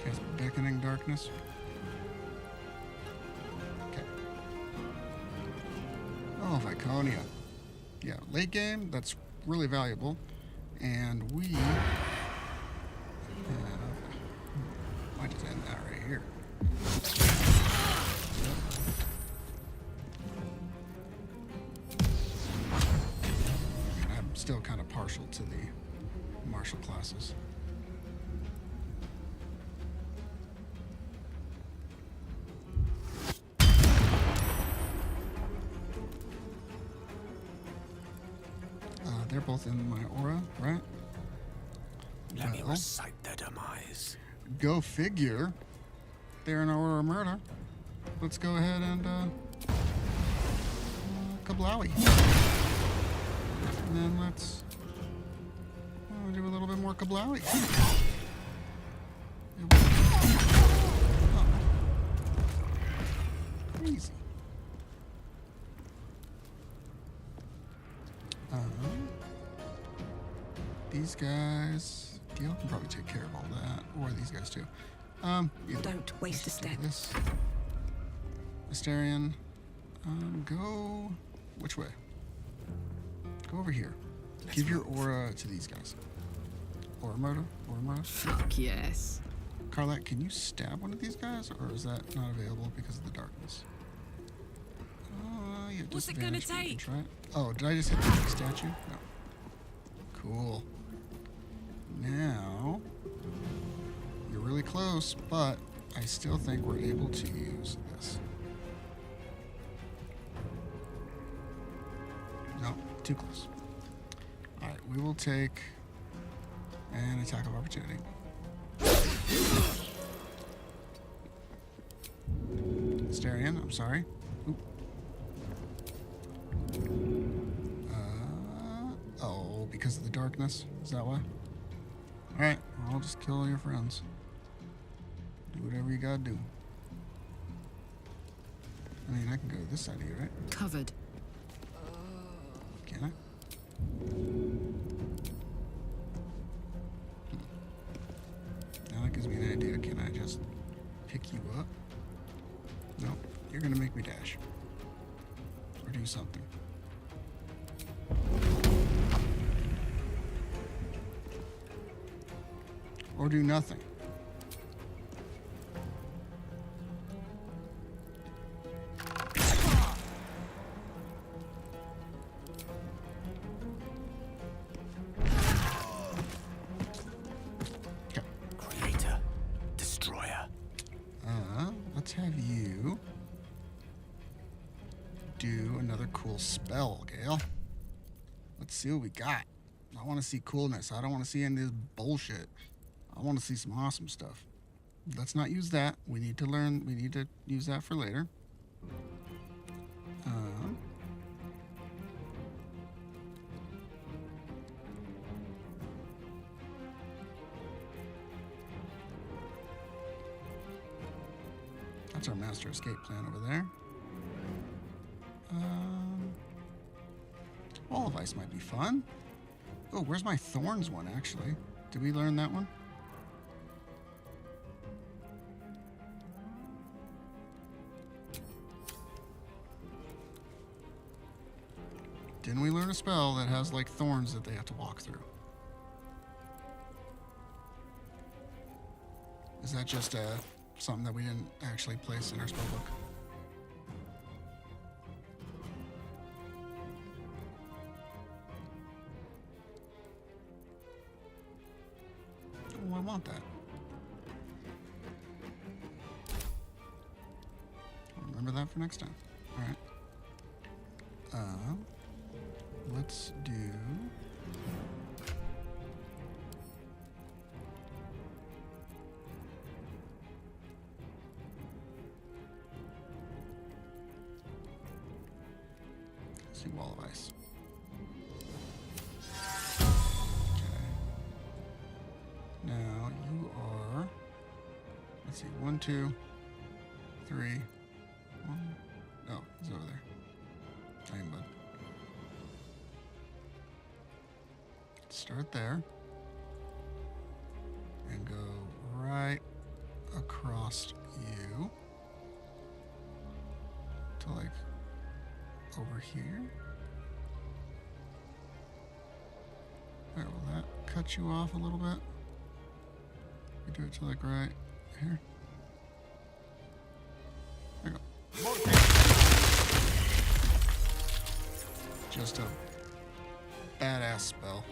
Cast Beckoning Darkness. Okay. Oh, Viconia. Yeah, late game, that's really valuable. And we have... I just end that right here. And I'm still kind of partial to the martial classes. they're both in my aura, right? Let me Well, recite their demise. go figure. They're in our aura of murder. Let's go ahead and kablowie. And then let's do a little bit more kablowie. Oh. Crazy. These guys, Gale can probably take care of all that, or these guys too. Don't waste a step. This Astarion, go which way? Go over here. Give your aura to these guys. Aura murder, aura murder. Fuck yes. Carlette, can you stab one of these guys, or is that not available because of the darkness? Yeah, What's it gonna disadvantage, but you can take? try it. Oh, did I just hit the big statue? No. Cool. Now, you're really close, but I still think we're able to use this. No, too close. Alright, we will take an attack of opportunity. Astarion, I'm sorry. Oop. Oh, because of the darkness? Is that why? Alright, I'll just kill your friends. Do whatever you gotta do. I mean, I can go to this side of you, right? Covered. Can I? Now that gives me an idea. Can I just pick you up? No, you're gonna make me dash. Or do something. Or do nothing. Creator, destroyer. Let's have you do another cool spell, Gale. Let's see what we got. I want to see coolness. I don't want to see any of this bullshit. I want to see some awesome stuff. Let's not use that. We need to learn. We need to use that for later. That's our master escape plan over there. Wall of Ice might be fun. Oh, where's my Thorns one, actually? Did we learn that one? Didn't we learn a spell that has, like, thorns that they have to walk through? Is that just something that we didn't actually place in our spellbook? Oh, I want that. I'll remember that for next time. All right. Let's do... Let's do Wall of Ice. Okay. Now you are... Let's see. 1, 2, 3. 1. Oh, he's over there. Hang on, bud. Start there and go right across you to like over here. Alright, will that cut you off a little bit? We do it to like right here. There you go. Just a badass spell.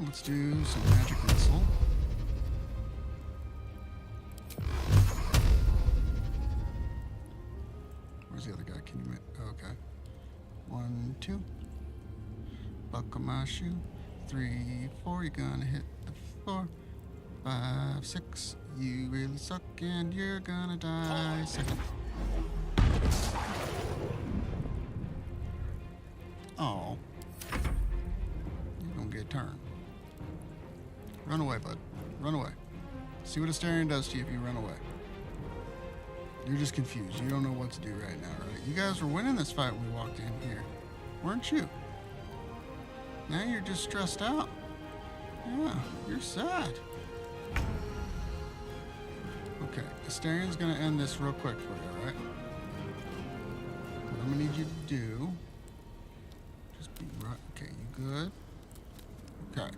Let's do some magic missile. Where's the other guy? Can you make... Oh, okay. 1, 2. Buckle my shoe. 3, 4. You're gonna hit the floor. 5, 6. You really suck and you're gonna die. Second. Oh. You're gonna get a turn. Run away, bud. Run away. See what Astarion does to you if you run away. You're just confused. You don't know what to do right now, right? You guys were winning this fight when we walked in here, weren't you? Now you're just stressed out. Yeah, you're sad. Okay, Astarion's gonna end this real quick for you, alright? What I'm gonna need you to do, just be right, okay, you good? Okay.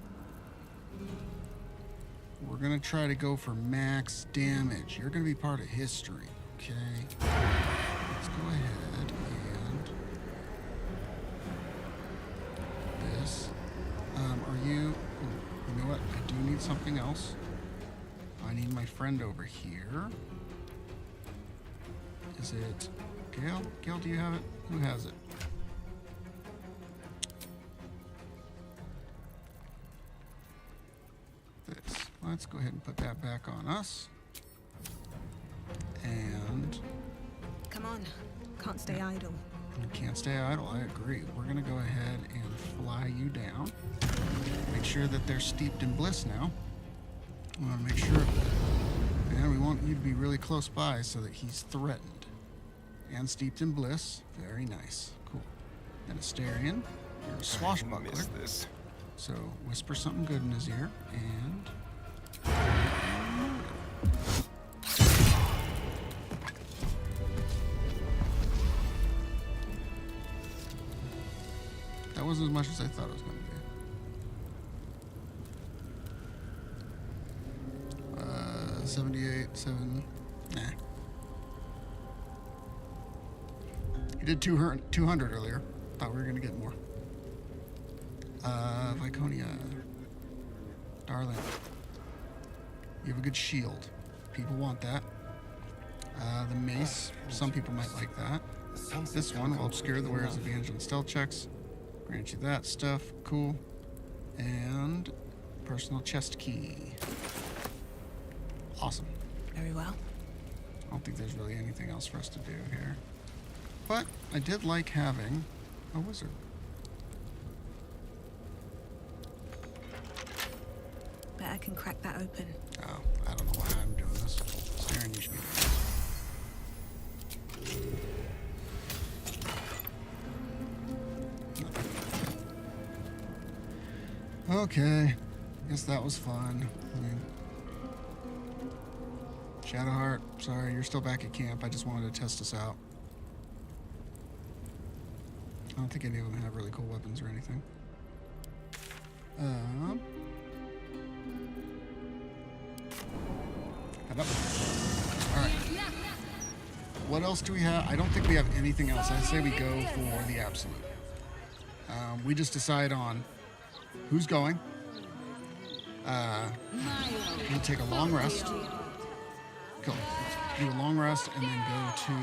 We're gonna try to go for max damage. You're gonna be part of history, okay? Let's go ahead and this. Are you, oh, you know what? I do need something else. I need my friend over here. Is it Gale? Gale, do you have it? Who has it? This. Let's go ahead and put that back on us. And... Come on. Can't stay idle. You can't stay idle, I agree. We're gonna go ahead and fly you down. Make sure that they're steeped in bliss now. We want to make sure of that. And we want you to be really close by so that he's threatened. And steeped in bliss. Very nice. Cool. And Astarion, you're a swashbuckler. I miss this. So whisper something good in his ear and... That wasn't as much as I thought it was going to be. 78, 7, nah. You did 200 earlier. Thought we were going to get more. Viconia. Darling. You have a good shield. People want that. The mace. Some people might like that. This one will obscure the wearer's advantage on stealth checks. Grant you that stuff. Cool. And personal chest key. Awesome. Very well. I don't think there's really anything else for us to do here. But I did like having a wizard. Bet I can crack that open. Oh, I don't know why I'm doing this. Staring, you should be doing. Okay. Guess that was fun. I mean, Shadowheart, sorry, you're still back at camp. I just wanted to test us out. I don't think any of them have really cool weapons or anything. Head up. Alright. What else do we have? I don't think we have anything else. I say we go for the absolute. We just decide on who's going. We'll take a long rest. Cool. Do a long rest and then go to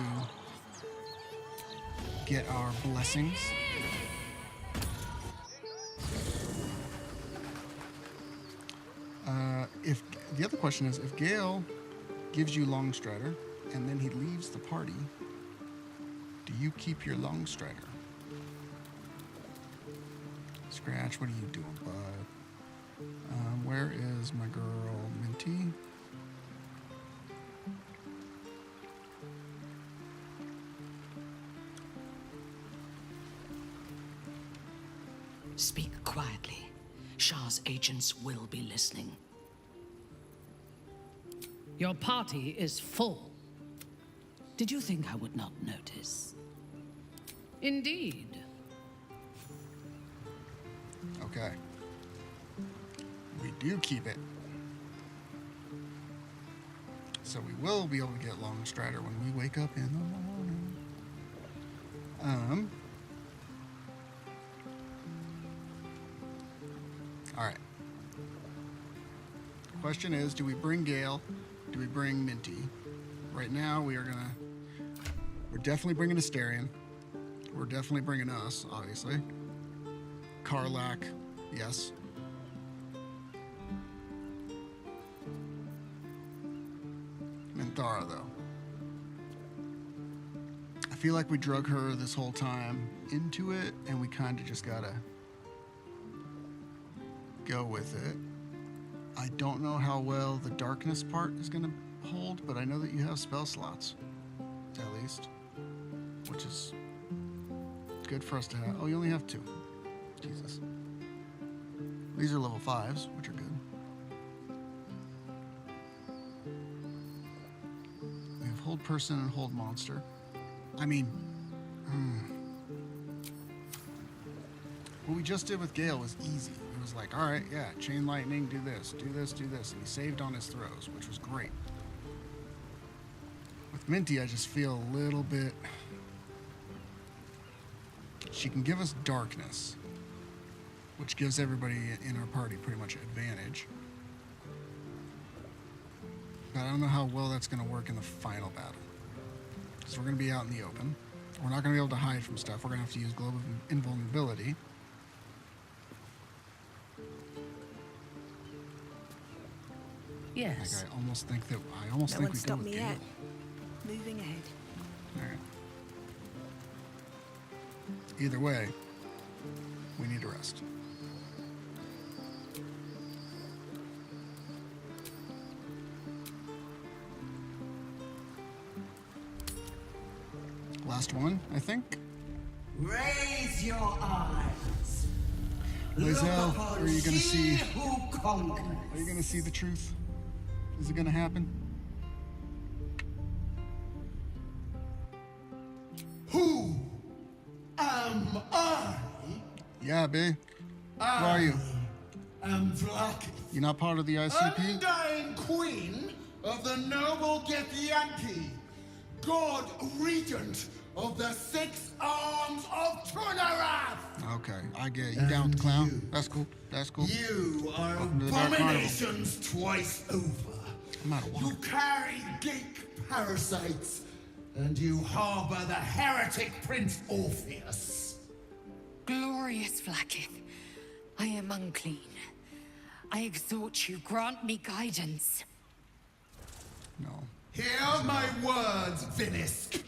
get our blessings. If the other question is, if Gale gives you Longstrider and then he leaves the party, do you keep your Longstrider? Scratch, what are you doing, bud? Where is my girl, Minty? Speak quietly. Shah's agents will be listening. Your party is full. Did you think I would not notice? Indeed. Okay. We do keep it. So we will be able to get Longstrider when we wake up in the morning. Alright. Question is, do we bring Gale? Do we bring Minty? Right now, we're definitely bringing Astarion. We're definitely bringing us, obviously. Karlak, yes. Minthara, though. I feel like we drug her this whole time into it, and we kind of just gotta go with it. I don't know how well the darkness part is gonna hold, but I know that you have spell slots, at least, which is good for us to have. Oh, you only have 2. Jesus. These are level 5s, which are good. We have hold person and hold monster. I mean, what we just did with Gale was easy. It was like, all right, yeah, chain lightning, do this, do this, do this. And he saved on his throws, which was great. With Minty, I just feel a little bit... She can give us darkness, which gives everybody in our party pretty much advantage. But I don't know how well that's going to work in the final battle. Because we're going to be out in the open. We're not going to be able to hide from stuff. We're going to have to use Globe of Invulnerability. Yes. Like I almost think we go with Gale. Yet. Moving ahead. All right. Either way, we need to rest. Last one, I think. Raise your eyes. Lae'zel, are you gonna see? Who conquers? Are you gonna see the truth? Is it gonna happen? Who am I? Yeah, babe. Who are you? I'm Vlaakith. You're not part of the ICP? Undying queen of the noble Githyanki, god regent of the 6 arms of Tunarath. Okay, I get it. You down with the clown? That's cool. That's cool. You are Welcome to the Dark Carnival. abominations twice over. I'm out of water. You carry geek parasites, and you harbor the heretic Prince Orpheus. Glorious Vlaakith, I am unclean. I exhort you, grant me guidance. No. Hear my words, Vinisk.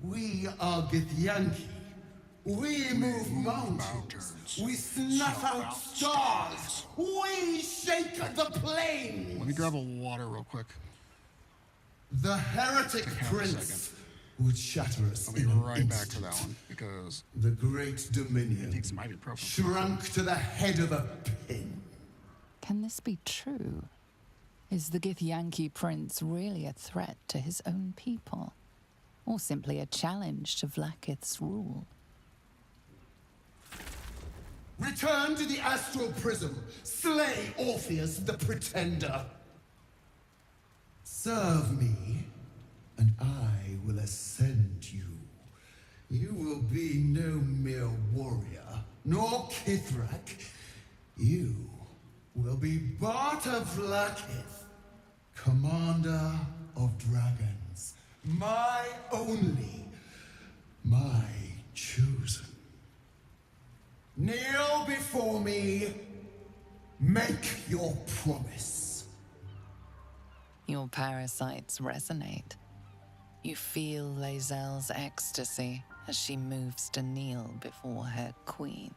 We are Githyanki. We move mountains. We snuff out stars. We shake the plains. Let me grab a water real quick. The heretic prince would shatter us. I'll be in an right back instant. to that one because the great dominion take some ibuprofen. Shrunk to the head of a pin. Can this be true? Is the Githyanki prince really a threat to his own people? Or simply a challenge to Vlaakith's rule? Return to the astral prism. Slay Orpheus the pretender. Serve me, and I will ascend you. You will be no mere warrior, nor Kithrak. You will be Barta Vlaakith, commander of dragons. My only, my chosen. Kneel before me. Make your promise. Your parasites resonate. You feel Lae'zel's ecstasy as she moves to kneel before her queen.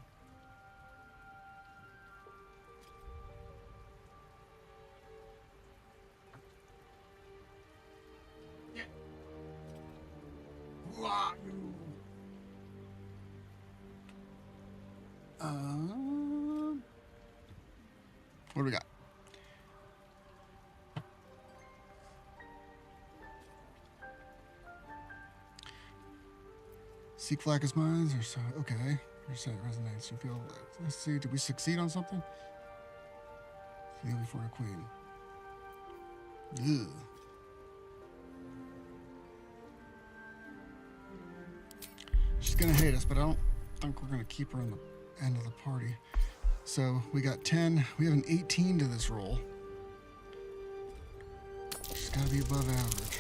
What do we got? Seek Vlaakith's minds, or so. Okay, your sight resonates. You feel. Let's see. Did we succeed on something? Kneel before a queen. Ugh. She's gonna hate us, but I don't think we're gonna keep her in the end of the party. So we got 10. We have an 18 to this roll. She's gotta be above average.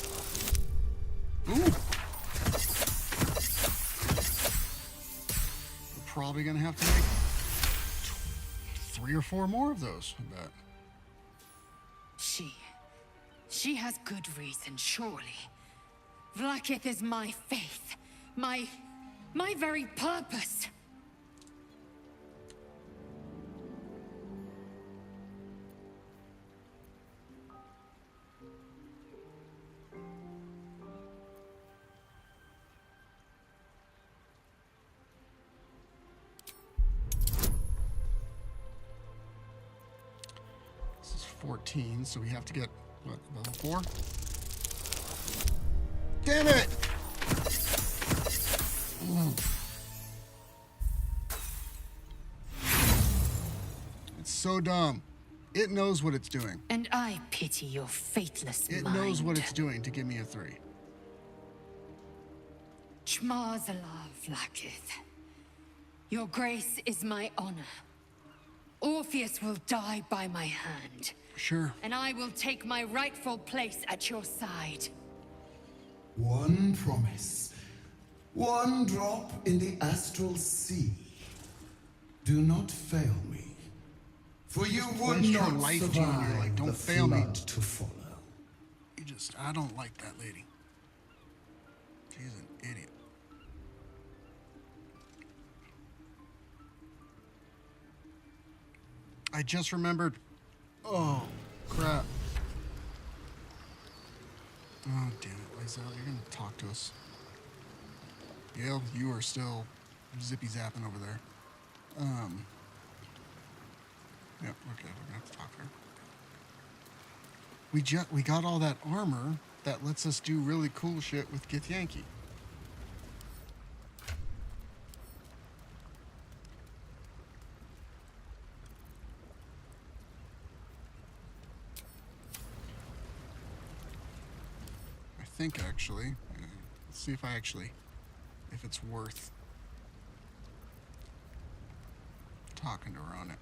Ooh! probably gonna have to make 3 or 4 more of those, I bet. She has good reason, surely. Vlaakith is my faith, my very purpose. This is 14, so we have to get, what, level 4? Damn it! It's so dumb. It knows what it's doing. And I pity your faithless mind. It knows what it's doing to give me a 3. Chmarzala Vlaakith. Your grace is my honor. Orpheus will die by my hand. Sure. And I will take my rightful place at your side. One promise. One drop in the astral sea. Do not fail me. For you would not life, survive Junior. Like, don't the fail me. flood to follow. I don't like that lady. She's an idiot. I just remembered. Oh, crap. Oh, damn it, Lysel. You're going to talk to us. Yale, you are still zippy-zapping over there. Yep, okay, we're going to have to talk here. We got all that armor that lets us do really cool shit with Githyanki. I think actually, let's see if if it's worth talking to her on it.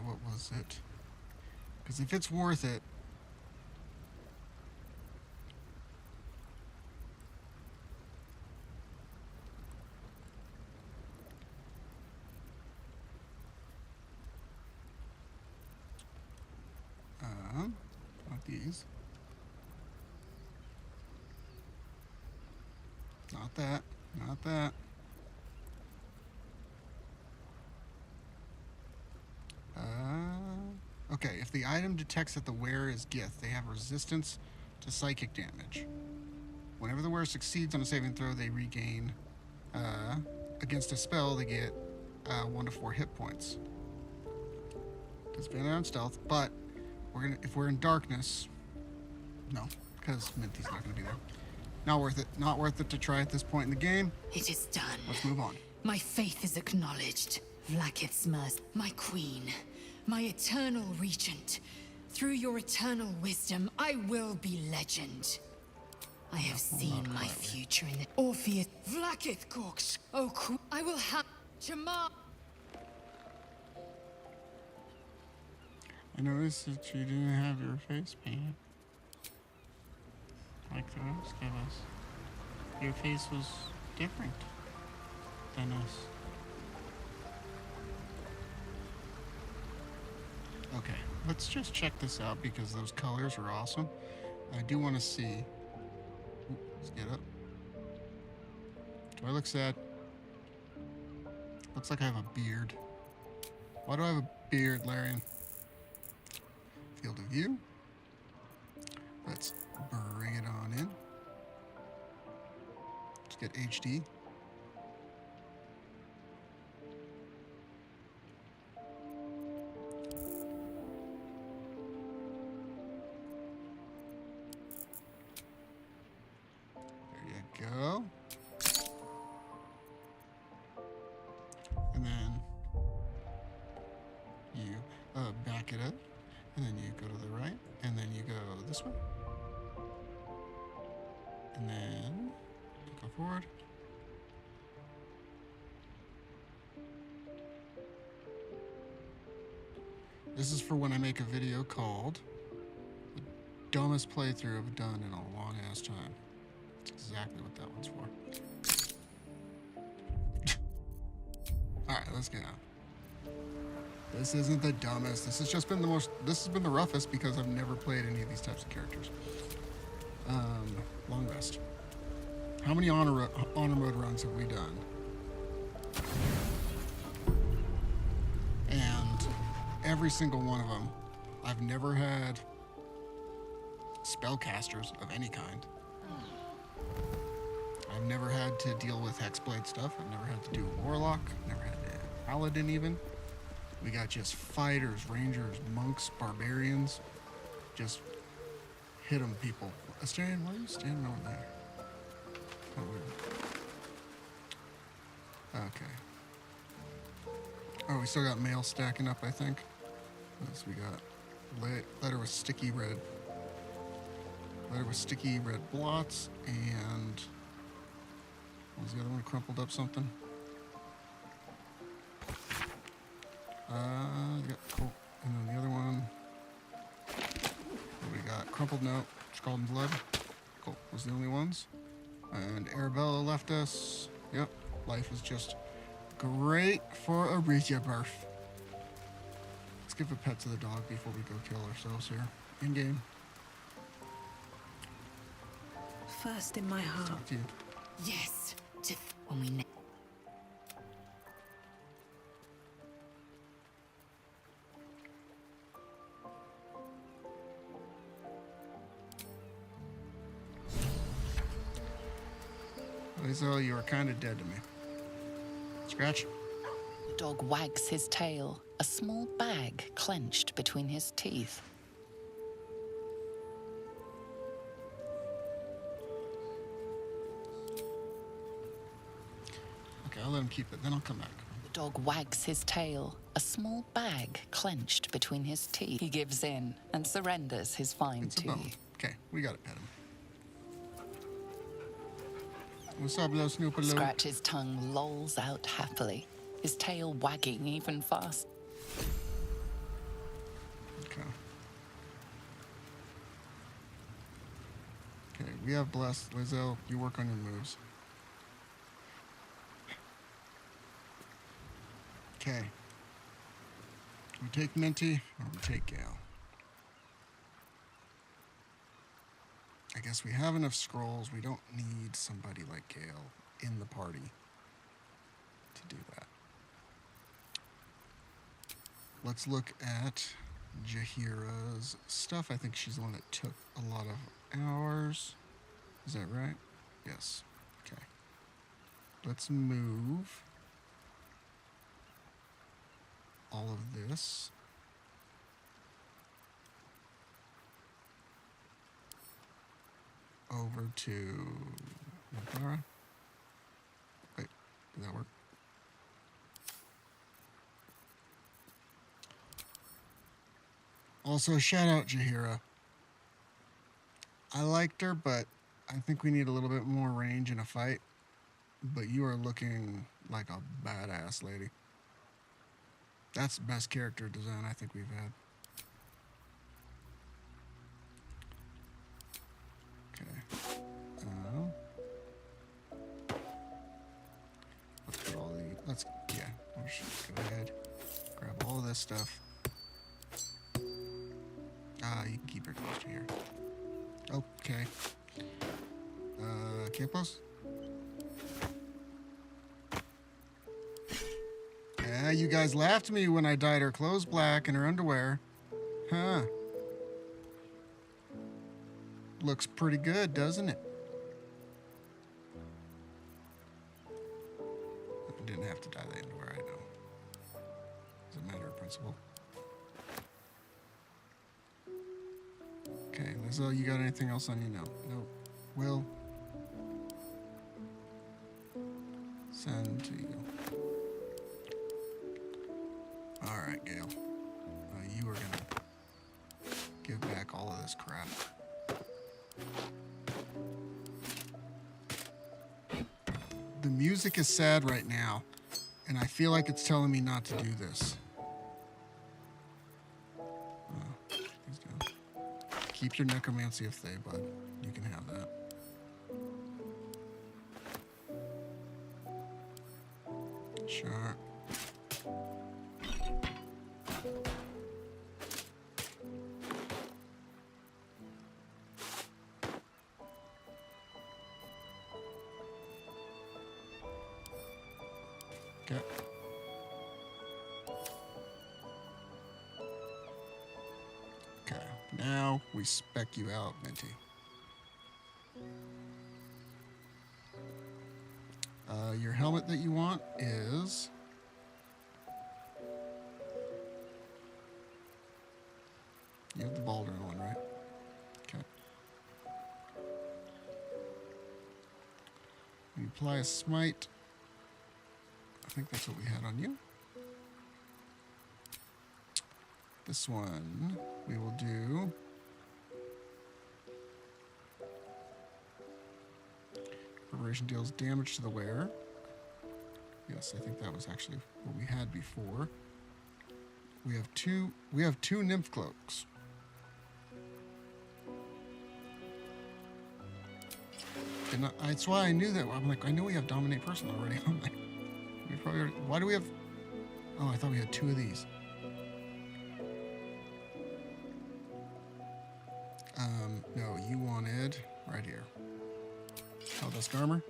What was it? Because if it's worth it, not these. Not that. Not that. Okay, if the item detects that the wearer is Gith, they have resistance to psychic damage. Whenever the wearer succeeds on a saving throw, they regain, against a spell, they get 1 to 4 hit points. Disadvantage on stealth, but if we're in darkness, no, because Minty's not gonna be there. Not worth it. Not worth it to try at this point in the game. It is done. Let's move on. My faith is acknowledged. Vlaakith's mercy, my queen, my eternal regent. Through your eternal wisdom, I will be legend. I have seen my future in the Orpheus. Vlaakith Gorks. Oh, I will have Jamar. I noticed that you didn't have your face painted like the rest of us. Your face was different than us. Okay, let's just check this out because those colors are awesome. I do want to see. Ooh, let's get up. Do I look sad? Looks like I have a beard. Why do I have a beard, Larian? Field of view. Let's bring it on in. Let's get HD. There you go. And then you back it up. And then you go to the right, and then you go this way. And then you go forward. This is for when I make a video called the dumbest playthrough I've done in a long ass time. That's exactly what that one's for. Alright, let's get on. This isn't the dumbest. This has just been the most. This has been the roughest because I've never played any of these types of characters. Long rest. How many honor mode runs have we done? And every single one of them, I've never had spellcasters of any kind. I've never had to deal with Hexblade stuff. I've never had to do Warlock. Never had to Paladin even. We got just fighters, rangers, monks, barbarians. Just hit them, people. Astarion, why are you standing over there? Oh, weird. Okay. Oh, we still got mail stacking up, I think. What else we got? Letter with sticky red. Letter with sticky red blots, and what was the other one? Crumpled up something. Yeah, cool. And then the other one, what we got? Crumpled note, Scalding Blood. Cool, those are the only ones. And Arabella left us. Yep, life is just great for a rebirth. Let's give a pet to the dog before we go kill ourselves here. In game. First in my heart. Talk to you. Yes, when we Lizel, you are kind of dead to me. Scratch. The dog wags his tail, a small bag clenched between his teeth. Okay, I'll let him keep it, then I'll come back. The dog wags his tail, a small bag clenched between his teeth. He gives in and surrenders his find to you. Okay, we gotta pet him. What's up, little Snoopaloo? Scratch's tongue lolls out happily, his tail wagging even faster. Okay. Okay, we have Blessed. Lizel, you work on your moves. Okay. We take Minty, or we take Gale. I guess we have enough scrolls. We don't need somebody like Gale in the party to do that. Let's look at Jaheira's stuff. I think she's the one that took a lot of hours. Is that right? Yes. Okay. Let's move all of this. Over to Clara. Wait, did that work? Also, shout out Jaheira. I liked her, but I think we need a little bit more range in a fight. But you are looking like a badass lady. That's the best character design I think we've had. Okay. Let's put all the. Let's go ahead. Grab all of this stuff. You can keep her close to here. Okay. Campos? Yeah, you guys laughed at me when I dyed her clothes black and her underwear. Huh. Looks pretty good, doesn't it? I didn't have to dye the underwear, I know. It's a matter of principle. Okay, Lizel, you got anything else on you? No. Nope. Will. Send to you. Alright, Gale. You are gonna give back all of this crap. The music is sad right now, and I feel like it's telling me not to do this. Please do. Keep your necromancy if they, bud. You can have that. Sure. Okay. Okay, now we spec you out, Minty. Your helmet that you want is... You have the Baldur one, right? Okay. You apply a smite. I think that's what we had on you. This one we will do. Preparation deals damage to the wearer. Yes, I think that was actually what we had before. We have two nymph cloaks. And that's why I knew that. I'm like, I know we have dominate person already. I'm like, we probably already, why do we have? Oh, I thought we had 2 of these. No, you wanted right here. Helldusk armor.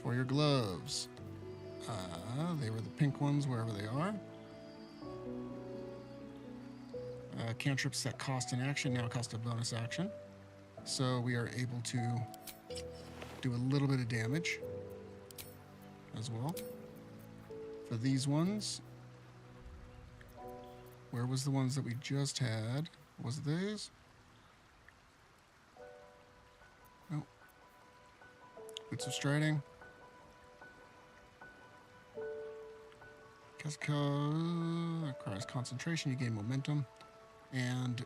For your gloves. They were the pink ones wherever they are. Cantrips that cost an action now cost a bonus action. So we are able to do a little bit of damage as well. For these ones, where was the ones that we just had? Was it these? Nope. Boots of Striding. Requires concentration. You gain momentum. And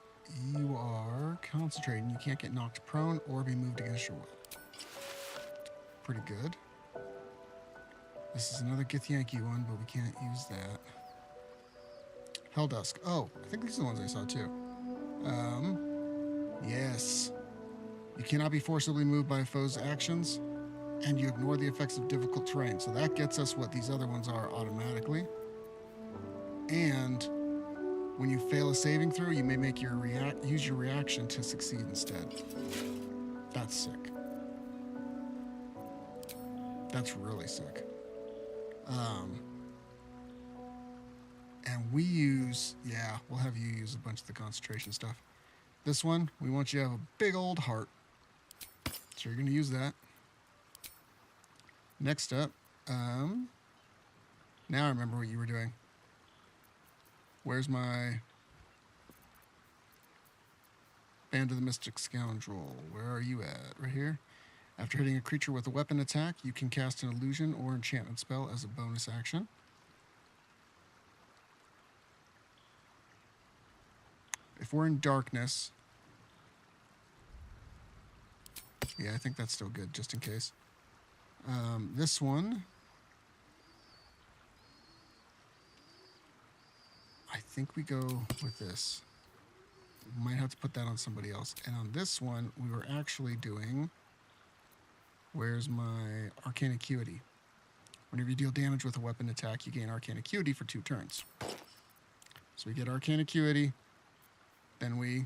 you are concentrating. You can't get knocked prone or be moved against your will. Pretty good. This is another Githyanki one, but we can't use that. Helldusk. Oh, I think these are the ones I saw too. Yes. You cannot be forcibly moved by a foe's actions, and you ignore the effects of difficult terrain. So that gets us what these other ones are automatically. And when you fail a saving throw, you may make your use your reaction to succeed instead. That's sick. That's really sick. And we use, yeah, we'll have you use a bunch of the concentration stuff. This one, we want you to have a big old heart. So you're going to use that. Next up, now I remember what you were doing. Where's my Band of the Mystic Scoundrel? Where are you at? Right here? After hitting a creature with a weapon attack, you can cast an illusion or enchantment spell as a bonus action. If we're in darkness, yeah, I think that's still good, just in case. This one, I think we go with this. We might have to put that on somebody else. And on this one, we were actually doing, where's my Arcane Acuity? Whenever you deal damage with a weapon attack, you gain Arcane Acuity for 2 turns. So we get Arcane Acuity, then we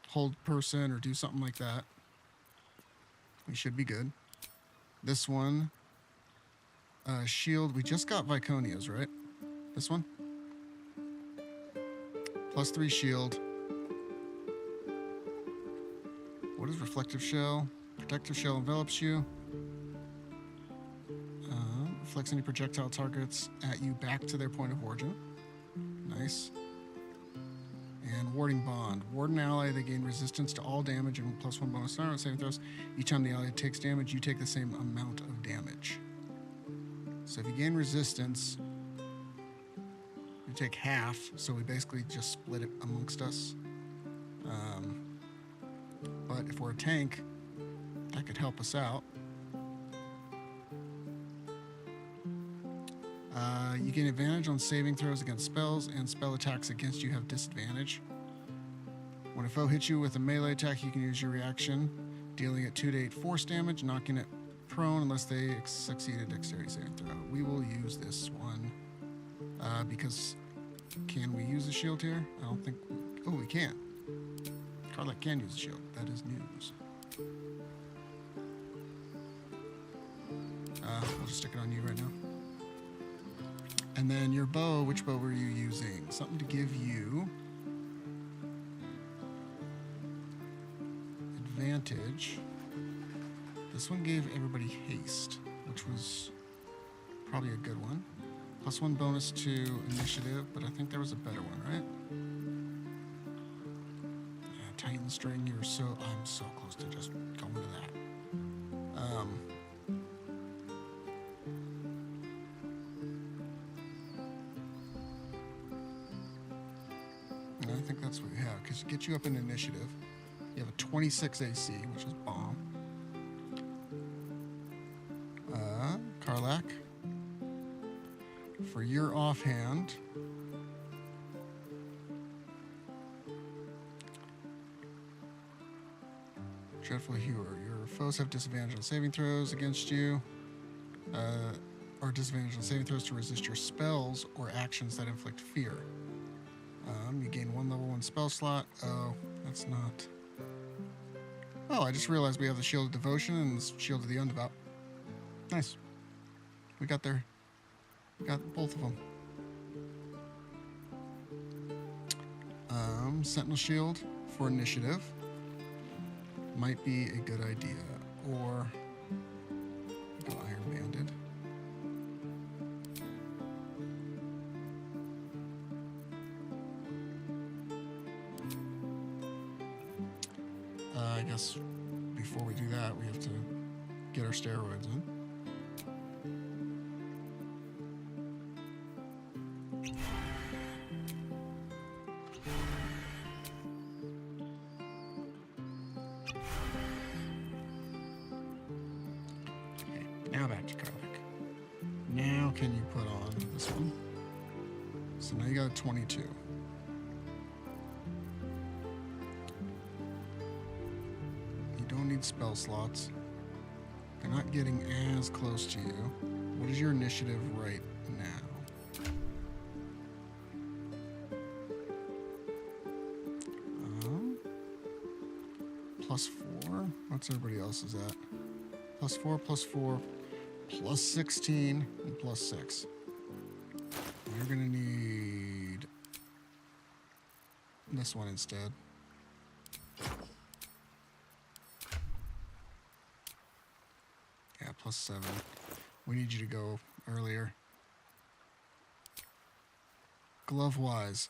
hold person or do something like that. We should be good. This one, shield, we just got Viconia's, right? This one? +3 shield. What is Reflective Shell? Protective Shell envelops you. Reflects any projectile targets at you back to their point of origin. Nice. And Warding Bond. Ward an ally, they gain resistance to all damage and +1 bonus on saving throws. Each time the ally takes damage, you take the same amount of damage. So if you gain resistance, you take half, so we basically just split it amongst us. But if we're a tank, that could help us out. You gain advantage on saving throws against spells, and spell attacks against you have disadvantage. When a foe hits you with a melee attack, you can use your reaction, dealing it 2 to 8 force damage, knocking it prone unless they succeed a dexterity saving throw. We will use this one because can we use a shield here? I don't think. Oh, we can. Carlec can use a shield. That is news. I'll just stick it on you right now. And then your bow, which bow were you using? Something to give you advantage. This one gave everybody haste, which was probably a good one. +1 bonus to initiative, but I think there was a better one, right? Yeah, Titan string, I'm so close to just going to that. I think that's what you have, because it gets you up in initiative. You have a 26 AC, which is bomb. Karlak, for your offhand, Dreadful Hewer, your foes have disadvantage on saving throws against you, or disadvantage on saving throws to resist your spells or actions that inflict fear. You gain 1 level 1 spell slot. Oh, that's not. Oh, I just realized we have the Shield of Devotion and the Shield of the Undevout. Nice. We got there. We got both of them. Sentinel Shield for initiative might be a good idea. Or go Iron Banded. I guess before we do that, we have to get our steroids in. Okay, now back to Karlak. Now can you put on this one? So now you got a 22. Need spell slots. They're not getting as close to you. What is your initiative right now? +4. What's everybody else's at? +4, +4, +16, and +6. You're gonna need this one instead. +7. We need you to go earlier. Glove-wise,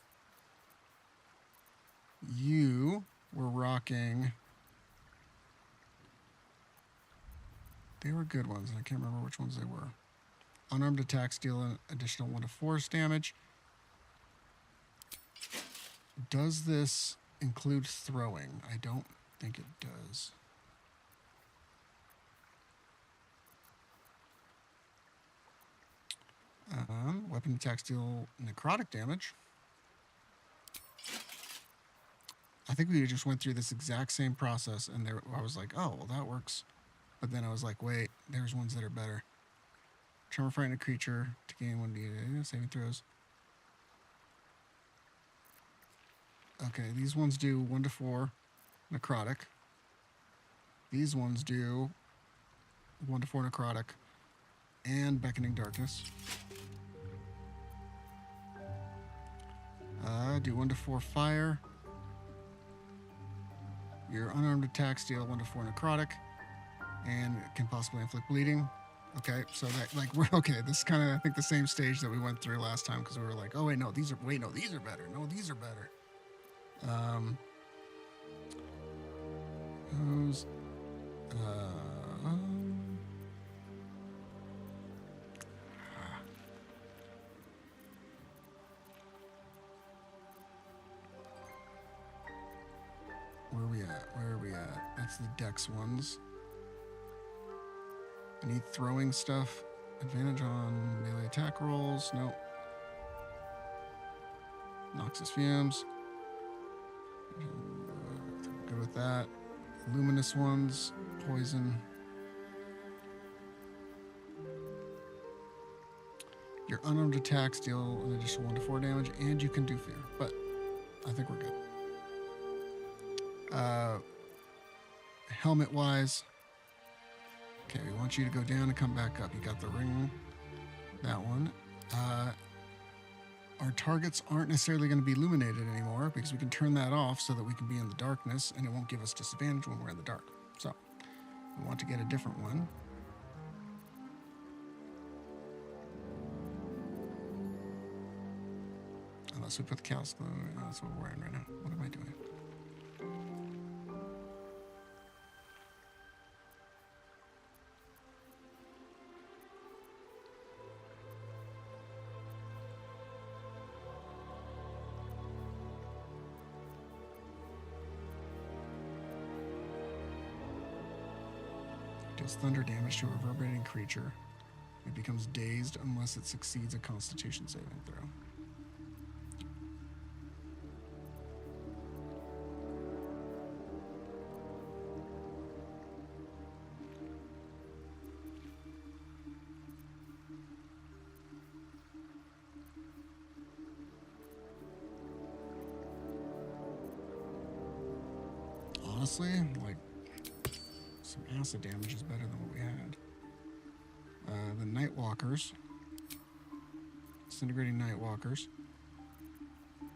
you were rocking. They were good ones, and I can't remember which ones they were. Unarmed attacks deal an additional 1 to force damage. Does this include throwing? I don't think it does. Weapon attacks deal necrotic damage. I think we just went through this exact same process, and there I was like, oh, well, that works. But then I was like, wait, there's ones that are better. Charm frighten a creature to gain 1d saving throws. Okay, these ones do 1 to 4 necrotic. These ones do 1 to 4 necrotic and beckoning darkness. Do 1 to 4 fire. Your unarmed attacks deal 1 to 4 necrotic and can possibly inflict bleeding. Okay, so that, like, we're okay. This is kind of, I think, the same stage that we went through last time, because we were like, oh wait, no, these are better. No, these are better. Those. Where are we at? Where are we at? That's the dex ones. I need throwing stuff. Advantage on melee attack rolls. Nope. Noxious fumes. Good with that. Luminous ones. Poison. Your unarmed attacks deal an additional 1 to 4 damage, and you can do fear. But I think we're good. Helmet-wise, Okay, we want you to go down and come back up. You got the ring, that one. Our targets aren't necessarily going to be illuminated anymore because we can turn that off so that we can be in the darkness and it won't give us disadvantage when we're in the dark. So we want to get a different one. Unless we put the callus glue, that's what we're wearing right now. What am I doing? Deals thunder damage to a reverberating creature. It becomes dazed unless it succeeds a Constitution saving throw. Honestly, like, some acid damage is better than what we had. The Nightwalkers. Disintegrating Nightwalkers. I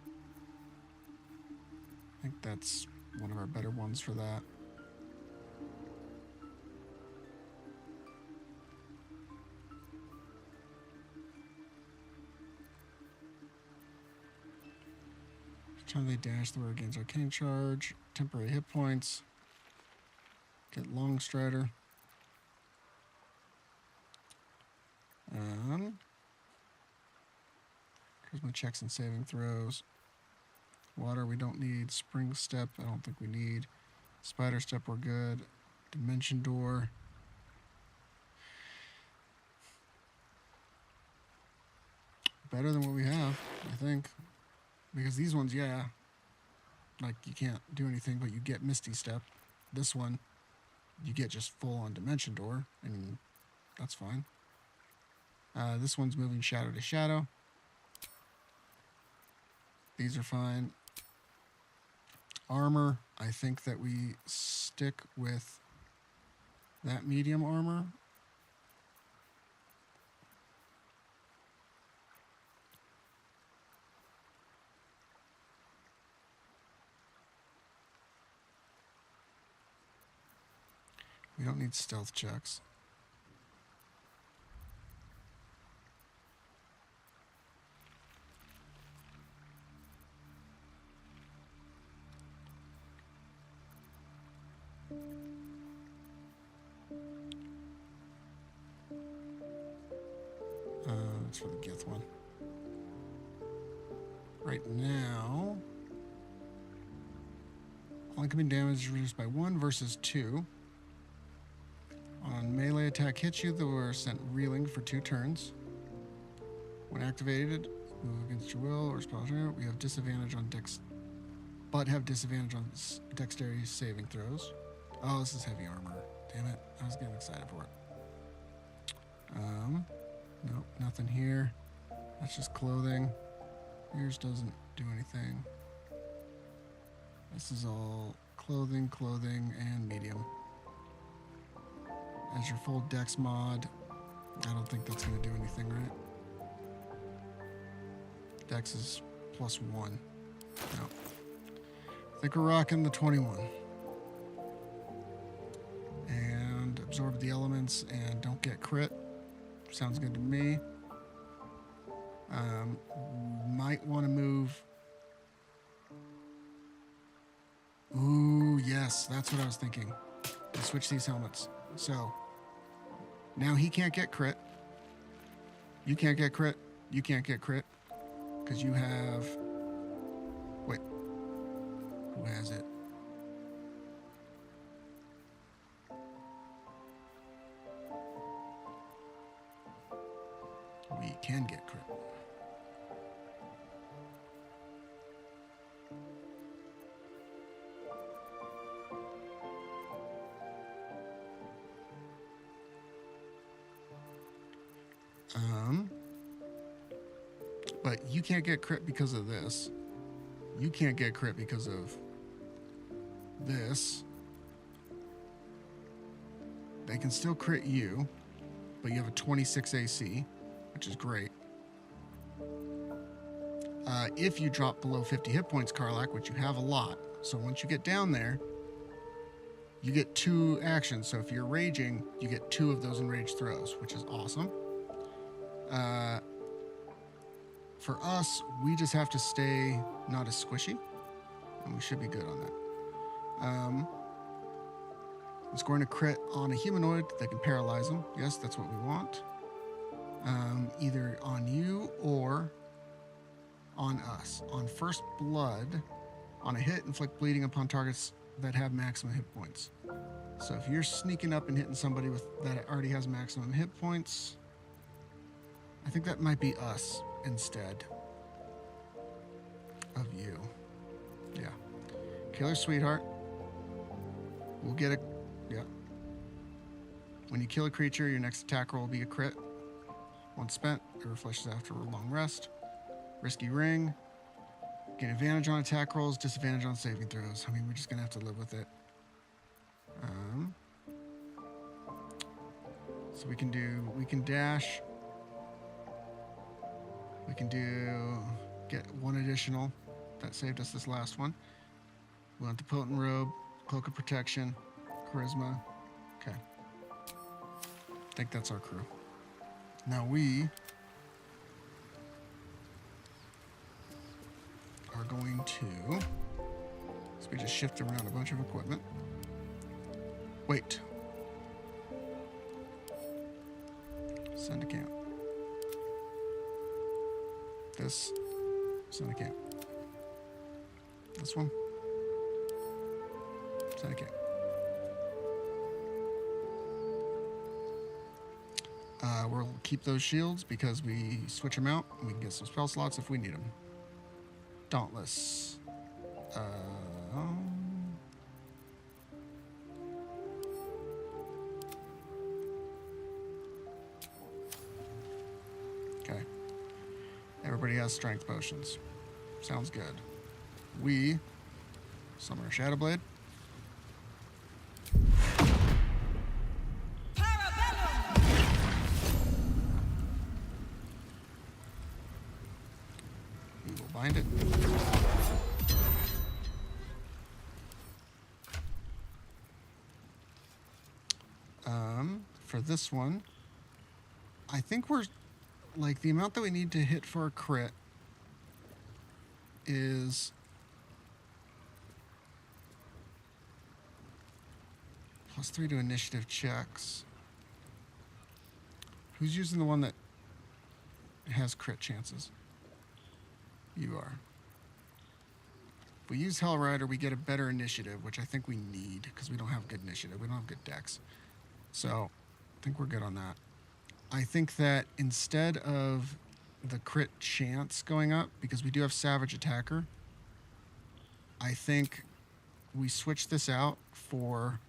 think that's one of our better ones for that. Each time they dash, the rogue gains arcane charge, temporary hit points. Get Long Strider. Here's my checks and saving throws. Water we don't need. Spring Step I don't think we need. Spider Step we're good. Dimension Door. Better than what we have, I think. Because these ones, yeah. Like, you can't do anything, but you get Misty Step. This one, you get just full on Dimension Door, and that's fine. This one's moving shadow to shadow. These are fine. Armor, I think that we stick with that medium armor. We don't need stealth checks. That's for the Gith one. Right now, all incoming damage is reduced by 1 versus 2. On melee attack hits you, they were sent reeling for 2 turns. When activated, move against your will or spell. We have disadvantage on dex, but have disadvantage on dexterity saving throws. Oh, this is heavy armor. Damn it! I was getting excited for it. Nope, nothing here. That's just clothing. Yours doesn't do anything. This is all clothing, and medium. As your full dex mod, I don't think that's going to do anything, right? Dex is +1. No. I think we're rocking the 21. And absorb the elements and don't get crit. Sounds good to me. Might want to move. Ooh, yes, that's what I was thinking. Let's switch these helmets. So, now he can't get crit. You can't get crit. You can't get crit. Because you have... Wait. Who has it? We can get crit. But you can't get crit because of this. You can't get crit because of this. They can still crit you, but you have a 26 AC, which is great. If you drop below 50 hit points, Karlach, which you have a lot, so once you get down there, you get 2 actions. So if you're raging, you get 2 of those enraged throws, which is awesome. For us, we just have to stay not as squishy, and we should be good on that. It's going to crit on a humanoid that can paralyze them. Yes, that's what we want. Either on you or on us. On first blood, on a hit, inflict bleeding upon targets that have maximum hit points. So if you're sneaking up and hitting somebody that already has maximum hit points, I think that might be us instead of you. Yeah. Killer Sweetheart. We'll get a... Yeah. When you kill a creature, your next attack roll will be a crit. Once spent, it refreshes after a long rest. Risky Ring. Gain advantage on attack rolls, disadvantage on saving throws. I mean, we're just going to have to live with it. So we can dash. We can get 1 additional. That saved us this last one. We want the Potent Robe, Cloak of Protection, Charisma. Okay. I think that's our crew. Now we are going to... So we just shift around a bunch of equipment. Wait. Send to camp. This. Send to camp. This one. Send to camp. We'll keep those shields because we switch them out and we can get some spell slots if we need them. Dauntless. Okay. Everybody has strength potions. Sounds good. We summon our Shadowblade. We will bind it. For this one, I think we're like the amount that we need to hit for a crit is +3 to initiative checks. Who's using the one that has crit chances? You are. If we use Hellrider, we get a better initiative, which I think we need because we don't have good initiative. We don't have good dex. So I think we're good on that. I think that instead of the crit chance going up, because we do have Savage Attacker, I think we switch this out for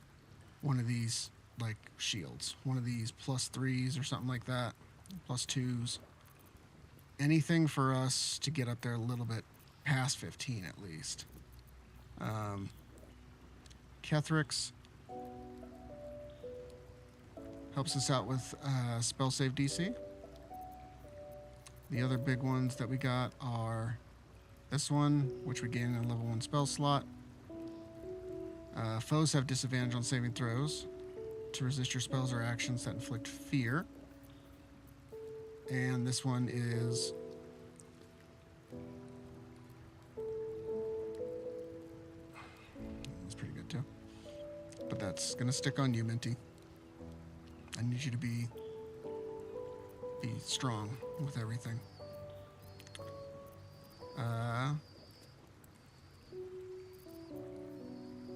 one of these, like, shields. One of these +3s or something like that. +2s. Anything for us to get up there a little bit past 15 at least. Kethrix helps us out with spell save DC. The other big ones that we got are this one, which we gain a level 1 spell slot. Foes have disadvantage on saving throws to resist your spells or actions that inflict fear. And this one is that's pretty good too. But that's gonna stick on you, Minty. I need you to be strong with everything.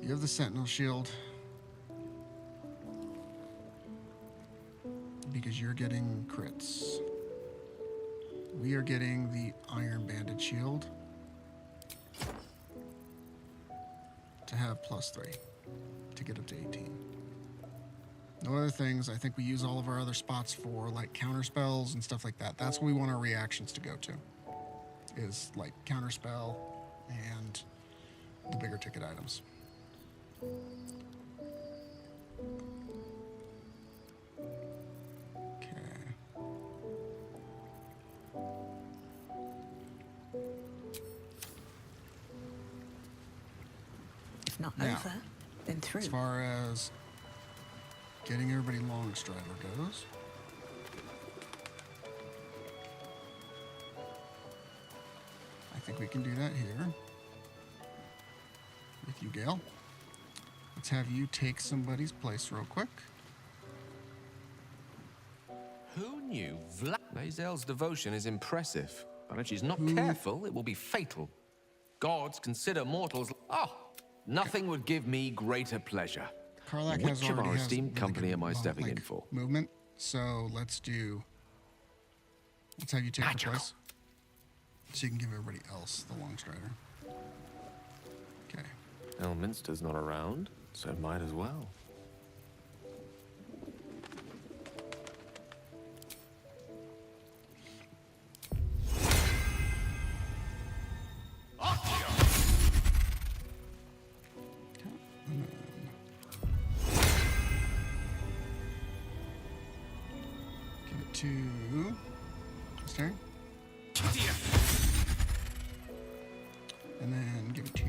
You have the Sentinel Shield because you're getting crits. We are getting the Iron Banded Shield to have +3 to get up to 18. No other things. I think we use all of our other spots for like counter spells and stuff like that. That's what we want our reactions to go to, is like counter spell and the bigger ticket items. If not Now, over, then through. as far as getting everybody Longstrider goes, I think we can do that here with you, Gale. Let's have you take somebody's place real quick. Who knew Mazel's devotion is impressive, but if she's not careful, it will be fatal. Gods consider mortals... Oh, nothing would give me greater pleasure. Karlach Which of our has esteemed really company good, am I stepping in for? Movement. So let's have you take the place. So you can give everybody else the Longstrider. Okay. Elminster's not around, so might as well. Give it to Stern. And then give it to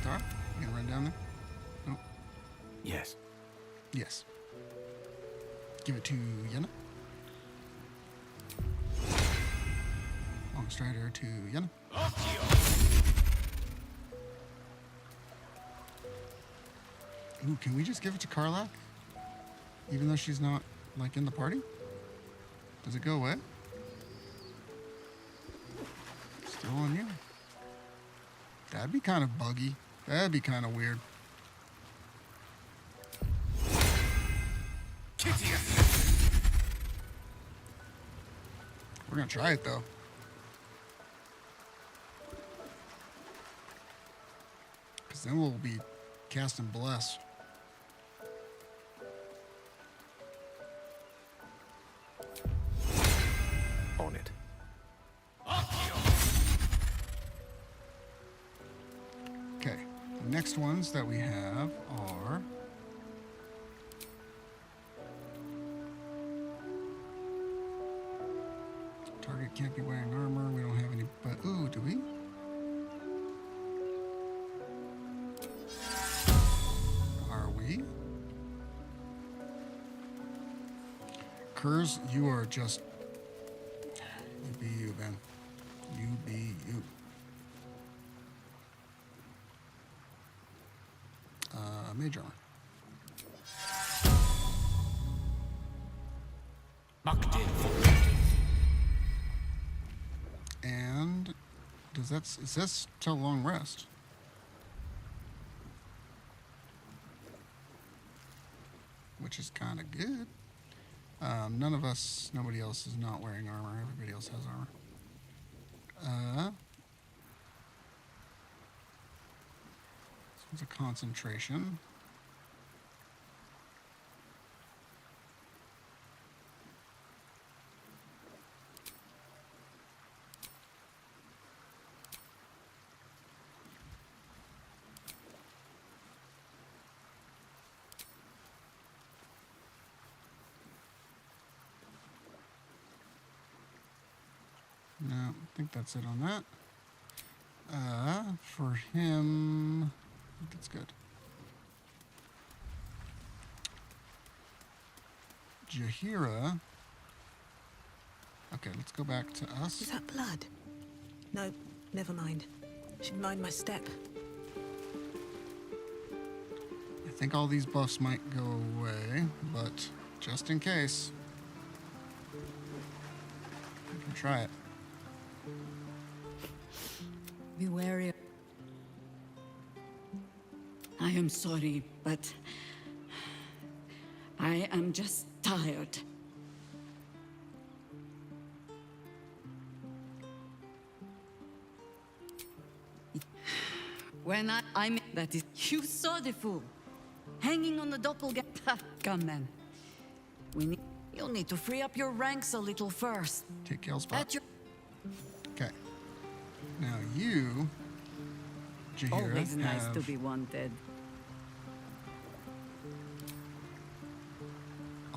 Dara. You gonna run down there? No. Yes. Yes. Give it to Yenna. Longstrider to Yenna. Ooh, can we just give it to Karlach? Even though she's not, like, in the party? Does it go away? Still on you. That'd be kind of buggy. That'd be kind of weird. We're gonna try it, though. Because then we'll be casting Bless. On it. Okay, the next ones that we have are... Target can't be wearing armor. We don't have any, but ooh, do we? Are we? Kurz, you are just... You be you, man. You be you. Mage armor. And does that, is this till long rest? Which is kind of good. Nobody else is not wearing armor. Everybody else has armor. This one's a concentration. No, I think that's it on that. For him, I think that's good. Jaheira. Okay, let's go back to us. Is that blood? No, never mind. Should mind my step. I think all these buffs might go away, but just in case, we can try it. Be wary. I am sorry, but I am just tired. When I'm that is, you saw the fool hanging on the doppelganger. Come then. You'll need to free up your ranks a little first. Take Gale's spot. Okay. Now you, Jaheira, always nice have to be wanted.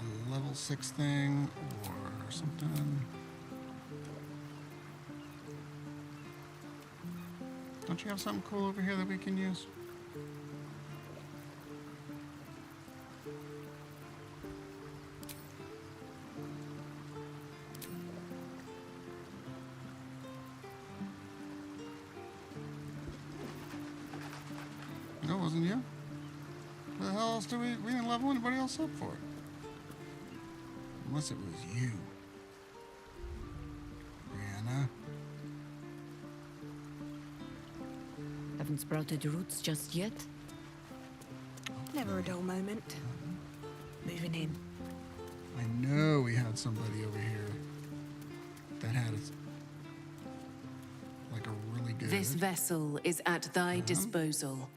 a level 6 thing or something. Don't you have something cool over here that we can use? No, it wasn't you. What the hell else did we didn't level anybody else up for it? Unless it was you. Brianna. Haven't sprouted roots just yet. Never a dull moment. Moving in. I know we had somebody over here that had like a really good. This vessel is at thy disposal.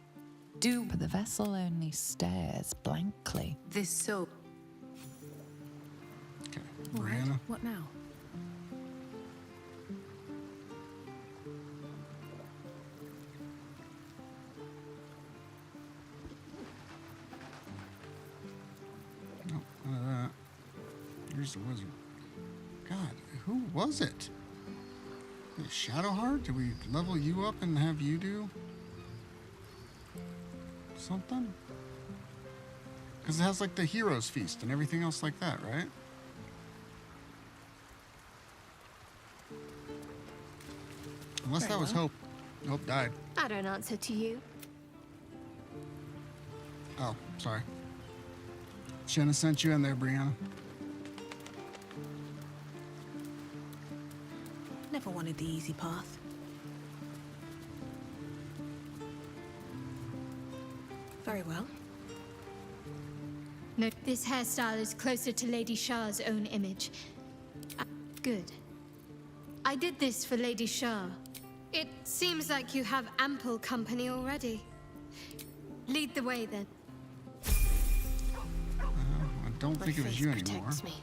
But the vessel only stares blankly. This soul. Okay, Brianna. What now? No, none of that. Here's the wizard. God, who was it? Was it Shadowheart? Did we level you up and have you do something? Because it has like the hero's feast and everything else like that, right? Unless Very that was well. Hope. Hope died. I don't answer to you. Oh, sorry. Shouldn't have sent you in there, Brianna. Never wanted the easy path. Very well. No, this hairstyle is closer to Lady Shah's own image. Good. I did this for Lady Shah. It seems like you have ample company already. Lead the way, then. I don't think it was you anymore. Protects me.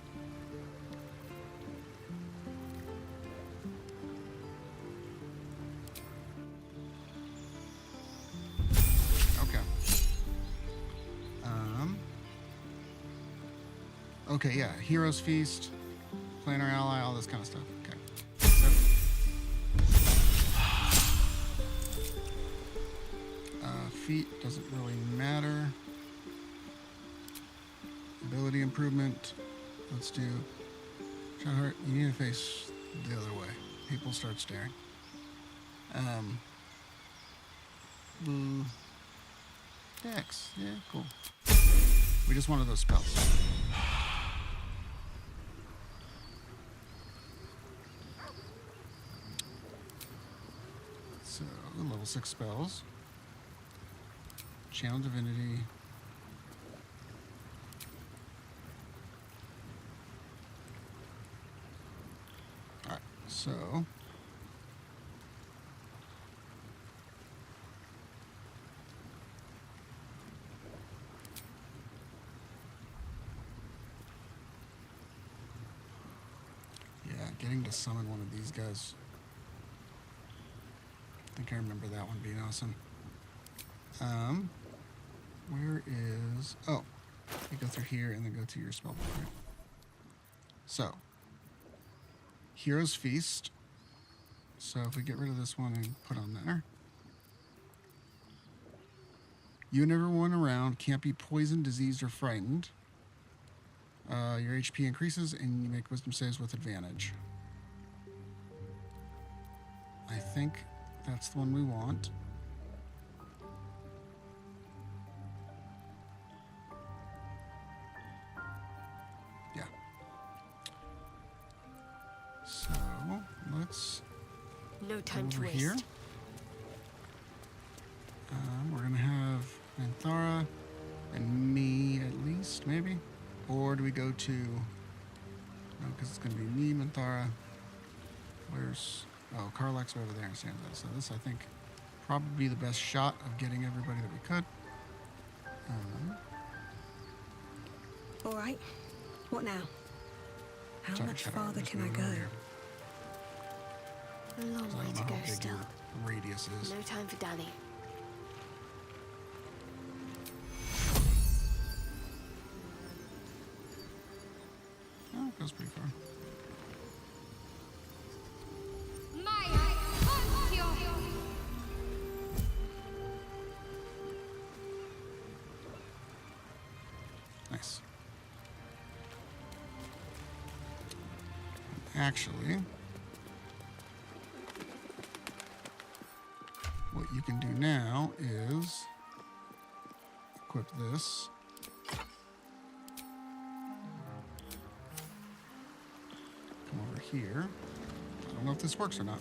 Okay. Okay, yeah. Hero's Feast, Planner Ally, all this kind of stuff. Okay. Feat doesn't really matter. Ability improvement. Let's do. Shadowheart, you need to face the other way. People start staring. Dex. Yeah, cool. We just wanted those spells. So, level 6 spells. Channel Divinity. Alright, so. Yeah, getting to summon one of these guys. I think I remember that one being awesome. Where is... Oh, you go through here and then go to your spell book, right? So, Hero's Feast. So if we get rid of this one and put on there. You and everyone around can't be poisoned, diseased, or frightened. Your HP increases and you make wisdom saves with advantage. I think that's the one we want. Yeah. So let's No time to over waste. here. We're gonna have Anthara and me at least, maybe. Or do we go to? No, because it's gonna be me, Manthara. Where's? Oh, Karlak's over there in Sansa. So this, I think, probably be the best shot of getting everybody that we could. All right. What now? How Sorry, much Shadow, farther just can I moving go? over here. A long I way don't to know go how big still. your radius is. No time for Danny. Oh, it goes pretty far. Nice. Actually, what you can do now is equip this. Come over here. I don't know if this works or not.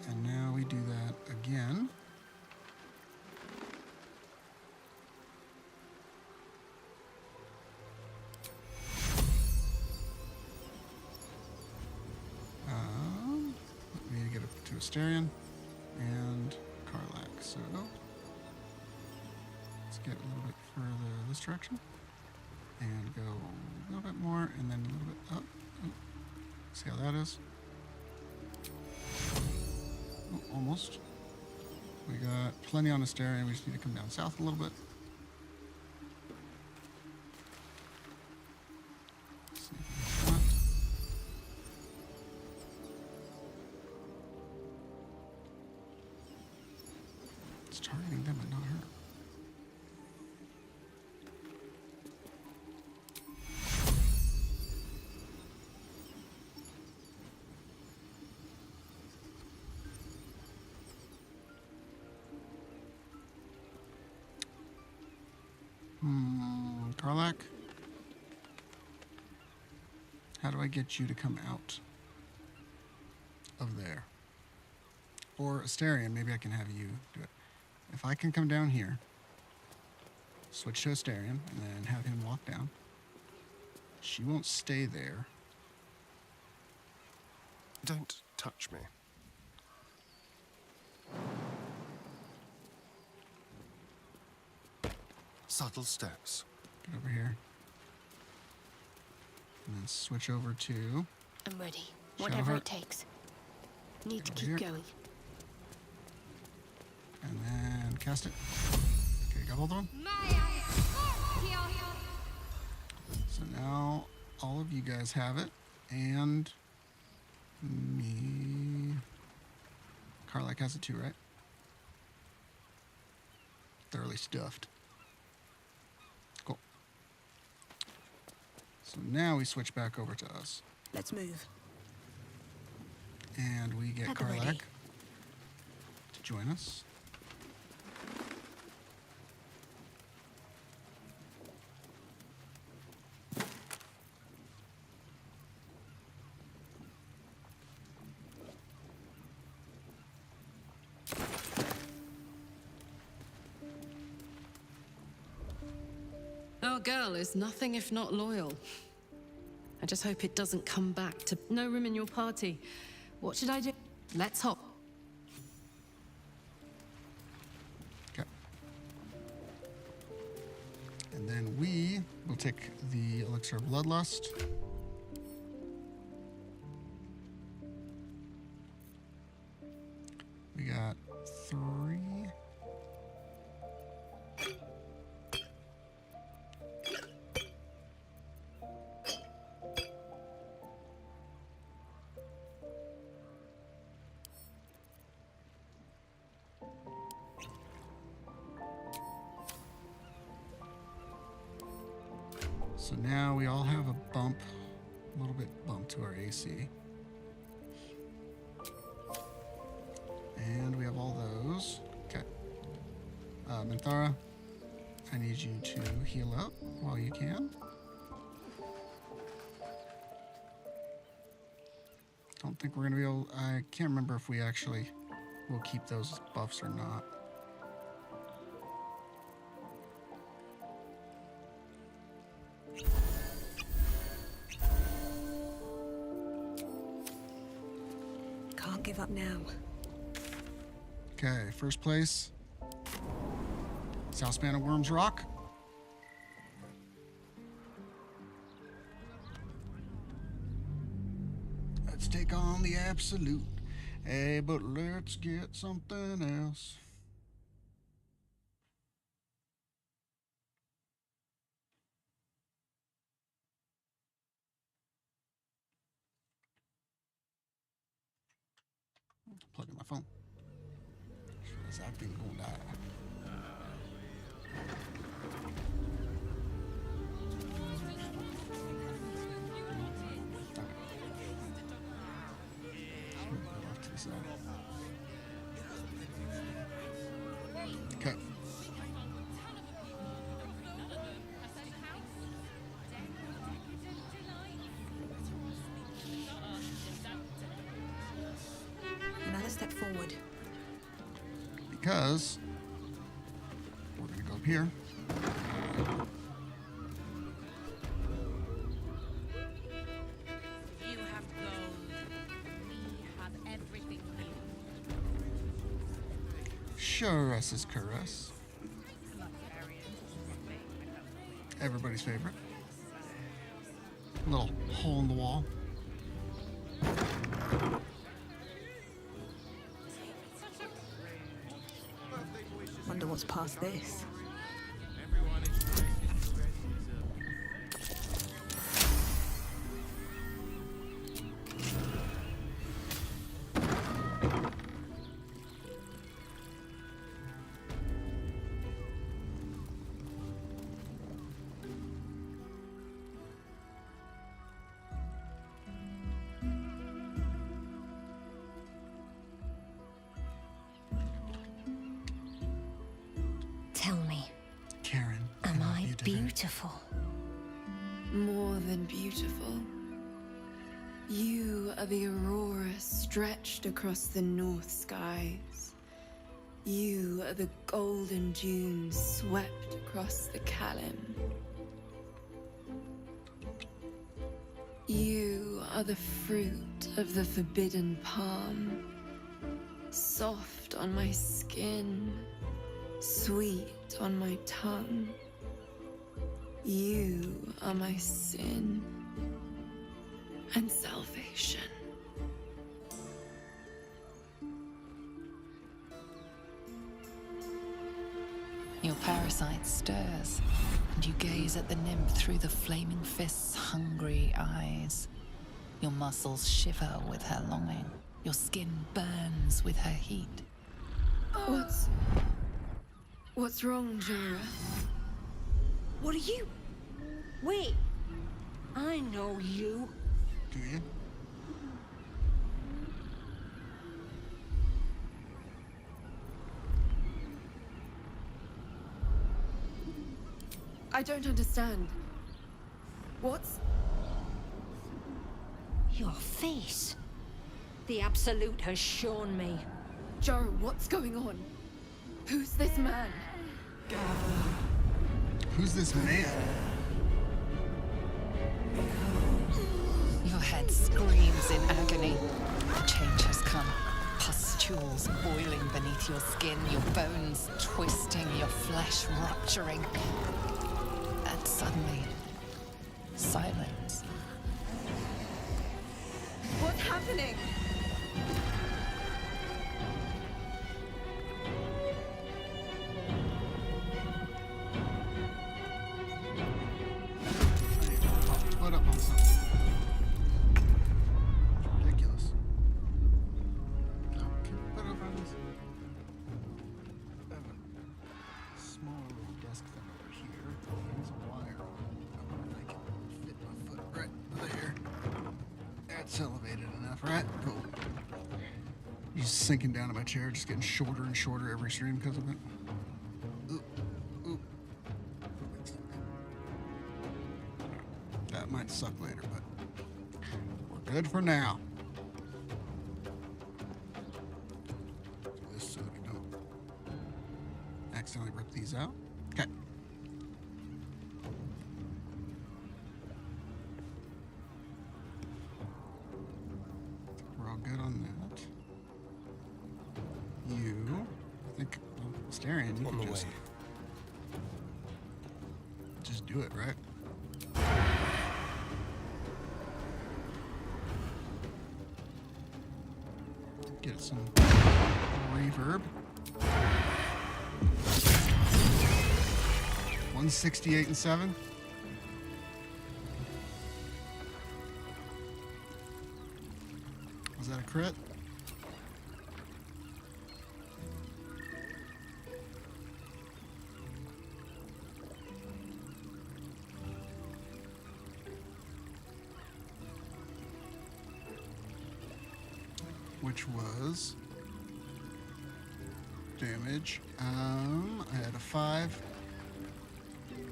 And now we do that again. We need to get up to Asterion and Karlak. So let's get a little bit further this direction and go a little bit more and then a little bit up. Oh, see how that is? Oh, almost. We got plenty on Asterion. We just need to come down south a little bit. Let's see if we can do that. It's targeting them, but not her. Karlak? How do I get you to come out of there? Or Asterion, maybe I can have you do it. If I can come down here, switch to Asterion, and then have him walk down. She won't stay there. Don't touch me. Subtle steps. Get over here. And then switch over to... I'm ready. Whatever it takes. Need to keep going. And then cast it. Okay, got hold of him. So now all of you guys have it. And me... Karlak has it too, right? Thoroughly stuffed. Cool. So now we switch back over to us. Let's move. And we get Karlak to join us. Our girl is nothing if not loyal. I just hope it doesn't come back to no room in your party. What should I do? Let's hop. Okay. And then we will take the Elixir of Bloodlust. We got 3. So now we all have a bump, a little bit bump to our AC. And we have all those. Okay. Minthara, I need you to heal up while you can. Don't think we're gonna be able, I can't remember if we actually will keep those buffs or not. Can't give up now. Okay, first place. South Span of Worms Rock. Let's take on the absolute. Hey, but let's get something else. Plug in my phone. This acting gonna die. because we're going to go up here. You have gold. We have everything here. Show us his caress. Everybody's favorite. Little hole in the wall. Wonder what's past this. Tell me, Karen, am I beautiful? More than beautiful. You are the aurora stretched across the north skies. You are the golden dunes swept across the Kalim. You are the fruit of the forbidden palm, soft on my skin, sweet on my tongue. You are my sin and salvation. Your parasite stirs, and you gaze at the nymph through the flaming fist's hungry eyes. Your muscles shiver with her longing. Your skin burns with her heat. What's wrong, Jara? What are you? Wait, I know you. Do you? I don't understand. What's... Your face. The Absolute has shown me. Jara, what's going on? Who's this man? Who's this man? Your head screams in agony. The change has come. Pustules boiling beneath your skin, your bones twisting, your flesh rupturing. And suddenly, silence. What's happening? Put up on something. Ridiculous. No, can you put up on this? I have a small little desk thing over here. There's a wire on it. I want to make it fit my foot right there. That's elevated enough, right? Cool. Just sinking down in my chair, just getting shorter and shorter every stream because of it. Ooh, ooh. That might suck later, but we're good for now. Do this so that we don't accidentally rip these out. Okay. We're all good on that. You, I think, well, Starion, you On the can way. just do it, right? Get some reverb. 168 and 7. Was that a crit? Which was damage. I had a 5,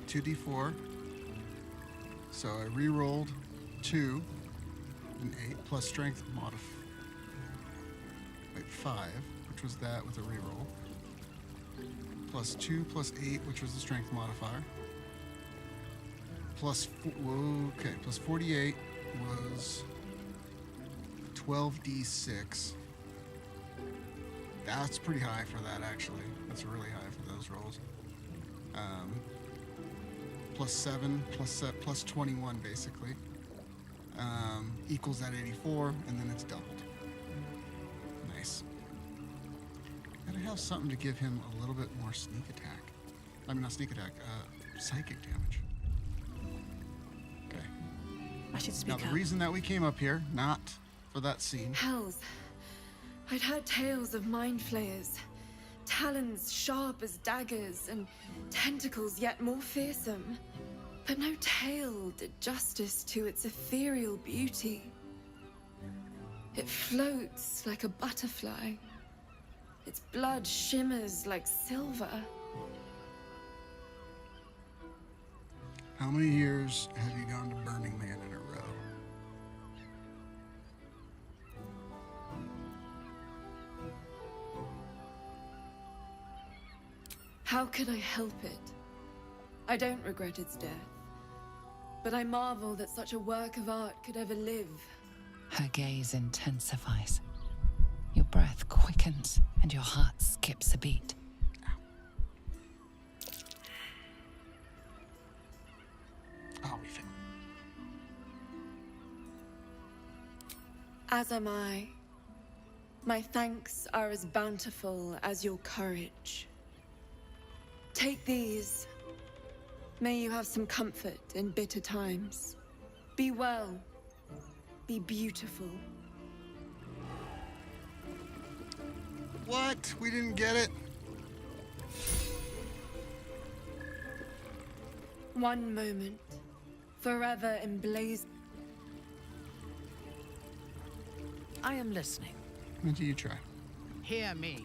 2d4. So I re-rolled 2 and 8 plus strength modif. Wait, 5, which was that with a re-roll. Plus 2, plus 8, which was the strength modifier. Plus, okay, plus 48 was 12d6. That's pretty high for that, actually. That's really high for those rolls. Plus 7, plus 21, basically. Equals that 84, and then it's doubled. Nice. Gotta have something to give him a little bit more sneak attack. I mean, not sneak attack, psychic damage. Okay. I should speak Now, up. the reason that we came up here, not for that scene. Hells. I'd heard tales of mind flayers. Talons sharp as daggers and tentacles yet more fearsome. But no tale did justice to its ethereal beauty. It floats like a butterfly. Its blood shimmers like silver. How many years have you gone to Burning Man in a row? How could I help it? I don't regret its death. But I marvel that such a work of art could ever live. Her gaze intensifies. Your breath quickens and your heart skips a beat. Oh, we failed. As am I. My thanks are as bountiful as your courage. Take these. May you have some comfort in bitter times. Be well. Be beautiful. What? We didn't get it? One moment. Forever emblazoned. I am listening. What do you try? Hear me.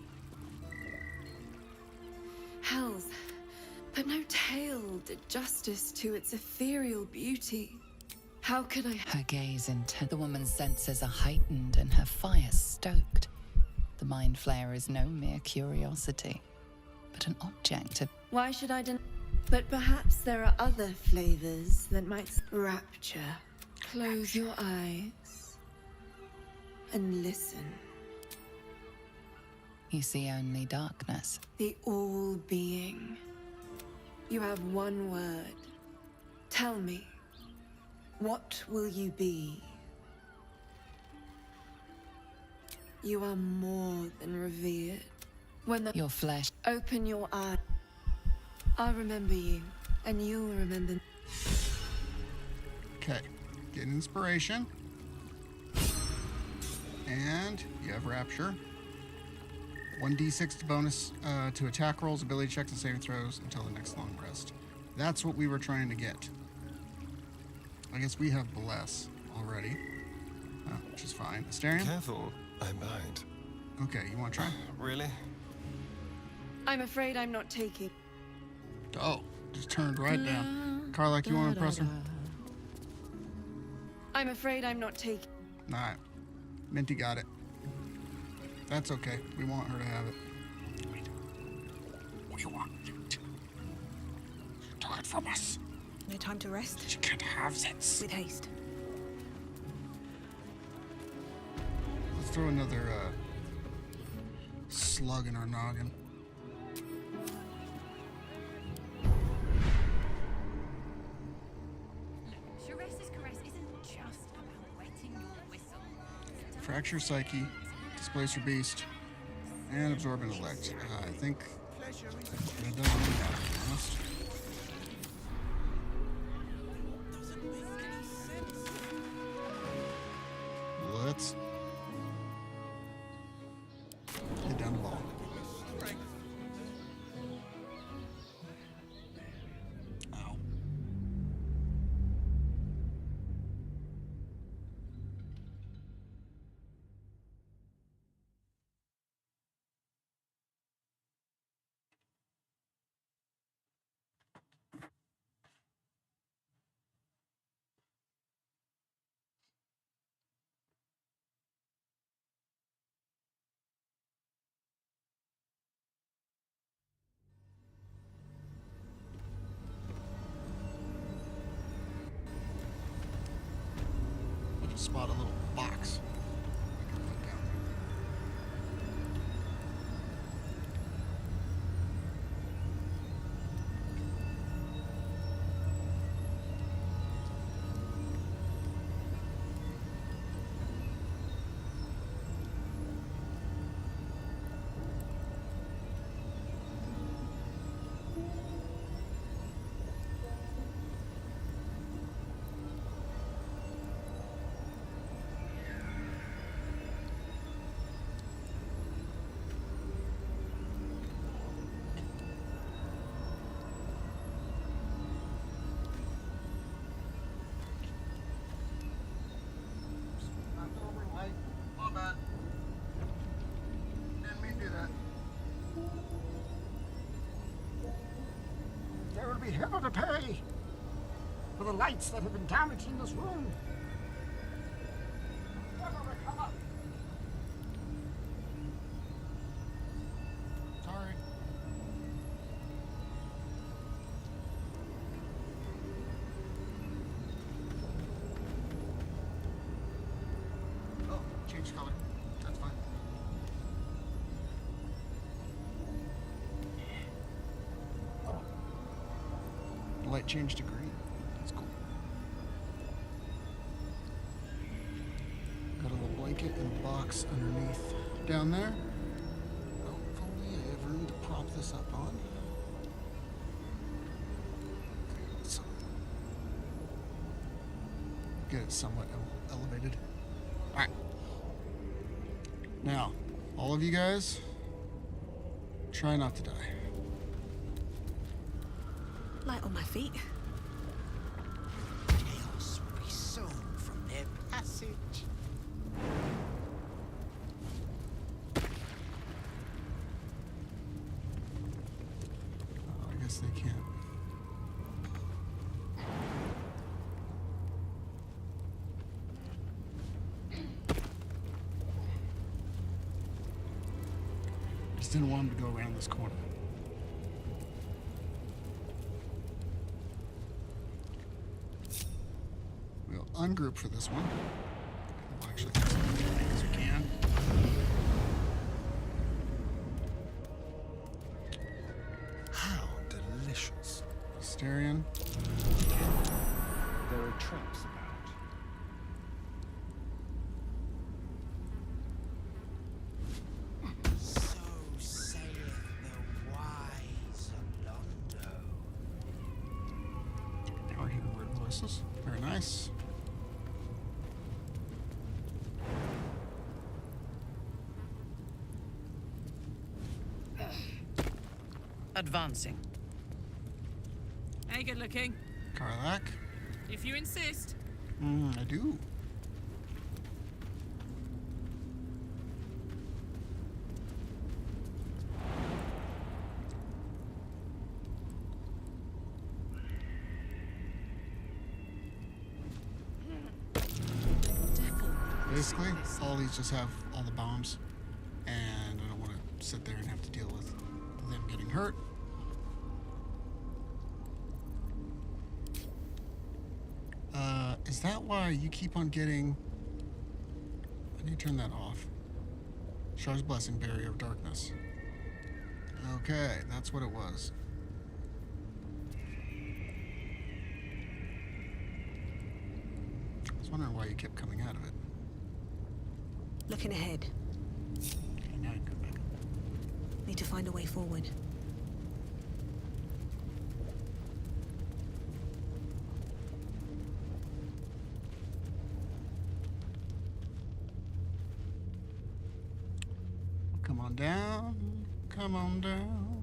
Hells. But no tale did justice to its ethereal beauty. How could I... Her gaze intent. The woman's senses are heightened and her fire stoked. The mind flayer is no mere curiosity, but an object of... Why should I But perhaps there are other flavors that might... Rapture. Close your eyes. And listen. You see only darkness. The all-being. You have one word. Tell me, what will you be? You are more than revered. When Your flesh... Open your eyes. I'll remember you, and you'll remember... Okay. Get inspiration. And you have Rapture. 1d6 bonus to attack rolls, ability checks, and saving throws until the next long rest. That's what we were trying to get. I guess we have Bless already, which is fine. Asterion? Careful, I'm behind. Okay, you want to try? Really? I'm afraid I'm not taking... Oh, just turned right down. Karlak, you want to impress her? I'm afraid I'm not taking... Nah. Minty got it. That's okay. We want her to have it. We want you to. Take it from us. No time to rest? She can't have this. With haste. Let's throw another slug in our noggin. Sharesa's caress isn't just about wetting your whistle. Fracture Psyche, Displace Your Beast, and Absorb Intellect. I think that doesn't need that, to be honest. Let's hit down the ball. Ow. spot a little box. There will be hell to pay for the lights that have been damaged in this room. Never recover. Sorry. Oh, change color. That's fine. The light changed to green. That's cool. Got a little blanket and a box underneath down there. Hopefully I have room to prop this up on. So, get it somewhat elevated. Alright. Now, all of you guys, try not to die. Light on my feet. Chaos will be sown from their passage. Oh, I guess they can't. Just didn't want him to go around this corner. We'll ungroup for this one. We'll actually do as many as we can. How delicious. Asterion. There are traps about. So saith the wise Alondo. Now we're hearing weird voices. Very nice. Advancing. Hey, good looking. Karlak. If you insist. I do. Basically, all these just have all the bombs, and I don't want to sit there and have to deal with them getting hurt. Is that why you keep on getting... I need to turn that off. Shard's Blessing, Barrier of Darkness. Okay, that's what it was. I was wondering why you kept coming out of it. Looking ahead. Okay, now you can go back. Need to find a way forward. Come on down, come on down,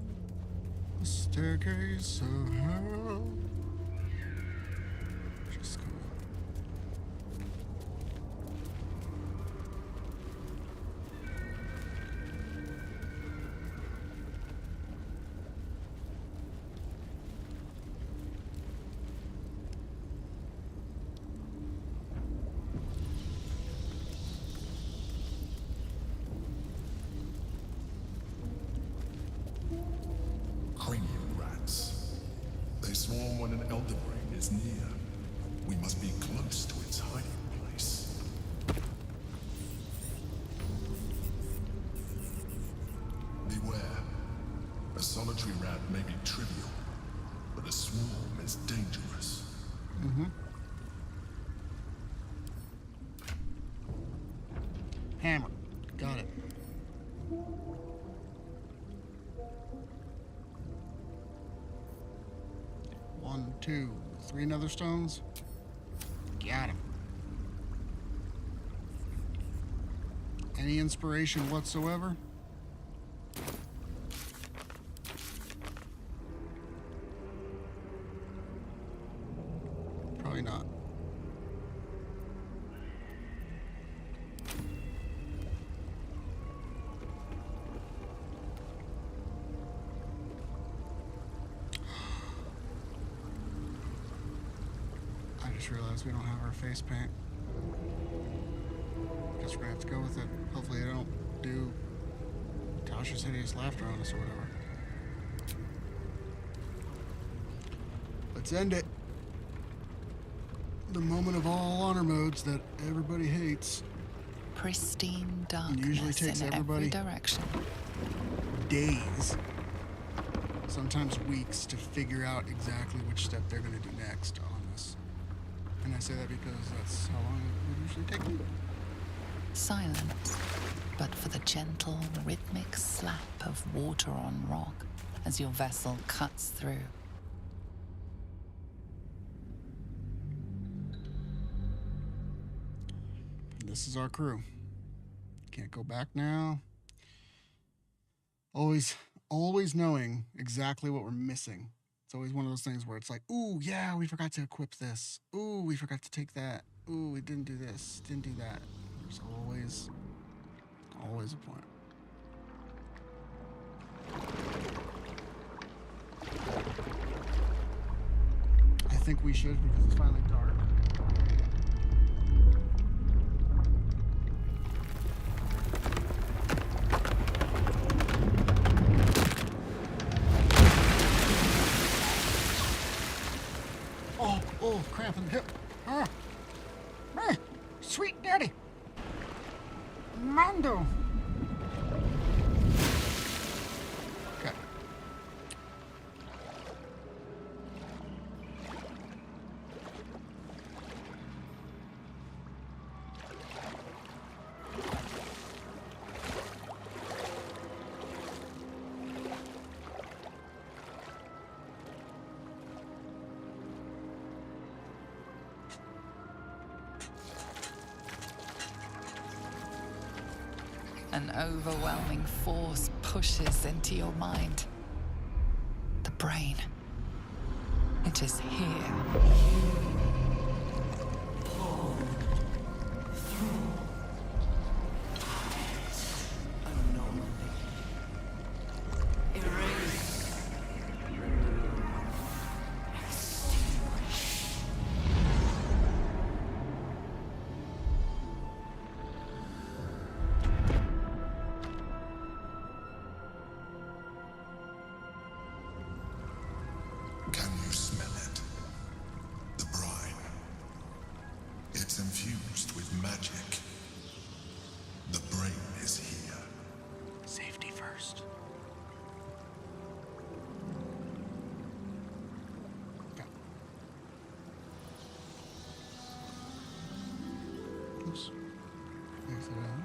the staircase of hell. Just go. Cranium rats. They swarm when an Elden Ring is near. We must be close to its hiding place. trivial, but a swarm is dangerous. Mm-hmm. Hammer. Got it. One, two, three nether stones. Got him. Any inspiration whatsoever? Probably not. I just realized we don't have our face paint. Guess we're gonna have to go with it. Hopefully they don't do Tasha's hideous laughter on us or whatever. Let's end it. The moment of all honor modes that everybody hates. Pristine darkness It usually takes in everybody every direction. days, sometimes weeks, to figure out exactly which step they're going to do next on this. And I say that because that's how long it would usually take me. Silence, but for the gentle, rhythmic slap of water on rock as your vessel cuts through. This is our crew. Can't go back now. Always knowing exactly what we're missing. It's always one of those things where it's like, ooh, yeah, we forgot to equip this. Ooh, we forgot to take that. Ooh, we didn't do this, didn't do that. There's always a point. I think we should, because it's finally dark. Oh, cramp in the hip. Ah. Hey, sweet daddy. Mando. Okay. An overwhelming force pushes into your mind. The brain. It is here. Can you smell it? The brine. It's infused with magic. The brain is here. Safety first. Okay. Oops. Exit out.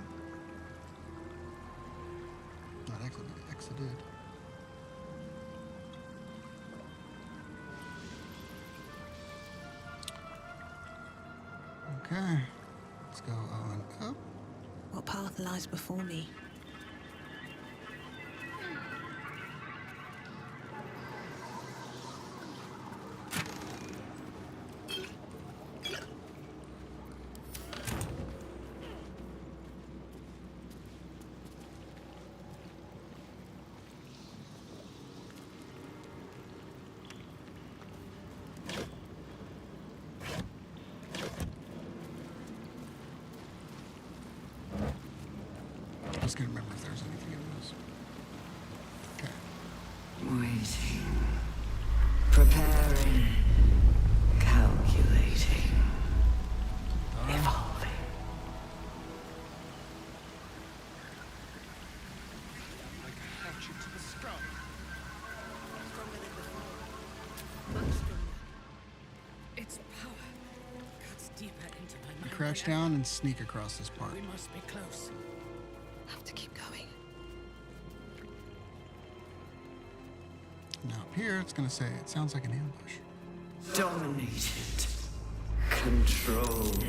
Not exited, exited. Okay, let's go on up. What path lies before me? Just gonna remember if there's anything in this. Okay. Waiting. Preparing. Calculating. Evolving. Like a hatchet to the sky. Stronger than before. crouch down and sneak across this part. We must be close. Have to keep going. Now up here, it's gonna say, it sounds like an ambush. Dominated. Controlled.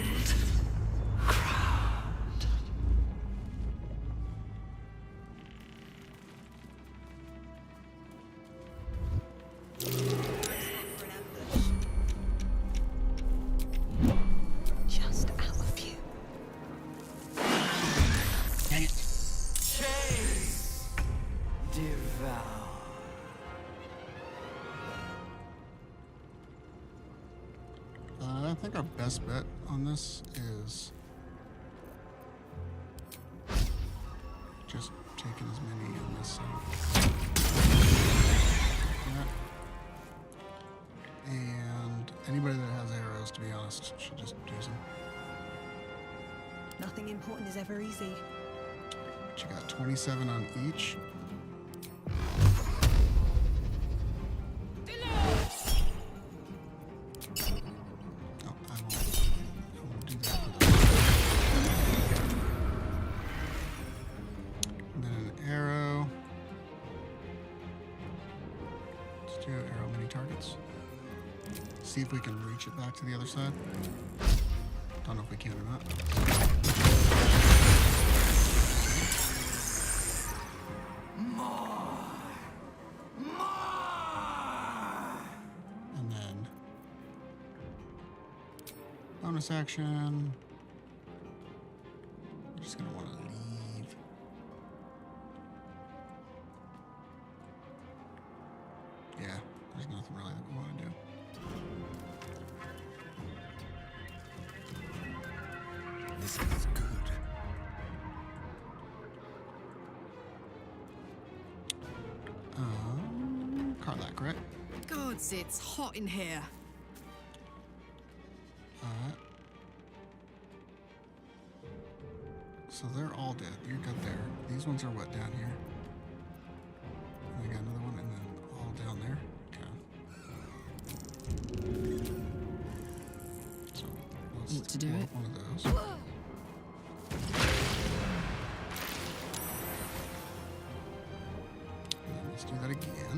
Just out of view. Dang it. Chase. Devour. I think our best bet on this is just taking as many on this side. Like that. And anybody that has arrows, to be honest, should just use them. Nothing important is ever easy. But you got 27 on each. See if we can reach it back to the other side. Don't know if we can or not. And then bonus action. We're just gonna want to leave. Yeah, there's nothing really that we want to do. This is good. Karlak, right? Gods, it's hot in here. So they're all dead. You're good there. These ones are what down here? And I got another one, and then all down there. Okay. So let's to do blow it. up one of those. And then let's do that again.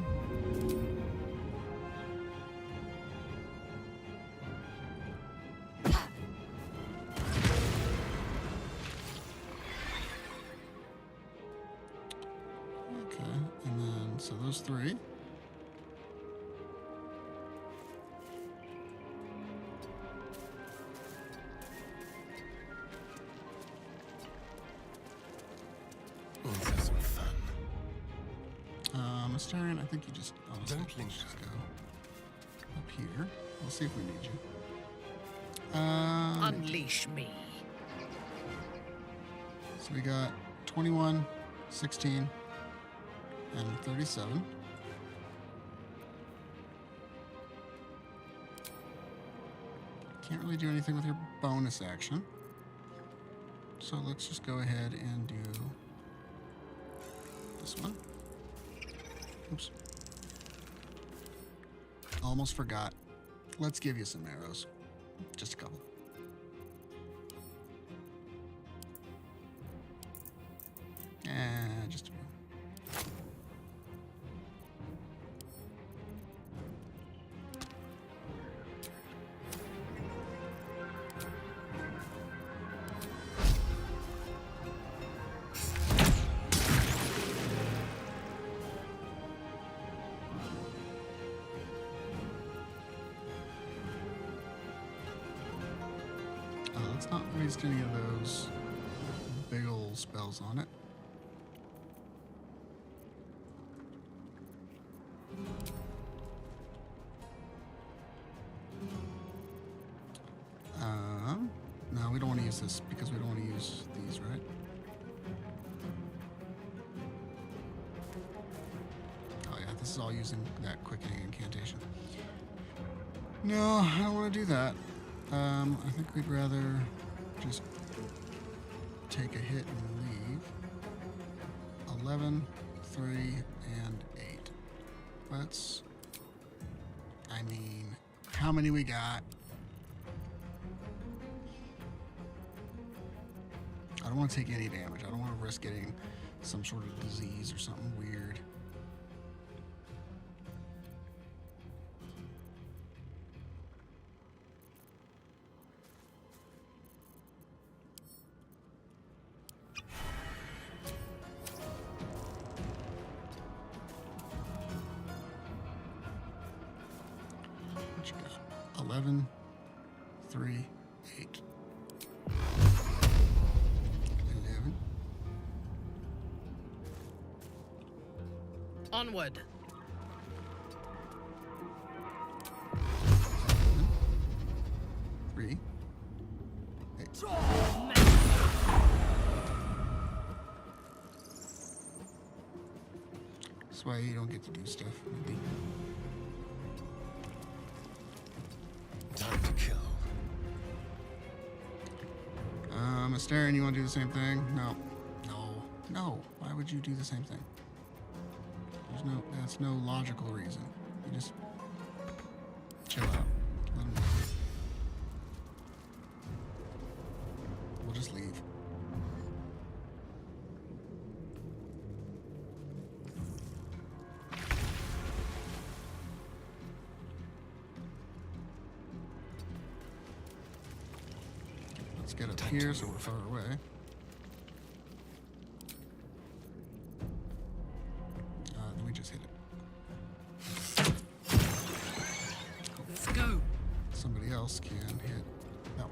Okay, and then so those three. Let's have some fun. Astarion, I think you just honestly Don't link just go up here. We'll see if we need you. Unleash me. So we got 21, 16, and 37. Can't really do anything with your bonus action. So let's just go ahead and do this one. Oops. Almost forgot. Let's give you some arrows. Just a couple. Just a few. Let's not waste any of those big old spells on it. No, we don't want to use this because we don't want to use these, right? Oh yeah, this is all using that quickening incantation. No, I don't want to do that. I think we'd rather just take a hit and leave. 11, 3, and 8. Let's... I mean, how many we got? don't want to take any damage. I don't want to risk getting some sort of disease or something weird. What you got? 11, 3, 8. 11. Onward. 3, 8. That's why you don't get to do stuff. Maybe. Time to kill. Astarion, you want to do the same thing? No. No. No. Why would you do the same thing? That's no logical reason. You just chill out. Let him go. We'll just leave. Let's get up here so we're far away. Then we just hit it. Let's go. Somebody else can hit that one.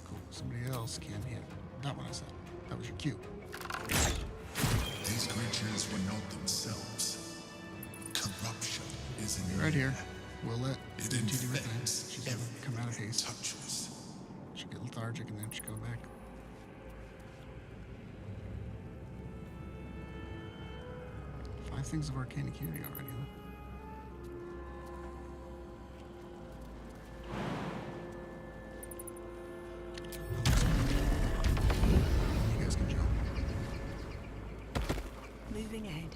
Cool. Somebody else can hit that one I said. That was your cue. These creatures were not themselves. Corruption is in Right the here. air. We'll let It Linty do her thing. infects She's gonna come out of haste. touches. She'll get lethargic and then she'll go back. Five things of arcane acuity already, huh? You guys can jump. Moving ahead.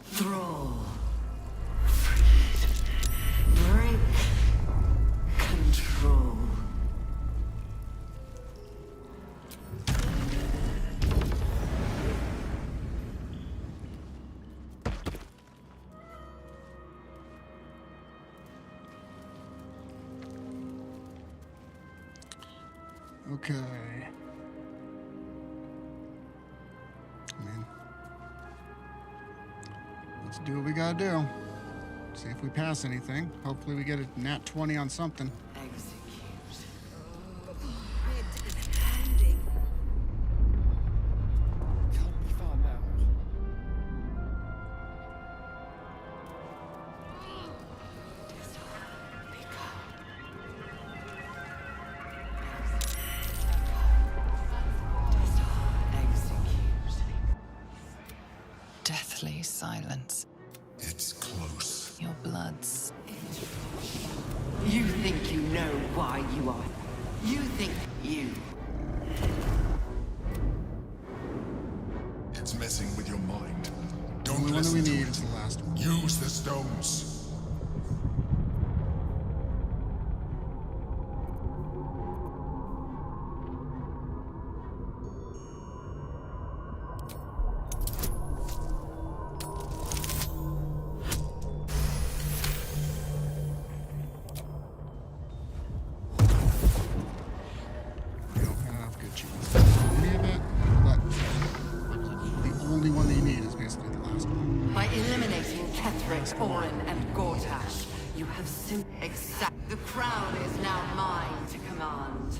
Thrall. Break. Control. Okay. Let's do what we gotta do. See if we pass anything. Hopefully we get a nat 20 on something. Deathly silence. It's close. Your blood's. You think you know why you are. You think you. It's messing with your mind. Don't Only one that listen we to need it. is the last one. Use the stones. We don't have good chance. Any of it, but the only one that you need is basically the last one. By eliminating Ketheric, Orin, and Gortash, you have simply exact. The crown is now mine to command.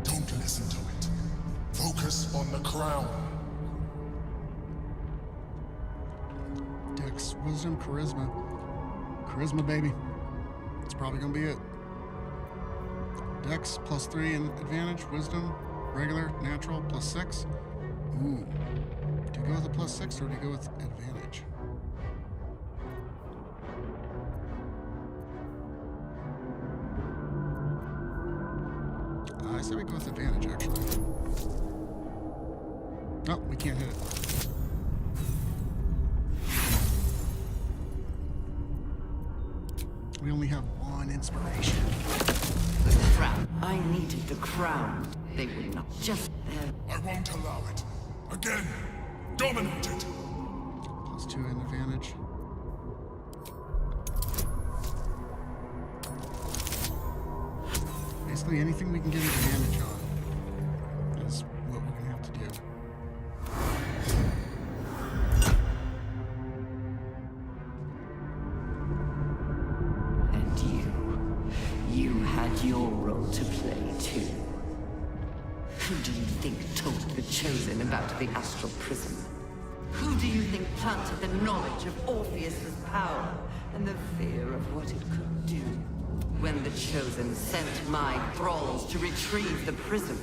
Don't listen to it. Focus on the crown. Dex, wisdom, charisma. Charisma, baby. It's probably gonna be it. Dex +3 and advantage. Wisdom, regular, natural, +6. Ooh. Do you go with a +6 or do you go with advantage? I say we go with advantage, actually. No, we can't hit it. We only have one inspiration. The crown. I needed the crown. They would not just there. I won't allow it. Again, dominate it. +2 in advantage. Basically, anything we can get advantage on is what we're gonna have to do. And you had your role to play too. Who do you think told the Chosen about the astral prism? Who do you think planted the knowledge of Orpheus's power and the fear of what it could do? When the Chosen sent my thralls to retrieve the prism,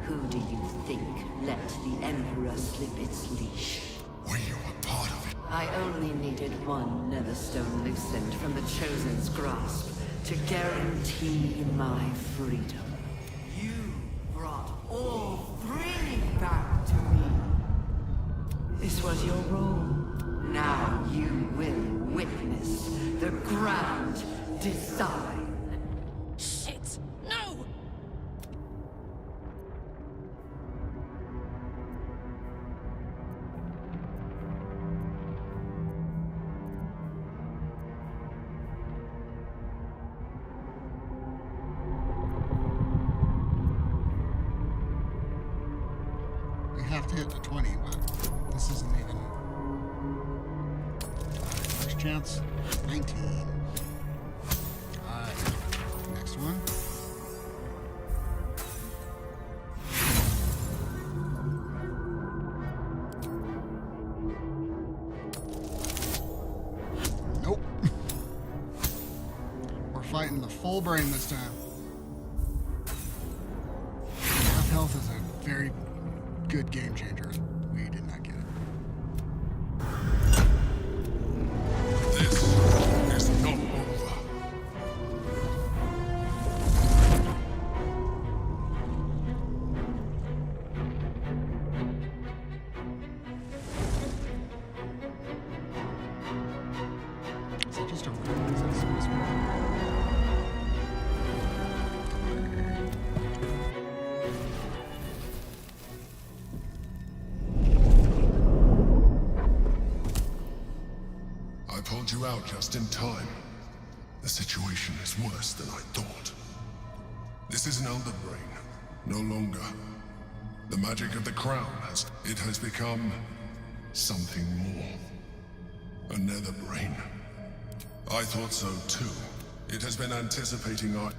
who do you think let the Emperor slip its leash? Were you a part of it? I only needed one Netherstone loosened from the Chosen's grasp to guarantee my freedom. You brought all three back to me. This was your role. Now you will witness the grand design. Shit! No! We have to hit the 20, but this isn't even. First chance, 19. Next one. Nope. We're fighting the full brain this time. Half health is a very good game changer. We did not get it. This is not over. Is it just a room? Is that supposed to be? I pulled you out just in time. The situation is worse than I thought. This is an elder brain, no longer. The magic of the crown has become something more. A nether brain. I thought so too. It has been anticipating our...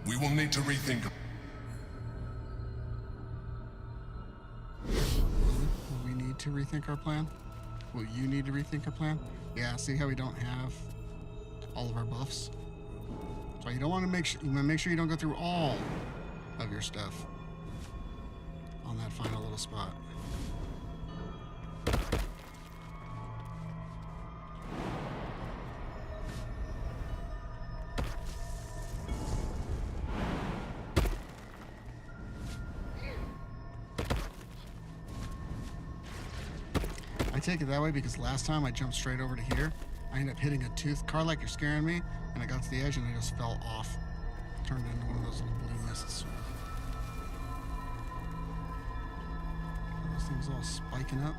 We will need to rethink... Will we need to rethink our plan? Will you need to rethink a plan? Yeah, see how we don't have all of our buffs? So you don't want to make sure, you want to make sure you don't go through all of your stuff on that final little spot. I take it that way because last time I jumped straight over to here. I ended up hitting a tooth. Car, like, you're scaring me. And I got to the edge and I just fell off. Turned into one of those little blue mists. Those things all spiking up.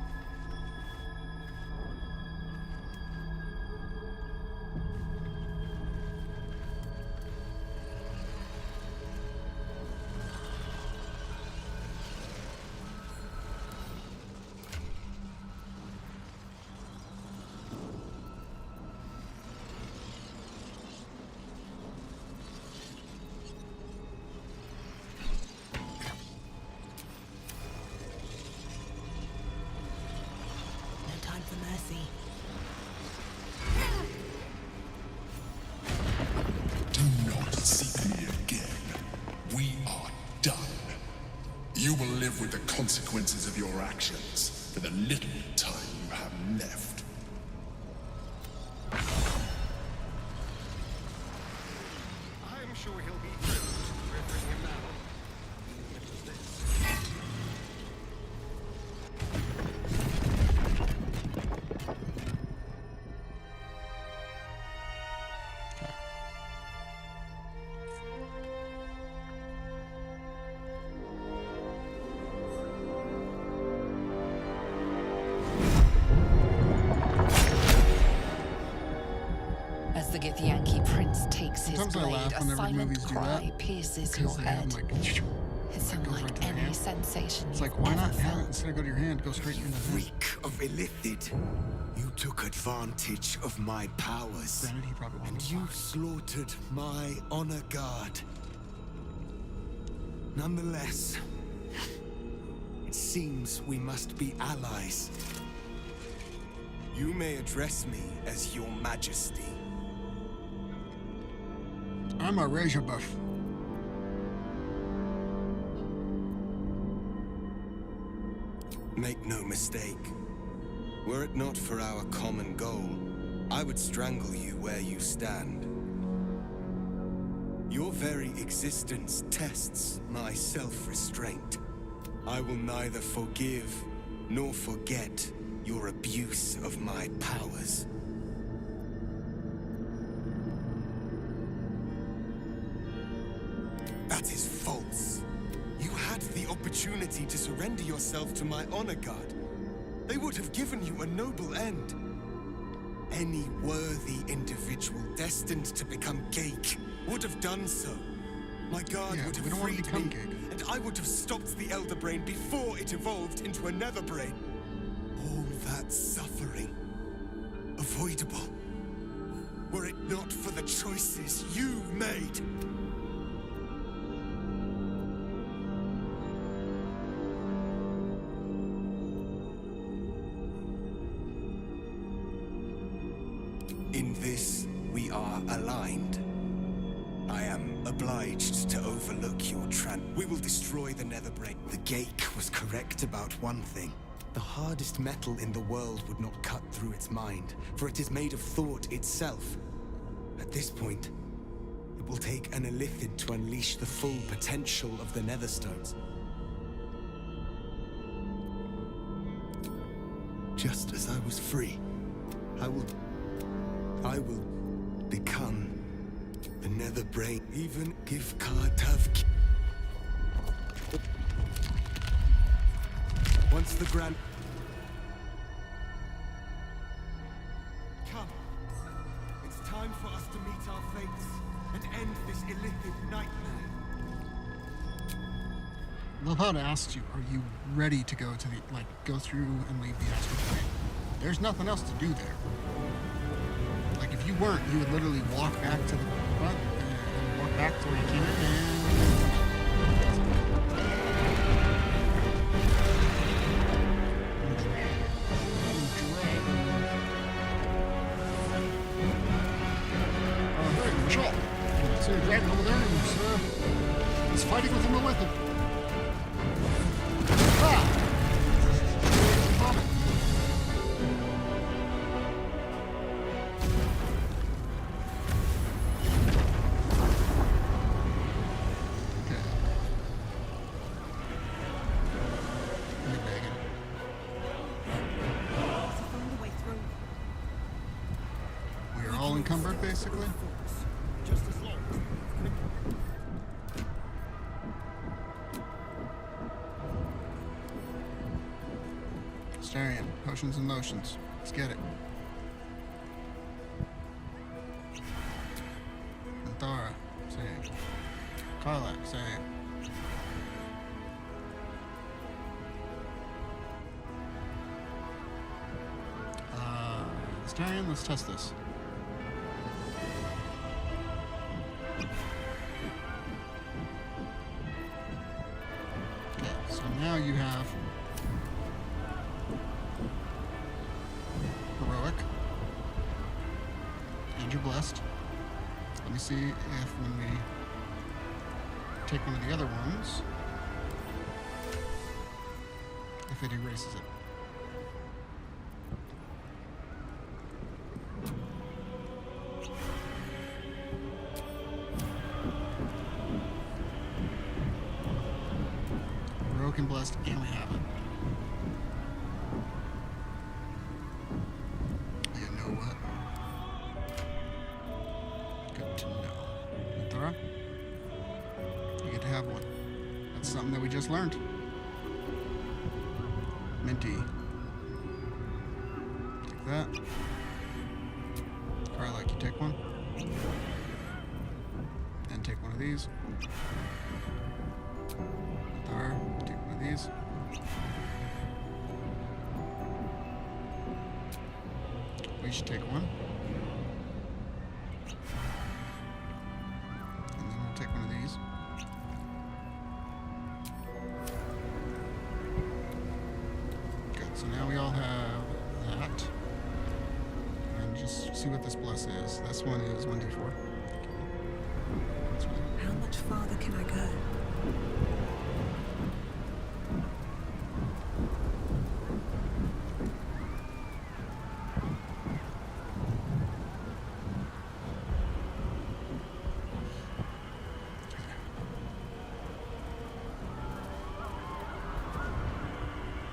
Do not seek me again. We are done. You will live with the consequences of your actions for the little time you have left. I'm sure he'll be thrilled to bring him now. Even if it's this. the Githyanki prince takes his Sometimes I blade, laugh a whenever silent movies do cry that, pierces because your they have head. them, like, It's that goes unlike right to the any hand. sensation It's like, you've why ever not have felt. it instead of go to your hand, go straight into the hand? Freak of Illithid, you took advantage of my powers. Granted, he probably and wasn't you slaughtered my honor guard. Nonetheless, it seems we must be allies. You may address me as your majesty. I'm a razor buff. Make no mistake. Were it not for our common goal, I would strangle you where you stand. Your very existence tests my self-restraint. I will neither forgive nor forget your abuse of my powers. That is false. You had the opportunity to surrender yourself to my honor guard. They would have given you a noble end. Any worthy individual destined to become Geik would have done so. My guard would have freed me, and I would have stopped the Elder Brain before it evolved into a Nether Brain. All that suffering, avoidable, were it not for the choices you made. In this, we are aligned. I am obliged to overlook your We will destroy the Netherbrain. The Geik was correct about one thing. The hardest metal in the world would not cut through its mind, for it is made of thought itself. At this point, it will take an Illithid to unleash the full potential of the Netherstones. Just as I was free, I will become the Netherbrain. Even give Kartav. Once the Grand... Come. It's time for us to meet our fates and end this Illithid nightmare. Love how it asks you, are you ready to go to the, go through and leave the astral plane? There's nothing else to do there. Like, if you weren't, you would literally walk back to the front and walk back to where you came in See a dragon over there, and he's fighting with him with him. We are all encumbered, basically. Starion, potions and motions. Let's get it. Anthara, same. Karlak, same. Starion, let's test this. Okay, so now you have heroic, and you're blessed. Let me see if when we take one of the other ones, if it erases it. Heroic and blessed, and we have it. What? Good to know. Anthara, you get to have one. That's something that we just learned. Minty. Take that. Karlak, you take one. these. There. Take one of these. We should take one. And then we'll take one of these. Good, so now we all have that. And just see what this bless is. This one is 1d4. How much farther can I go?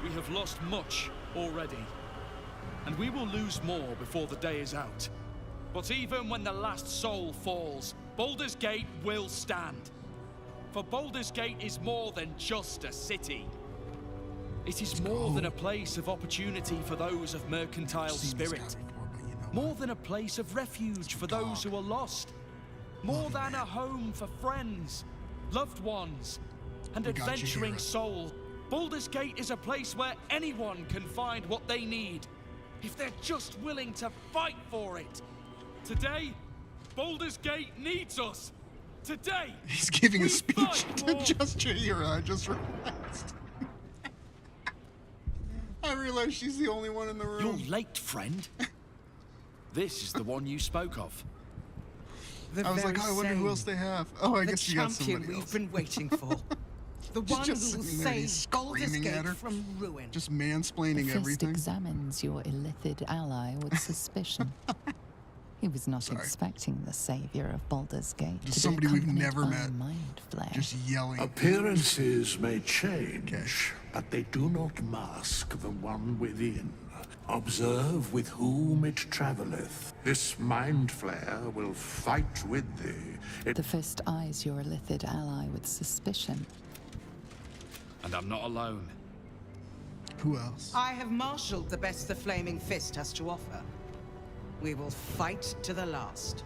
We have lost much already, and we will lose more before the day is out. But even when the last soul falls, Baldur's Gate will stand. For Baldur's Gate is more than just a city. It is more than a place of opportunity for those of mercantile spirit. More than a place of refuge for those who are lost. More than a home for friends, loved ones, and adventuring souls. Baldur's Gate is a place where anyone can find what they need, if they're just willing to fight for it. Today, Baldur's Gate needs us. Today, he's giving a speech to Just Jaheira. I just realized. I realized she's the only one in the room. You're late, friend. This is the one you spoke of. I was like, oh, I wonder who else they have. Oh, I guess you got somebody else. The champion we've been waiting for. The one who will save Baldur's Gate from ruin. Just mansplaining the everything. Examines your illithid ally with suspicion. He was not expecting the savior of Baldur's Gate Just to somebody be we've accompanied never by met. Mind flare. Just yelling. Appearances may change, but they do not mask the one within. Observe with whom it travelleth. This mind flare will fight with thee. The fist eyes your illithid ally with suspicion. And I'm not alone. Who else? I have marshaled the best the Flaming Fist has to offer. We will fight to the last.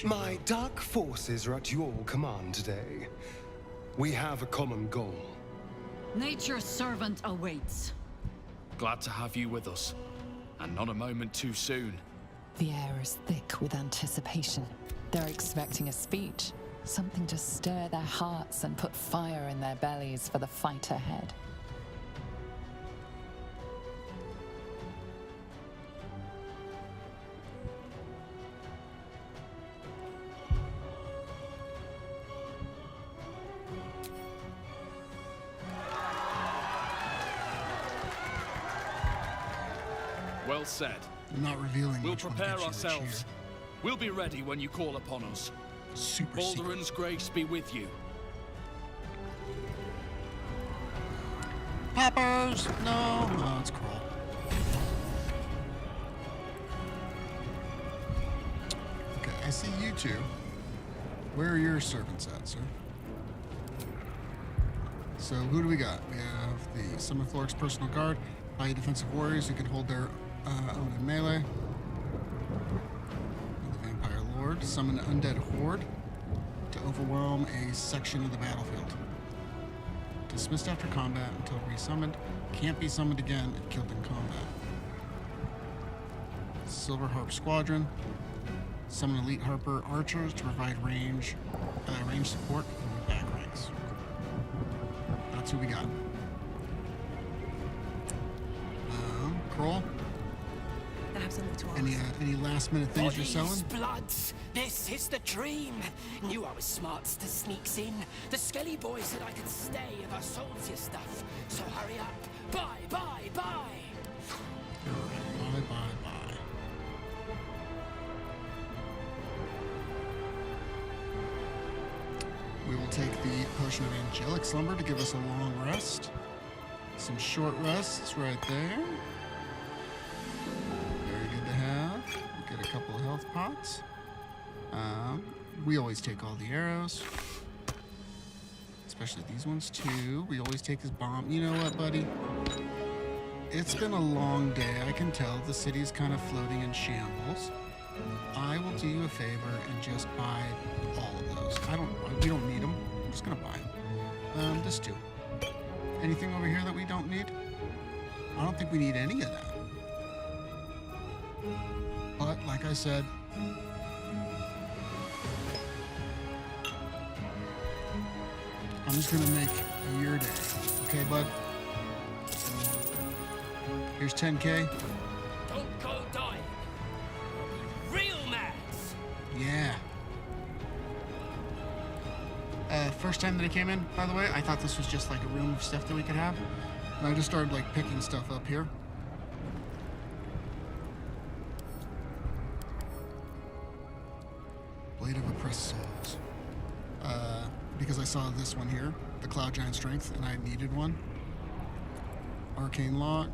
My dark forces are at your command today. We have a common goal. Nature's servant awaits. Glad to have you with us. And not a moment too soon. The air is thick with anticipation. They're expecting a speech. Something to stir their hearts and put fire in their bellies for the fight ahead. Well said. I'm not revealing. We'll which one prepare gets you which ourselves. We'll be ready when you call upon us. Super Balduran's grace be with you. Poppers! No! Oh, it's Kroll. Okay, I see you two. Where are your servants at, sir? So, who do we got? We have the Summon Florix Personal Guard, high defensive warriors who can hold their own in melee. The Vampire Lord, summon an undead horde to overwhelm a section of the battlefield. Dismissed after combat until resummoned. Can't be summoned again if killed in combat. Silver Harp Squadron. Summon elite Harper archers to provide range support from the back ranks. That's who we got. Kroll? I have something to ask. Any last minute things you're selling? Bloods, this is the dream. Knew I was smart to sneaks in. The Skelly boy said I could stay if I sold your stuff. So hurry up. Bye, bye, bye. Bye, bye, bye. We will take the Potion of Angelic Slumber to give us a long rest. Some short rests right there. Very good to have. We'll get a couple of health pots. We always take all the arrows. Especially these ones too. We always take this bomb. You know what, buddy? It's been a long day. I can tell the city's kind of floating in shambles. I will do you a favor and just buy all of those. We don't need them. I'm just gonna buy them. This too. Anything over here that we don't need? I don't think we need any of that. But like I said, I'm just gonna make your day. Okay, bud? Here's 10K. Don't go dying. Real mads. Yeah. First time that I came in, by the way, I thought this was just like a room of stuff that we could have. And I just started like picking stuff up here. Blade of Oppressed Souls. Because I saw this one here, the Cloud Giant Strength, and I needed one. Arcane Law.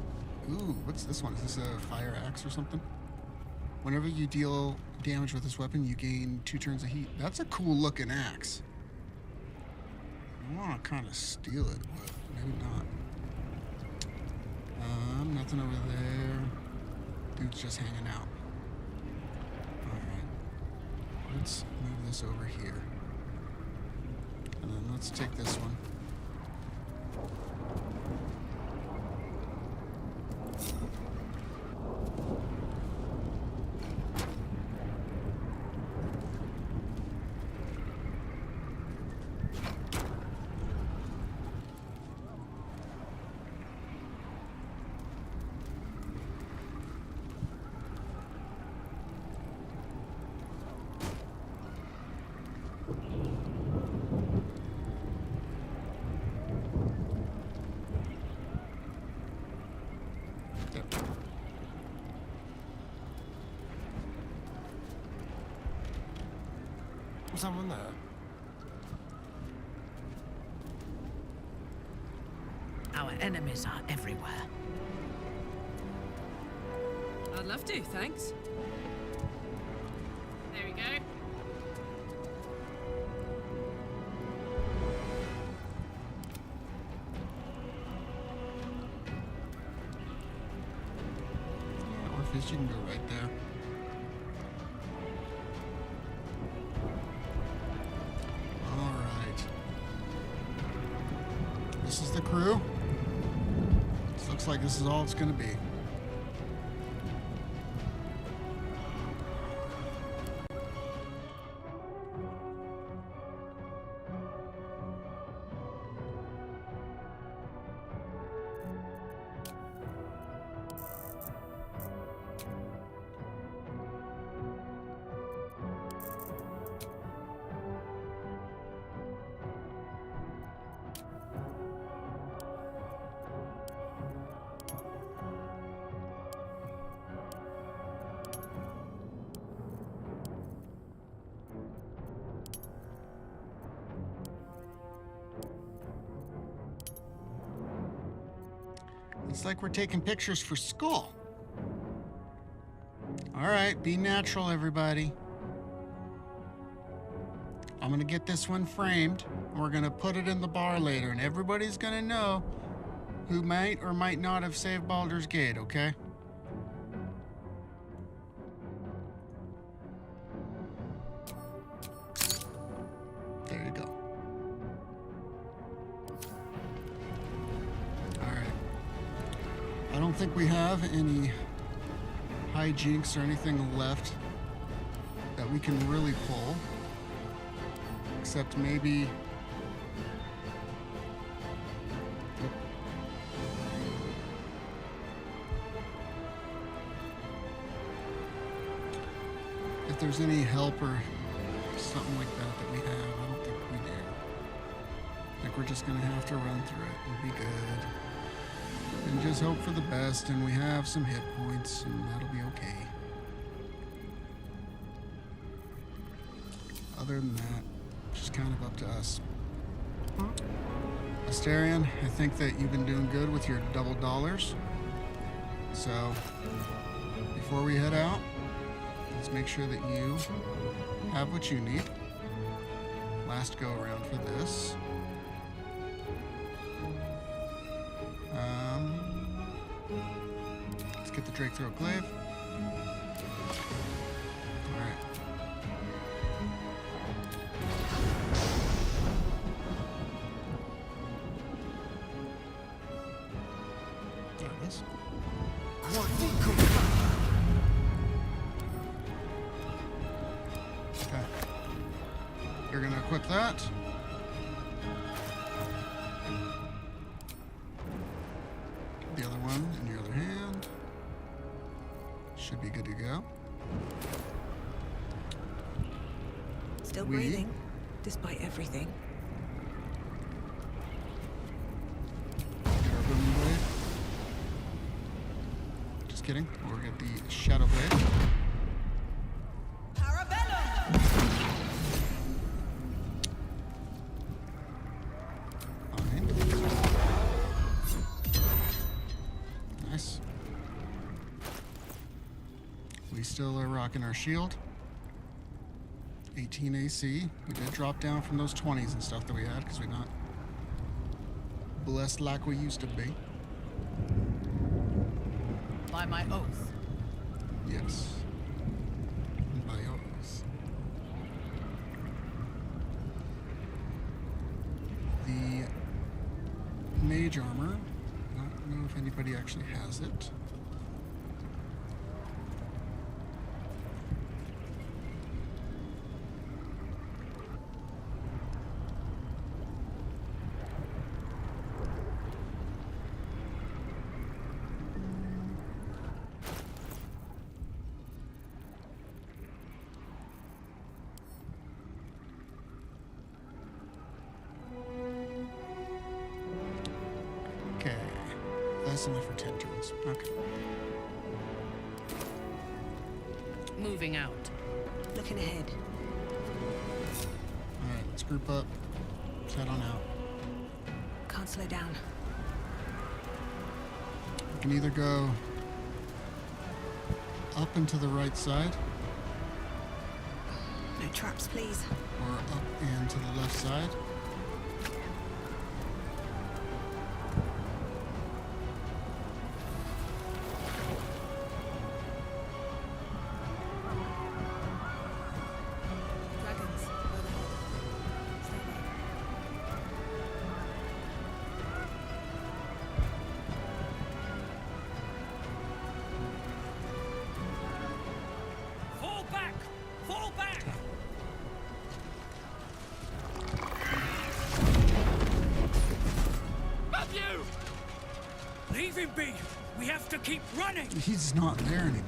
Ooh, what's this one? Is this a fire axe or something? Whenever you deal damage with this weapon, you gain 2 turns of heat. That's a cool looking axe. I want to kind of steal it, but maybe not. Nothing over there. Dude's just hanging out. Alright. Let's move this over here. And then let's take this one. Someone there? Our enemies are everywhere. I'd love to, thanks. There we go. Yeah, Orpheus, you can go right there. This is the crew. This looks like this is all it's going to be. It's like we're taking pictures for school. All right, be natural, everybody. I'm gonna get this one framed. We're gonna put it in the bar later, and everybody's gonna know who might or might not have saved Baldur's Gate, okay? There you go. I don't think we have any hijinks or anything left that we can really pull. Except maybe... if there's any help or something like that we have, I don't think we do. I think we're just gonna have to run through it and be good. And just hope for the best, and we have some hit points, and that'll be okay. Other than that, just kind of up to us. Asterion, I think that you've been doing good with your double dollars. So, before we head out, let's make sure that you have what you need. Last go around for this. Let's get the Drake Throat Glaive. You're gonna equip that. The other one in your other hand. Should be good to go. Still breathing, despite everything. Get our booming blade. Just kidding. We'll get the Shadowblade. Nice. We still are rocking our shield. 18 AC. We did drop down from those 20s and stuff that we had because we're not blessed like we used to be. By my oath. Yes. By yours. The mage armor. I don't know if anybody actually has it. Okay. That's only for 10 turns. Okay. Moving out. Looking ahead. Alright, let's group up. Let's head on out. Can't slow down. We can either go up and to the right side, No traps, please. or up and to the left side. Dragons. Fall back! Fall back! Matthew! Leave him be! We have to keep running! He's not there anymore.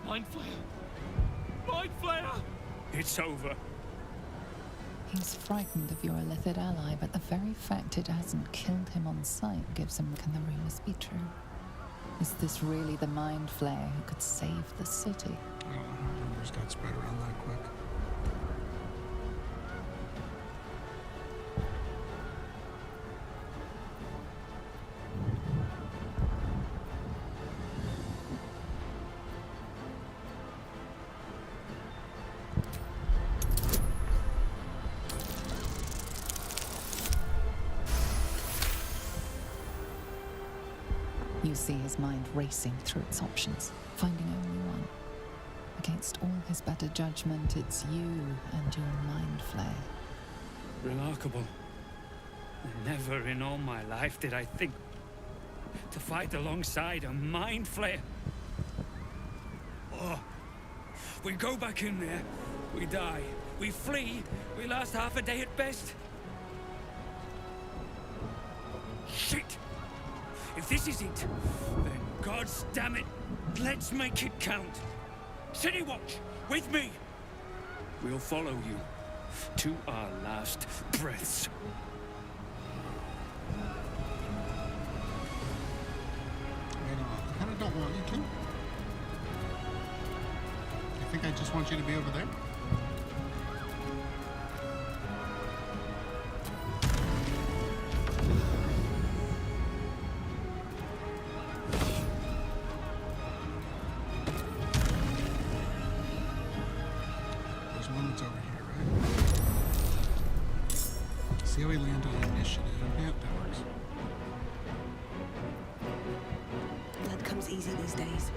Mind Flayer! Mind Flayer! It's over. He's frightened of your illithid ally, but the very fact it hasn't killed him on sight gives him. Can the rumors be true? Is this really the Mind Flayer who could save the city? I don't know how rumors got spread around that quick. You see his mind racing through its options, finding only one. Against all his better judgment, it's you and your Mind Flayer. Remarkable. Never in all my life did I think to fight alongside a Mind Flayer. Oh, we go back in there, we die. We flee, we last half a day at best. Shit! If this is it, then God's damn it, let's make it count. City Watch, with me. We'll follow you to our last breaths. I kind of don't want you to. I think I just want you to be over there. There's one that's over here, right? See how we land on initiative. Yeah, that works. Blood comes easy these days.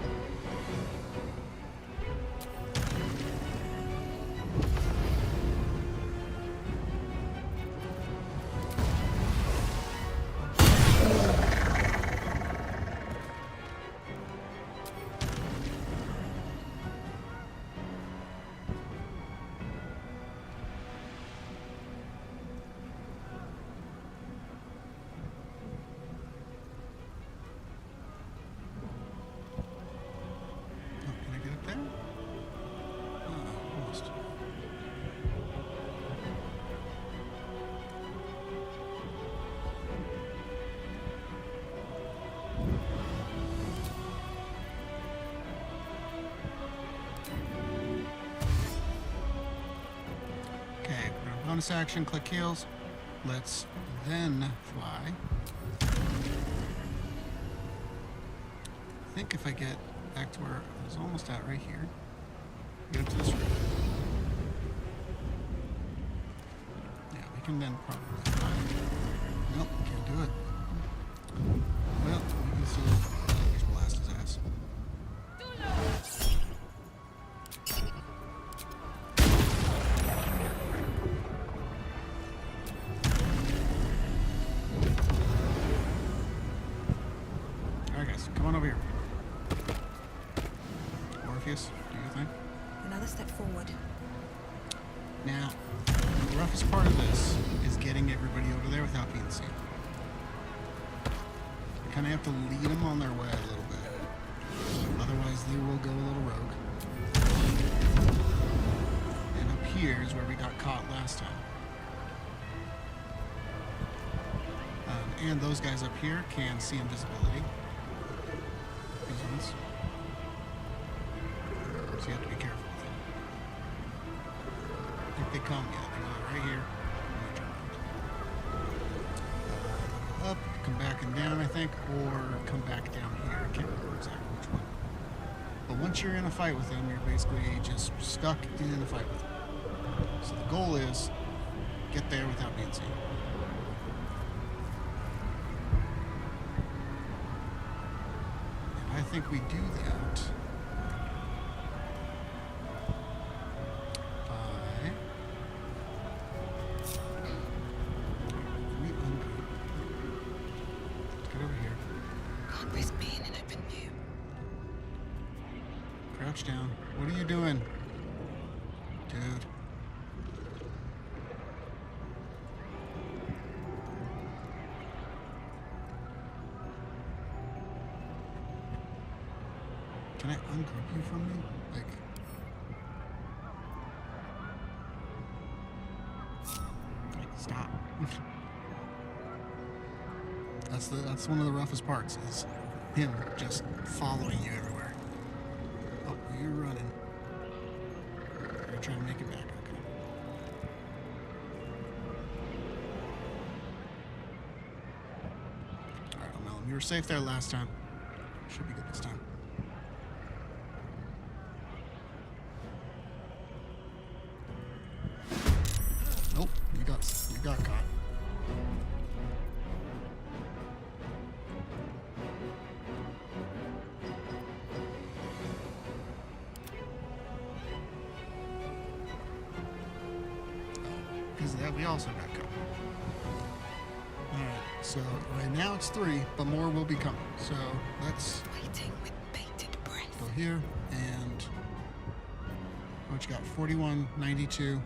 bonus action, click heals. Let's then fly. I think if I get back to where I was almost at right here, get up to this room. Yeah, we can then probably fly. Nope, can't do it. Well, we can still just blast his ass. Alright guys, come on over here. Orpheus, do your thing. Another step forward. Now, the roughest part of this is getting everybody over there without being seen. You kind of have to lead them on their way a little bit. Otherwise, they will go a little rogue. And up here is where we got caught last time. And those guys up here can see invisibility. These ones. So you have to be careful with them. If they come, yeah, they go right here. And they turn around. Up, come back and down, I think, or come back down here. I can't remember exactly which one. But once you're in a fight with them, you're basically just stuck in a fight with them. So the goal is get there without being seen. And I think we do that by let's get over here. Can't risk being in open view. Crouch down. What are you doing? Dude. Can I ungroup you from me? Like... stop. That's one of the roughest parts, is him just following you everywhere. Oh, you're running. You're trying to make it back, okay. Alright, O'Malley, you were safe there last time. Should be good this time. Nope, you got caught. Because of that, we also got caught. Alright, so right now it's 3, but more will be coming. So let's Waiting with bated breath. go here and what you got? 41, 92,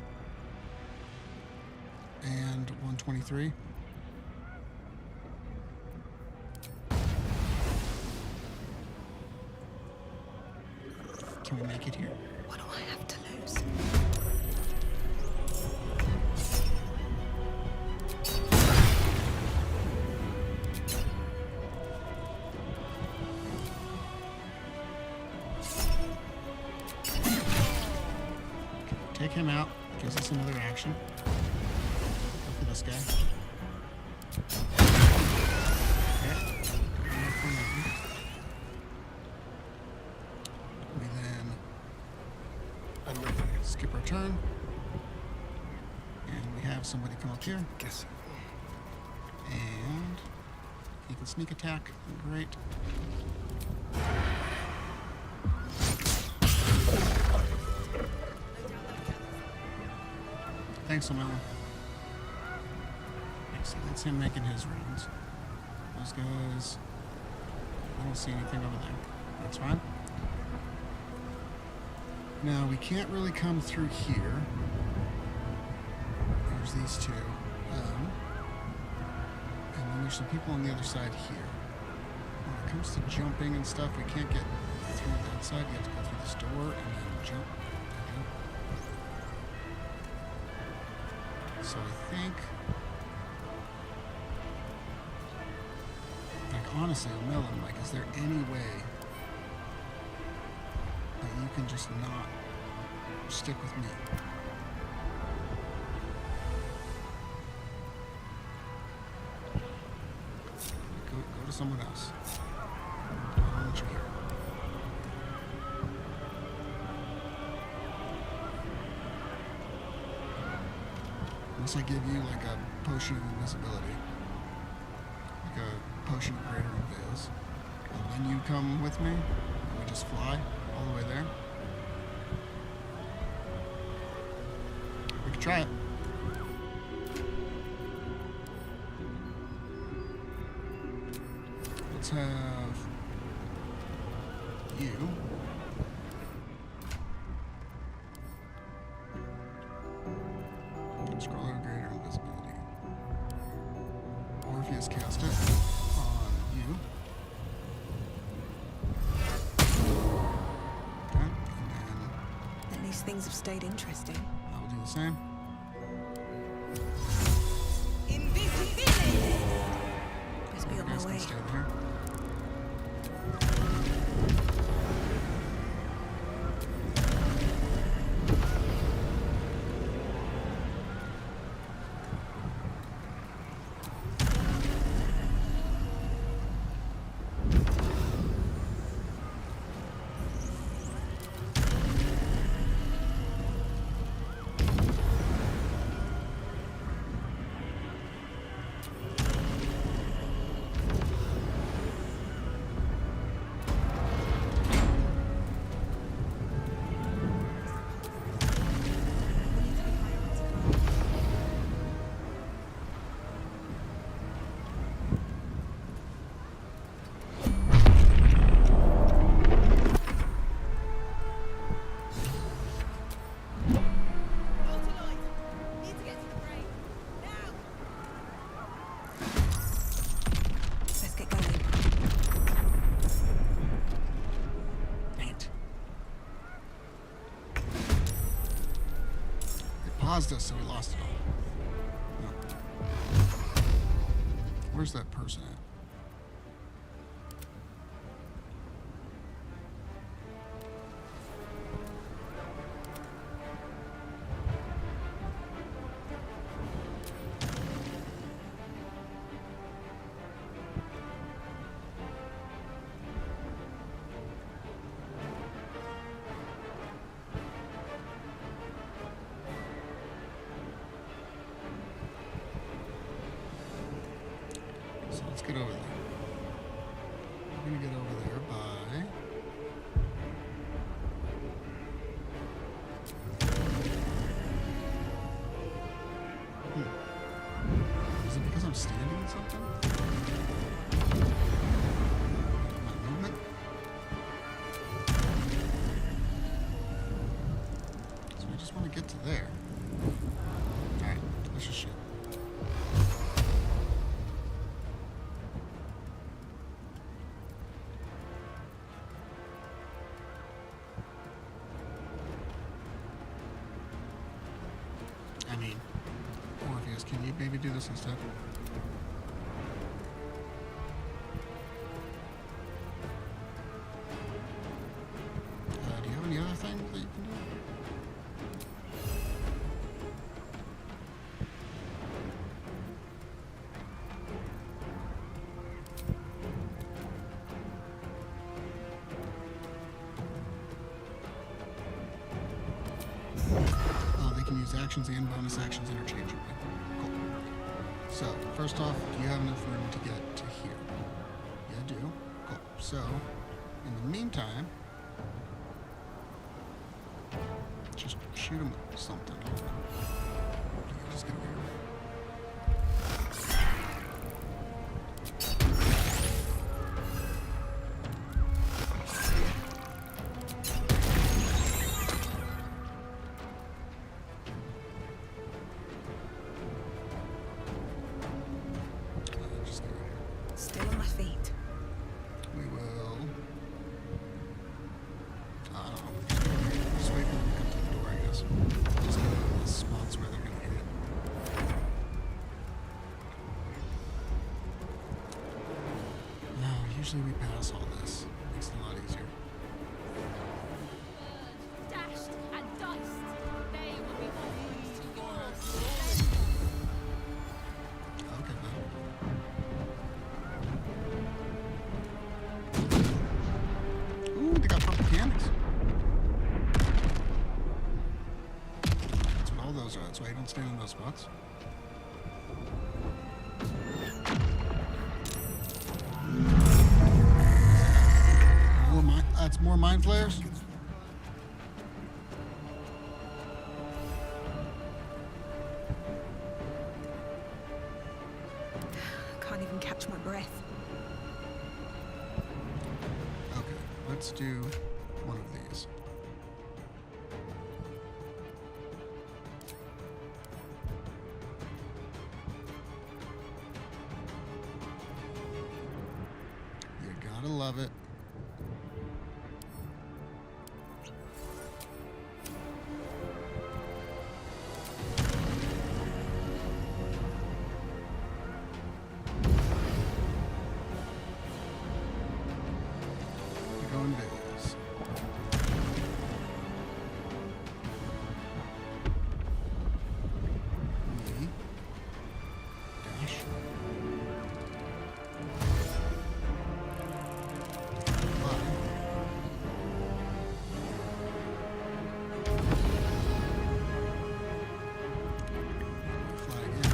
and 123. Can we make it here? What do I have to lose? Take him out. Gives us another action. Go for this guy. Okay. We then skip our turn. And we have somebody come up here. Guessing. And he can sneak attack. Great. Thanks, O'Malley. Okay, so that's him making his rounds. Those guys... I don't see anything over there. That's fine. Now, we can't really come through here. There's these two. And then there's some people on the other side here. When it comes to jumping and stuff, we can't get through that side. You have to go through this door and then jump. So I think, like honestly, O'Malley, like, is there any way that you can just not stick with me? someone else. I don't want you here. Unless I give you like a potion of invisibility. Like a potion of greater unveils. And then you come with me, and we just fly all the way there. We could try it. Let's have you. Scroll over greater invisibility. Orpheus cast it on you. Okay, and then At least things have stayed interesting. I will do the same. Let's be on You guys my way. can stay there. Let's get going. It paused us, so we lost it all. No. Where's that person at? So let's get over there. We're gonna get over there by Is it because I'm standing in something? My movement? So I just want to get to there. Alright, delicious shit. I mean, Orpheus, can you maybe do this instead? Do you have any other things that you can do? They can use actions and bonus actions interchangeably. Cool. So, first off, do you have enough room to get to here? Yeah, I do. Cool. So, in the meantime, just shoot him with something. Just get over here. Still on my feet. We will. I don't know. Just wait for them to come to the door, I guess. Just get in the spots where they're going to hit it. No, usually we pass all this. Makes it a lot easier. Dashed and diced. They will be used to yours. Okay, then. Don't stand in those spots. That's more mind flayers. Can't even catch my breath. Okay, let's do one of these. You gotta love it. Going biz. Me. Dash. Fly. Fly again.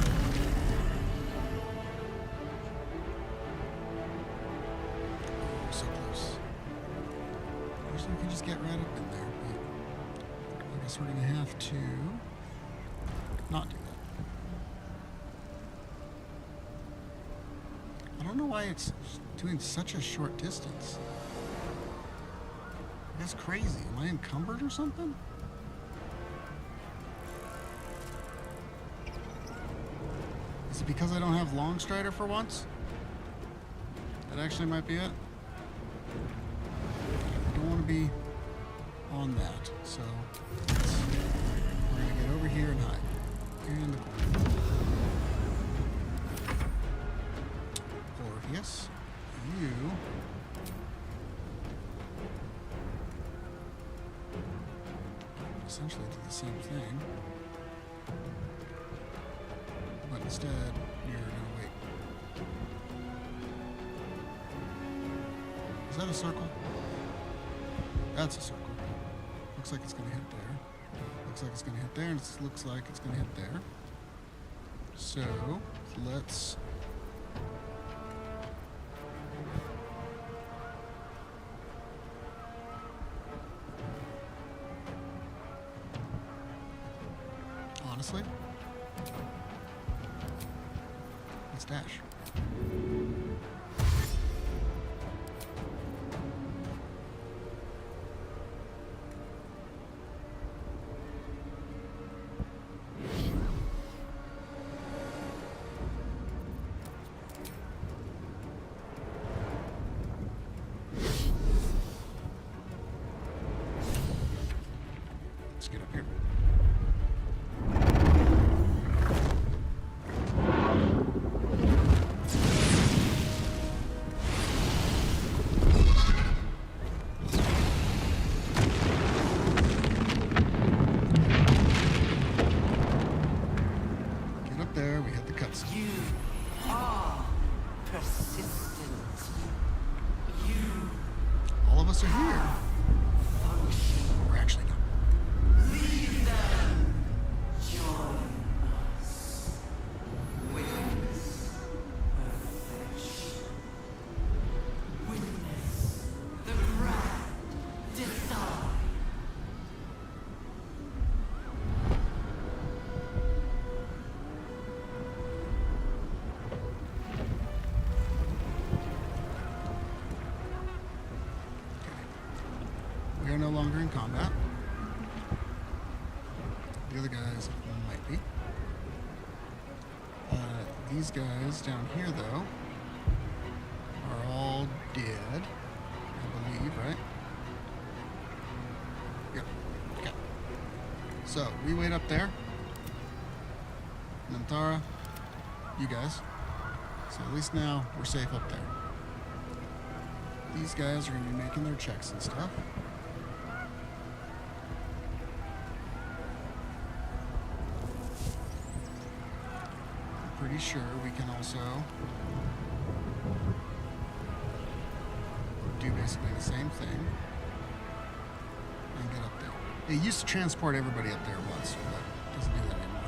So close. I wish we could just get right up in there, but I guess we're gonna have to not do that. I don't know why it's doing such a short distance. That's crazy. Am I encumbered or something? Is it because I don't have Long Strider for once? That actually might be it. I don't want to be on that, so we're going to get over here and hide. In the corner. Orpheus, you essentially do the same thing, but instead you're going to wait. Is that a circle? That's a circle. Looks like it's going to hit there. Looks like it's going to hit there, and it looks like it's going to hit there. So, let's... Honestly, let's dash. Let's get up here. Get up there, we hit the cutscene. You are persistent. You All of us are here. We're actually not. lead them. Join us. Witness her flesh. Witness the grand design. We are no longer in combat. The other guys might be. These guys down here, though, are all dead, I believe, right? Yep. Okay. So, we wait up there. Nantara, you guys. So at least now we're safe up there. These guys are going to be making their checks and stuff. Pretty sure we can also do basically the same thing and get up there. It used to transport everybody up there once, but it doesn't do that anymore.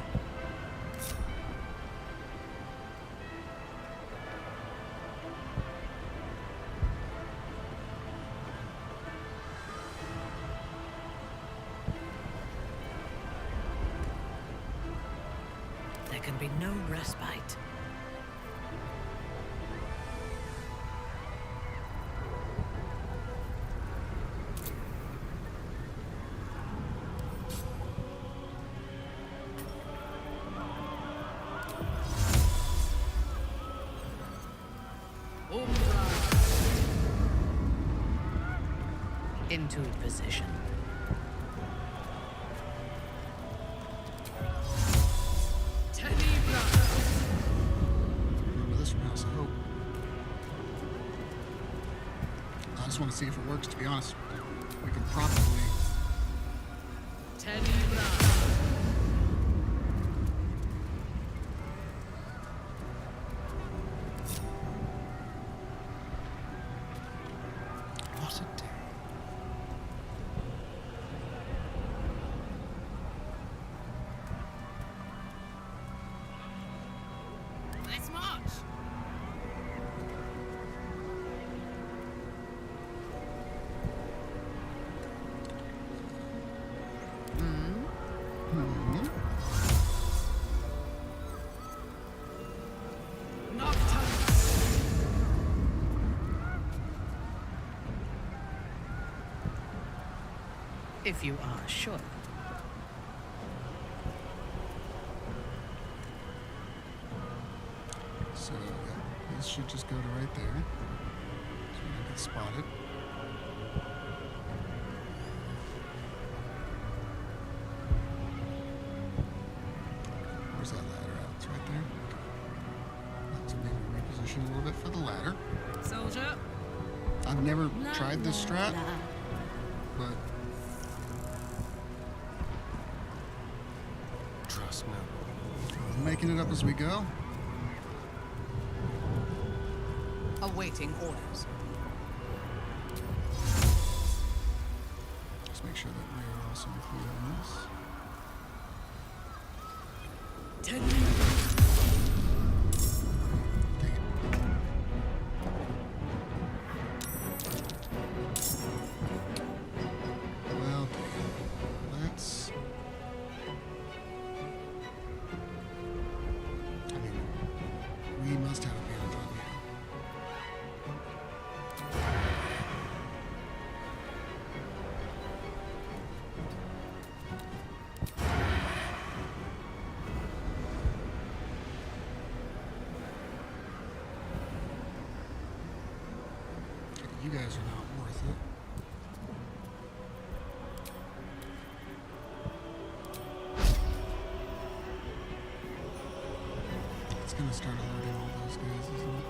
can be no respite. Into position. Remember this from House of Hope. I just want to see if it works, to be honest. We can probably... What a day. Let's march! If you are sure. So, yeah, this should just go to right there. So we don't get spotted. Where's that ladder at? It's right there. So maybe reposition a little bit for the ladder. Soldier. I've never tried this strat, but trust no one. Making it up as we go. Awaiting orders. Just make sure that we are also included in this. Well, let's... I mean, we must have a beyond on here. You guys are not worth it. It's gonna start alerting all those guys, isn't it?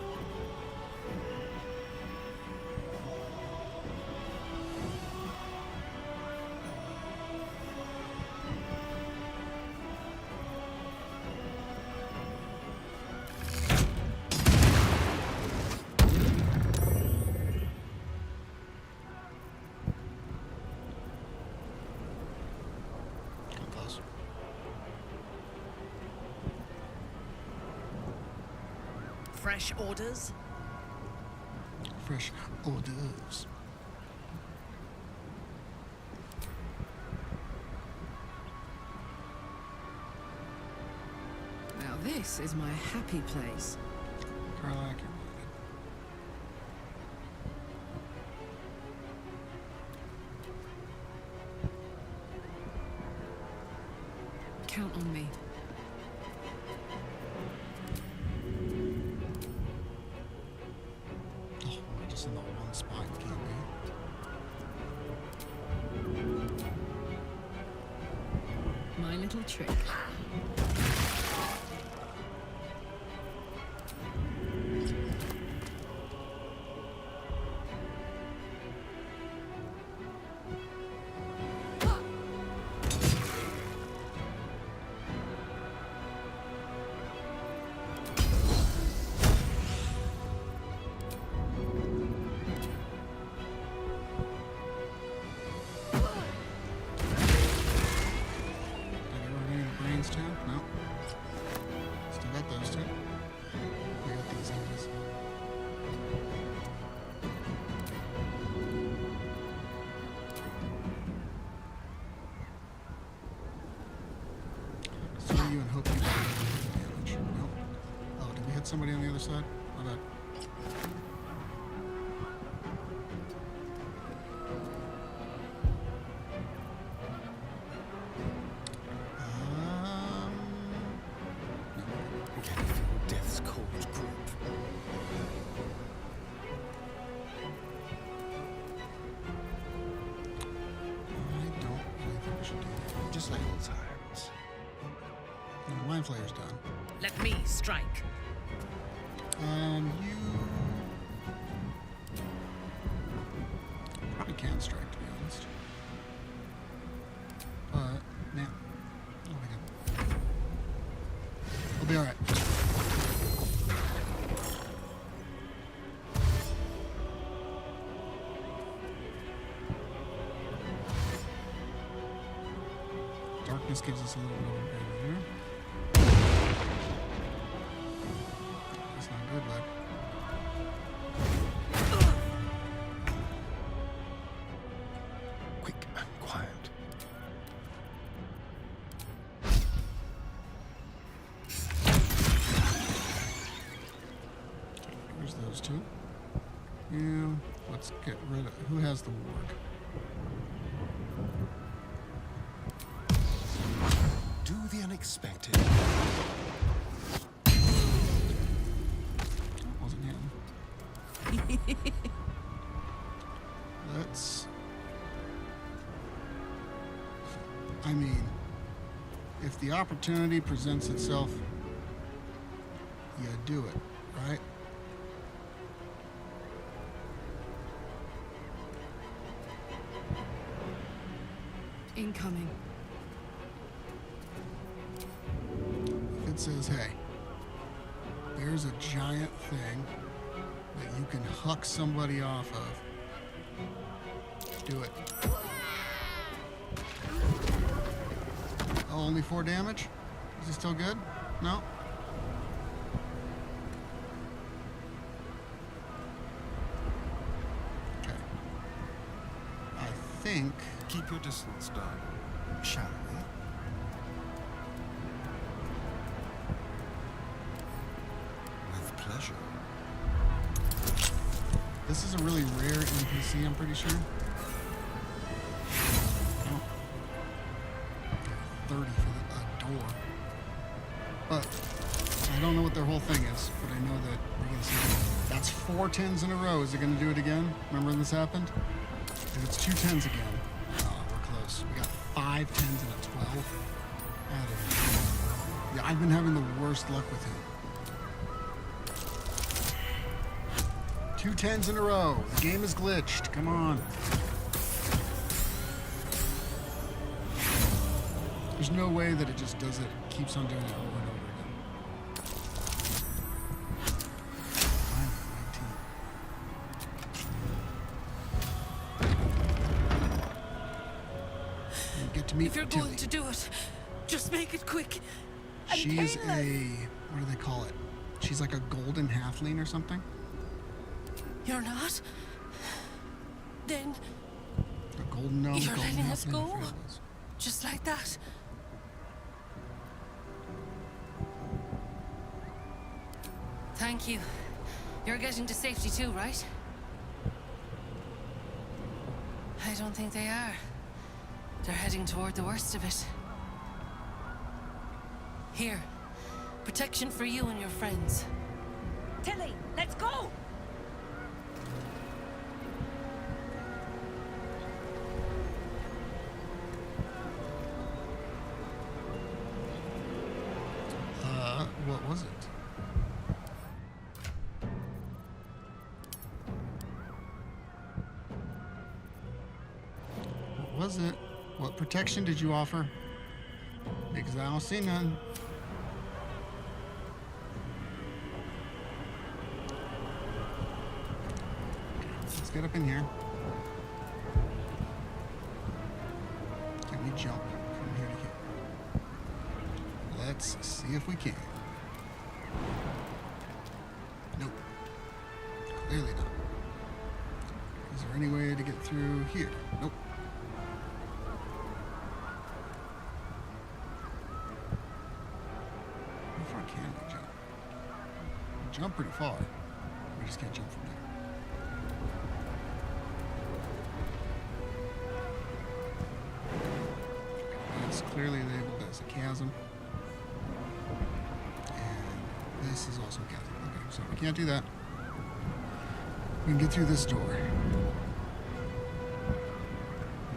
Come close. Fresh orders? Fresh hors d'oeuvres. Now this is my happy place. Carla, I can Count on me. Oh, we're just in the one spot, can't we? My little trick. No. Still got those two. We got these guys. So you and hope you fight somebody on the other side? My bad. Death's cold grip. I don't really think we should do that. Just like old times. No, Mind Flayer's done. Let me strike. You probably can strike, to be honest. But, man, oh my god. We'll be alright. Darkness gives us a little bit of advantage here. That's not good, bud. Quick and quiet. There's those two. You. Let's get rid of. Who has the ward? Do the unexpected. That wasn't him. Let's. I mean, if the opportunity presents itself, you do it, right? Incoming. If it says, hey, there's a giant thing that you can huck somebody off of, do it. Oh, only 4 damage? Is it still good? No? Okay. I think... Keep your distance, darling. Shall we? With pleasure. This is a really rare NPC, I'm pretty sure. Oh. 30 for a door. But I don't know what their whole thing is, but I know that we're gonna see. That's 4 10s in a row. Is it gonna do it again? Remember when this happened? If it's 2 10s again, we're close. We got 5 10s and a 12. Yeah, I've been having the worst luck with him. 2 10s in a row. The game is glitched. Come on. There's no way that it just does it, keeps on doing it over and over again. Finally, 19. You get to meet If you're Tilly. going to do it, just make it quick. and She's painless. what do they call it? She's like a golden halfling or something? You're not? Then A golden gnome, you're golden letting us halfling, I go? forget what it is. Just like that? Thank you. You're getting to safety too, right? I don't think they are. They're heading toward the worst of it. Here. Protection for you and your friends. Tilly, let's go! What was it? What was it? What protection did you offer? Because I don't see none. Let's get up in here. Can we jump from here to here? Let's see if we can. Nope. Clearly not. Is there any way to get through here? Nope. How far can we jump? jump pretty far. We just can't jump from there. It's clearly labeled as a chasm. And this is also a chasm. Okay, so we can't do that. We can get through this door.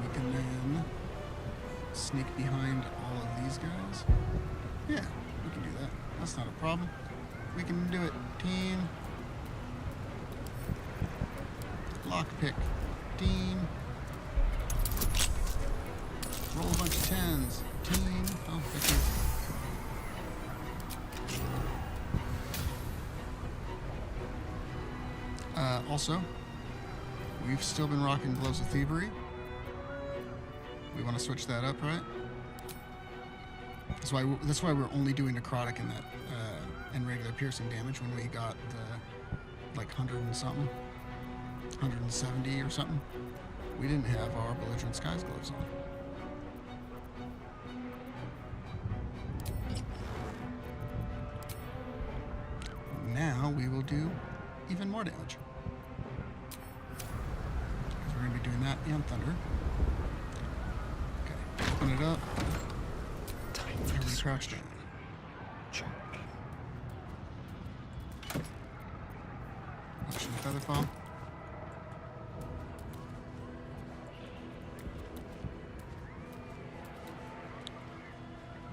We can then sneak behind all of these guys. Yeah, we can do that. That's not a problem. We can do it, team. Lockpick, team. Roll a bunch of 10s, team. Oh, thank you. Also, we've still been rocking Gloves of Thievery. We want to switch that up, right? That's why we're only doing necrotic in that and regular piercing damage when we got the like 100 and something, 170 or something. We didn't have our Belligerent Skies gloves on. Now we will do even more damage. Because we're going to be doing that and Thunder. Okay, open it up. Everybody crouch down. Motion Featherfall.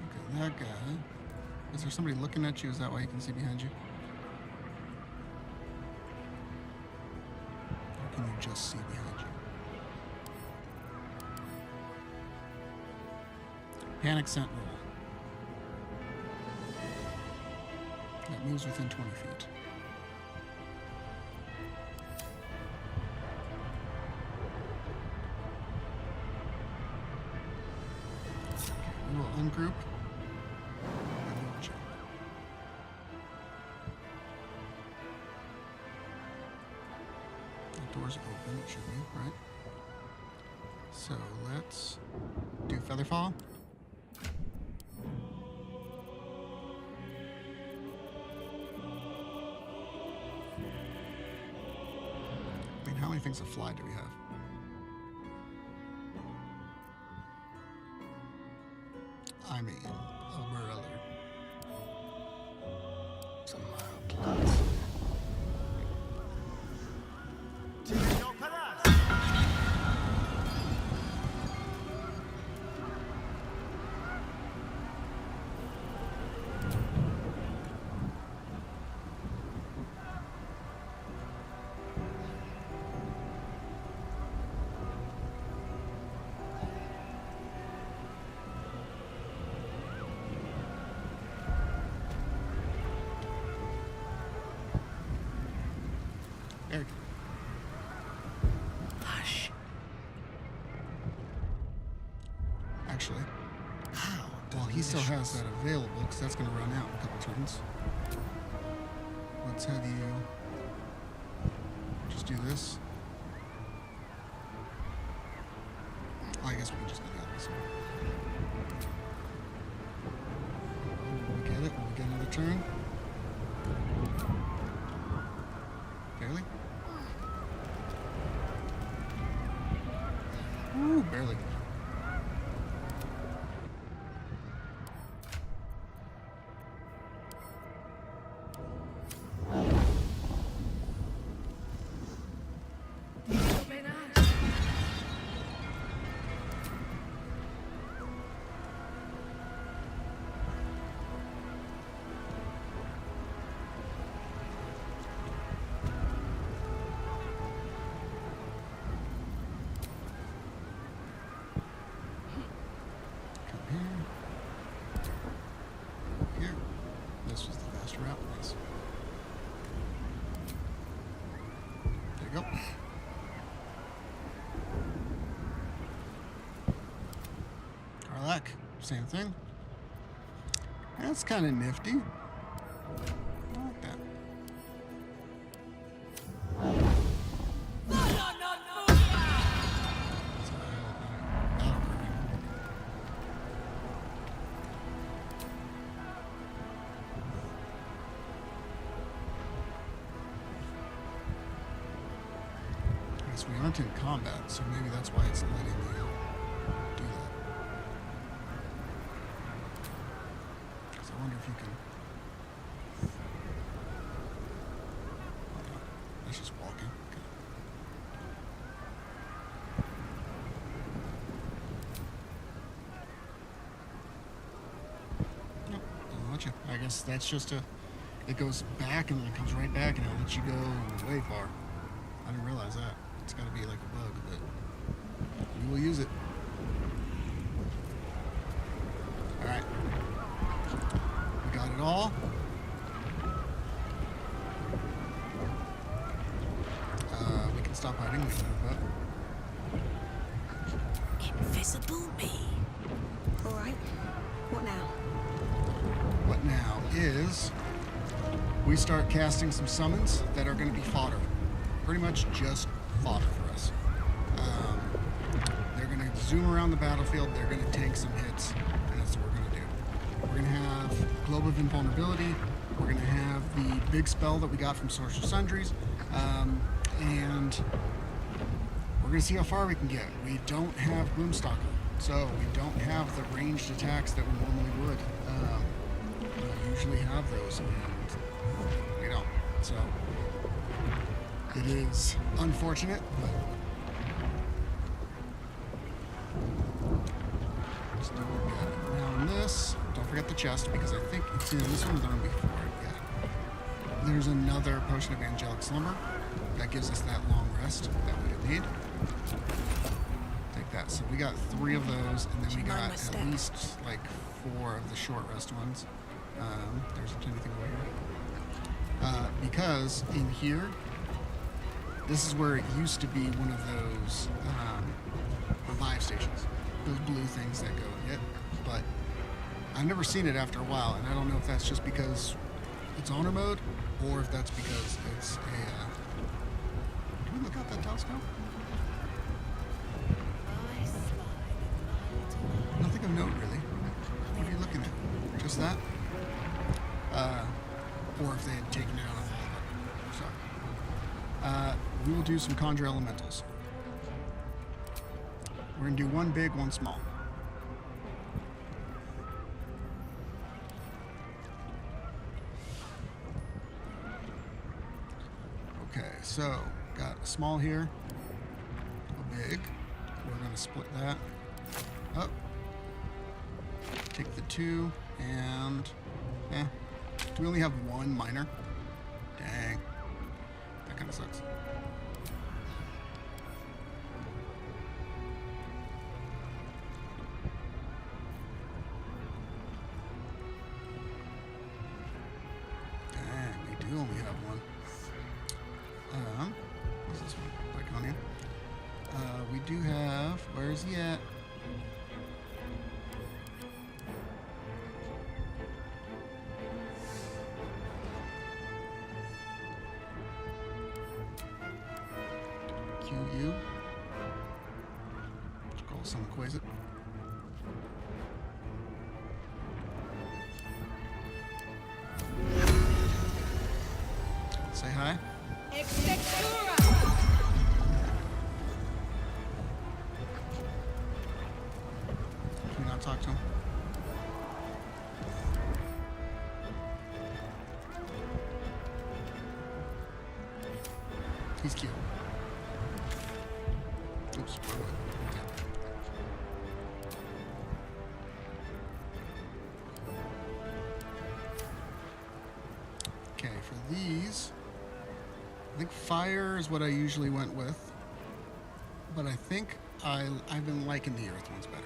Okay, that guy. Is there somebody looking at you? Is that why you can see behind you? Or can you just see behind you? Panic Sentinel. That moves within 20 feet. Okay, we will ungroup. And we will jump. The door's open, it should be, right? So let's do Featherfall. How many things of fly do we have? I mean, a brother. Some mild blood. Eric. Hush. Actually, well, he still has that available because that's going to run out in a couple turns. Let's have you just do this. Oh, I guess we can just do that this one. We get it. We get another turn. Barely. Ooh, barely. Here. This was the faster route. Nice. There you go. Karlak, same thing. That's kind of nifty. I like that. So we aren't in combat, so maybe that's why it's letting you do that. Because I wonder if you can... Oh, no. That's just walking. Okay. Nope, doesn't let you. I guess that's just a... It goes back and then it comes right back and it lets you go way far. I didn't realize that. It's got to be like a bug, but we will use it. Alright. We got it all. We can stop hiding. We can move up. Invisible me. Alright. What now? What now is we start casting some summons that are going to be fodder. Pretty much just fodder for us. They're going to zoom around the battlefield, they're going to tank some hits, and that's what we're going to do. We're going to have Globe of Invulnerability, we're going to have the big spell that we got from Sorcerer Sundries, and we're going to see how far we can get. We don't have Gloomstalker, so we don't have the ranged attacks that we normally would. We usually have those, and we don't. So it is unfortunate, but let's do what we got. Now in this, don't forget the chest, because I think it's in this one's done before it, yeah. There's another Potion of Angelic Slumber that gives us that long rest that we need. Take that. So we got 3 of those, and then we got at least like 4 of the short rest ones. There isn't anything over here. Because in here, this is where it used to be one of those revive stations. Those blue things that go and hit. But I've never seen it after a while, and I don't know if that's just because it's honor mode, or if that's because it's a... Can we look out that telescope? Nothing of note, really. What are you looking at? Just that? Or if they had taken it out of all of it. Sorry. We will do some Conjure Elementals. We're going to do one big, one small. Okay, so got a small here, a big. We're going to split that up. Take the 2 and do we only have 1 minor? Dang, that kind of sucks. Dang, we do only have 1. What's this one? Lyconia. We do have, where is he at? QU. Call some Quasit. Say hi. Can we not talk to him? He's cute. Oops. Okay, for these, I think fire is what I usually went with, but I think I've been liking the earth ones better,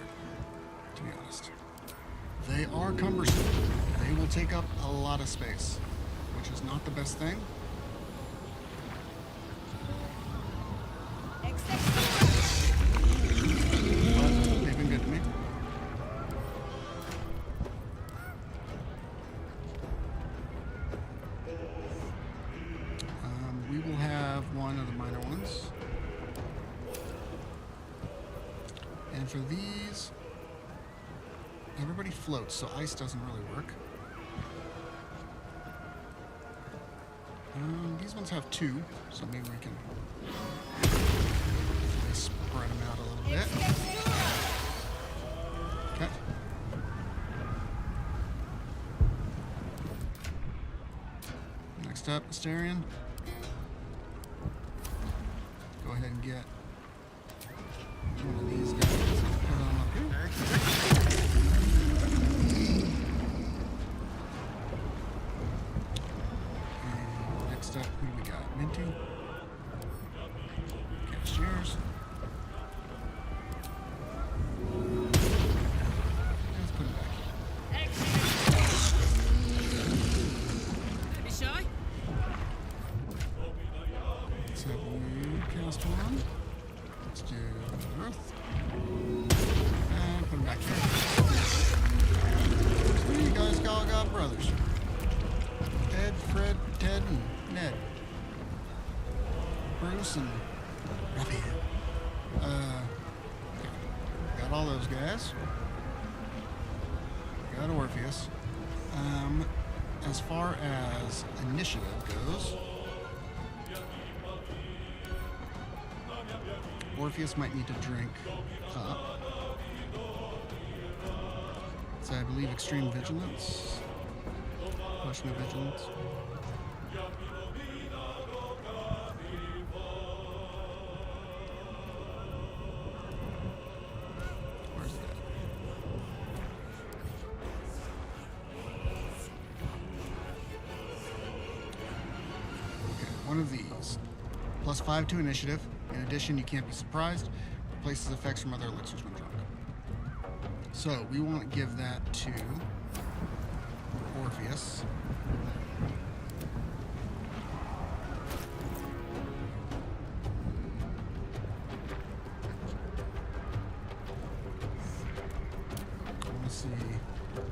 to be honest. They are cumbersome. They will take up a lot of space, which is not the best thing. But they've been good to me. We will have one of the minor ones. And for these, everybody floats, so ice doesn't really work. These ones have 2, so maybe we can... spread them out a little bit. Okay. Next up, Asterion. Go ahead and get one of these guys. Put them up here. And next up, who do we got? Minty. Cashiers. Let's put him back here. Don't be shy. Let's have you cast one. Let's do Earth. And put him back here. So you guys all got brothers. Ed, Fred, Ted, and Ned. Bruce and Raphael. Got all those guys. Got Orpheus. As far as initiative goes, Orpheus might need to drink up. So I believe extreme vigilance. Potion of vigilance. Where's that? Okay, one of these. +5 to initiative. In addition, you can't be surprised. Replaces effects from other elixirs when drunk. So we want to give that to Orpheus. I want to see.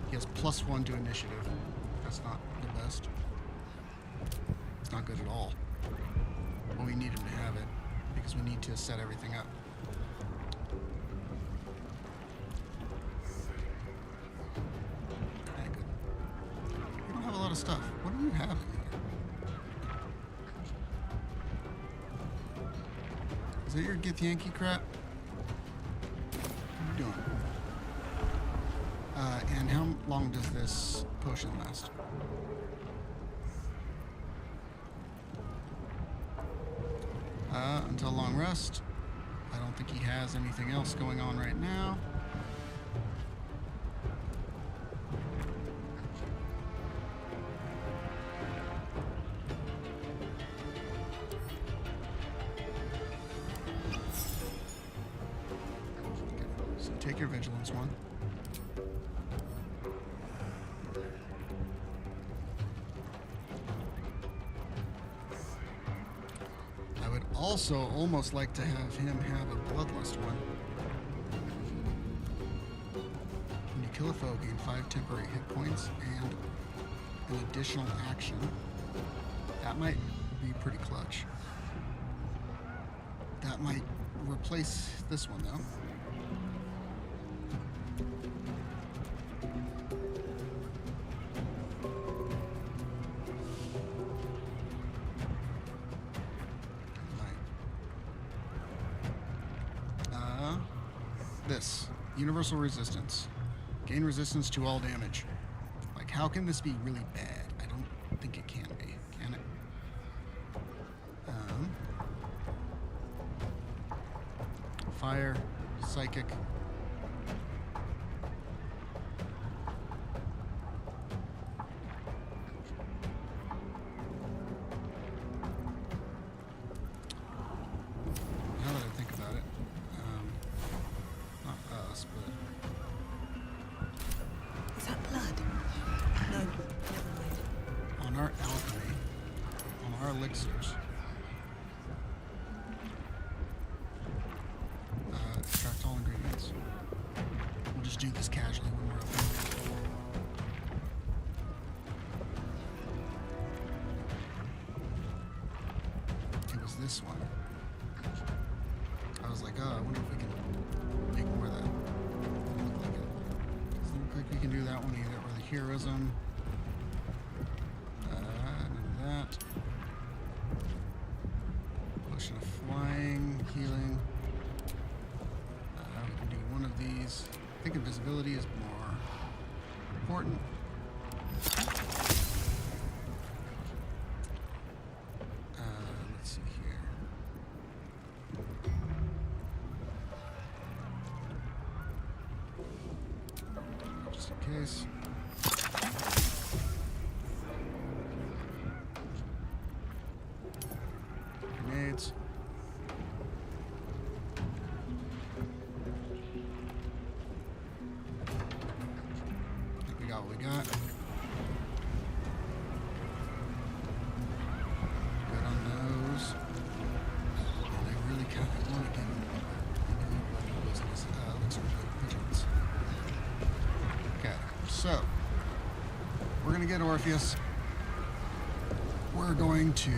He has +1 to initiative. That's not the best. It's not good at all. But we need him to have it because we need to set everything up. Okay, good. We don't have a lot of stuff. What do you have in here? Is that your Githyanki crap? What are you doing? And how long does this potion last? Until long rest. I don't think he has anything else going on right now. Okay, so take your vigilance one. Also, almost like to have him have a bloodlust one. When you kill a foe, gain 5 temporary hit points and an additional action. That might be pretty clutch. That might replace this one, though. This. Universal resistance. Gain resistance to all damage. Like, how can this be really bad? I don't think it can be. Can it? Fire. Psychic. Now that I think about it. Not us, but... Is that blood? No, never mind. On our alchemy, on our elixirs, extract all ingredients. We'll just do this casually when we're open. It was this one. I was like, oh, I wonder if we can make more of that. Doesn't look like it. Doesn't look like we can do that one either. Or the heroism. None of that. Potion of flying, healing. of these. I think invisibility is more important. Let's see here. Just in case. Grenades. I think we got what we got. Good on those. And I really kind of want to get into business. Looks like pigeons. Okay, so we're gonna get Orpheus. We're going to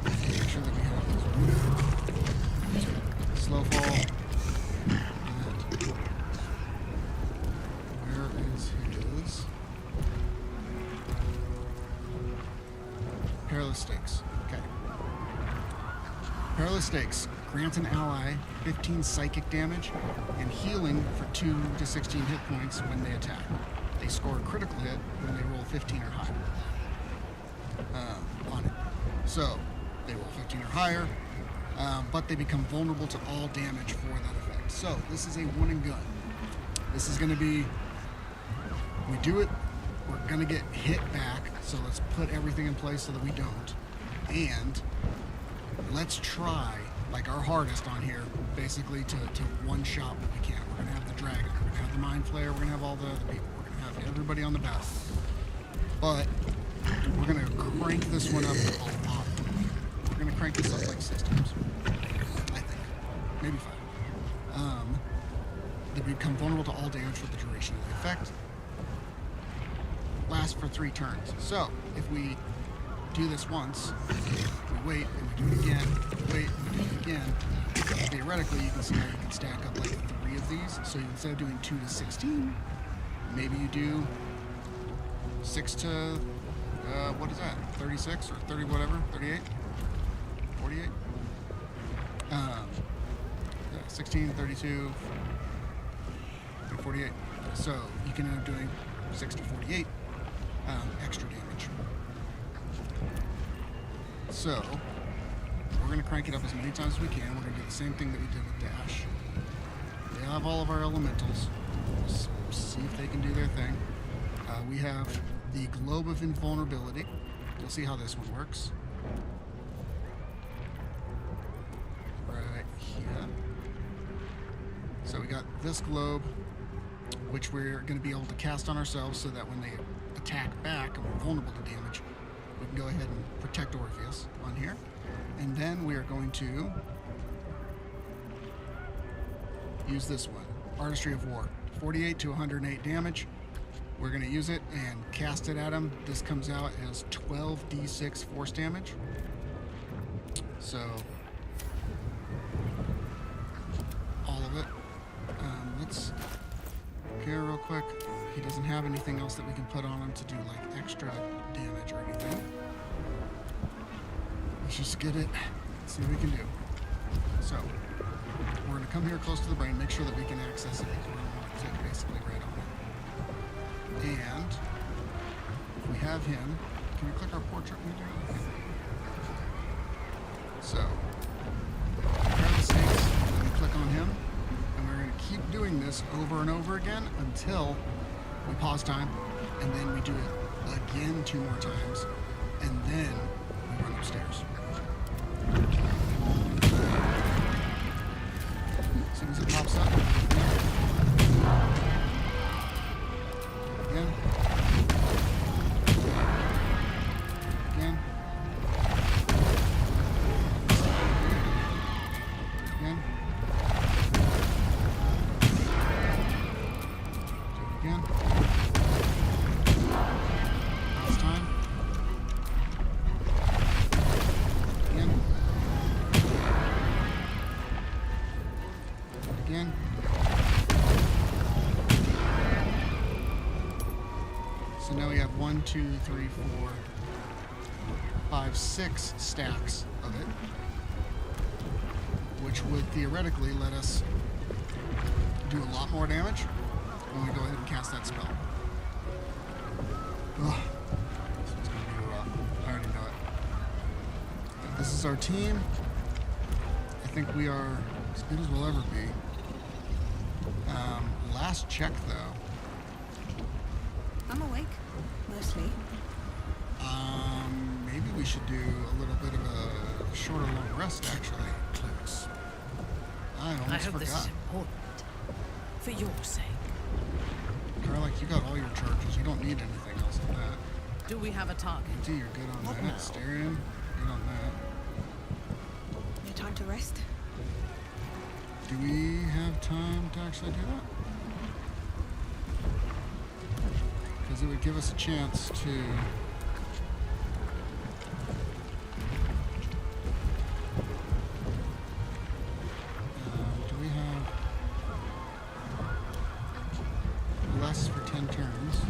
make sure that we have this slow fall. And where is his Perilous Stakes? Okay. Perilous Stakes grants an ally 15 psychic damage and healing for 2 to 16 hit points when they attack. They score a critical hit when they roll 15 or higher on it. So they roll 15 or higher, but they become vulnerable to all damage for that effect. So this is a one and gun. This is going to be, we do it, we're going to get hit back, so let's put everything in place so that we don't. And let's try like our hardest on here, basically to one-shot what we can. We're going to have the dragon, we're going to have the mind flayer, we're going to have all the other people. Have everybody on the battle, but we're gonna crank this one up a lot. We're gonna crank this up like 6 times, I think, maybe 5. They become vulnerable to all damage for the duration of the effect. Lasts for 3 turns. So if we do this once, we wait and we do it again, we wait and we do it again. Theoretically, you can see how you can stack up like 3 of these. So instead of doing 2 to 16. Maybe you do 6 to, what is that, 36 or 30 whatever, 38, 48? 16, 32, 48. So you can end up doing 6 to 48 extra damage. So we're going to crank it up as many times as we can. We're going to do the same thing that we did with Dash. We have all of our elementals. Just see if they can do their thing. We have the Globe of Invulnerability. You'll see how this one works. Right here. So we got this globe, which we're going to be able to cast on ourselves so that when they attack back and we're vulnerable to damage, we can go ahead and protect Orpheus on here. And then we are going to use this one, Artistry of War. 48 to 108 damage. We're going to use it and cast it at him. This comes out as 12d6 force damage. So, all of it. Let's go real quick. He doesn't have anything else that we can put on him to do like extra damage or anything. Let's just get it, see what we can do. So, we're going to come here close to the brain, make sure that we can access it. We don't want to click basically right on it. And if we have him, can we click our portrait? Okay. So, grab the snakes, and click on him, and we're going to keep doing this over and over again until we pause time, and then we do it again 2 more times, and then we run upstairs. As soon as it pops up, again, again, again, do it again, last time, again, again. So now we have 1, 2, 3, 4, 5, 6 stacks of it, which which would theoretically let us do a lot more damage when we go ahead and cast that spell. Ugh. This is going to be rough. I already know it. This is our team. I think we are as good as we'll ever be. Last check, though. I'm awake, mostly. Maybe we should do a little bit of a shorter long rest, actually. Close. I almost I hope forgot. this is important. For your sake. Garlic, you got all your charges. You don't need anything else than that. Do we have a target? D, you're good on Not that. now. Styrian, good on that. No time to rest. Do we have time to actually do that? Because it would give us a chance to... do we have less for 10 turns?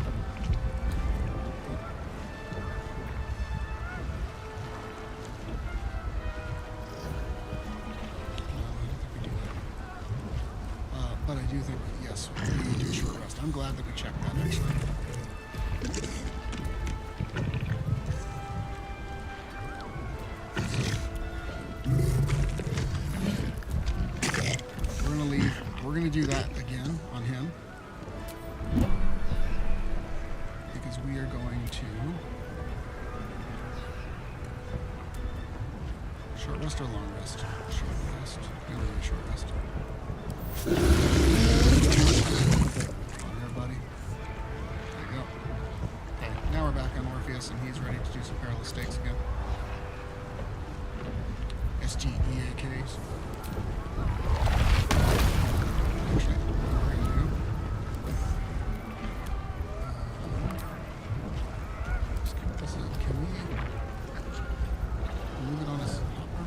But I do think, yes, we do a short rest. I'm glad that we checked that, actually. We're going to leave. We're going to do that again on him. Because we are going to... Short rest or long rest? Short rest. We're going to do a short rest. Come on here, buddy. There you go. Okay, now we're back on Orpheus, and he's ready to do some perilous stakes again. SGEAKs. Actually, what we're going to do... let's keep this in. Can we move it on his hopper?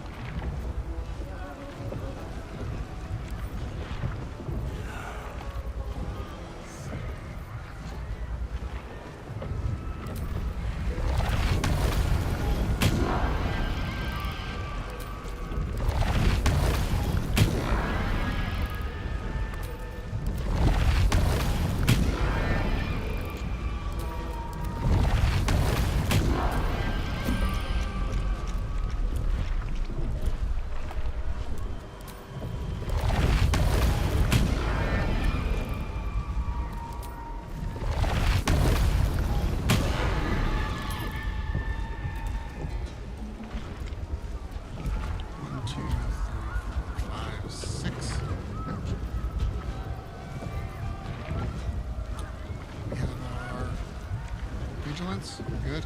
Good.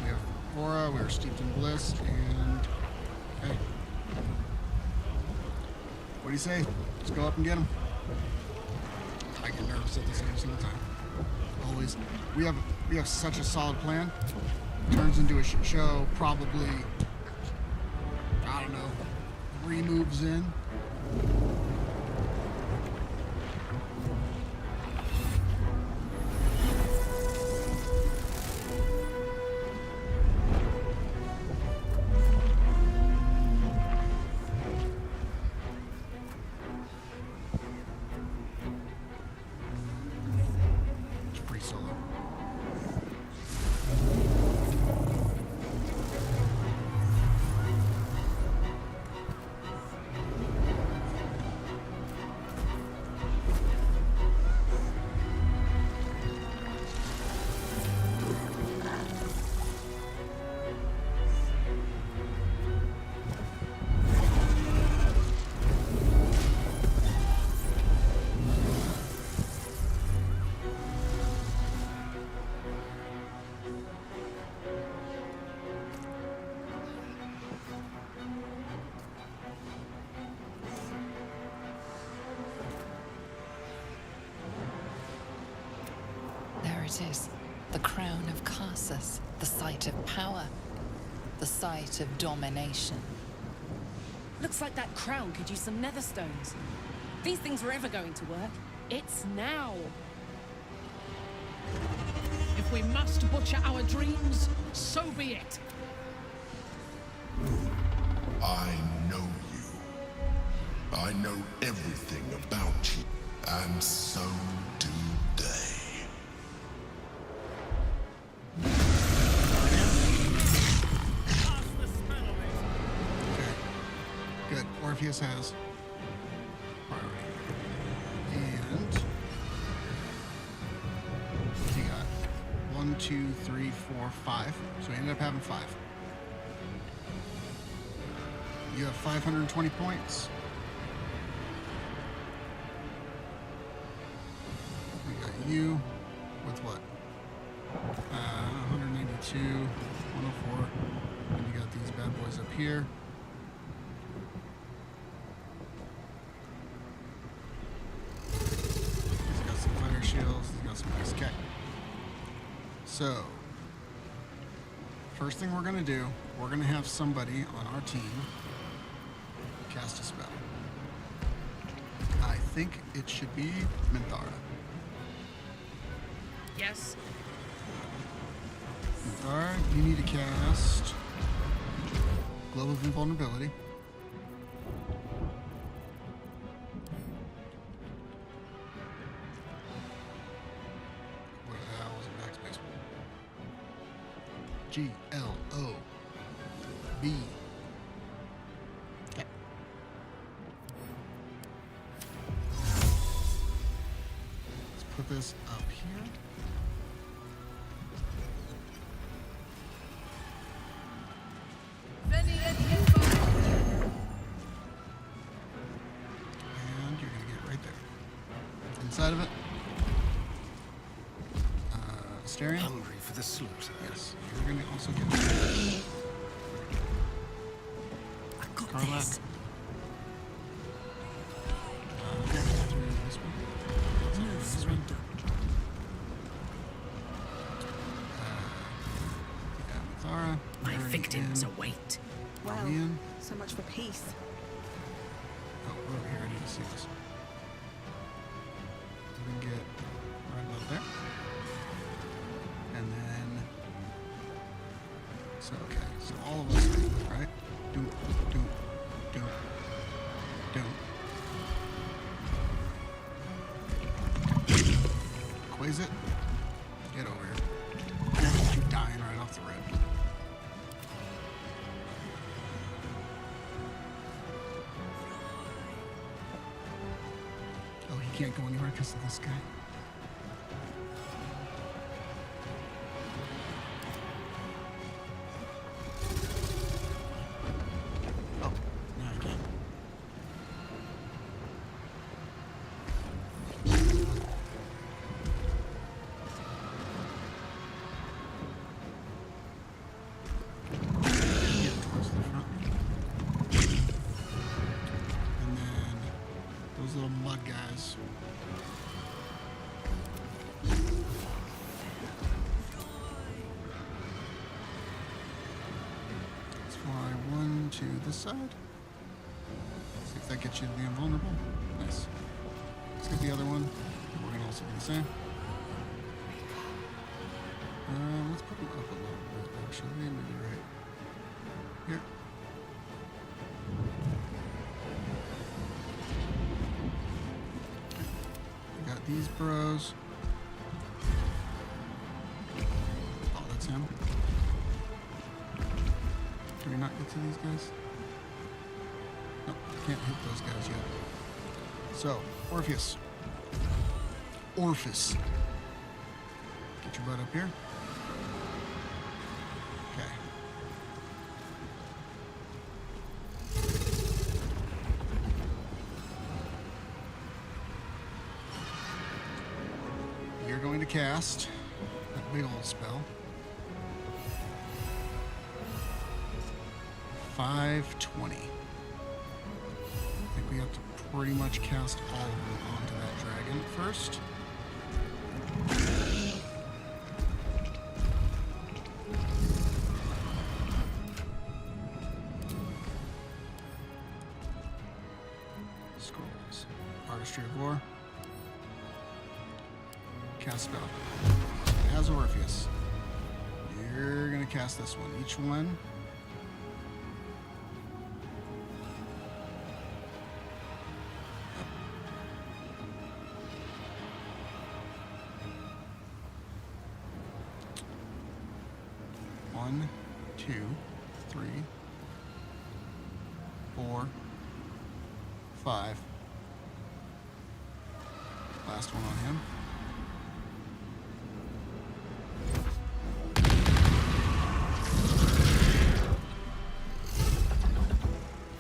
We have Aura, we are steeped in bliss, and... okay. What do you say? Let's go up and get him. I get nervous at this every single time. Always. We have such a solid plan. Turns into a shit show, probably, I don't know, 3 moves in. It is the crown of Karsus, the site of power, the site of domination. Looks like that crown could use some nether stones. These things were ever going to work. It's now. If we must butcher our dreams, so be it. I know you. I know everything about you, and so do they. Good. Orpheus has priority. And what's he got? 1, 2, 3, 4, 5. So we ended up having 5. You have 520 points. We got you with what? 192, 104. And you got these bad boys up here. He's got some fire shields. He's got some ice cat. So, first thing we're going to do, we're going to have somebody on our team cast a spell. I think it should be Minthara. Yes. Minthara, you need to cast Glove of Invulnerability. What the hell was it? Backspace. G-L-O-B. Okay. Let's put this up here. And you're gonna get right there. Inside of it, Asterion. Hungry for the slaughter. Yes, you're gonna also get. I got Carla. this. Okay, through this one. No surrender. Yeah, Minthara. My victims await. Well, Are we in? so much for peace. Oh, we're over here. I need to see this. We can get right about there. And then... So, okay. So all of us, right? Do. Quiz it. Get over here. You're dying right off the rip. Oh, he can't go anywhere because of this guy. Oh, no, I can't. Get towards the front. And then those little mud guys. Let's fly one to this side. See if that gets you to the invulnerable. Nice. Let's get the other one. We're gonna also do the same. Let's put them up a little bit, actually. Maybe right here. We got these bros. Oh, that's him. Can we not get to these guys? Nope, can't hit those guys yet. So, Orpheus. Orpheus. Get your butt up here. Okay. You're going to cast that big old spell. 520. I think we have to pretty much cast all of them onto that dragon first. Scrolls. Artistry of War. Cast spell. As Orpheus. You're gonna cast this one. Each one. 1, 2, 3, 4, 5. Last one on him.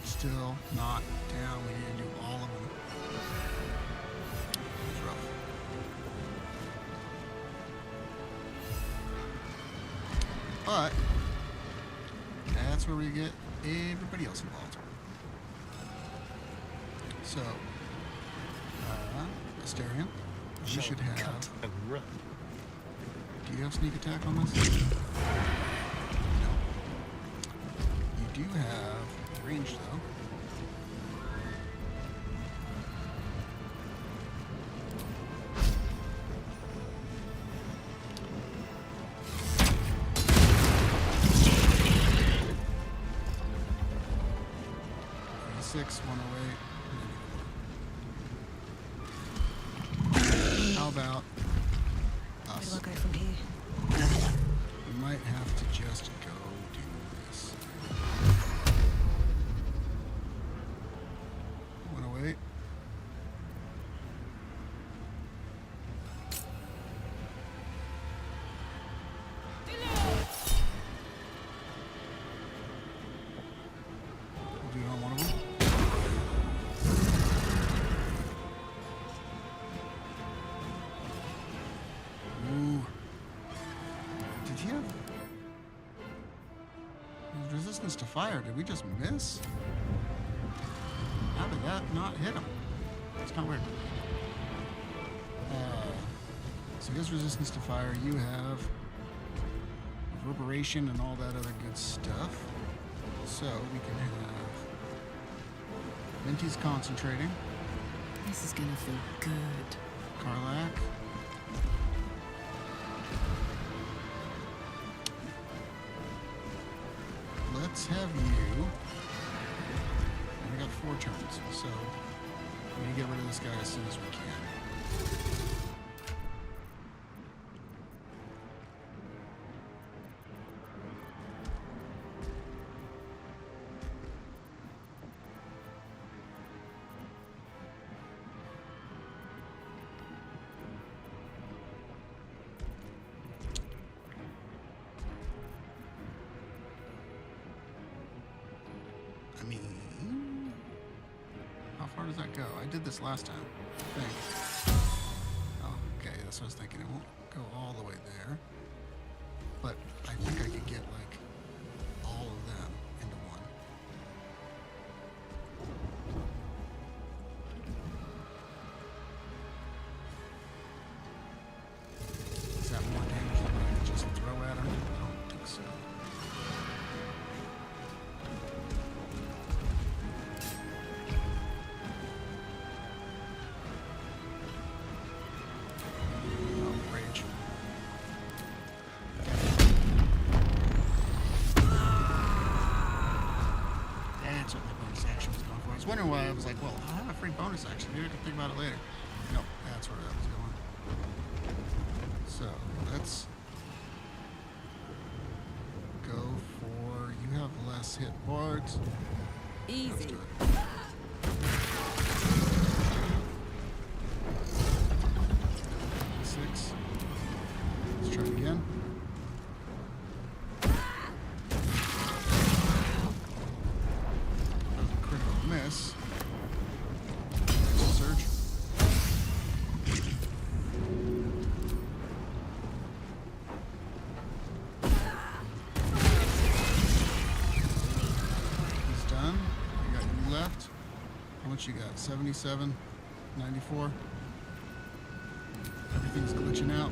Still not down. We need to do all of them. It's rough. But that's where we get everybody else involved. So, Asterion, you should have. Cut and run. Do you have sneak attack on this? No. You do have range though. How about us? Where do I go from here? We might have to just go do this. 108. We'll do it on one of them. Resistance to fire. Did we just miss? How did that not hit him? It's kind of weird. So he has resistance to fire. You have reverberation and all that other good stuff. So we can have Minty's concentrating. This is gonna feel good. Karlach. Let's have you. We got 4 turns, so we need to get rid of this guy as soon as we can. I mean, how far does that go? I did this last time, I think. Oh, okay, that's what I was thinking. It won't go all the way there. But I think I could get, like, all of them into one. Is that more damage than what I could just throw at him? I don't think so. I was wondering why I was like, well, I'll have a free bonus action. Maybe I can think about it later. Nope, that's where that was going. So, let's go for... You have less hit points. Easy. Let's do it. 6. Let's try it again. Miss. Surge. He's done. I got you left. How much you got? 77, 94. Everything's glitching out.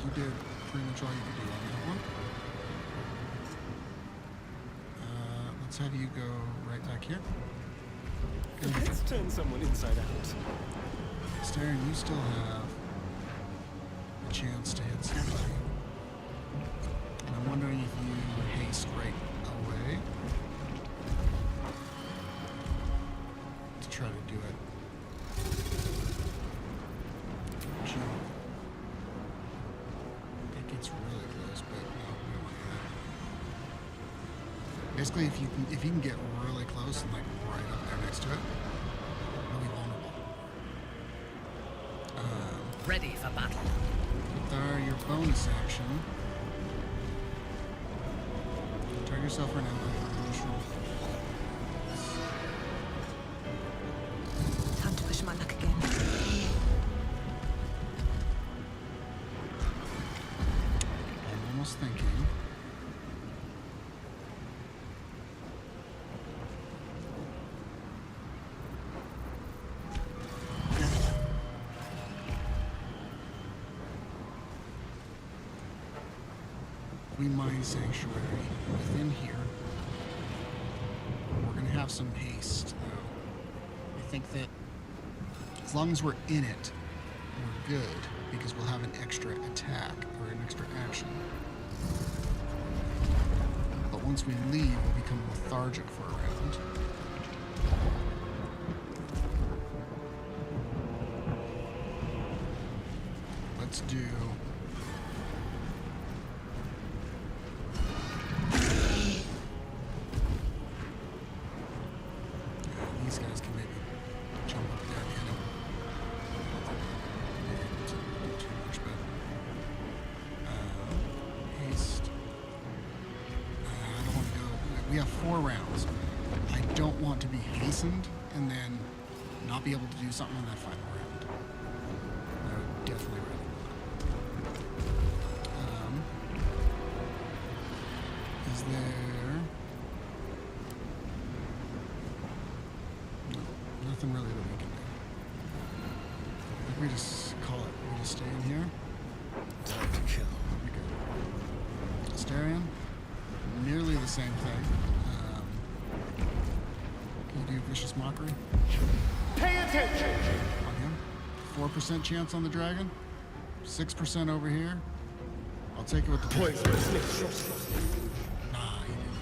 You did pretty much all you could do on that one. Let's have you go right back here. Let's turn someone inside out. Staren, you still have a chance to hit somebody. And I'm wondering if you haste right away to try to do it Basically, if you can get really close and like right up there next to it, you'll be vulnerable. Ready for battle. With your bonus action, target yourself for an ally for emotional. Time to push my luck again. I'm almost thinking. We mine sanctuary within here. We're gonna have some haste though. I think that as long as we're in it, we're good because we'll have an extra attack or an extra action. But once we leave, we'll become lethargic for a round. Let's do. These guys can maybe jump up there and hit him. Maybe to do too much, but haste. I don't want to go. We have 4 rounds. I don't want to be hastened and then not be able to do something in that final round. I would definitely rather not. Is there? Nothing really that we can do. I think we just call it. We just stay in here. Time to kill. We good. Asterion, nearly the same thing. Can you do Vicious Mockery? Pay attention! On him. 4% chance on the dragon. 6% over here. I'll take it with the poison. Nah, he didn't.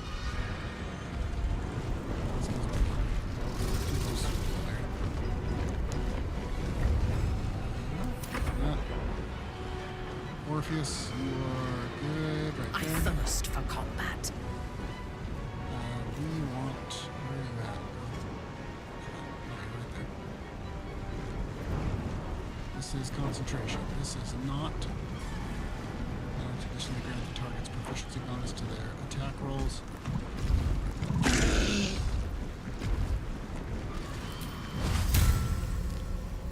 Orpheus, you are good right there. I thirst for combat. We want. Where are you at? Right there. This is concentration. This is not. Additionally, grant the target's proficiency bonus to their attack rolls.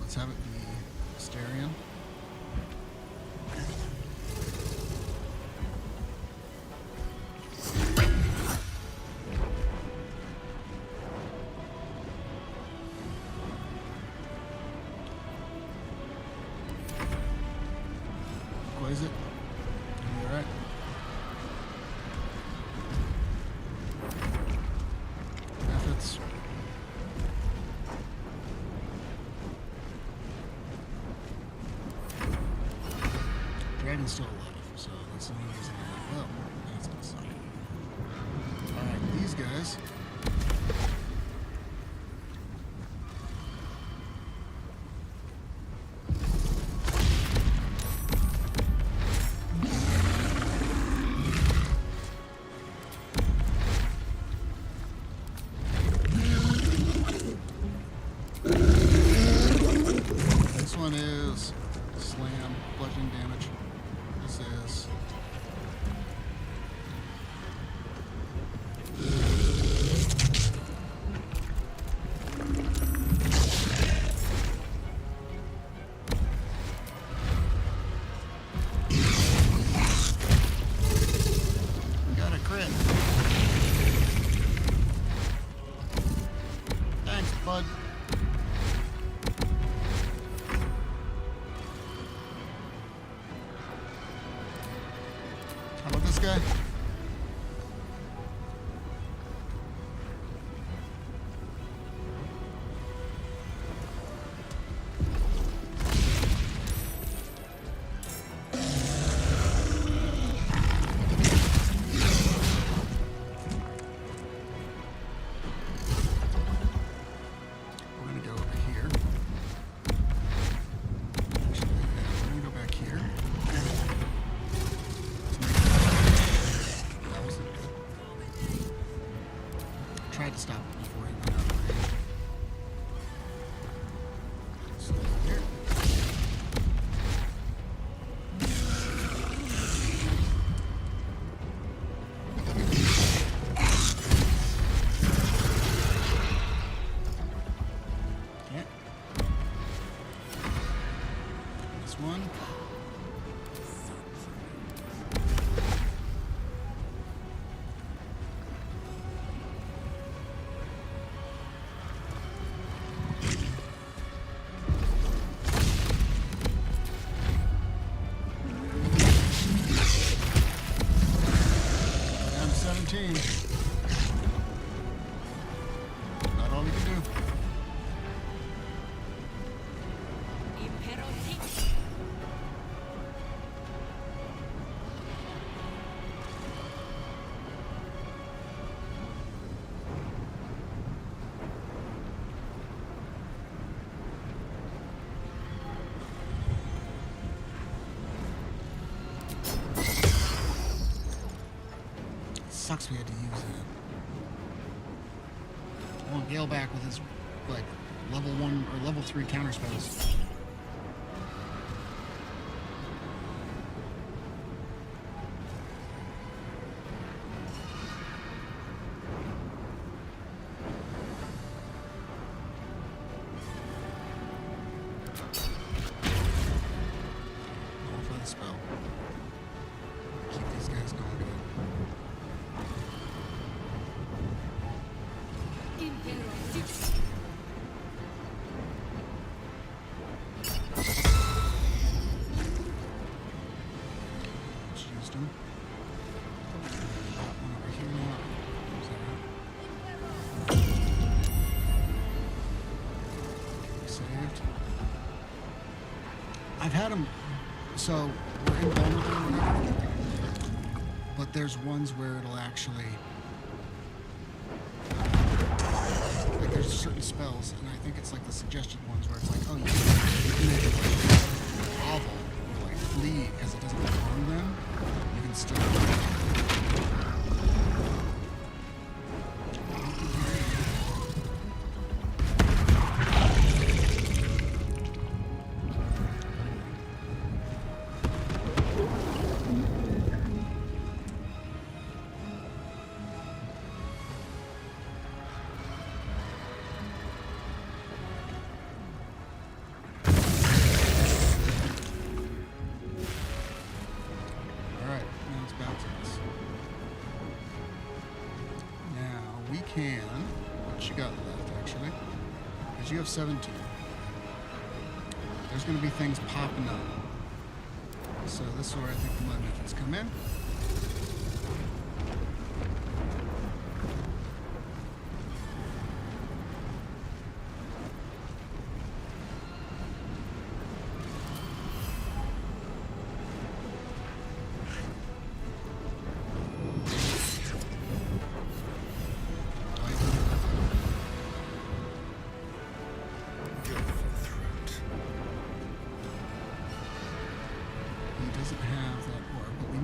Let's have it be Asterion. What is it? You alright? Methods. Dragon's still alive, so that's the only reason I'm like, well, that's gonna suck. Alright, these guys. This one is slam, bludgeoning damage. This is tried to stop it before he went out of range. So there. Okay. This one. Down to 17. Not all we can do. Sucks we had to use it. I want Gale back with his, like, level 1 or level 3 counter spells. All for the spell. Keep these guys going good. Just used him. Got one over here now. Is that right? Saved. I've had him, so we're invulnerable or whatever, but there's ones where it'll actually, like there's certain spells, and I think it's like the suggested ones where it's like, oh, you can make it like awful or like flee because it doesn't harm them. You can still. Can, what you got left actually, because you have 17. There's going to be things popping up. So this is where I think the mud methods come in.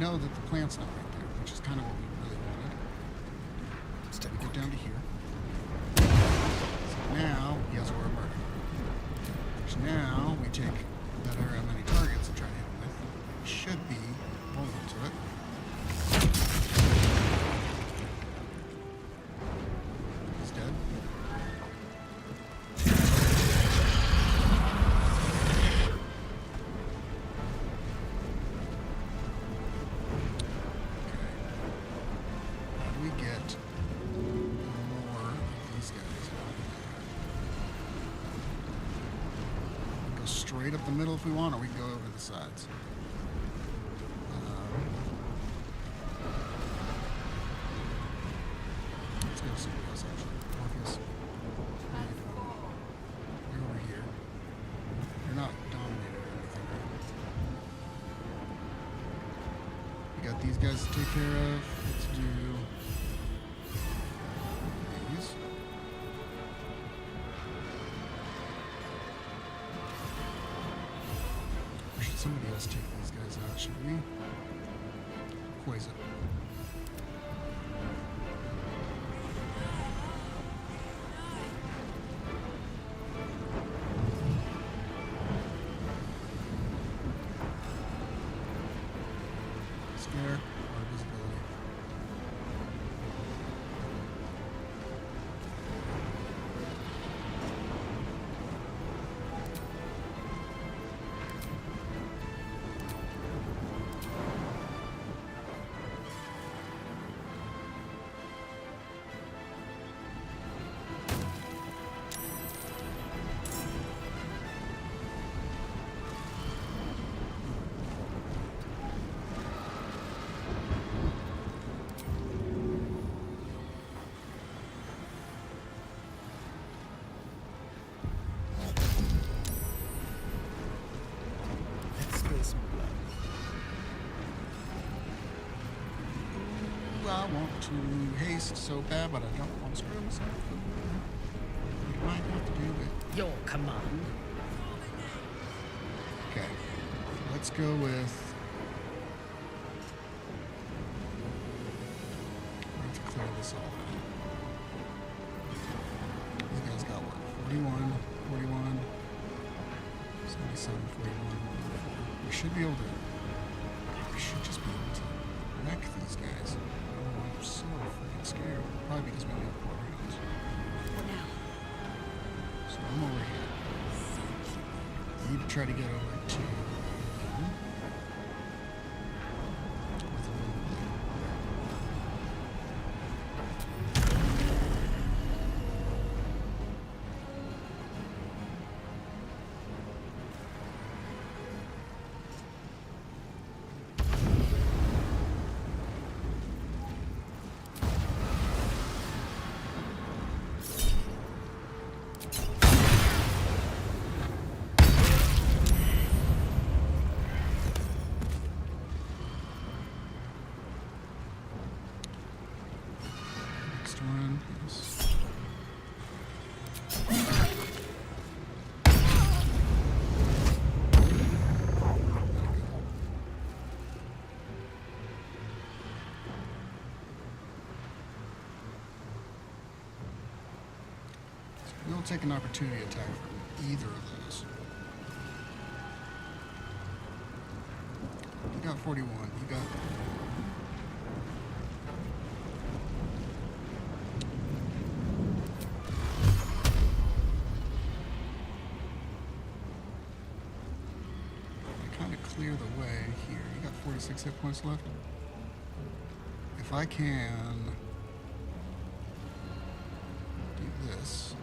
That the plant's not right there, which is kind of what we really wanted. Instead, we get down to here. So now he has Aura Murder. Which now we take that area of many targets and try to hit him with. We should be vulnerable to it. He's dead. Straight up the middle if we want, or we can go over the sides. Let's go to somebody else actually. Morpheus. You're over here. You're not dominated or anything, right? We got these guys to take care of. Let's do these. Somebody else take these guys out, should we? Poison. I want to haste so bad, but I don't want to screw myself. We might have to do it. Your command. Okay. Let's go with... Let's clear this all out. These guys got what? 41, 41, 77, 41, 44. We should be able to... We should just be able to wreck these guys. Oh, I'm so freaking scared. Probably because we only have 4 rounds. So I'm over here. I need to try to get over to... We'll take an opportunity attack from either of those. You got 41. You got... I kind of clear the way here. You got 46 hit points left. If I can do this.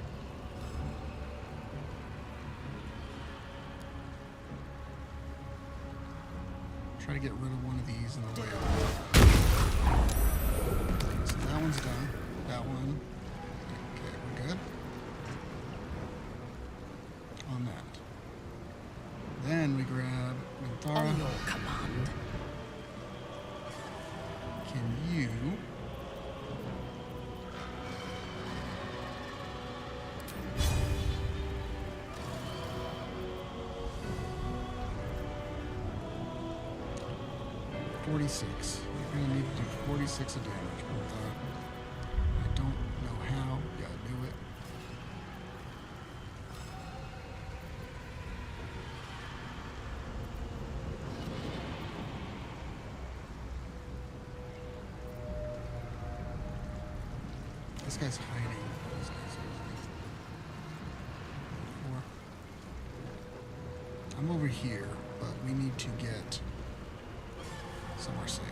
Try to get rid of one of these in the way. So that one's done. That one. Okay, we're good. On that. Then we grab Minthara. On your command. Can you... You're gonna need to do 46 of damage with that. I don't know how. Gotta do it. This guy's hiding. This guy's I'm over here, but we need to get somewhere safe.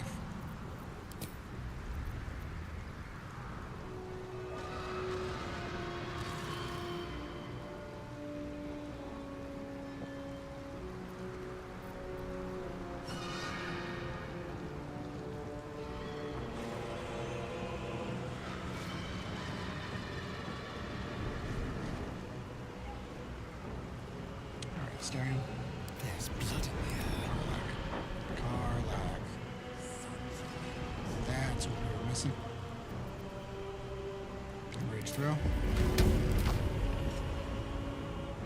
Alright, Starion. There's blood in the air. Karlach. That's what we were missing. Rage throw.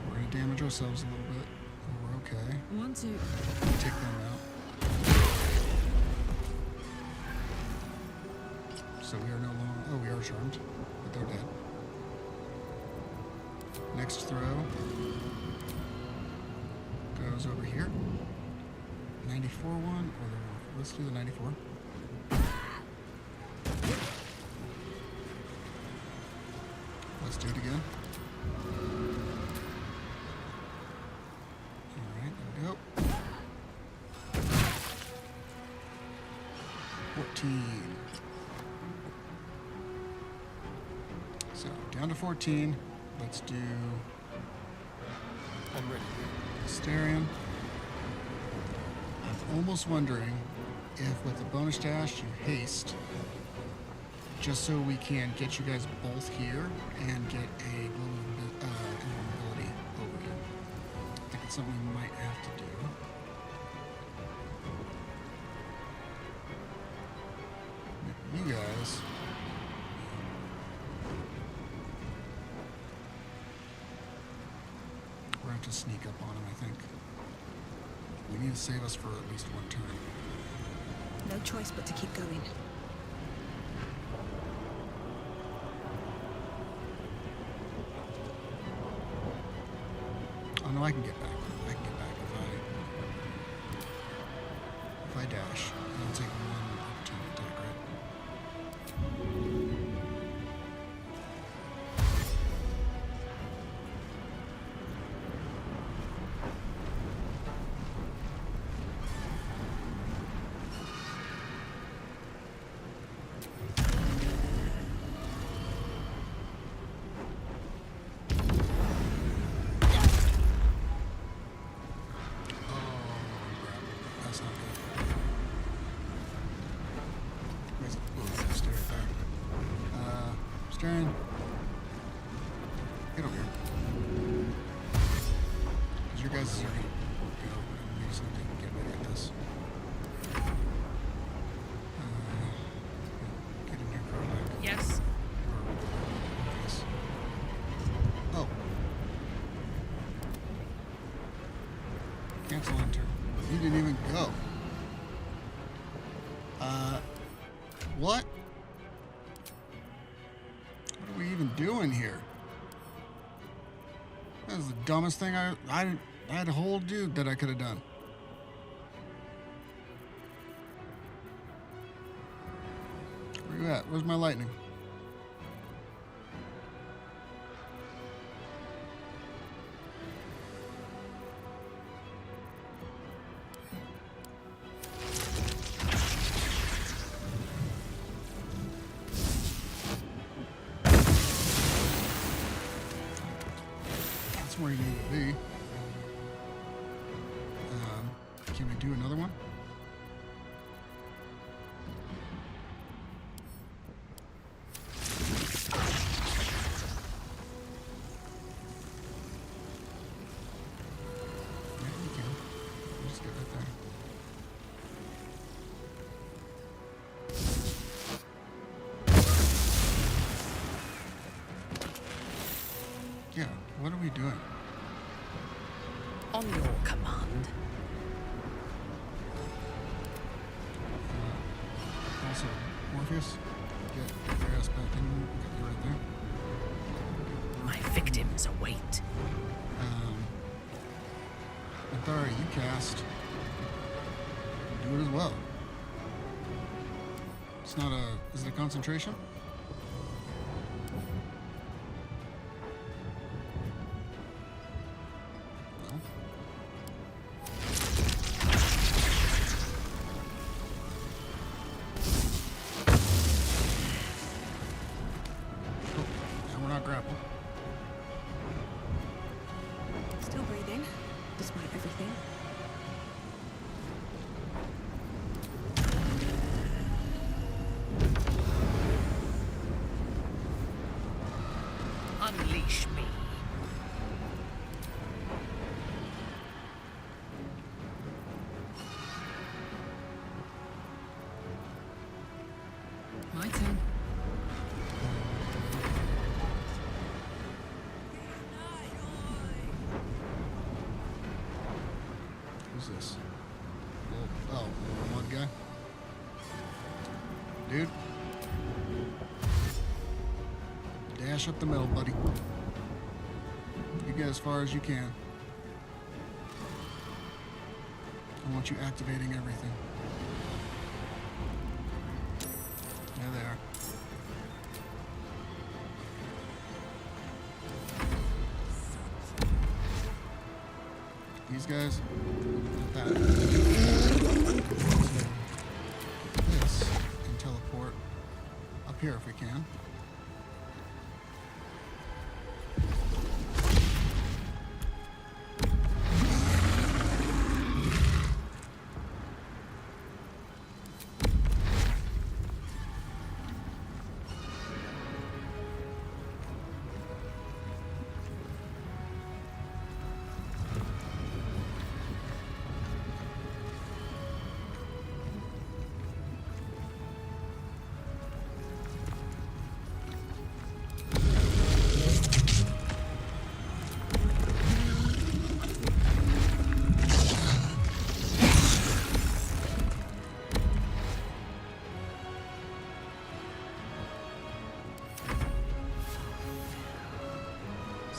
We're gonna damage ourselves a little bit, but we're okay. 1, 2. Take them out. So we are no longer... Oh, we are charmed, but they're dead. Next throw goes over here. 94 one, or the... Let's do the 94. Let's do it again. Alright, there we go. 14. So, down to 14. Let's do... I'm ready. Starion. I'm almost wondering if with the bonus dash you haste, just so we can get you guys both here and get a invulnerability over here. I think it's something we might have to do. Maybe you guys. We're going to have to sneak up on him, I think. We need to save us for at least one turn. No choice but to keep going. Oh no, I can get back. I can get back if I dash. I'll take one opportunity attack, right? That's not good. Where's it? Oh, stay right there. Stern. Get over here. Because your guys are going to go and use something to get ready at this. Get in here, Carlac. Yes. Yes. Oh. Cancel enter. He didn't even go. What? What are we even doing here? That was the dumbest thing I had a whole dude that I could have done. Where you at? Where's my lightning? That's where you need to be. Can we do another one? Yeah, we can. We'll just get right there. Yeah, what are we doing? On your command. Also, Morpheus, get your ass back in. Got you right there. My victims await. Anthara, you cast. Do it as well. It's not a. Is it a concentration? No. Oh, and we're not grappled. Still breathing, despite everything. Unleash me. My turn. Who's this? Oh, one guy. Dude. Dash up the middle, buddy. You get as far as you can. I want you activating everything. There they are. These guys, not that. This can teleport up here if we can.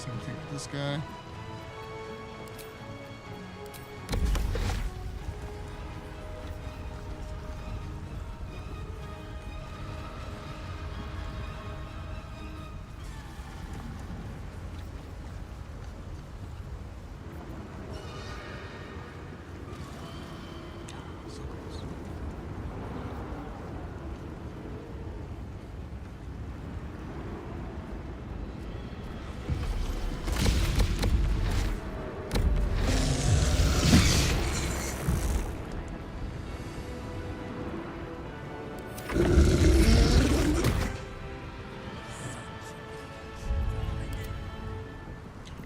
Same thing with this guy.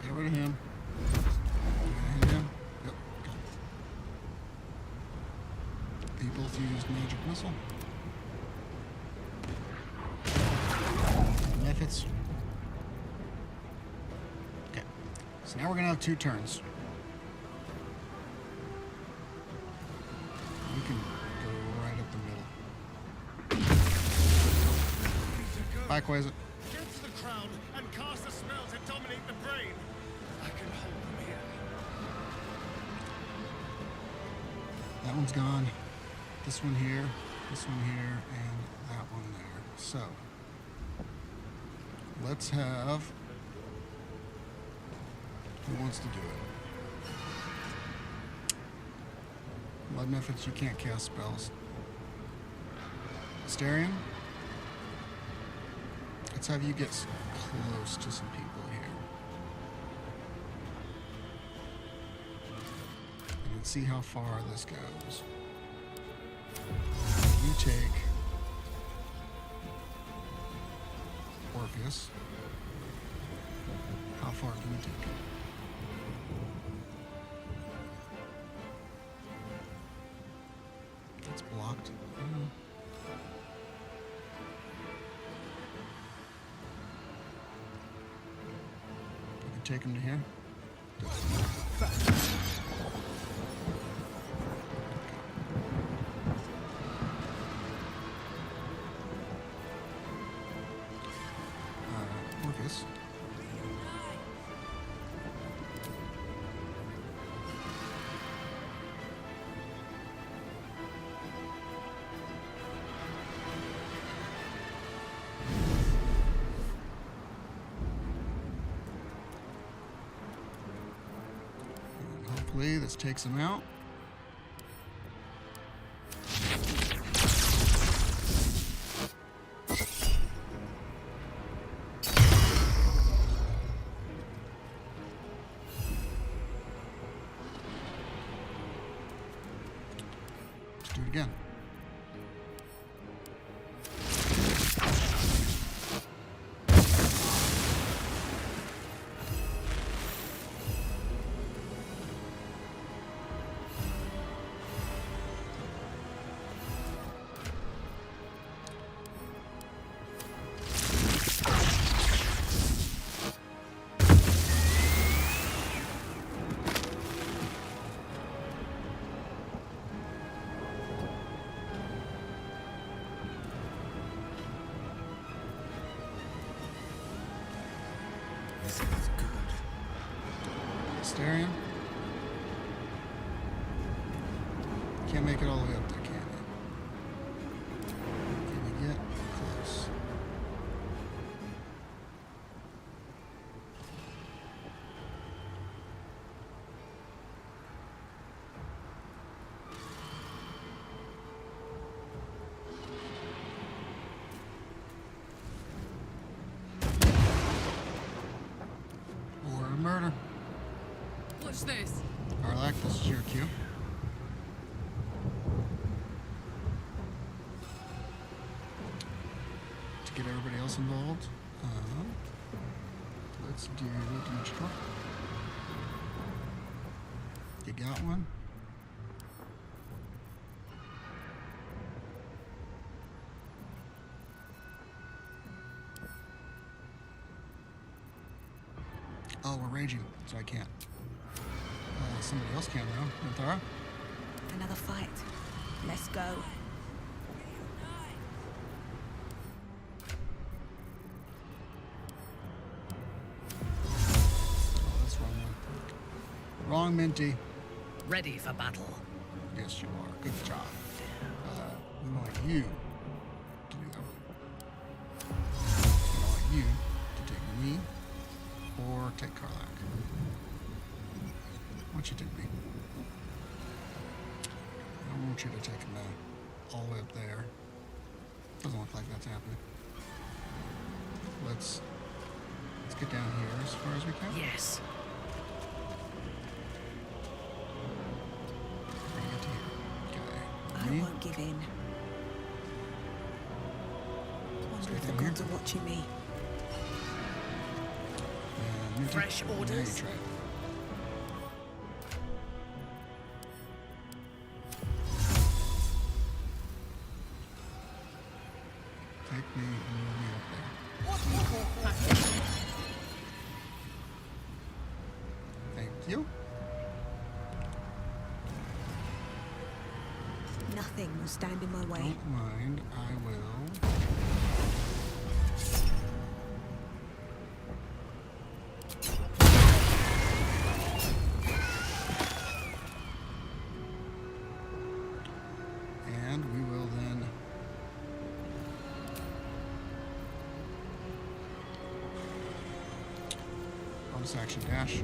Get rid of him. And him. Yep. They both used magic missile. Methods. Okay. So now we're gonna have 2 turns. We can go right up the middle. Bye, Quasar. Get to the crown and cast a spell to dominate the brain. I can hold them here. That one's gone. This one here, and that one there. So, let's have... Who wants to do it? Blood methods, you can't cast spells. Asterion? Let's have you get close to some people here. And let's see how far this goes. You take Orpheus. How far can you take him? It's blocked. You can take him to here. Orpheus. Hopefully this takes him out. Let's do it again. Asterion. Can't make it all the way up there, can you? Can you get close? Or a murder. Watch this. Arlac, this is your cue. To get everybody else involved, let's do damage talk. You got one? Oh, we're raging, so I can't. Somebody else can though. Anthara? Another fight. Let's go. Wrong, Minty. Ready for battle. Yes, you are. Good job. We want you to do that. We want you to take me or take Karlak. Why don't you take me? I don't want you to take him all the way up there. Doesn't look like that's happening. Let's get down here as far as we can. Yes. I won't give in. Wonder if the gods are watching me. Fresh orders. Take me and move me up there. Thank you. Nothing will stand in my way. Don't mind, I will. And we will then bonus action dash.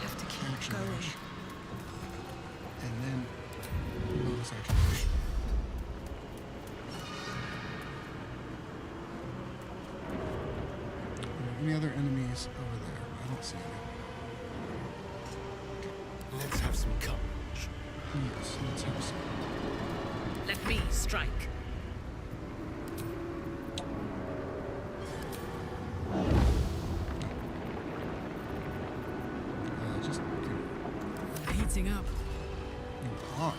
Have to keep Action going. dash. And then bonus action dash. Any other enemies over there? I don't see any. Let's have some courage. Yes, let's have some. Let me strike. Just Heating up. you are.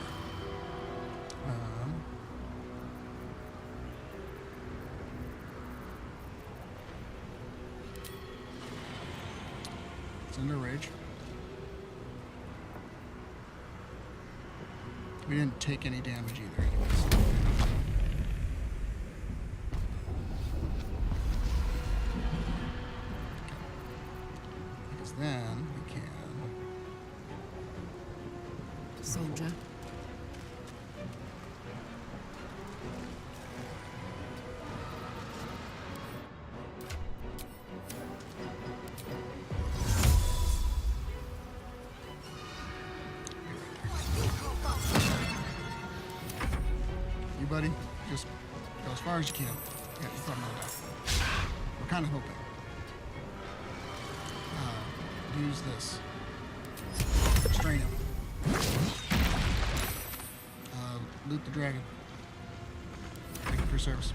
It's under rage. We didn't take any damage either, anyways. Because then we can. Soldier. You, buddy, just go as far as you can. Yeah, you're probably gonna die. We're kind of hoping. Use this. Strain him. Loot the dragon. Thank you for your service.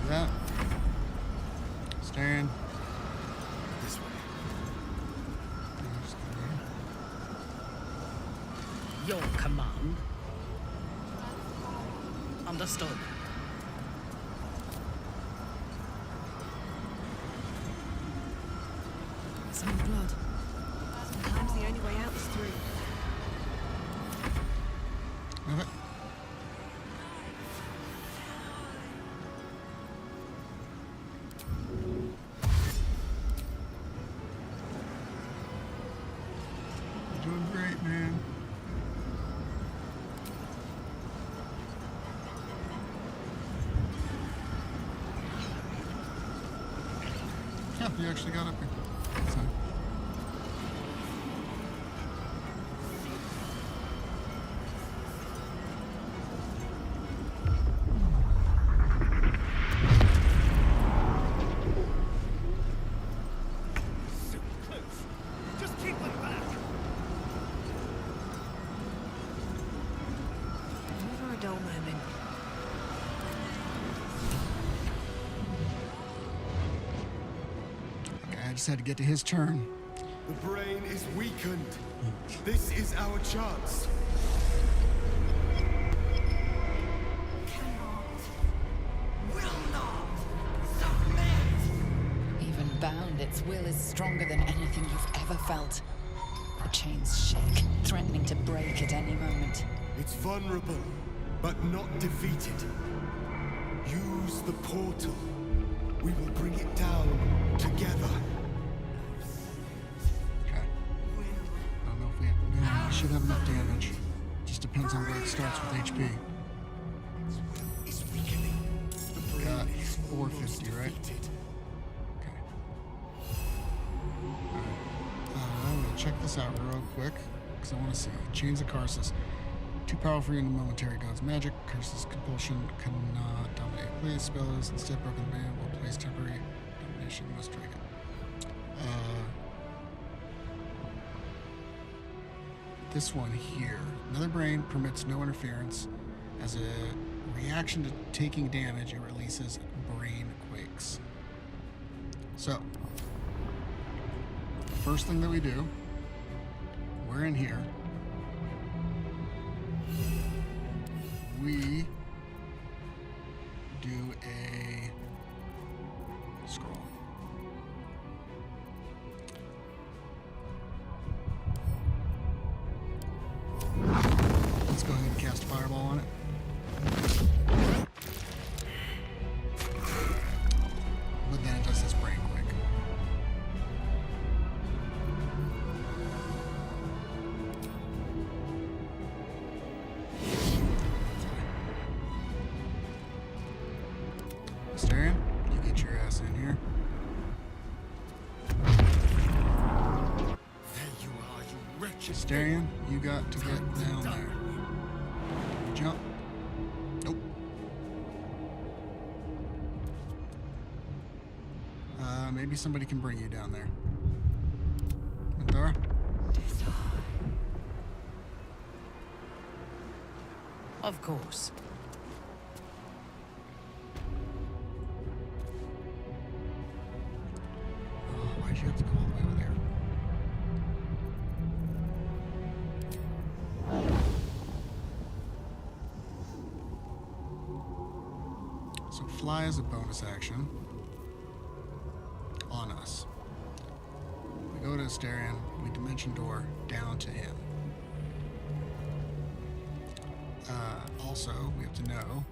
That. Stand. This way. Your command. Understood. Some blood. Sometimes the only way out is through. Move it. You're doing great, man. Yeah, you actually got up here. That's nice. Just keep them back. Never a dull moment. Okay, I just had to get to his turn. The brain is weakened. This is our chance. Even bound, its will is stronger than anything you've ever felt. The chains shake, threatening to break at any moment. It's vulnerable, but not defeated. Use the portal. We will bring it down together. Okay. I don't know if we have... Yeah, we should have enough damage. Just depends on where it starts with HP. Got 450, right? Okay. Alright. I'm gonna check this out real quick, because I want to see. Chains of Karsus. Too powerful for your momentary god's magic. Curses compulsion cannot dominate. Place spells instead broken the man will place temporary domination. Must drink it. This one here. Another brain permits no interference. As a reaction to taking damage, it releases brain quakes. So, first thing that we do, we're in here. We do a scroll. Let's go ahead and cast Fireball on it. But then it does this brain quick. Astarion, you get your ass in here. There you are, you wretched. Astarion, you got to get down there. Jump. Nope. Maybe somebody can bring you down there. Mandara? Of course. Oh, why'd you have to go all the way over there? So fly is a bonus action on us. We go to Astarion, we dimension door down to him. Also, we have to know.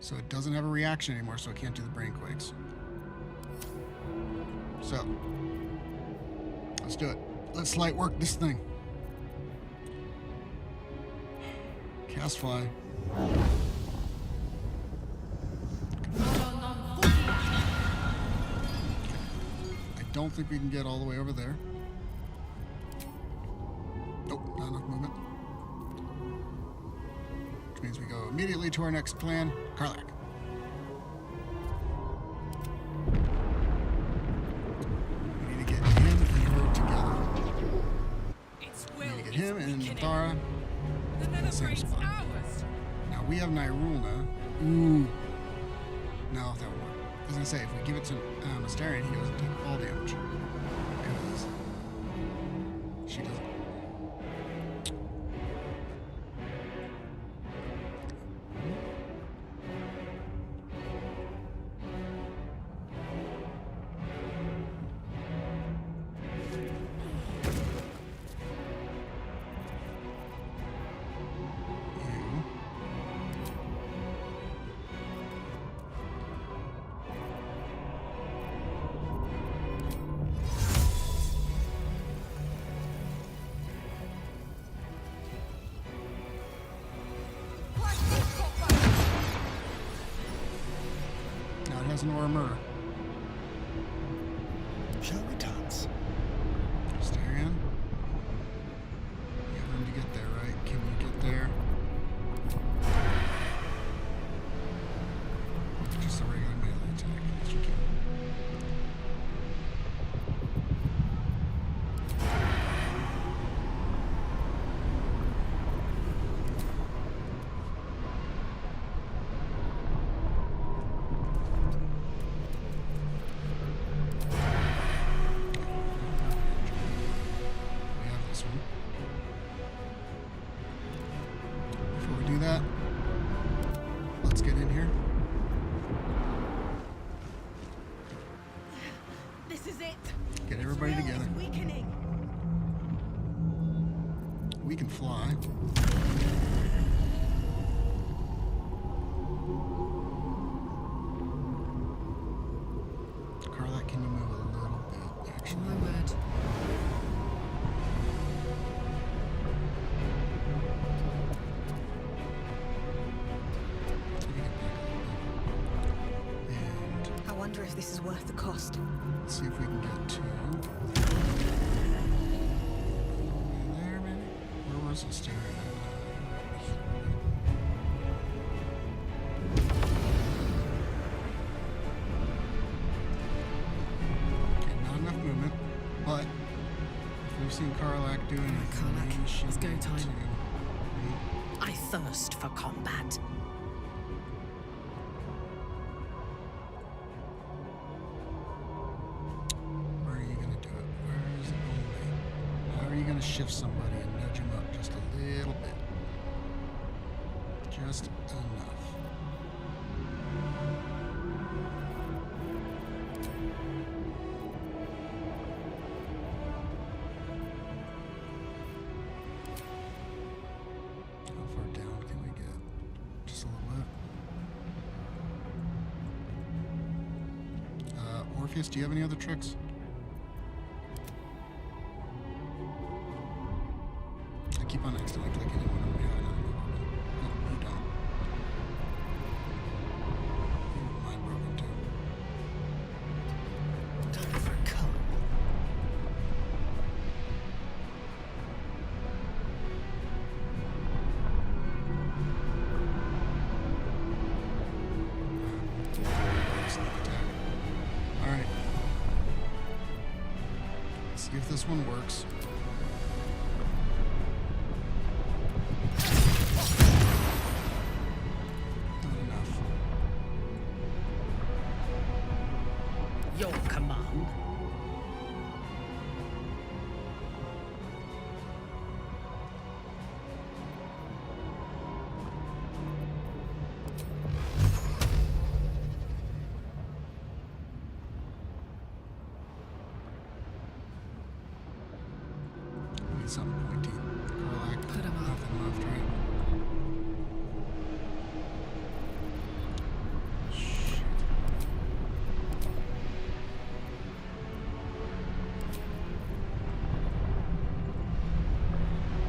So it doesn't have a reaction anymore, so it can't do the brain quakes. So, let's do it. Let's light work this thing. Cast fly. I don't think we can get all the way over there. Nope, not enough movement. Which means we go immediately to our next plan, Karlak. We need to get him and her together. We need to get him and Thara in the same spot. Now we have Nyrulna. Ooh. No, that won't work. I was gonna say, if we give it to Astarion, he doesn't take all damage. Because she doesn't. Or murder. Shall we dance? Astarion? You have room to get there, right? Can you get there? Just a regular melee attack. Yes, you can. Get everybody together. Weakening. We can fly. Carla, can you move a little bit, actually? My word. I wonder if this is worth the cost. Let's see if we can get to... there, maybe? Where was it staring at? Okay, not enough movement, but if we've seen Karlak do anything, maybe she let's go needs time. to- I thirst for combat. Where are you gonna do it? Where is it only? How are you gonna shift somebody and nudge him up just a little bit? Just enough. How far down can we get? Just a little bit. Orpheus, do you have any other tricks? I keep on accidentally clicking it when I'm having another move open. No, you don't. Mine broken too. Time for cover. Alright. Let's see if this one works. Not enough. Your command. We need something pointy. Karlak. Put 'em up. Nothing left, right? Shit. I feel like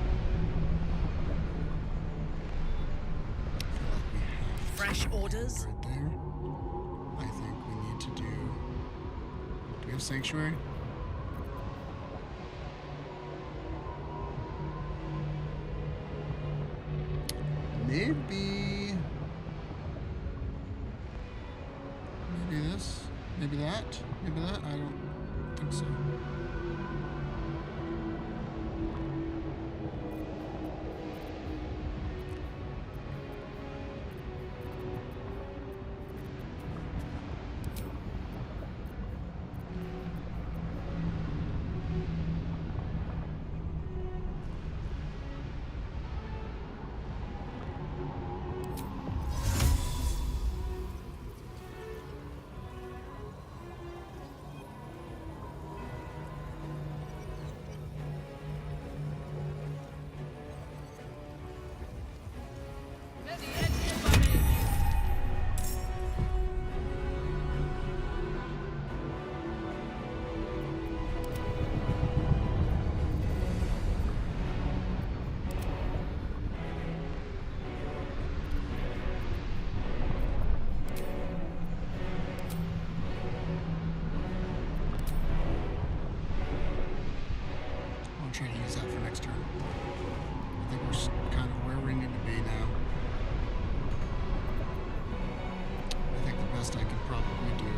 we have Fresh orders? right there. I think we need to do we have Sanctuary? Maybe this, maybe that, I don't think so. I'll try to use that for next turn. I think we're kind of where we need to be now. I think the best I could probably do.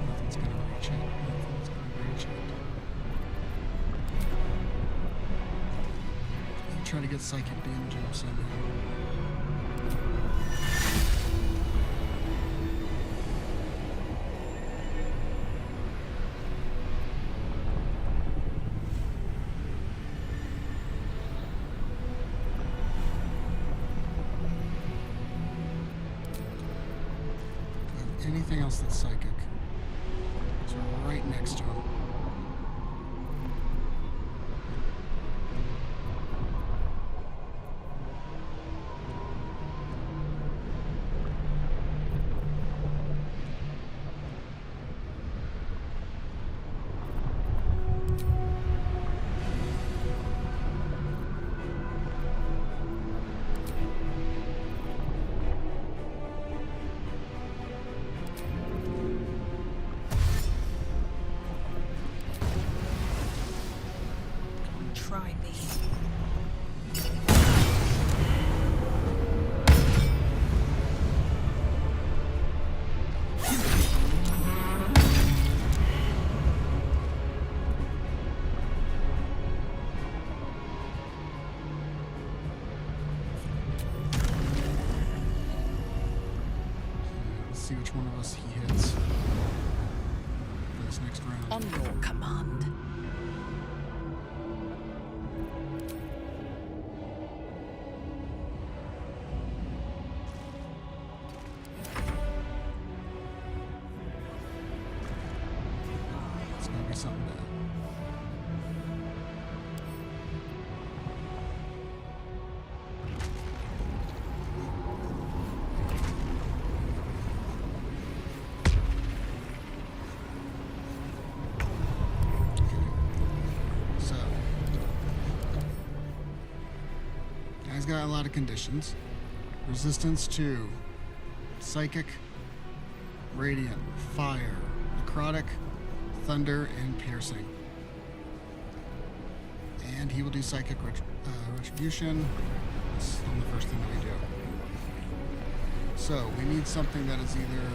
Nothing's gonna reach it. Nothing's gonna reach it. I'll try to get psychic damage up somehow. Anything else that's psychic? Is there a right next to him. Try me. Let's see which one of us he hits for this next round. On your command. It's gonna be something bad. So, guy's got a lot of conditions. Resistance to psychic, radiant, fire, necrotic, thunder, and piercing. And he will do psychic retribution. That's the first thing that we do. So we need something that is either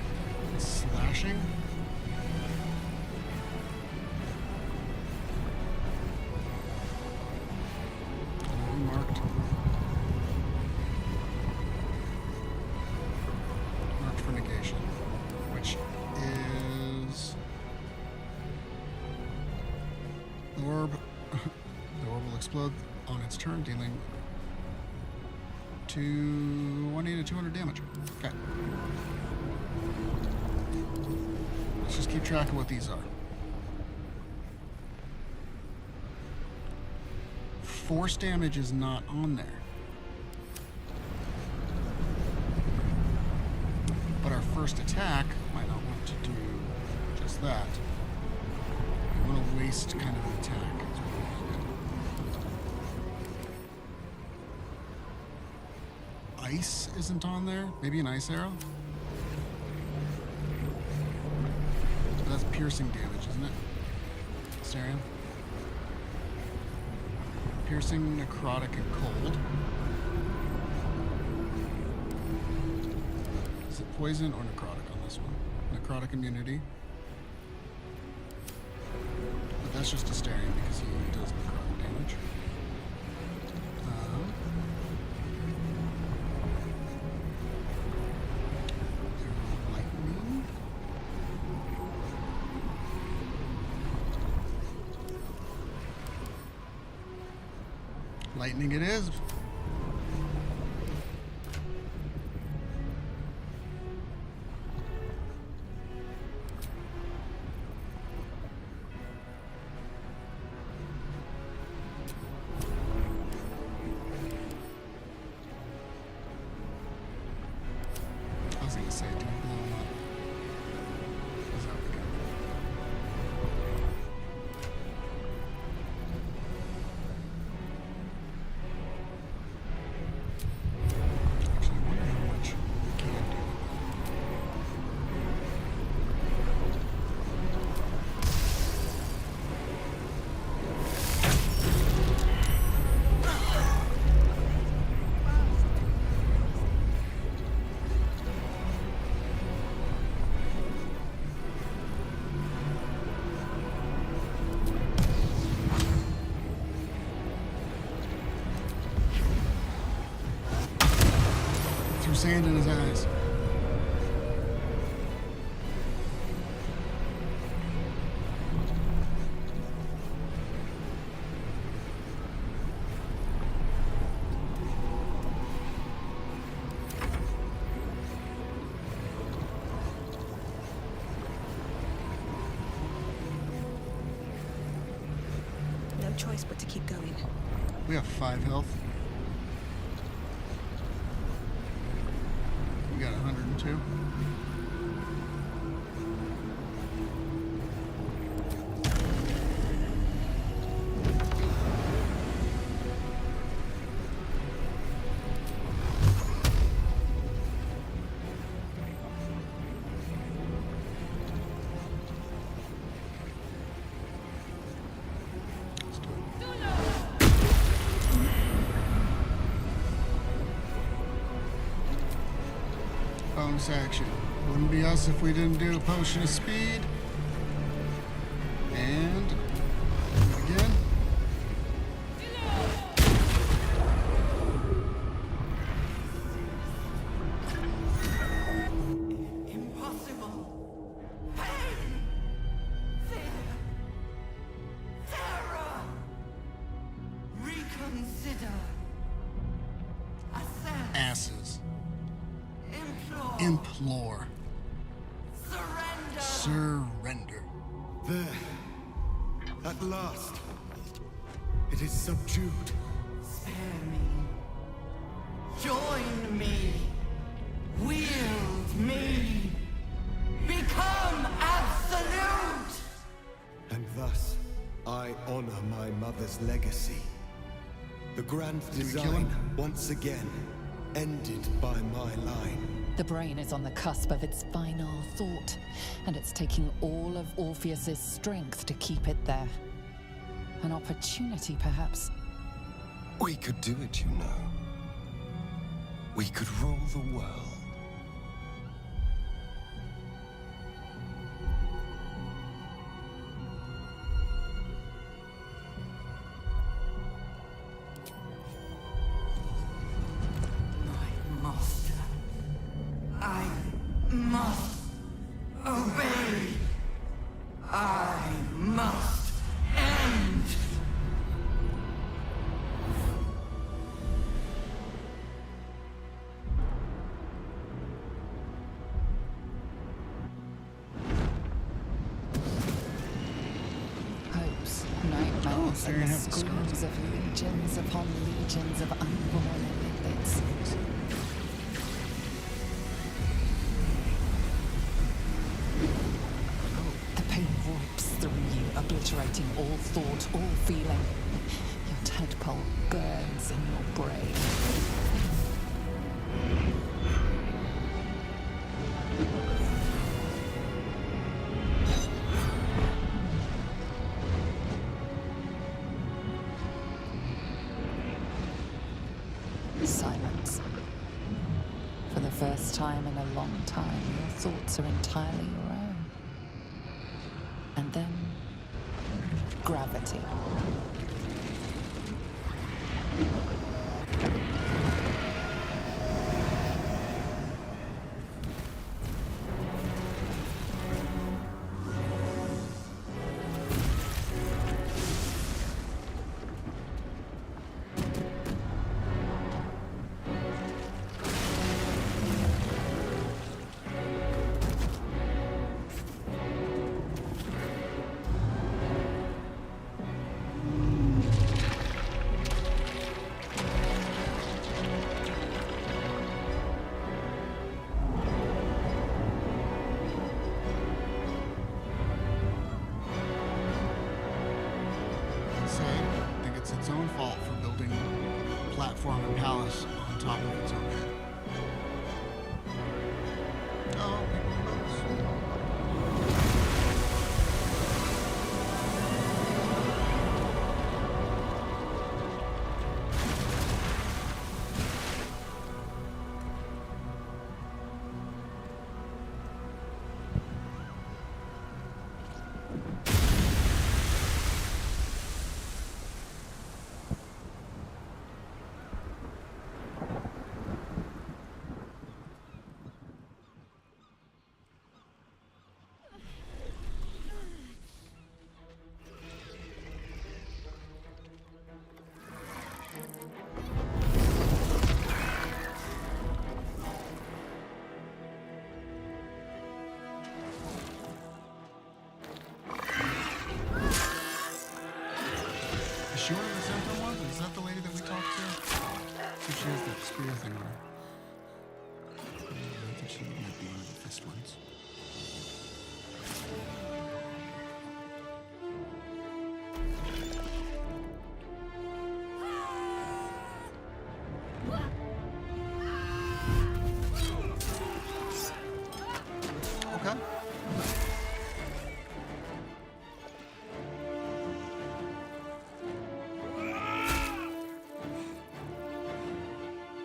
slashing marked for negation, which is the orb. The orb will explode on its turn, dealing 180 to 200 damage. Okay. Let's just keep track of what these are. Force damage is not on there. But our first attack might not want to do just that. We want to waste kind of an attack. Ice isn't on there. Maybe an ice arrow? But that's piercing damage, isn't it? Astarion? Piercing, necrotic, and cold. Is it poison or necrotic on this one? Necrotic immunity. But that's just Astarion because he does necrotic damage. Lightning. Lightning it is. I was gonna say, do we blow him up? Is that what we got? Actually, I wonder how much we can do. Threw sand in his eyes. choice but to keep going. We have 5 health. We got 102. Bonus action. Wouldn't be us if we didn't do a potion of speed. And again. Impossible. Pain. Fear. Terror. Reconsider. Assess. Asses. Implore. Implore. Surrender. There. At last. It is subdued. Spare me. Join me. Wield me. Become absolute. And thus, I honor my mother's legacy. The grand design, once again, ended by my line. The brain is on the cusp of its final thought, and it's taking all of Orpheus's strength to keep it there. An opportunity, perhaps. We could do it, you know. We could rule the world. I must obey. I must end. Hopes, nightmares, and the screams of legions upon legions of unborn lipids. The pain rips through you, obliterating all thought, all feeling. Your tadpole burns in your brain. Silence. For the first time in a long time, your thoughts are entirely your own. And then, gravity. Its own fault for building a platform and palace on top of its own head. Oh, Okay.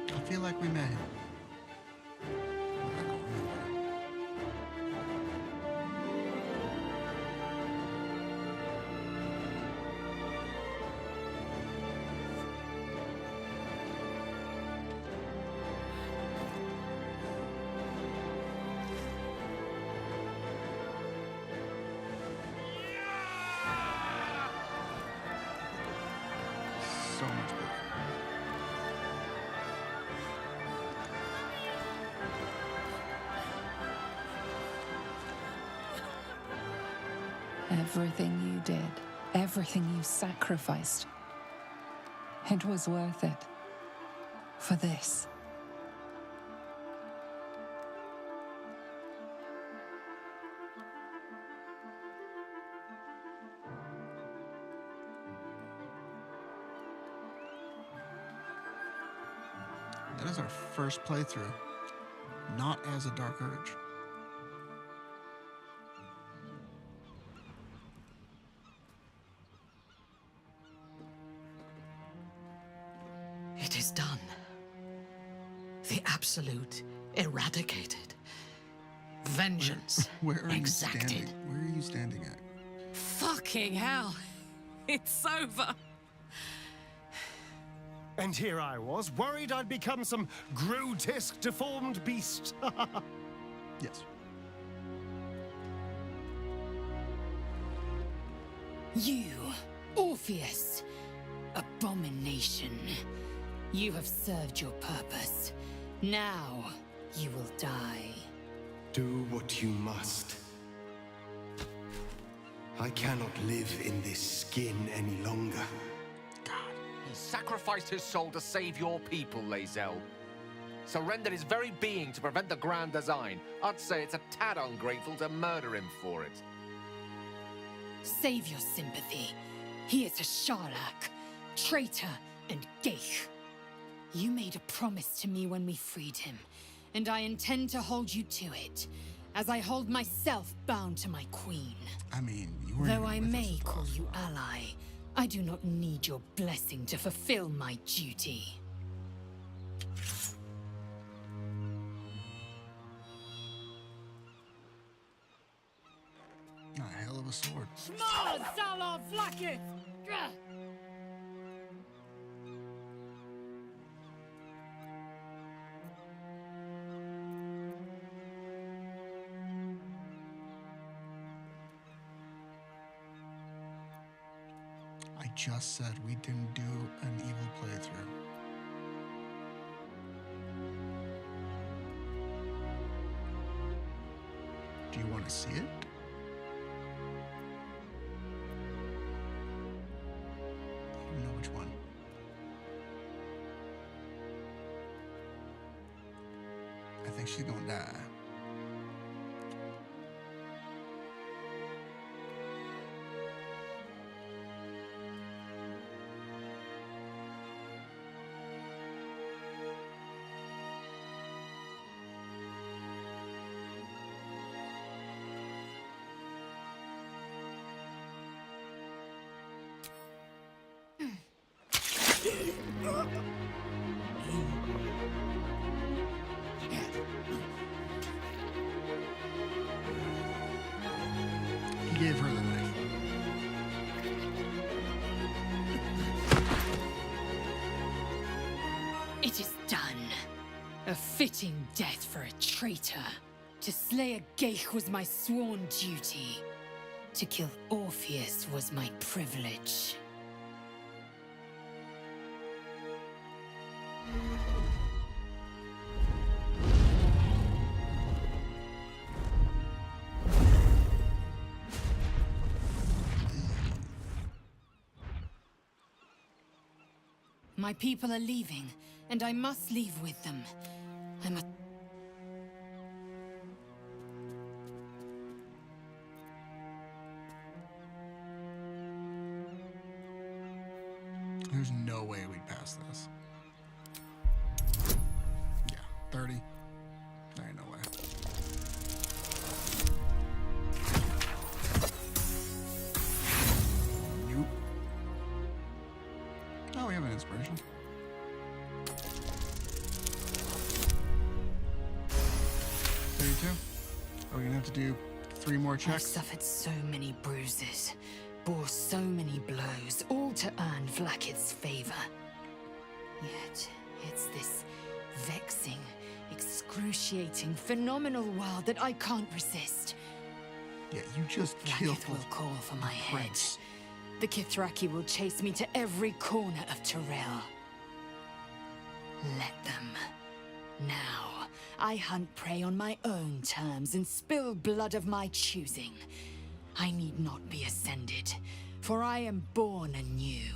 I feel like we may. So much better. Everything you did, everything you sacrificed, it was worth it. For this. That is our first playthrough, not as a Dark Urge. It is done. The Absolute eradicated. Vengeance Where are exacted. you standing? Where are you standing at? Fucking hell. It's over. And here I was, worried I'd become some grotesque, deformed beast. Yes. You, Orpheus, abomination. You have served your purpose. Now you will die. Do what you must. I cannot live in this skin any longer. He sacrificed his soul to save your people, Lae'zel. Surrendered his very being to prevent the grand design. I'd say it's a tad ungrateful to murder him for it. Save your sympathy. He is a Sharlak, traitor and geich. You made a promise to me when we freed him, and I intend to hold you to it, as I hold myself bound to my queen. I mean, you were. Though I may call you ally, I do not need your blessing to fulfill my duty. A hell of a sword. Small Salar Flacket! I just said we didn't do an evil playthrough. Do you want to see it? I don't know which one. I think she's gonna die. He gave her the knife. It is done. A fitting death for a traitor. To slay a geich was my sworn duty. To kill Orpheus was my privilege. My people are leaving, and I must leave with them. I must... There's no way we'd pass this. Yeah, 30. There ain't no way. to? Are we gonna have to do 3 more I've checks? suffered so many bruises, bore so many blows, all to earn Vlaakith's favor. Yet, it's this vexing, excruciating, phenomenal world that I can't resist. Yeah, you just killed Vlaakith will call for my head. The Kithraki will chase me to every corner of Terrell. Let them. Now, I hunt prey on my own terms and spill blood of my choosing. I need not be ascended, for I am born anew.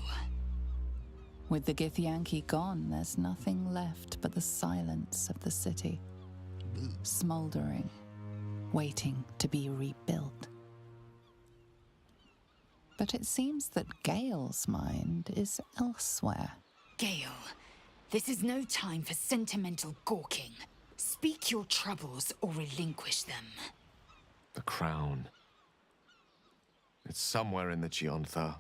With the Githyanki gone, there's nothing left but the silence of the city, smoldering, waiting to be rebuilt. But it seems that Gale's mind is elsewhere. Gale, this is no time for sentimental gawking. Speak your troubles or relinquish them. The crown. It's somewhere in the Chiontha.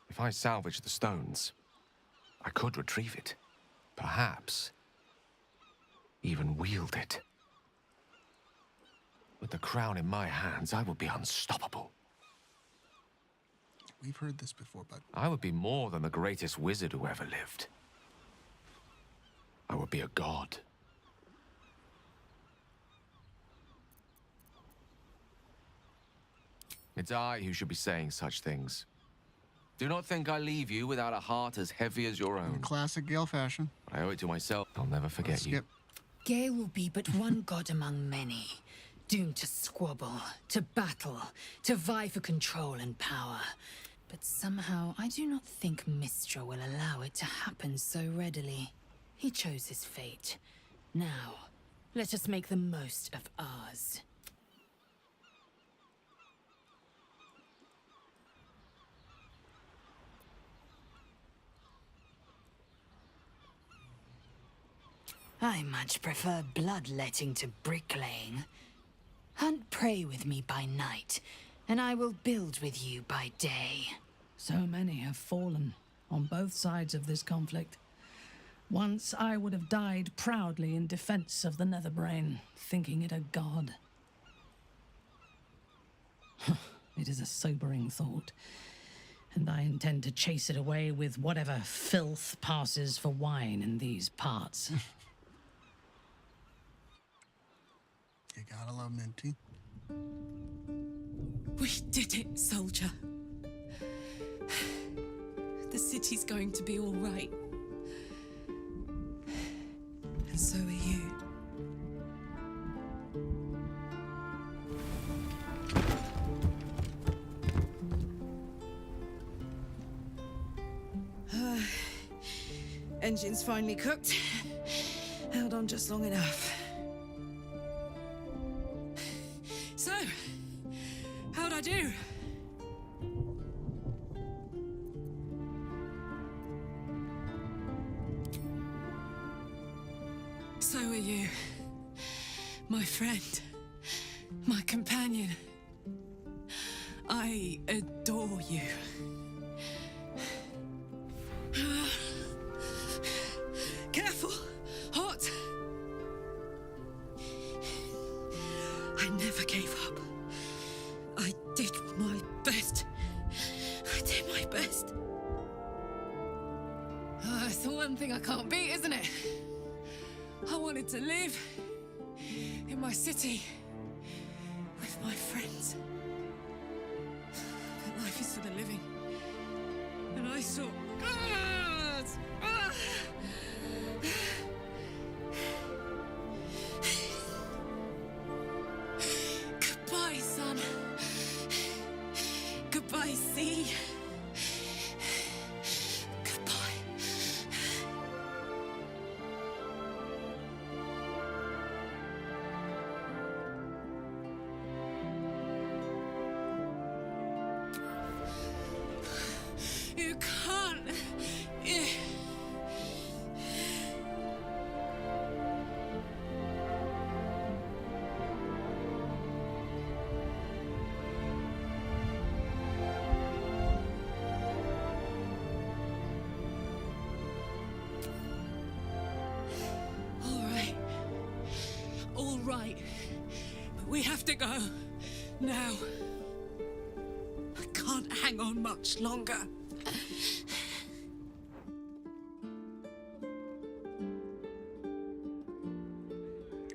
If I salvage the stones, I could retrieve it. Perhaps even wield it. With the crown in my hands, I would be unstoppable. We've heard this before, but I would be more than the greatest wizard who ever lived. I would be a god. It's I who should be saying such things. Do not think I leave you without a heart as heavy as your own. in classic Gale fashion. I owe it to myself. I'll never forget you. Gale will be but one god among many, doomed to squabble, to battle, to vie for control and power. But somehow, I do not think Mistra will allow it to happen so readily. He chose his fate. Now, let us make the most of ours. I much prefer bloodletting to bricklaying. Hunt prey with me by night, and I will build with you by day. So many have fallen on both sides of this conflict. Once I would have died proudly in defense of the Netherbrain, thinking it a god. It is a sobering thought, and I intend to chase it away with whatever filth passes for wine in these parts. You gotta love Minty. We did it, soldier. The city's going to be all right. And so are you. Engine's finally cooked. Held on just long enough. So, how'd I do? So are you, my friend, my companion. I adore you. Careful! Hot! I never gave up. I did my best. I did my best. It's the one thing I can't beat, isn't it? I wanted to live in my city with my friends. But life is for the living. And I saw... Goodbye, son. Goodbye, sea. right. But we have to go. Now. I can't hang on much longer.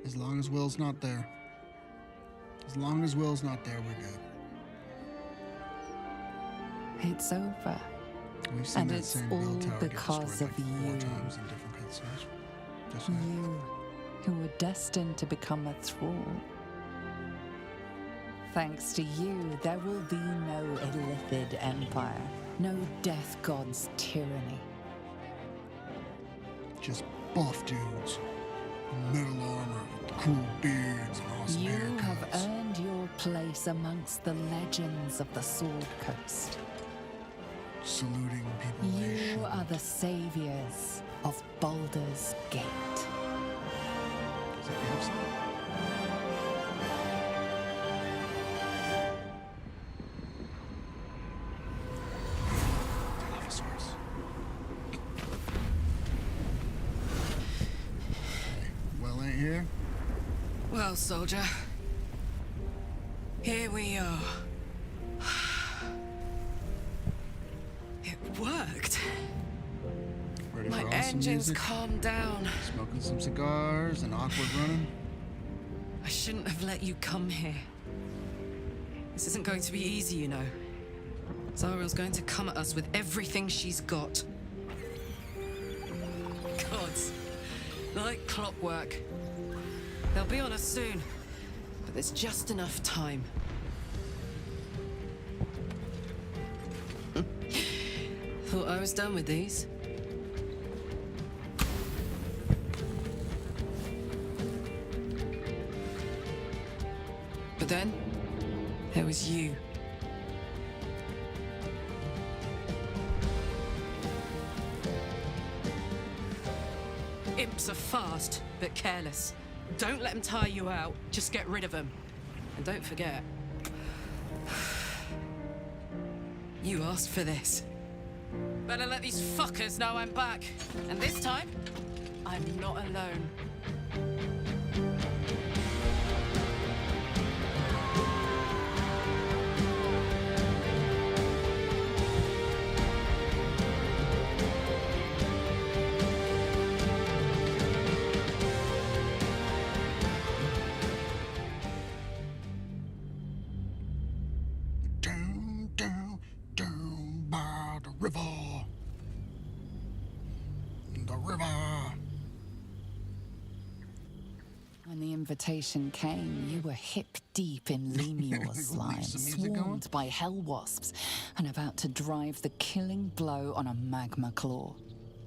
As long as Will's not there. As long as Will's not there, we're good. It's over. We've seen And that it's same all bell tower get because destroyed of like 4 you. times in different cutscenes. Just saying. You, who were destined to become a thrall. Thanks to you, there will be no Illithid empire, no death god's tyranny. Just buff dudes. Metal armor, cool beards, and awesome You haircuts. have earned your place amongst the legends of the Sword Coast. Saluting people they You shouldn't. are the saviors of Baldur's Gate. Is that the episode? Dinosaurs. Hey, Will ain't here? Well, soldier. Here we are. It worked. Ready My for awesome engines music? calmed down. Smoking some cigars and awkward running. I shouldn't have let you come here. This isn't going to be easy, you know. Zariel's going to come at us with everything she's got. Gods. Like clockwork. They'll be on us soon. But there's just enough time. Thought I was done with these. But then, there was you. Imps are fast, but careless. Don't let them tire you out, just get rid of them. And don't forget, you asked for this. Better let these fuckers know I'm back. And this time, I'm not alone. Down, down, down by the river. The river. When the invitation came, you were hip deep in Lemur slime, some music going? swarmed by hell wasps, and about to drive the killing blow on a magma claw.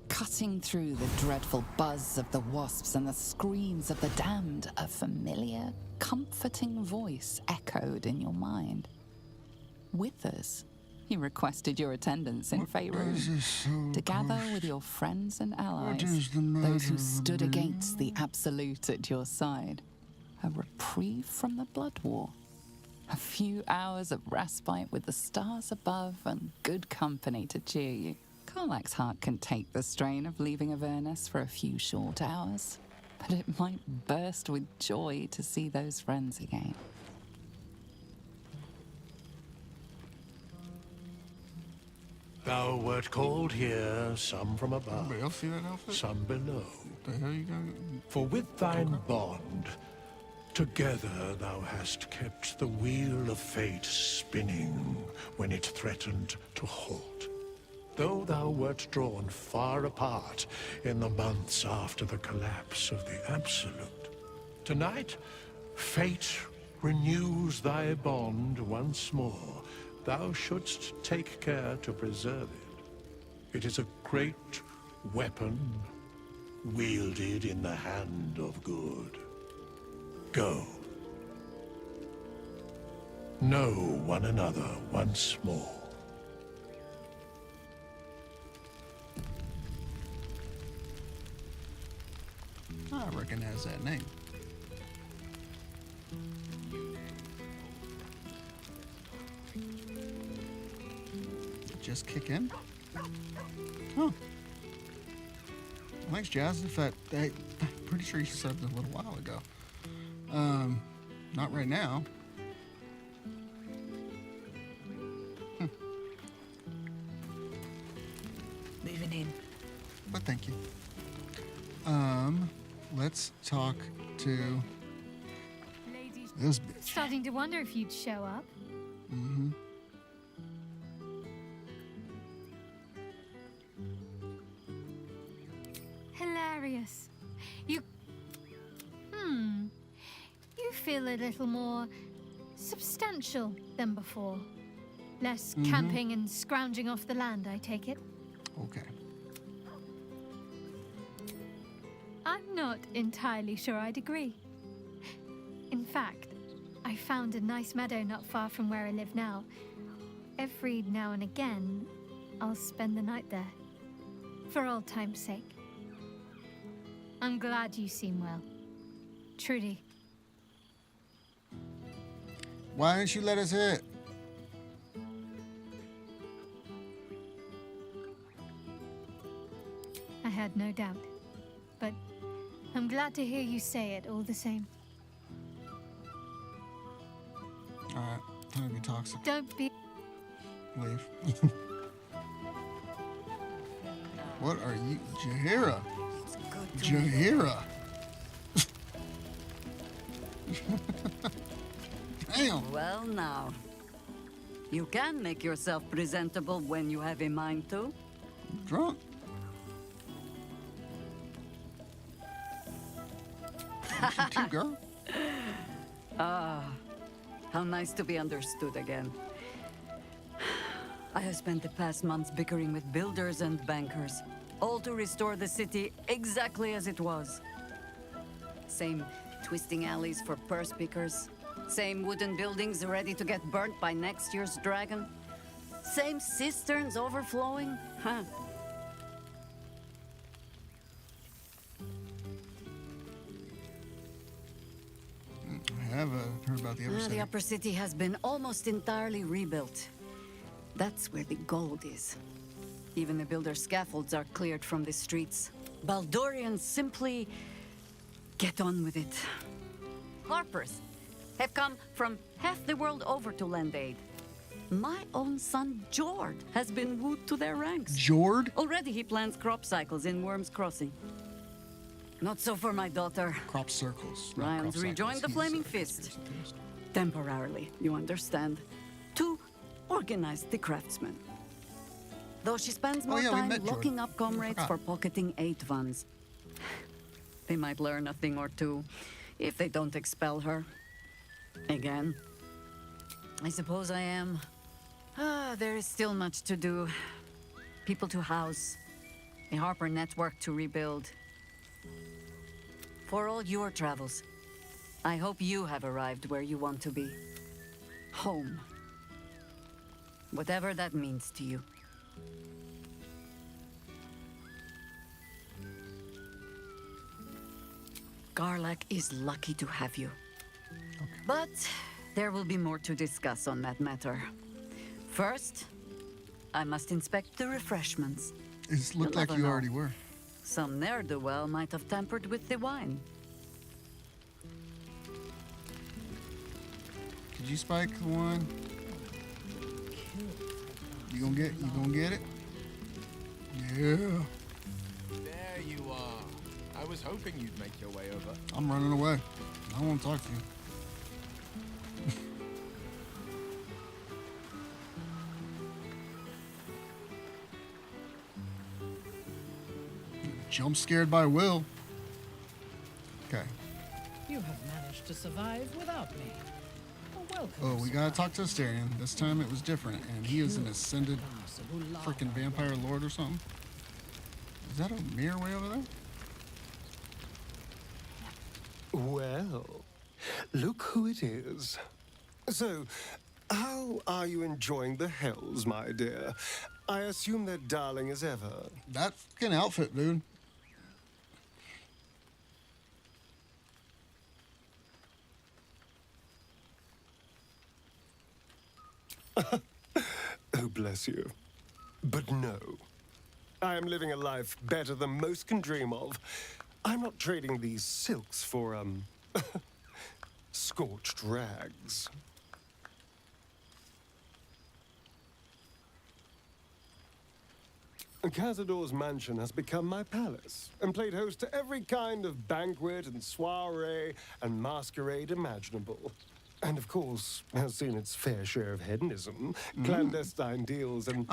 Cutting through the dreadful buzz of the wasps and the screams of the damned, a familiar, comforting voice echoed in your mind. Withers, he requested your attendance in Faerun to gather with your friends and allies, is the those who matter, stood against the Absolute at your side. A reprieve from the Blood War. A few hours of respite with the stars above and good company to cheer you. Karlach's heart can take the strain of leaving Avernus for a few short hours, but it might burst with joy to see those friends again. Thou wert called here, some from above, Anybody else see that outfit? some below. The hell you got? For with thine bond, together thou hast kept the wheel of fate spinning when it threatened to halt. Though thou wert drawn far apart in the months after the collapse of the Absolute, tonight fate renews thy bond once more. Thou shouldst take care to preserve it. It is a great weapon wielded in the hand of good. Go. Know one another once more. I recognize that name. Just kick in? Oh. Thanks, Jazz. In fact, I'm pretty sure you said it a little while ago. Not right now. Moving in. But thank you. Let's talk to this bitch. Starting to wonder if you'd show up. Mm-hmm. Hilarious. You feel a little more substantial than before. Less camping and scrounging off the land, I take it. Okay. I'm not entirely sure I'd agree. In fact, I found a nice meadow not far from where I live now. Every now and again, I'll spend the night there. For old time's sake. I'm glad you seem well. Trudy. Why didn't you let us hit? I had no doubt. But I'm glad to hear you say it all the same. Alright, time to be toxic. Don't be... Leave. What are you? Jaheira. Jaheira. Damn. Well now. You can make yourself presentable when you have a mind to. Drunk. You too, girl. Ah, how nice to be understood again. I have spent the past months bickering with builders and bankers, all to restore the city exactly as it was. Same twisting alleys for purse pickers, same wooden buildings ready to get burnt by next year's dragon, same cisterns overflowing, huh? I have heard about the upper city. The upper city has been almost entirely rebuilt. That's where the gold is. Even the builder's scaffolds are cleared from the streets. Baldurians simply get on with it. Harpers have come from half the world over to lend aid. My own son, Jord, has been wooed to their ranks. Jord? Already he plans crop cycles in Worm's Crossing. Not so for my daughter. Crop circles. Ryan's rejoined the Flaming Fist. Temporarily, you understand. To organize the craftsmen. Though she spends more time locking up comrades for pocketing 8 vans. They might learn a thing or two if they don't expel her. Again. I suppose I am. There is still much to do. People to house. A Harper network to rebuild. For all your travels, I hope you have arrived where you want to be. Home. Whatever that means to you. Garlac is lucky to have you. Okay. But there will be more to discuss on that matter. First, I must inspect the refreshments. It looked like you already were. Some ne'er-do-well might have tampered with the wine. Could you spike the one? You gonna get it? Yeah. There you are. I was hoping you'd make your way over. I'm running away. I don't want to talk to you. Jump scared by Will. Okay. You have managed to survive without me. Welcome. Oh, we gotta talk to Asterion. This time it was different, and he is an ascended freaking vampire lord or something. Is that a mirror way over there? Well, look who it is. So, how are you enjoying the Hells, my dear? I assume they're darling as ever. That fucking outfit, dude. Oh, bless you. But no. I am living a life better than most can dream of. I'm not trading these silks for, scorched rags. Cazador's mansion has become my palace, and played host to every kind of banquet and soiree and masquerade imaginable. And of course, has seen its fair share of hedonism, clandestine deals, and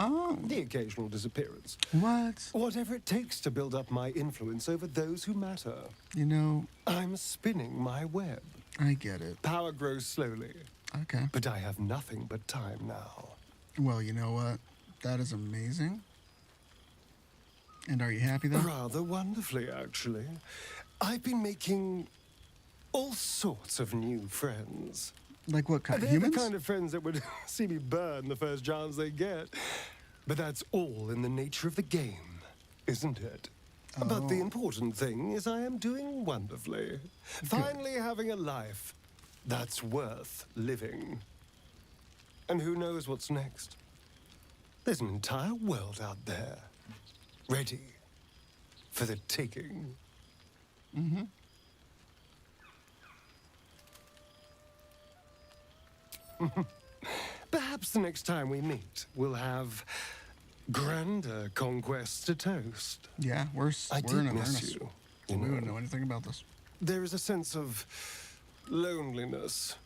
the occasional disappearance. What? Whatever it takes to build up my influence over those who matter. You know, I'm spinning my web. I get it. Power grows slowly. Okay. But I have nothing but time now. Well, you know what? That is amazing. And are you happy though? Rather wonderfully, actually. I've been making all sorts of new friends. Like what kind? They're Humans? the kind of friends that would see me burn the first chance they get. But that's all in the nature of the game, isn't it? Oh. But the important thing is I am doing wonderfully. Finally having a life that's worth living. And who knows what's next? There's an entire world out there, ready for the taking. Mm-hmm. Perhaps the next time we meet, we'll have grander conquests to toast. Yeah, we're in did miss earnest. you. We wouldn't know anything about this. There is a sense of loneliness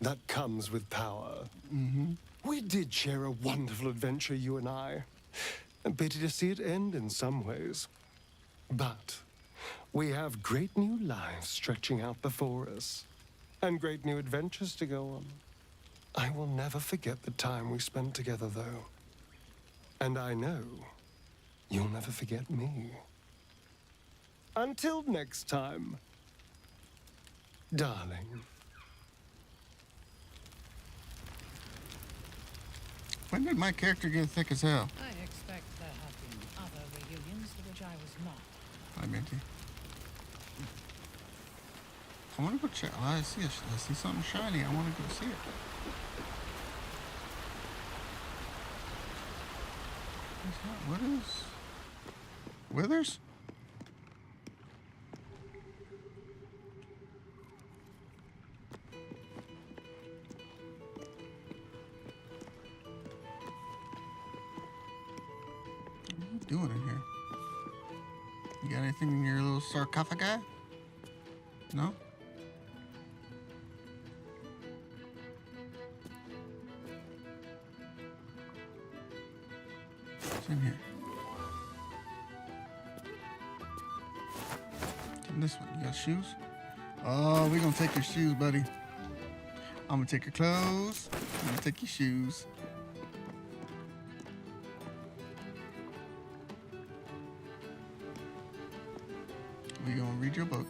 that comes with power. Mm-hmm. We did share a wonderful adventure, you and I. A pity to see it end in some ways. But we have great new lives stretching out before us, and great new adventures to go on. I will never forget the time we spent together, though. And I know you'll never forget me. Until next time, darling. When did my character get thick as hell? I expect there have been other reunions to which I was not. Hi, Minty. I want to go check. Oh, I see something shiny. I want to go see it. What is... Withers? What are you doing in here? You got anything in your little sarcophagi? No? What's in here? And this one, you got shoes? Oh, we're gonna take your shoes, buddy. I'm gonna take your clothes. I'm gonna take your shoes. We're gonna read your book.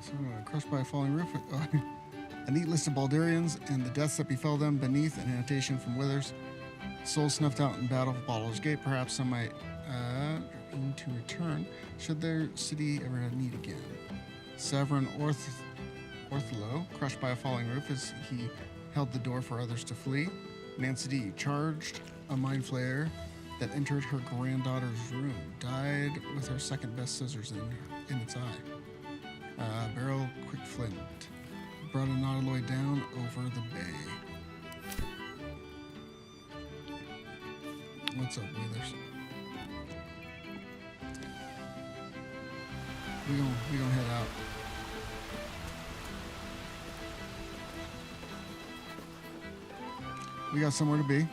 So, crushed by a falling roof. A neat list of Baldurians and the deaths that befell them beneath an annotation from Withers. Souls snuffed out in battle for Baldur's Gate. Perhaps some might aim to return should their city ever need again. Severin Orthlo, crushed by a falling roof as he held the door for others to flee. Nancy D charged a mind flayer that entered her granddaughter's room. Died with her second best scissors in its eye. Beryl Quickflint brought a nautiloid down over the bay. What's up, Withers? We gonna head out. We got somewhere to be.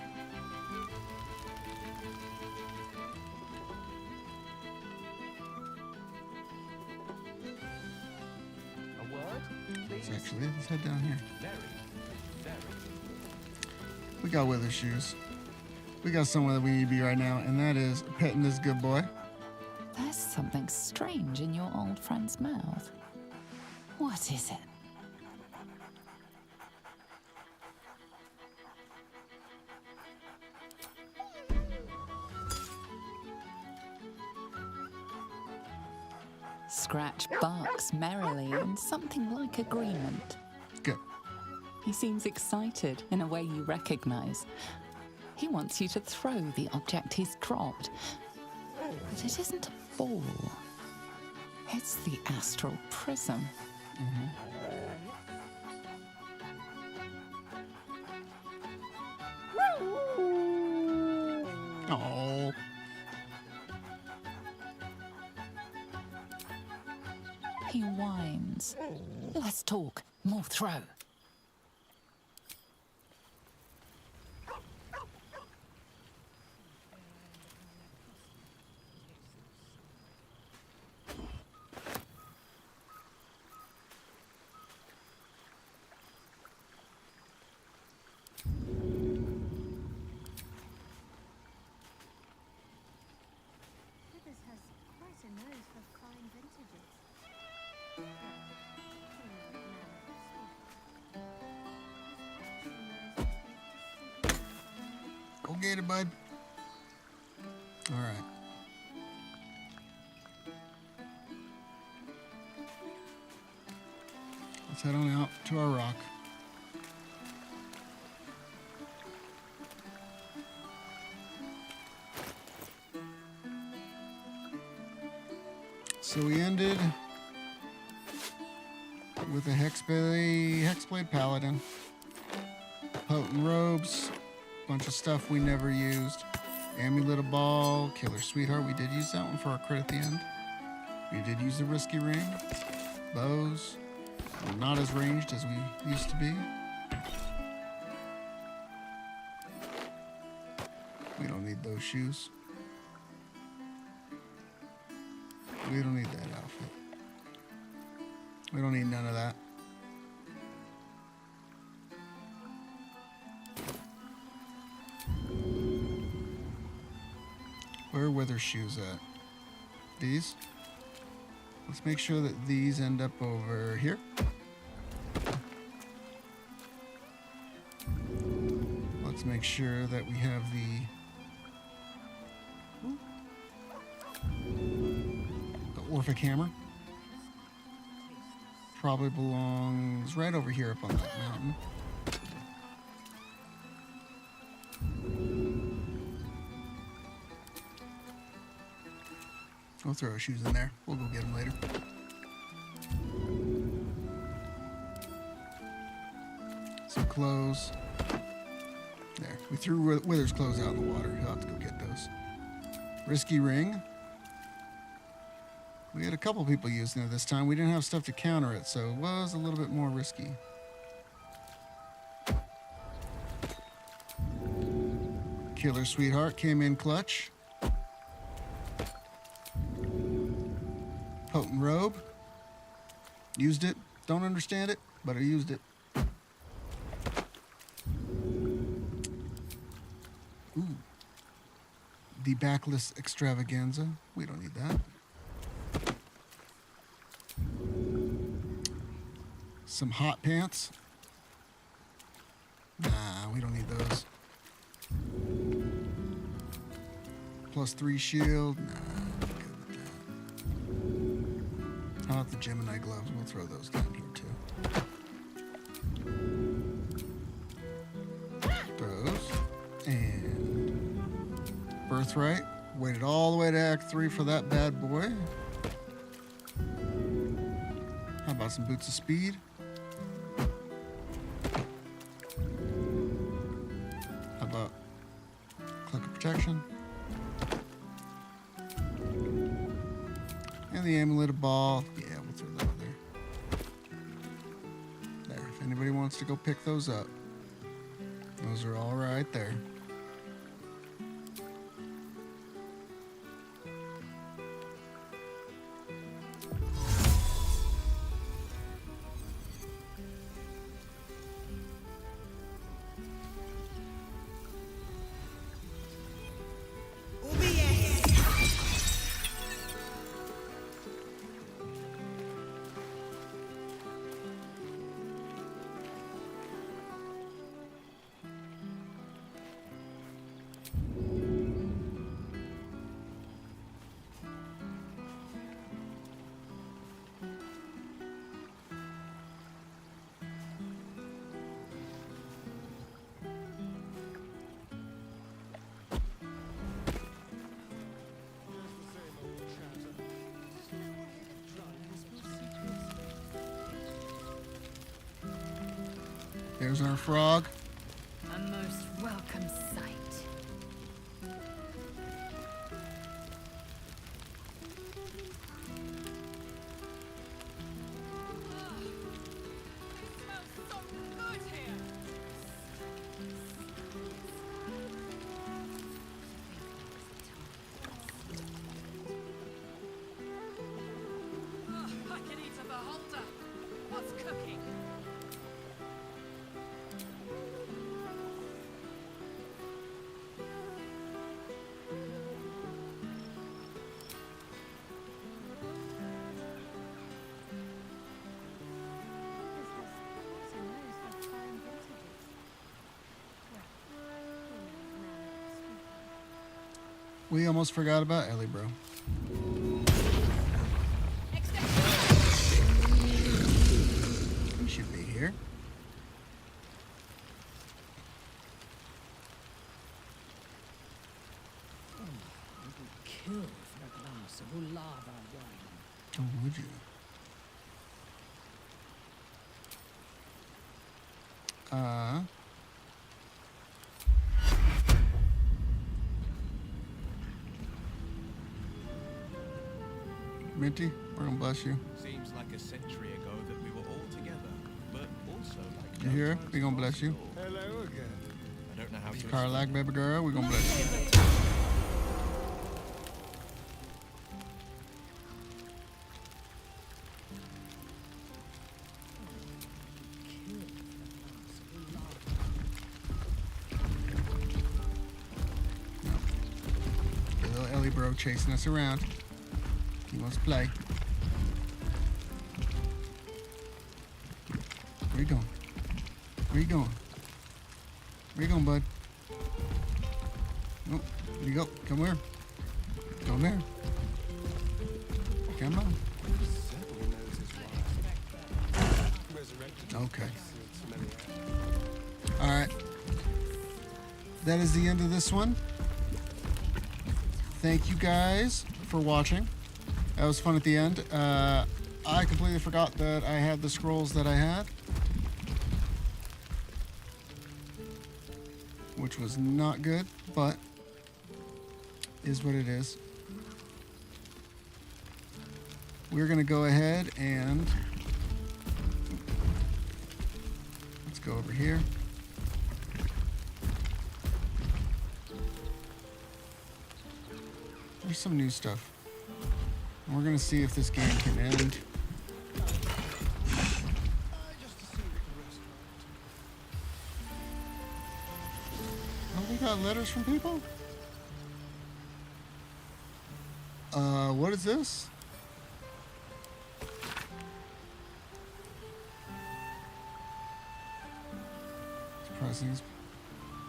Let's head down here. We got weather shoes. We got somewhere that we need to be right now, and that is petting this good boy. There's something strange in your old friend's mouth. What is it? Scratch barks merrily in something like agreement. Good. He seems excited in a way you recognize. He wants you to throw the object he's dropped. But it isn't a ball. It's the astral prism. Oh. He whines. Let's talk. More throw. Withers has quite a nose for fine vintages. Go get it, bud. All right. Let's head on out to our rock. So we ended with a Hexblade Paladin, potent robes, bunch of stuff we never used, amulet of ball, killer sweetheart. We did use that one for our crit at the end. We did use the risky ring, bows. We're not as ranged as we used to be. We don't need those shoes. We don't need that outfit. We don't need none of that. Where are Wither's shoes at? These? Let's make sure that these end up over here. Let's make sure that we have the Orphic hammer. Probably belongs right over here up on that mountain. We'll throw our shoes in there. We'll go get them later. Some clothes. There. We threw Wither's clothes out in the water. He'll have to go get those. Risky ring. We had a couple people using it this time. We didn't have stuff to counter it, so it was a little bit more risky. Killer Sweetheart came in clutch. Potent robe. Used it. Don't understand it, but I used it. Ooh. The backless extravaganza. We don't need that. Some hot pants. Nah, we don't need those. +3 shield. Nah, I'm good with that. How about the Gemini gloves? We'll throw those down here too. Those. And Birthright. Waited all the way to Act 3 for that bad boy. How about some Boots of Speed? How about Cloak of Protection? And the Amulet of Ball. Yeah, we'll throw that over there. There, if anybody wants to go pick those up. Those are all right there. There's our frog. A most welcome sight. We almost forgot about Ellie, bro. He should be here. Kill for a glass of Ulava wine. Oh, would you? Minty, we're gonna bless you. Seems like a century ago that we were all together, but also like. You hear? We gonna bless you. Hello again. I don't know how to. Carlac, baby girl, we gonna bless you. Little Ellie bro chasing us around. He wants to play. Where you going? Where you going? Where you going, bud? Oh, there you go. Come here. Come there. Come on. Okay. All right. That is the end of this one. Thank you guys for watching. That was fun at the end. I completely forgot that I had the scrolls that I had, which was not good, but is what it is. We're gonna go ahead and let's go over here. There's some new stuff. And we're gonna see if this game can end. Oh, we got letters from people? What is this? Surprising.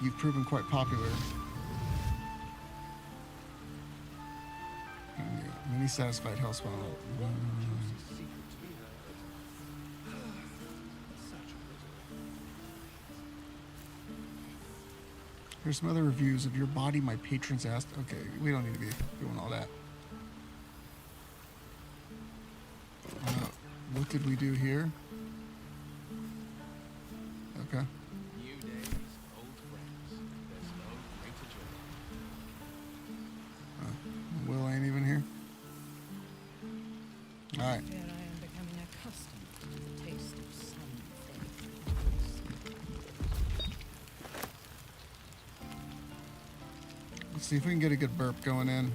You've proven quite popular. Many satisfied health spawn. Here's some other reviews of your body my patrons asked. Okay, we don't need to be doing all that. What did we do here? Okay. New days, old friends. There's no greater joy. Will ain't even here. All right. Here I am becoming accustomed to the taste of sun. Let's see if we can get a good burp going in.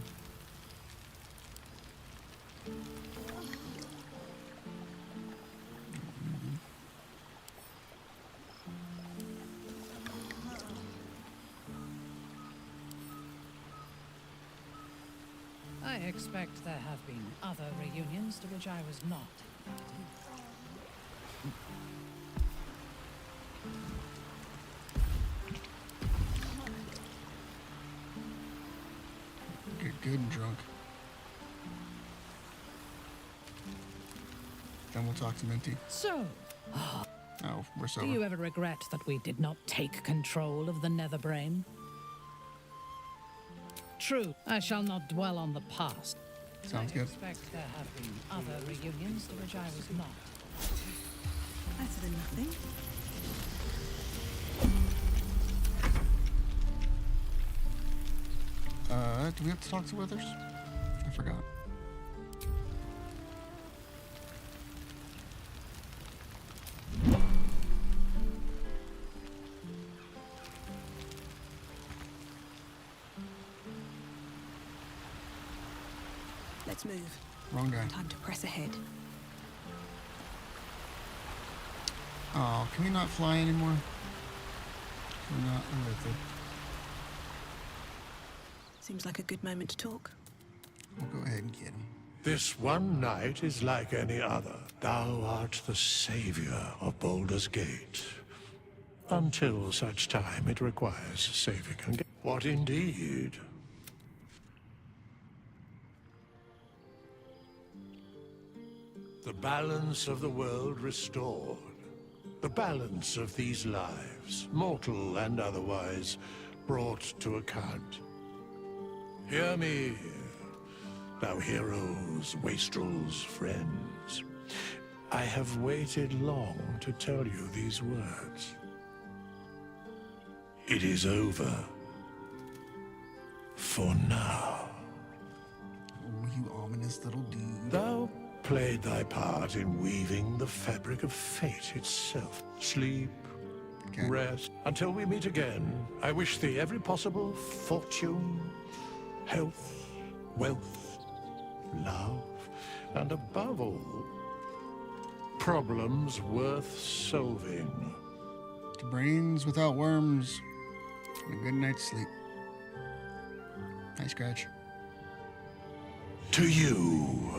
I expect there have been other reunions to which I was not invited. Get good and drunk. Then we'll talk to Minty. So, Oh, we're sober. do you ever regret that we did not take control of the Netherbrain? True, I shall not dwell on the past. Sounds good. I expect there have been other reunions to which I was not. Better than nothing. Do we have to talk to Withers? I forgot. Let's move. Wrong guy. Time to press ahead. Oh, can we not fly anymore? Can we not? I'm with it. Seems like a good moment to talk. We'll go ahead and get him. This one night is like any other. Thou art the savior of Baldur's Gate. Until such time it requires saving again. What indeed? The balance of the world restored. The balance of these lives, mortal and otherwise, brought to account. Hear me, thou heroes, wastrels, friends. I have waited long to tell you these words. It is over. For now. Oh, you ominous little dude. Thou played thy part in weaving the fabric of fate itself. Sleep, rest. Until we meet again, I wish thee every possible fortune, health, wealth, love, and above all, problems worth solving. Brains without worms, and a good night's sleep. Nice scratch. To you.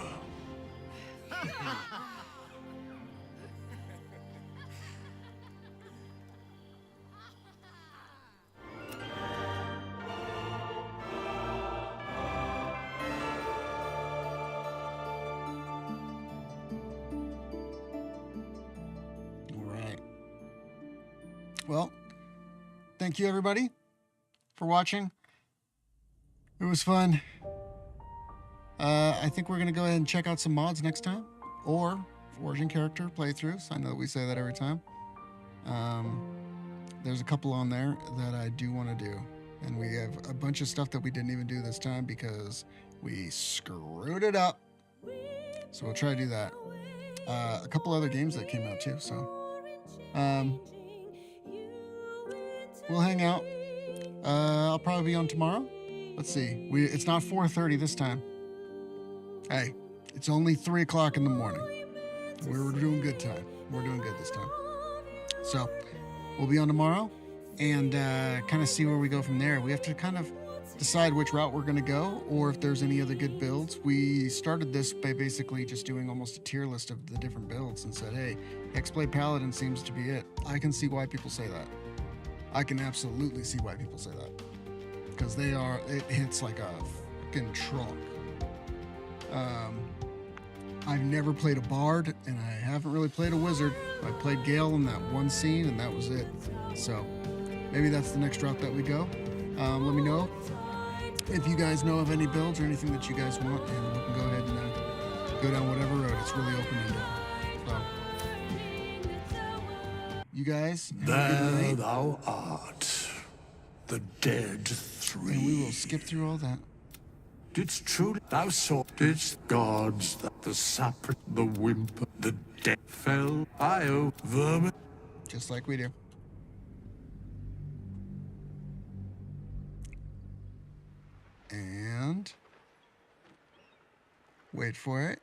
Well, thank you everybody for watching. It was fun. I think we're going to go ahead and check out some mods next time, or origin character playthroughs. I know that we say that every time. There's a couple on there that I do want to do, and we have a bunch of stuff that we didn't even do this time because we screwed it up. So we'll try to do that. A couple other games that came out too, so we'll hang out. I'll probably be on tomorrow. Let's see. It's not 4:30 this time. Hey, it's only 3 o'clock in the morning. We're doing good time. We're doing good this time. So we'll be on tomorrow and kind of see where we go from there. We have to kind of decide which route we're going to go, or if there's any other good builds. We started this by basically just doing almost a tier list of the different builds and said, hey, Hexblade Paladin seems to be it. I can see why people say that. I can absolutely see why people say that. Because it hits like a fucking trunk. I've never played a Bard, and I haven't really played a Wizard. I played Gale in that one scene, and that was it. So maybe that's the next route that we go. Let me know if you guys know of any builds or anything that you guys want, and we can go ahead and go down whatever road. It's really open-ended. So, you guys, have a good There night. thou art, the dead three. And we will skip through all that. Didst truly thou saw, didst gods, the sapper, the whimper, the dead fell, I vermin. Just like we do. And wait for it.